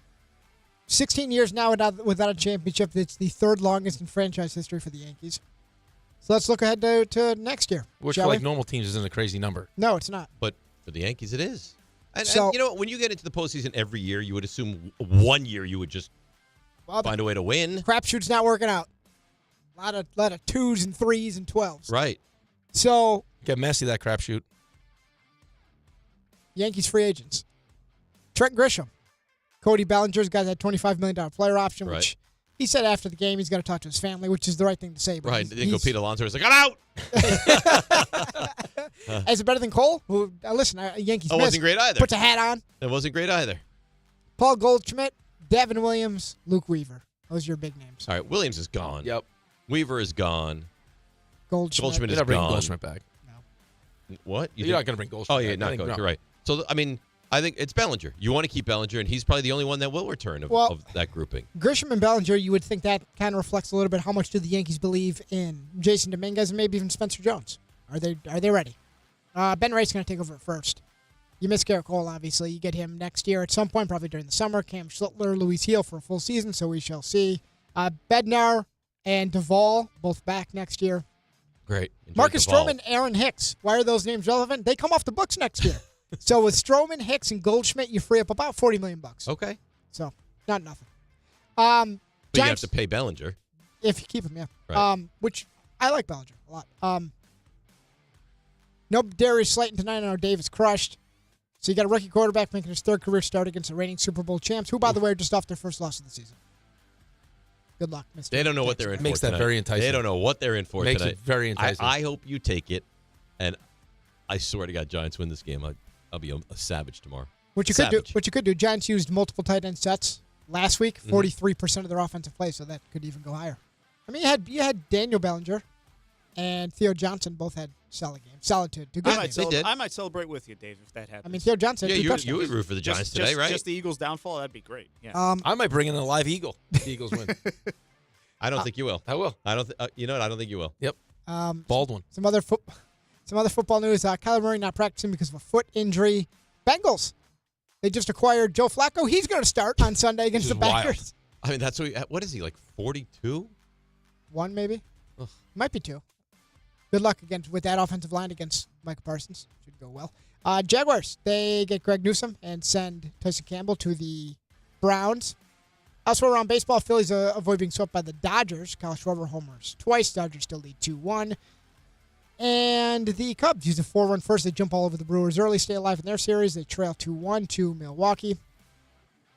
16 years now without a championship. It's the third longest in franchise history for the Yankees. So let's look ahead to next year. Which, for like normal teams, isn't a crazy number. No, it's not. But for the Yankees, it is. And So- you know what? When you get into the postseason every year, you would assume 1 year you would just find a way to win. Crapshoot's not working out. A lot of 2s and 3s and 12s. Right. So Get messy, that crapshoot. Yankees free agents. Trent Grisham. Cody Bellinger's got that $25 million player option, Right. which he said after the game he's going to talk to his family, which is the right thing to say. But Right. he's- They didn't go he's- Pete Alonso. He's like, I'm out. Is it better than Cole? Who, listen, Yankees It missed. wasn't great either. Puts a hat on. It wasn't great either. Paul Goldschmidt, Devin Williams, Luke Weaver. Those are your big names. All right. Williams is gone. Yep. Weaver is gone. Goldschmidt. Goldschmidt You're is not bringing gone. Goldschmidt back. What? You're not going to bring Goldschmidt Oh, yeah, back. not I think Goldschmidt. no. You're right. So, I mean, I think it's Bellinger. You want to keep Bellinger, and he's probably the only one that will return of that grouping. Grisham and Bellinger, you would think that kind of reflects a little bit how much do the Yankees believe in Jason Dominguez and maybe even Spencer Jones. Are they ready? Ben Wright's going to take over at first. You miss Garrett Cole, obviously. You get him next year at some point, probably during the summer. Cam Schlittler, Luis Heel for a full season, so we shall see. Bednar and Duvall, both back next year. Great. Enjoy Marcus Duvall. Stroman, Aaron Hicks. Why are those names relevant? They come off the books next year. So with Stroman, Hicks, and Goldschmidt, you free up about $40 million. Okay. So not nothing. But you have Giants, to pay Bellinger. if you keep him, yeah. Right. Which I like Bellinger a lot. No Darius Slayton tonight. I know Davis crushed. So you got a rookie quarterback making his third career start against the reigning Super Bowl champs, who, by the way, are just off their first loss of the season. Good luck, Mr. They don't know what they're in for Makes that tonight. very enticing. They don't know what they're in for Makes tonight. it very enticing. I hope you take it, and I swear to God, Giants win this game. I'll be a savage tomorrow. What you could do. Giants used multiple tight end sets last week. 43% of their offensive play, so that could even go higher. I mean, you had Daniel Bellinger and Theo Johnson both had solid games, solid to good games. I might celebrate with you, Dave, if that happens. I mean, Theo Johnson. Yeah, had 2 you touchdowns. would root for the Giants today, just, right? Just the Eagles' downfall, that'd be great. Yeah. I might bring in a live eagle if the Eagles win. I don't think you will. I will. I don't. You know what? I don't think you will. Yep. Baldwin. Some other football news. Kyler Murray not practicing because of a foot injury. Bengals. They just acquired Joe Flacco. He's going to start on Sunday against the Packers. I mean, that's what is he, like 42? 1 maybe. Ugh. Might be 2. Good luck with that offensive line against Micah Parsons. Should go well. Jaguars. They get Greg Newsome and send Tyson Campbell to the Browns. Elsewhere around baseball, Phillies avoid being swept by the Dodgers. Kyle Schwarber homers twice. Dodgers still lead 2-1. And the Cubs use a 4-run first. They jump all over the Brewers early, stay alive in their series. They trail 2-1 to Milwaukee.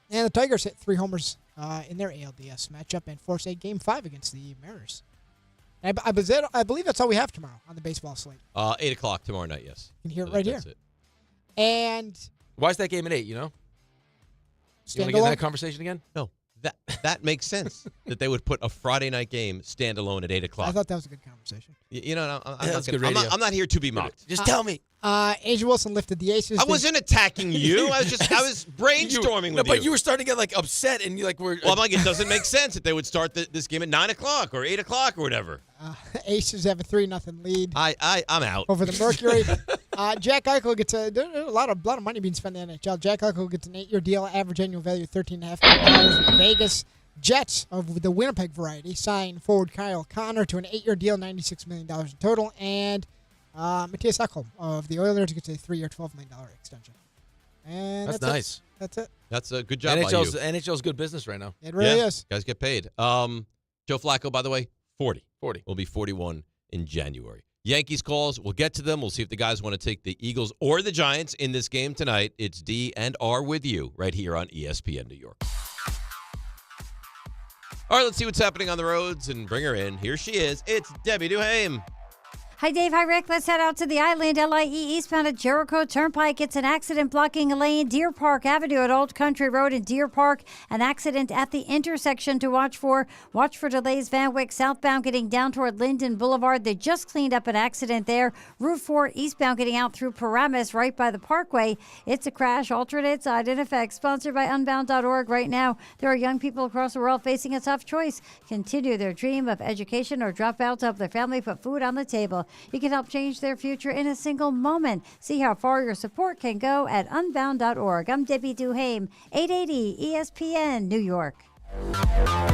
And the Tigers hit 3 homers in their ALDS matchup and force a Game 5 against the Mariners. I believe that's all we have tomorrow on the baseball slate. 8 o'clock tomorrow night, yes. You can hear it right here. It. And why is that game at 8, you know? You want to get in that conversation again? No. That makes sense that they would put a Friday night game standalone at 8 o'clock. I thought that was a good conversation. I'm not here to be mocked. Just tell me. Angel Wilson lifted the Aces. I wasn't attacking you. I was brainstorming with you. But you were starting to get upset, and you were. Well, I'm like, it doesn't make sense that they would start this game at 9 o'clock or 8 o'clock or whatever. Aces have a 3-0 lead. I'm out over the Mercury. Jack Eichel gets a lot of money being spent in the NHL. Jack Eichel gets an 8-year deal, average annual value of $13.5 million with Vegas. Jets of the Winnipeg variety sign forward Kyle Connor to an 8-year deal, $96 million in total, and Matthias Ekholm of the Oilers gets a 3-year, $12 million extension. And that's nice. That's it. That's a good job by you. NHL's good business right now. It really is. Guys get paid. Joe Flacco, by the way, 40. Will be 41 in January. Yankees calls, we'll get to them. We'll see if the guys want to take the Eagles or the Giants in this game tonight. It's D and R with you right here on ESPN New York. All right, let's see what's happening on the roads and bring her in. Here she is. It's Debbie Duhaime. Hi, Dave. Hi, Rick. Let's head out to the island. LIE eastbound at Jericho Turnpike. It's an accident blocking a lane. Deer Park Avenue at Old Country Road in Deer Park. An accident at the intersection to watch for. Watch for delays. Van Wyck southbound getting down toward Linden Boulevard. They just cleaned up an accident there. Route 4 eastbound getting out through Paramus right by the Parkway. It's a crash. Alternate side in effect. Sponsored by Unbound.org. Right now, there are young people across the world facing a tough choice. Continue their dream of education or drop out to help their family put food on the table. You can help change their future in a single moment. See how far your support can go at Unbound.org. I'm Debbie Duhaime, 880 ESPN, New York.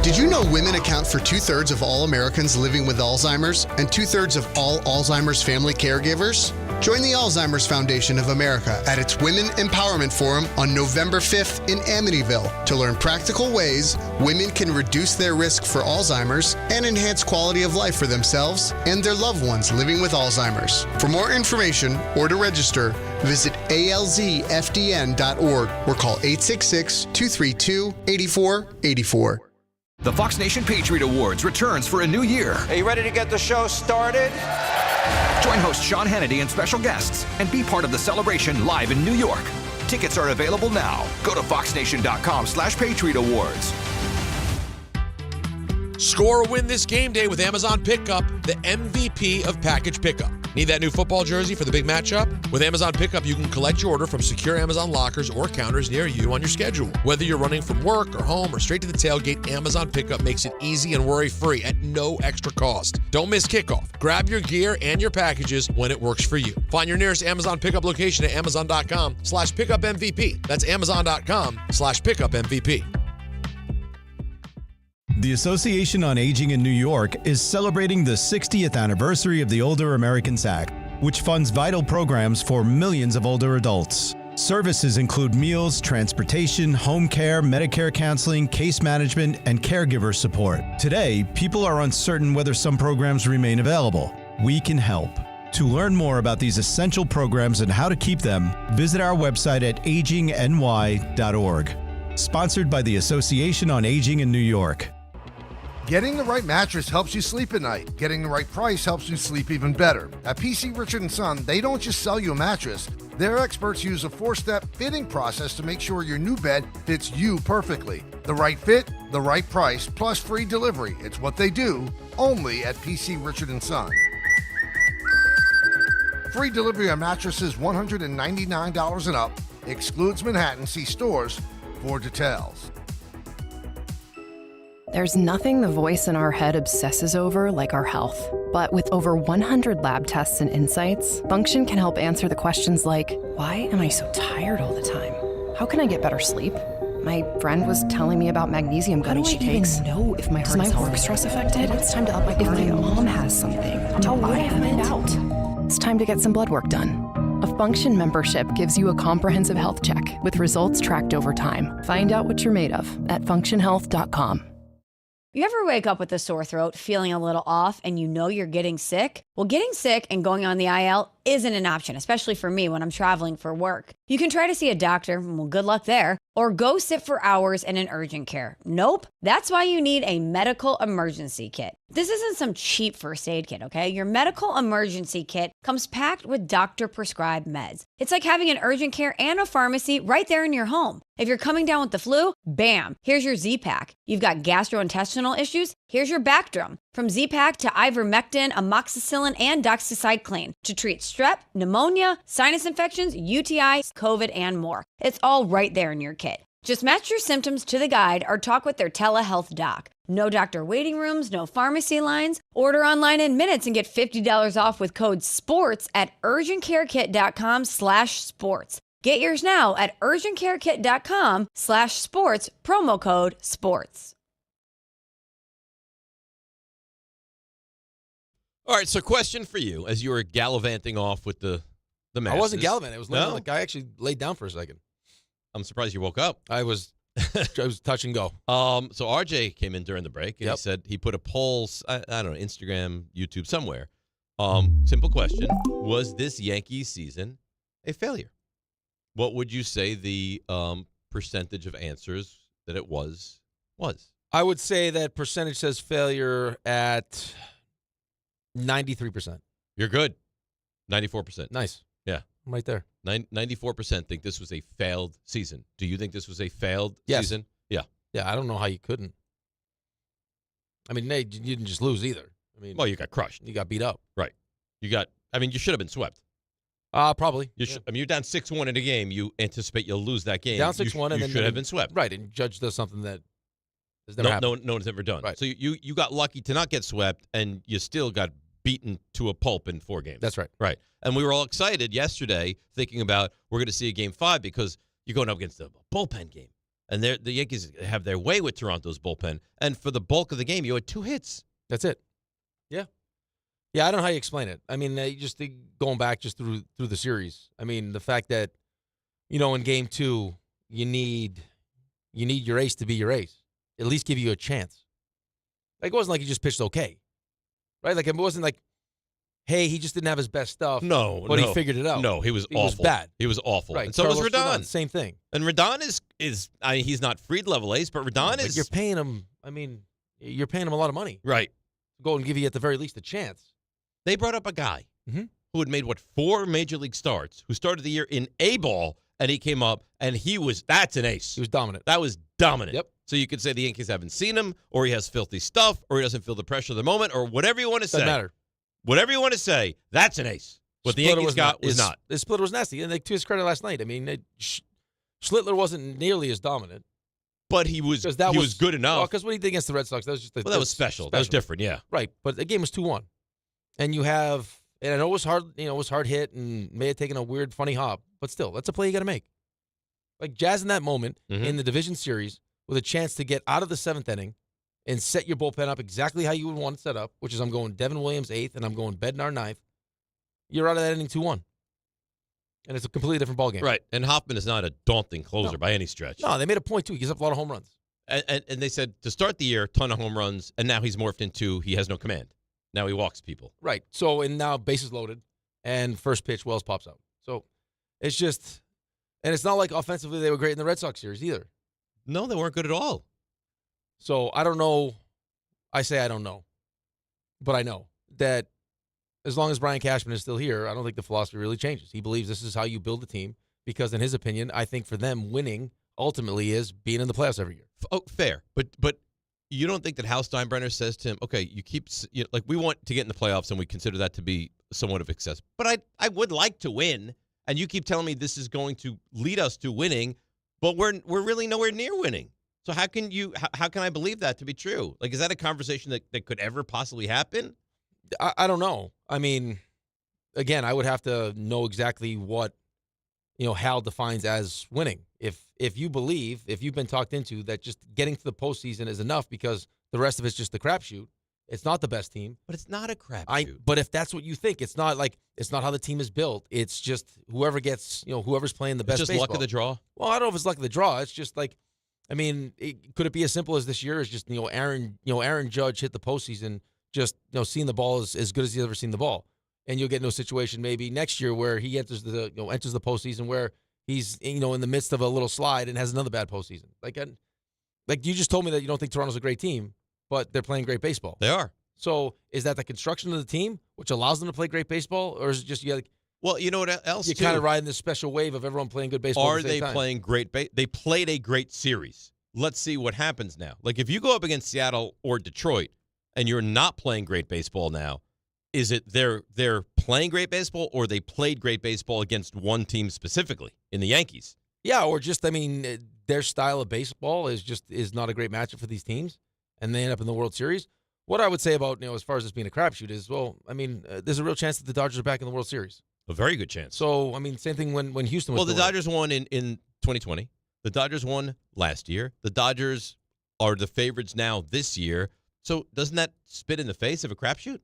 Did you know women account for 2/3 of all Americans living with Alzheimer's and 2/3 of all Alzheimer's family caregivers? Join the Alzheimer's Foundation of America at its Women Empowerment Forum on November 5th in Amityville to learn practical ways women can reduce their risk for Alzheimer's and enhance quality of life for themselves and their loved ones living with Alzheimer's. For more information or to register, visit alzfdn.org or call 866-232-8484. The Fox Nation Patriot Awards returns for a new year. Are you ready to get the show started? Join host Sean Hannity and special guests and be part of the celebration live in New York. Tickets are available now. Go to foxnation.com/Patriot Awards. Score a win this game day with Amazon Pickup, the MVP of package pickup. Need that new football jersey for the big matchup? With Amazon Pickup, you can collect your order from secure Amazon lockers or counters near you on your schedule. Whether you're running from work or home or straight to the tailgate, Amazon Pickup makes it easy and worry-free at no extra cost. Don't miss kickoff. Grab your gear and your packages when it works for you. Find your nearest Amazon Pickup location at amazon.com/pickupmvp. That's amazon.com/pickupmvp. The Association on Aging in New York is celebrating the 60th anniversary of the Older Americans Act, which funds vital programs for millions of older adults. Services include meals, transportation, home care, Medicare counseling, case management, and caregiver support. Today, people are uncertain whether some programs remain available. We can help. To learn more about these essential programs and how to keep them, visit our website at agingny.org. Sponsored by the Association on Aging in New York. Getting the right mattress helps you sleep at night. Getting the right price helps you sleep even better. At PC Richard & Son, they don't just sell you a mattress. Their experts use a 4-step fitting process to make sure your new bed fits you perfectly. The right fit, the right price, plus free delivery. It's what they do, only at PC Richard & Son. Free delivery on mattresses $199 and up. Excludes Manhattan. See stores for details. There's nothing the voice in our head obsesses over like our health. But with over 100 lab tests and insights, Function can help answer the questions like, why am I so tired all the time? How can I get better sleep? My friend was telling me about magnesium gummies she takes. How do I even know if my heart is work stress affected? It's time to up my cardio. If my mom has something, how would I find out? It's time to get some blood work done. A Function membership gives you a comprehensive health check with results tracked over time. Find out what you're made of at functionhealth.com. You ever wake up with a sore throat, feeling a little off, and you know you're getting sick? Well, getting sick and going on the IL isn't an option, especially for me when I'm traveling for work. You can try to see a doctor, well, good luck there, or go sit for hours in an urgent care. Nope. That's why you need a medical emergency kit. This isn't some cheap first aid kit, okay? Your medical emergency kit comes packed with doctor-prescribed meds. It's like having an urgent care and a pharmacy right there in your home. If you're coming down with the flu, bam, here's your Z-Pack. You've got gastrointestinal issues, here's your Bactrim. From Z-Pack to ivermectin, amoxicillin, and doxycycline to treat strep, pneumonia, sinus infections, UTIs, COVID, and more. It's all right there in your kit. Just match your symptoms to the guide or talk with their telehealth doc. No doctor waiting rooms, no pharmacy lines. Order online in minutes and get $50 off with code SPORTS at urgentcarekit.com/sports. Get yours now at urgentcarekit.com/sports, promo code SPORTS. All right, so question for you as you were gallivanting off with the Masters. I wasn't gallivanting. I was laying No? on the guy. I actually laid down for a second. I'm surprised you woke up. I was touch and go. So RJ came in during the break, and he said he put a poll, I don't know, Instagram, YouTube, somewhere. Simple question. Was this Yankees season a failure? What would you say the percentage of answers that it was? I would say that percentage says failure at 93%. You're good. 94%. Nice. Yeah. I'm right there. 94% think this was a failed season. Do you think this was a failed Yes. season? Yeah. Yeah, I don't know how you couldn't. I mean, Nate, you didn't just lose either. I mean, Well, you got crushed. you got beat up. Right. You should have been swept. Probably. I mean, you're down 6-1 in a game. You anticipate you'll lose that game. Down 6-1, and you then should have been swept. Right, and Judge does something that has never happened. No one's ever done. Right. So you got lucky to not get swept, and you still got beaten to a pulp in 4 games. That's right. Right. And we were all excited yesterday thinking about we're going to see a Game 5 because you're going up against the bullpen game. And the Yankees have their way with Toronto's bullpen. And for the bulk of the game, you had 2 hits. That's it. Yeah. Yeah, I don't know how you explain it. I mean, just going back just through the series. I mean, the fact that, in Game 2, you need your ace to be your ace. At least give you a chance. Like, it wasn't like he just pitched okay. Right? Like, it wasn't like, hey, he just didn't have his best stuff. No, but he figured it out. No, he was awful. He was bad. He was awful. Right. And so was Carlos Rodon. Same thing. And Rodon is I mean, he's not Fried level ace, but Rodon But is. you're paying him. I mean, you're paying him a lot of money. Right. Go and give you at the very least a chance. They brought up a guy Mm-hmm. who had made, 4 major league starts, who started the year in A ball, and he came up, and that's an ace. He was dominant. That was dominant. Yep. So you could say the Yankees haven't seen him, or he has filthy stuff, or he doesn't feel the pressure of the moment, or whatever you want to say. Doesn't matter. Whatever you want to say, that's an ace. What the Yankees got was not. The splitter was nasty. And to his credit last night, I mean, Schlittler wasn't nearly as dominant. But he was good enough. Because what he did against the Red Sox, that was just that was special. That was different, yeah. Right. But the game was 2-1. And you have, and I know it was hard, it was hard hit and may have taken a weird, funny hop, but still, that's a play you got to make. Like Jazz in that moment in the division series with a chance to get out of the 7th inning and set your bullpen up exactly how you would want it set up, which is I'm going Devin Williams 8th and I'm going Bednar 9th. You're out of that inning 2-1. And it's a completely different ballgame. Right. And Hoffman is not a daunting closer by any stretch. No, they made a point, too. He gives up a lot of home runs. And they said to start the year, ton of home runs, and now he's morphed into he has no command. Now he walks people. Right. So, and now bases loaded, and first pitch, Wells pops out. So, it's just, and it's not like offensively they were great in the Red Sox series either. No, they weren't good at all. So, I don't know. I say I don't know. But I know that as long as Brian Cashman is still here, I don't think the philosophy really changes. He believes this is how you build a team because, in his opinion, I think for them, winning ultimately is being in the playoffs every year. Oh, fair. But you don't think that Hal Steinbrenner says to him, okay, like we want to get in the playoffs and we consider that to be somewhat of a success. But I would like to win, and you keep telling me this is going to lead us to winning, but we're really nowhere near winning. So how can I believe that to be true? Like, is that a conversation that could ever possibly happen? I don't know. I mean, again, I would have to know exactly what, Hal defines as winning. If you believe, if you've been talked into that just getting to the postseason is enough because the rest of it's just the crapshoot, It's not the best team. But it's not a crapshoot. But if that's what you think, it's not how the team is built. It's just whoever gets, whoever's playing the best It's just baseball. luck of the draw? Well, I don't know if it's luck of the draw. It's just could it be as simple as this year? Is just Aaron Judge hit the postseason, just seeing the ball as good as he's ever seen the ball, and you'll get into a situation maybe next year where he enters the postseason where he's in the midst of a little slide and has another bad postseason. Like you just told me that you don't think Toronto's a great team, but they're playing great baseball. They are. So is that the construction of the team, which allows them to play great baseball, or is it just well, you know what else? You're kind of riding this special wave of everyone playing good baseball. Are at the same they time. playing great? They played a great series. Let's see what happens now. Like if you go up against Seattle or Detroit and you're not playing great baseball now, is it they're playing great baseball or they played great baseball against one team specifically in the Yankees? Yeah, or just their style of baseball is not a great matchup for these teams, and they end up in the World Series. What I would say about as far as this being a crapshoot is, there's a real chance that the Dodgers are back in the World Series. A very good chance. So same thing when Houston was. Well, the Dodgers won in 2020. The Dodgers won last year. The Dodgers are the favorites now this year. So doesn't that spit in the face of a crapshoot?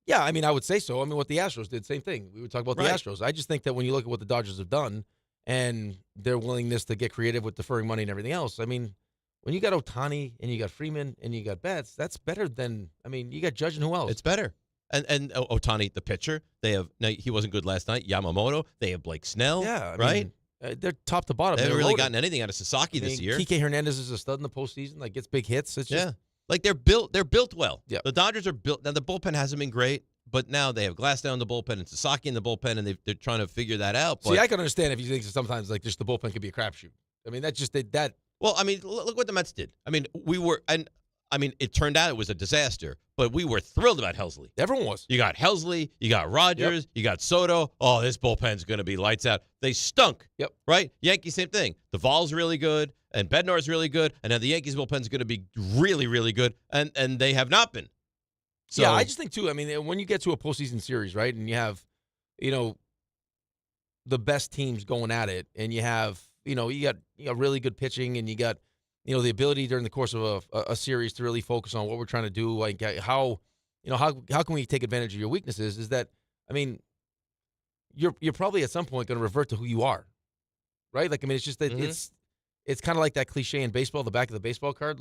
Yeah, I would say so. What the Astros did, same thing. We would talk about the Astros. I just think that when you look at what the Dodgers have done and their willingness to get creative with deferring money and everything else, when you got Ohtani and you got Freeman and you got Betts, that's better than, you got Judge and who else? It's better. And Ohtani, the pitcher, he wasn't good last night. Yamamoto, they have Blake Snell. Yeah, right? They're top to bottom. They haven't They're really loaded. gotten anything out of Sasaki this year. Kike Hernandez is a stud in the postseason. Gets big hits. It's just, they're built well. Yep. The Dodgers are built. Now the bullpen hasn't been great, but now they have Glassdown in the bullpen and Sasaki in the bullpen, and they're trying to figure that out. But, see, I can understand if you think sometimes just the bullpen could be a crapshoot. That's just that. Well, look what the Mets did. It turned out it was a disaster, but we were thrilled about Helsley. Everyone was. You got Helsley, you got Rogers, you got Soto. Oh, this bullpen's going to be lights out. They stunk. Yep. Right? Yankees, same thing. Duvall's really good, and Bednar's really good, and now the Yankees bullpen's going to be really, really good, and they have not been. So, yeah, I just think, too, when you get to a postseason series, right, and you have, the best teams going at it, and you have, you got really good pitching, and you got, the ability during the course of a series to really focus on what we're trying to do, how can we take advantage of your weaknesses, is that, you're probably at some point going to revert to who you are, right? It's just that it's kind of like that cliche in baseball, the back of the baseball card.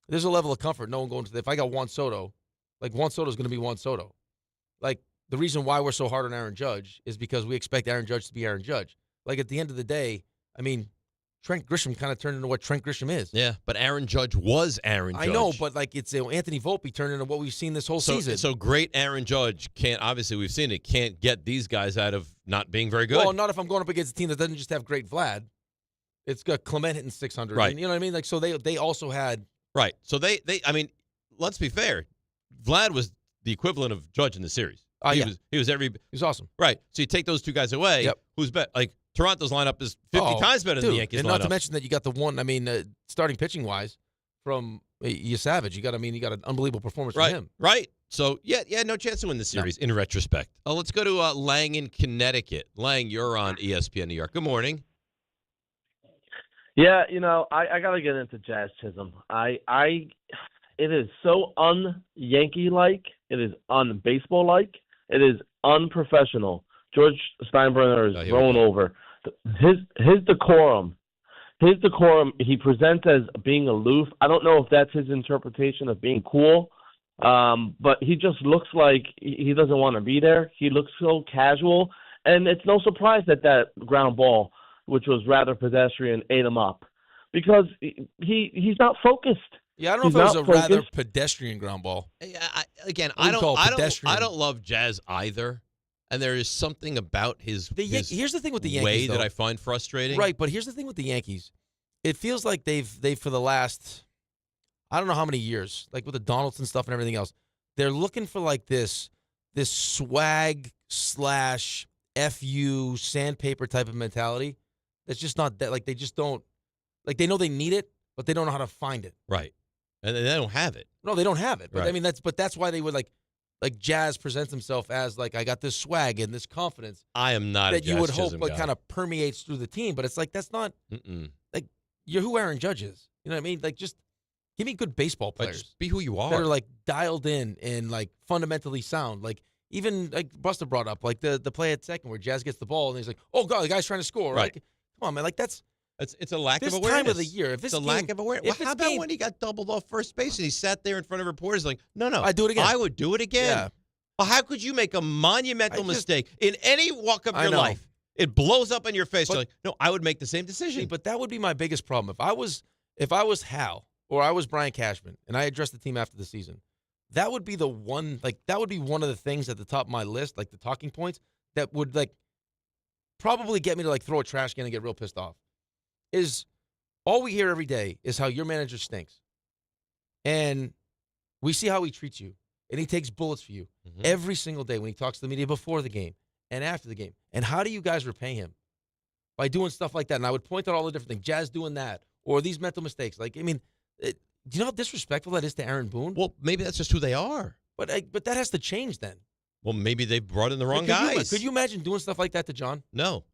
There's a level of comfort. No one going to if I got Juan Soto, Juan Soto's going to be Juan Soto. The reason why we're so hard on Aaron Judge is because we expect Aaron Judge to be Aaron Judge. At the end of the day, Trent Grisham kind of turned into what Trent Grisham is. Yeah, but Aaron Judge was Aaron Judge. I know, but it's Anthony Volpe turned into what we've seen this whole season. So great Aaron Judge we've seen it, can't get these guys out of not being very good. Well, not if I'm going up against a team that doesn't just have great Vlad. It's got Clement hitting 600. Right. And you know what I mean? So they also had. Right. So they let's be fair. Vlad was the equivalent of Judge in the series. He was awesome. Right. So you take those two guys away. Yep. Who's better? Toronto's lineup is 50 times better than the Yankees and lineup. Not to mention that you got the one. Starting pitching wise, from Savage, you got an unbelievable performance from him. Right. So no chance to win the series in retrospect. Let's go to Lang in Connecticut. Lang, you're on ESPN New York. Good morning. Yeah, I got to get into Jazz Chisholm. It is so un-Yankee like. It is un-baseball like. It is unprofessional. George Steinbrenner is thrown over. His decorum. He presents as being aloof. I don't know if that's his interpretation of being cool, but he just looks like he doesn't want to be there. He looks so casual, and it's no surprise that ground ball, which was rather pedestrian, ate him up because he's not focused. Yeah, I don't know if it was a rather pedestrian ground ball. I don't love Jazz either. And there is something about his here's the thing with the Yankees, way though, that I find frustrating. Right, but here's the thing with the Yankees. It feels like they've for the last, I don't know how many years, with the Donaldson stuff and everything else, they're looking for this swag / FU sandpaper type of mentality that's just not that. They just don't, they know they need it, but they don't know how to find it. Right. And they don't have it. No, they don't have it. But right. that's why they would Jazz presents himself as I got this swag and this confidence. I am not that a you would Chisholm hope guy. kind of permeates through the team, but it's that's not you're who Aaron Judge is. You know what I mean? Give Give me good baseball But players. just be who you are. That are like dialed in and like fundamentally sound. Like even like Buster brought up, like the play at second where Jazz gets the ball and he's like, "Oh God, the guy's trying to score!" Right. Like, come on, man. Like it's a lack of this awareness. time of the year. If it's this a lack of awareness. Well, how about when he got doubled off first base and he sat there in front of reporters like, "No, I'd do it again. I would do it again." Yeah. Well, how could you make a monumental mistake in any walk of I your know. life? It blows up in your face. But- You're like, "No, I would make the same decision." See, but that would be my biggest problem. If I was Hal or I was Brian Cashman and I addressed the team after the season, that would be one of the things at the top of my list, like the talking points that would like probably get me to like throw a trash can and get real pissed off. Is all we hear every day is how your manager stinks. And we see how he treats you. And he takes bullets for you every single day when he talks to the media before the game and after the game. And how do you guys repay him? By doing stuff like that. And I would point out all the different things. Jazz doing that. Or these mental mistakes. Like, I mean, do you know how disrespectful that is to Aaron Boone? Well, maybe that's just who they are. But that has to change then. Well, maybe they brought in the wrong Like, guys. Could you imagine doing stuff like that to John? No.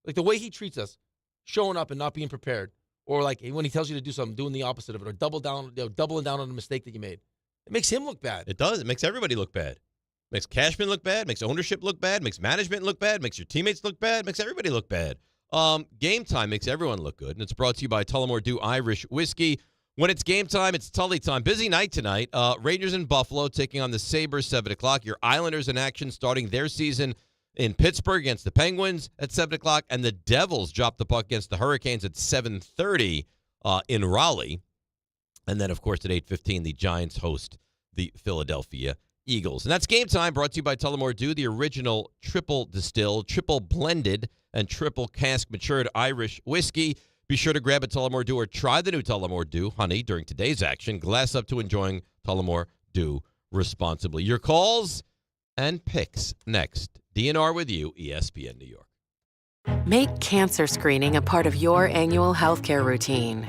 Like the way he treats us, showing up and not being prepared. Or like when he tells you to do something, doing the opposite of it. Or doubling down on the mistake that you made. It makes him look bad. It does. It makes everybody look bad. Makes Cashman look bad. Makes ownership look bad. Makes management look bad. Makes your teammates look bad. Makes everybody look bad. Game time makes everyone look good, and it's brought to you by Tullamore Dew Irish Whiskey. When it's game time, it's Tully time. Busy night tonight. Rangers in Buffalo taking on the Sabres, 7 o'clock. Your Islanders in action starting their season in Pittsburgh against the Penguins at 7 o'clock, and the Devils drop the puck against the Hurricanes at 7:30 in Raleigh. And then, of course, at 8:15, the Giants host the Philadelphia Eagles. And that's game time, brought to you by Tullamore Dew, the original triple distilled, triple blended, and triple cask matured Irish whiskey. Be sure to grab a Tullamore Dew or try the new Tullamore Dew Honey during today's action. Glass up to enjoying Tullamore Dew responsibly. Your calls and picks next. DNR with you, ESPN New York. Make cancer screening a part of your annual healthcare routine.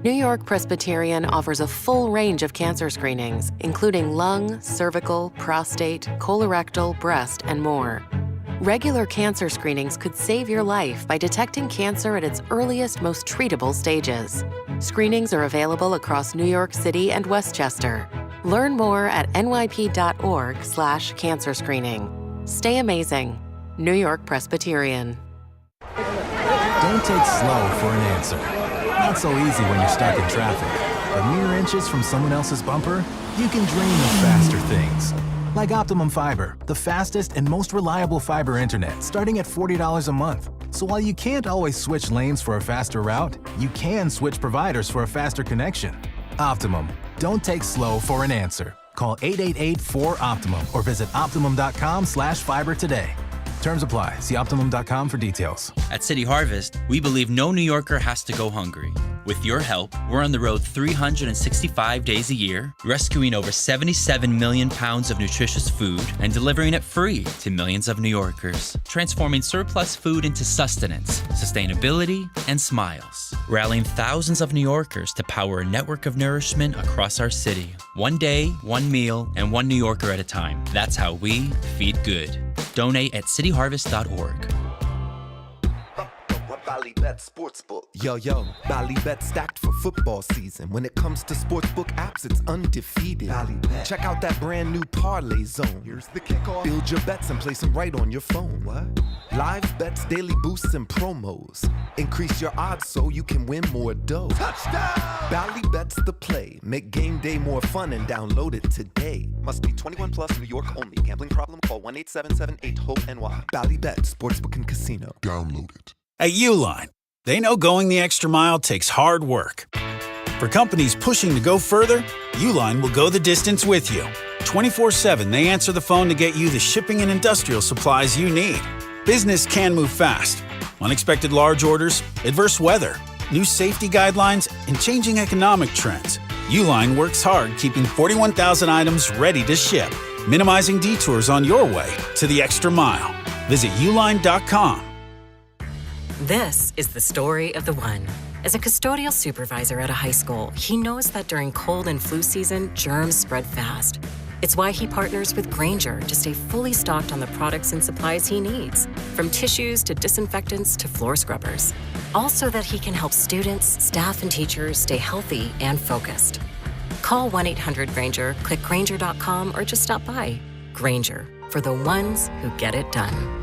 New York Presbyterian offers a full range of cancer screenings, including lung, cervical, prostate, colorectal, breast, and more. Regular cancer screenings could save your life by detecting cancer at its earliest, most treatable stages. Screenings are available across New York City and Westchester. Learn more at nyp.org/cancer screening. Stay amazing. New York Presbyterian. Don't take slow for an answer. Not so easy when you're stuck in traffic. But mere inches from someone else's bumper, you can dream of faster things. Like Optimum Fiber, the fastest and most reliable fiber internet, starting at $40 a month. So while you can't always switch lanes for a faster route, you can switch providers for a faster connection. Optimum. Don't take slow for an answer. Call 888-4OPTIMUM or visit Optimum.com/fiber today. Terms apply. See Optimum.com for details. At City Harvest, we believe no New Yorker has to go hungry. With your help, we're on the road 365 days a year, rescuing over 77 million pounds of nutritious food and delivering it free to millions of New Yorkers, transforming surplus food into sustenance, sustainability, and smiles, rallying thousands of New Yorkers to power a network of nourishment across our city. One day, one meal, and one New Yorker at a time. That's how we feed good. Donate at cityharvest.org. Ballybet Sportsbook. Yo, Ballybet stacked for football season. When it comes to sportsbook apps, it's undefeated. Ballybet. Check out that brand new parlay zone. Here's the kickoff. Build your bets and place them right on your phone. What? Live bets, daily boosts, and promos. Increase your odds so you can win more dough. Touchdown! Ballybet's the play. Make game day more fun and download it today. Must be 21 plus, New York only. Gambling problem? Call 1-877-8-HOPE-NY. Ballybet Sportsbook and Casino. Download it. At Uline, they know going the extra mile takes hard work. For companies pushing to go further, Uline will go the distance with you. 24/7, they answer the phone to get you the shipping and industrial supplies you need. Business can move fast. Unexpected large orders, adverse weather, new safety guidelines, and changing economic trends. Uline works hard keeping 41,000 items ready to ship, minimizing detours on your way to the extra mile. Visit uline.com. This is the story of the one. As a custodial supervisor at a high school, he knows that during cold and flu season, germs spread fast. It's why he partners with Grainger to stay fully stocked on the products and supplies he needs, from tissues to disinfectants to floor scrubbers. All so that he can help students, staff, and teachers stay healthy and focused. Call 1-800-GRANGER, click Grainger.com, or just stop by. Grainger, for the ones who get it done.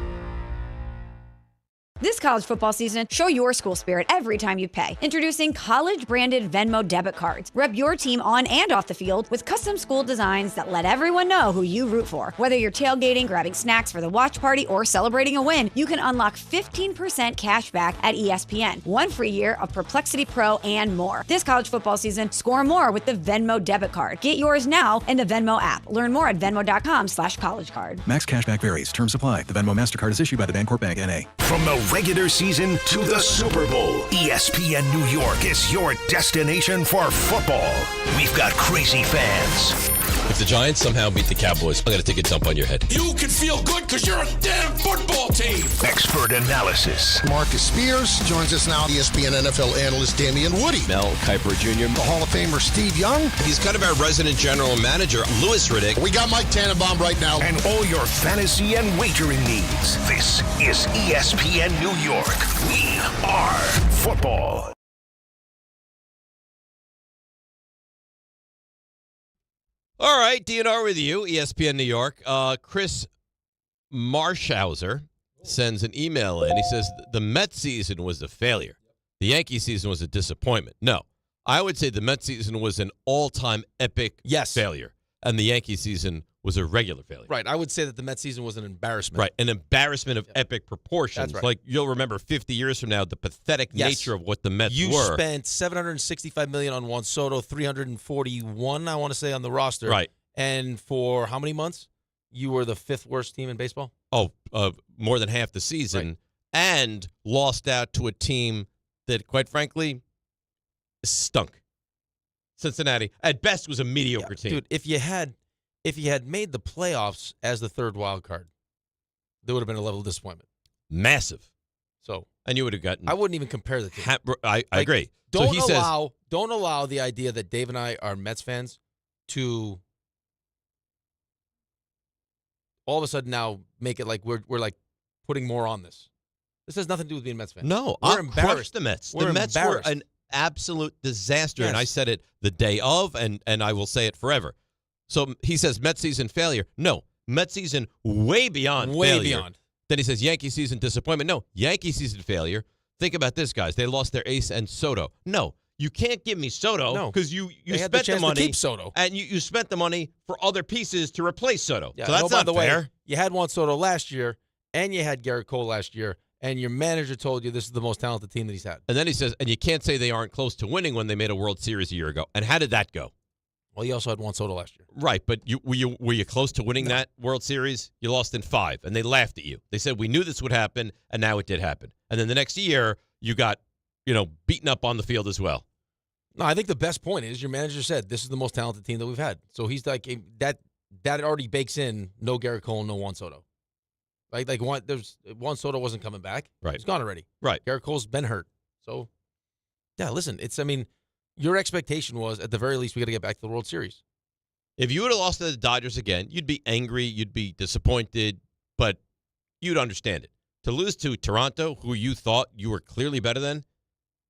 This college football season, show your school spirit every time you pay. Introducing college-branded Venmo debit cards. Rep your team on and off the field with custom school designs that let everyone know who you root for. Whether you're tailgating, grabbing snacks for the watch party, or celebrating a win, you can unlock 15% cash back at ESPN, 1 free year of Perplexity Pro, and more. This college football season, score more with the Venmo debit card. Get yours now in the Venmo app. Learn more at venmo.com/collegecard. Max cashback varies. Terms apply. The Venmo MasterCard is issued by the Bancorp Bank, N.A. From the regular season to the Super Bowl, ESPN New York is your destination for football. We've got crazy fans. If the Giants somehow beat the Cowboys, I'm going to take a dump on your head. You can feel good because you're a damn football team. Expert analysis. Marcus Spears joins us now. ESPN NFL analyst Damian Woody. Mel Kiper Jr. The Hall of Famer Steve Young. He's kind of our resident general manager, Louis Riddick. We got Mike Tannenbaum right now. And all your fantasy and wagering needs. This is ESPN New York. We are football. All right, DNR with you, ESPN New York. Chris Marshauser sends an email in. He says, the Mets season was a failure. The Yankee season was a disappointment. No, I would say the Mets season was an all-time epic failure, and the Yankee season was a regular failure. Right. I would say that the Mets season was an embarrassment. Right. An embarrassment of epic proportions. That's right. Like, you'll remember 50 years from now the pathetic nature of what the Mets were. You spent $765 million on Juan Soto, $341, I want to say, on the roster. Right. And for how many months? You were the 5th worst team in baseball? Oh, more than half the season. Right. And lost out to a team that, quite frankly, stunk. Cincinnati, at best, was a mediocre team. Dude, if you had made the playoffs as the 3rd wild card, there would have been a level of disappointment. Massive. So, and you would have gotten. I wouldn't even compare the two. I agree. Don't allow the idea that Dave and I are Mets fans to all of a sudden now make it like we're like putting more on this. This has nothing to do with being a Mets fan. No, we're I'm embarrassed. The Mets. We're the Mets embarrassed. were an absolute disaster, Yes. and I said it the day of, and I will say it forever. So he says Mets season failure. No, Mets season way beyond failure. Then he says Yankee season disappointment. No, Yankee season failure. Think about this, guys. They lost their ace and Soto. No, you can't give me Soto because you had spent the money to keep Soto. and you spent the money for other pieces to replace Soto. Yeah, so that's by not the fair. way, you had Juan Soto last year, and you had Garrett Cole last year, and your manager told you this is the most talented team that he's had. And then he says, and you can't say they aren't close to winning when they made a World Series a year ago. And how did that go? Well, you also had Juan Soto last year. Right, but were you close to winning that World Series? You lost in 5, and they laughed at you. They said, we knew this would happen, and now it did happen. And then the next year, you got, beaten up on the field as well. No, I think the best point is your manager said this is the most talented team that we've had. So he's like, that already bakes in no Garrett Cole, no Juan Soto. Right? Like Juan Soto wasn't coming back. Right. He's gone already. Right. Garrett Cole's been hurt. So, yeah, listen, your expectation was, at the very least, we got to get back to the World Series. If you would have lost to the Dodgers again, you'd be angry, you'd be disappointed, but you'd understand it. To lose to Toronto, who you thought you were clearly better than,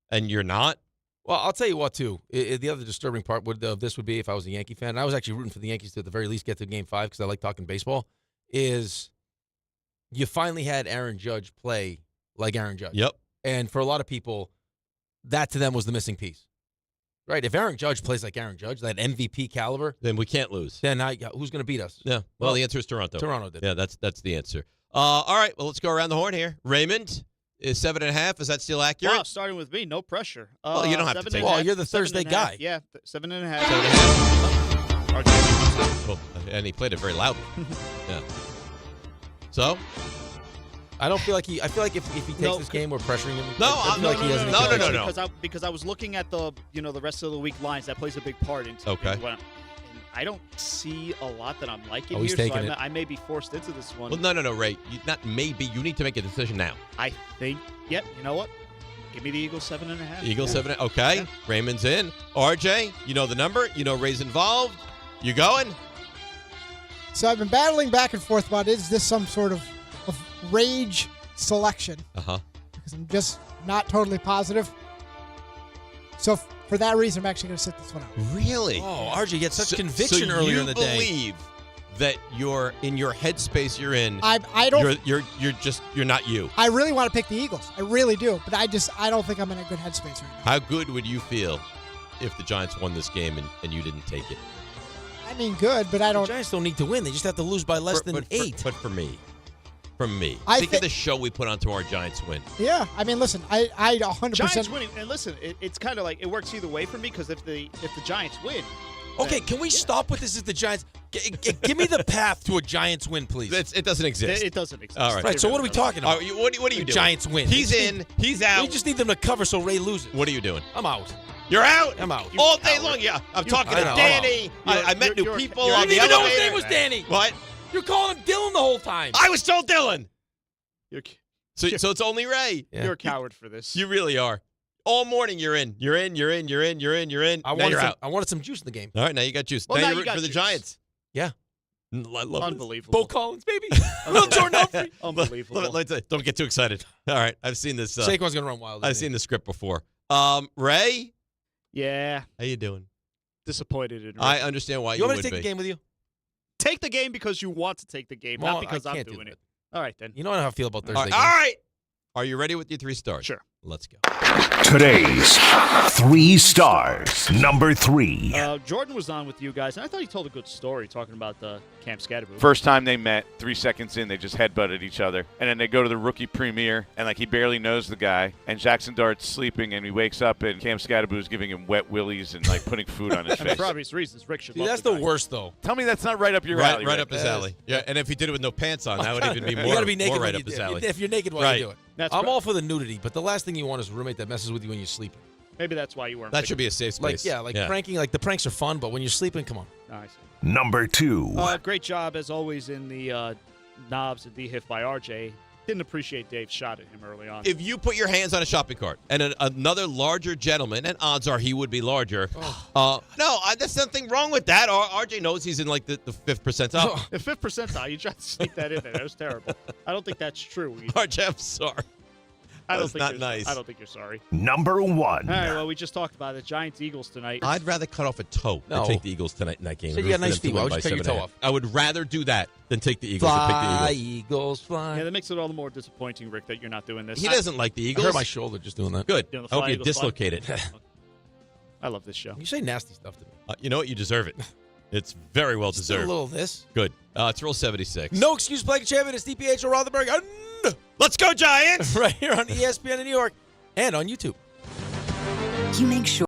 and you're not. Well, I'll tell you what, too. The other disturbing part of this would be if I was a Yankee fan, and I was actually rooting for the Yankees to, at the very least, get to Game 5 because I like talking baseball, is you finally had Aaron Judge play like Aaron Judge. Yep. And for a lot of people, that to them was the missing piece. Right, if Aaron Judge plays like Aaron Judge, that MVP caliber, then we can't lose. Then who's going to beat us? Yeah, well, the answer is Toronto. Toronto did. Yeah, that's the answer. All right, well, let's go around the horn here. Raymond is 7.5. Is that still accurate? Wow, starting with me, no pressure. Well, you don't have to take. Well, you're the Thursday guy. Yeah, 7.5. 7.5. Well, and he played it very loudly. Yeah. So. I don't feel like I feel like if he takes this game, we're pressuring him. No, Because I was looking at the rest of the week lines. That plays a big part into okay. And I don't see a lot that I'm liking he's here, taking so it. I may be forced into this one. Well, no, Ray. Not maybe. You need to make a decision now. I think. Yep. You know what? Give me the Eagles 7.5. Eagles 7. Okay. Yeah. Raymond's in. RJ, you know the number. You know Ray's involved. You going? So I've been battling back and forth about is this some sort of rage selection? Uh-huh. Because I'm just not totally positive. So for that reason, I'm actually going to sit this one out. Really? Oh, RJ, you had such conviction earlier in the day. You believe that you're in your headspace you're in. I don't. You're not you. I really want to pick the Eagles. I really do, but I don't think I'm in a good headspace right now. How good would you feel if the Giants won this game and you didn't take it? I mean, good, but I don't. The Giants don't need to win. They just have to lose by less than 8. But for me, think of the show we put on to our Giants win. Yeah, I mean, listen, I 100%. Giants winning, and listen, it's kind of like it works either way for me because if the Giants win. Okay, can we stop with this as the Giants? Give me the path to a Giants win, please. It doesn't exist. It doesn't exist. All right. Right, so what are we talking about? What are you doing? Giants win. He's in. He's out. We just need them to cover so Ray loses. What are you doing? I'm out. You're out? I'm out. All day long, yeah. I'm talking to Danny. I met new people on the elevator. You didn't even know his name was Danny. What? You're calling him Dylan the whole time. I was told Dylan. So You're it's only Ray. You're a coward for this. You really are. All morning you're in. You're in. I wanted some juice in the game. All right, now you got juice. Well, now now you're rooting for the juice. Giants. Yeah. I love Unbelievable. Bo Collins, baby. Little Jordan Humphrey. Unbelievable. Let me tell you, don't get too excited. All right, I've seen this. Saquon's going to run wild. I've seen the script before. Ray? Yeah. How you doing? Disappointed in Rick. I understand why you want would me to take be. the game with you? Take the game because you want to take the game, Well, not because I I'm can't do doing that. it. All right, then. You know how I feel about Thursday All games. right. Are you ready with your 3 stars? Sure. Let's go. Today's 3 stars. Number 3. Jordan was on with you guys, and I thought he told a good story talking about Camp Scatterboo. First time they met, 3 seconds in, they just headbutted each other. And then they go to the rookie premiere, and he barely knows the guy. And Jaxson Dart's sleeping, and he wakes up, and Camp Scatterboo's giving him wet willies and putting food on his And face. for obvious reasons, Rick should See, love that's the the guy. worst, though. Tell me that's not right up your alley. Right Rick. up his alley. Yeah, and if he did it with no pants on, that would even be You more, got to be naked more when right you up his do it. alley. If you're naked while Right. you do it. That's I'm right. all for the nudity, but the last thing you want is a roommate that messes with you when you're sleeping. Maybe that's why you weren't. That should be a safe space. Pranking. Like the pranks are fun, but when you're sleeping, come on. I see. Number 2. Great job, as always, in the knobs and D-Hif by RJ. Didn't appreciate Dave's shot at him early on. If you put your hands on a shopping cart and another larger gentleman, and odds are he would be larger, there's nothing wrong with that. RJ knows he's in like the 5th percentile. The 5th percentile, you tried to sneak that in there. That was terrible. I don't think that's true. RJ, I'm sorry. That's not nice. I don't think you're sorry. Number 1. All right, well, we just talked about it. Giants-Eagles tonight. I'd rather cut off a toe than No. take the Eagles tonight in that game. So you got nice feet. Why would you cut your toe off? I would rather do that than take the Eagles. Or pick the Fly, Eagles. Eagles, fly. Yeah, that makes it all the more disappointing, Rick, that you're not doing this. He doesn't like the I Eagles. hurt my shoulder just doing that. Good. Doing the I hope Fly, you Eagles, fly. dislocate it. I love this show. You say nasty stuff to me. You know what? You deserve it. It's very well Still deserved. a little of this. Good. It's Rule 76. No excuse, Blake champion. It's DiPietro Rothenberg. Let's go, Giants! Right here on ESPN in New York and on YouTube. You make sure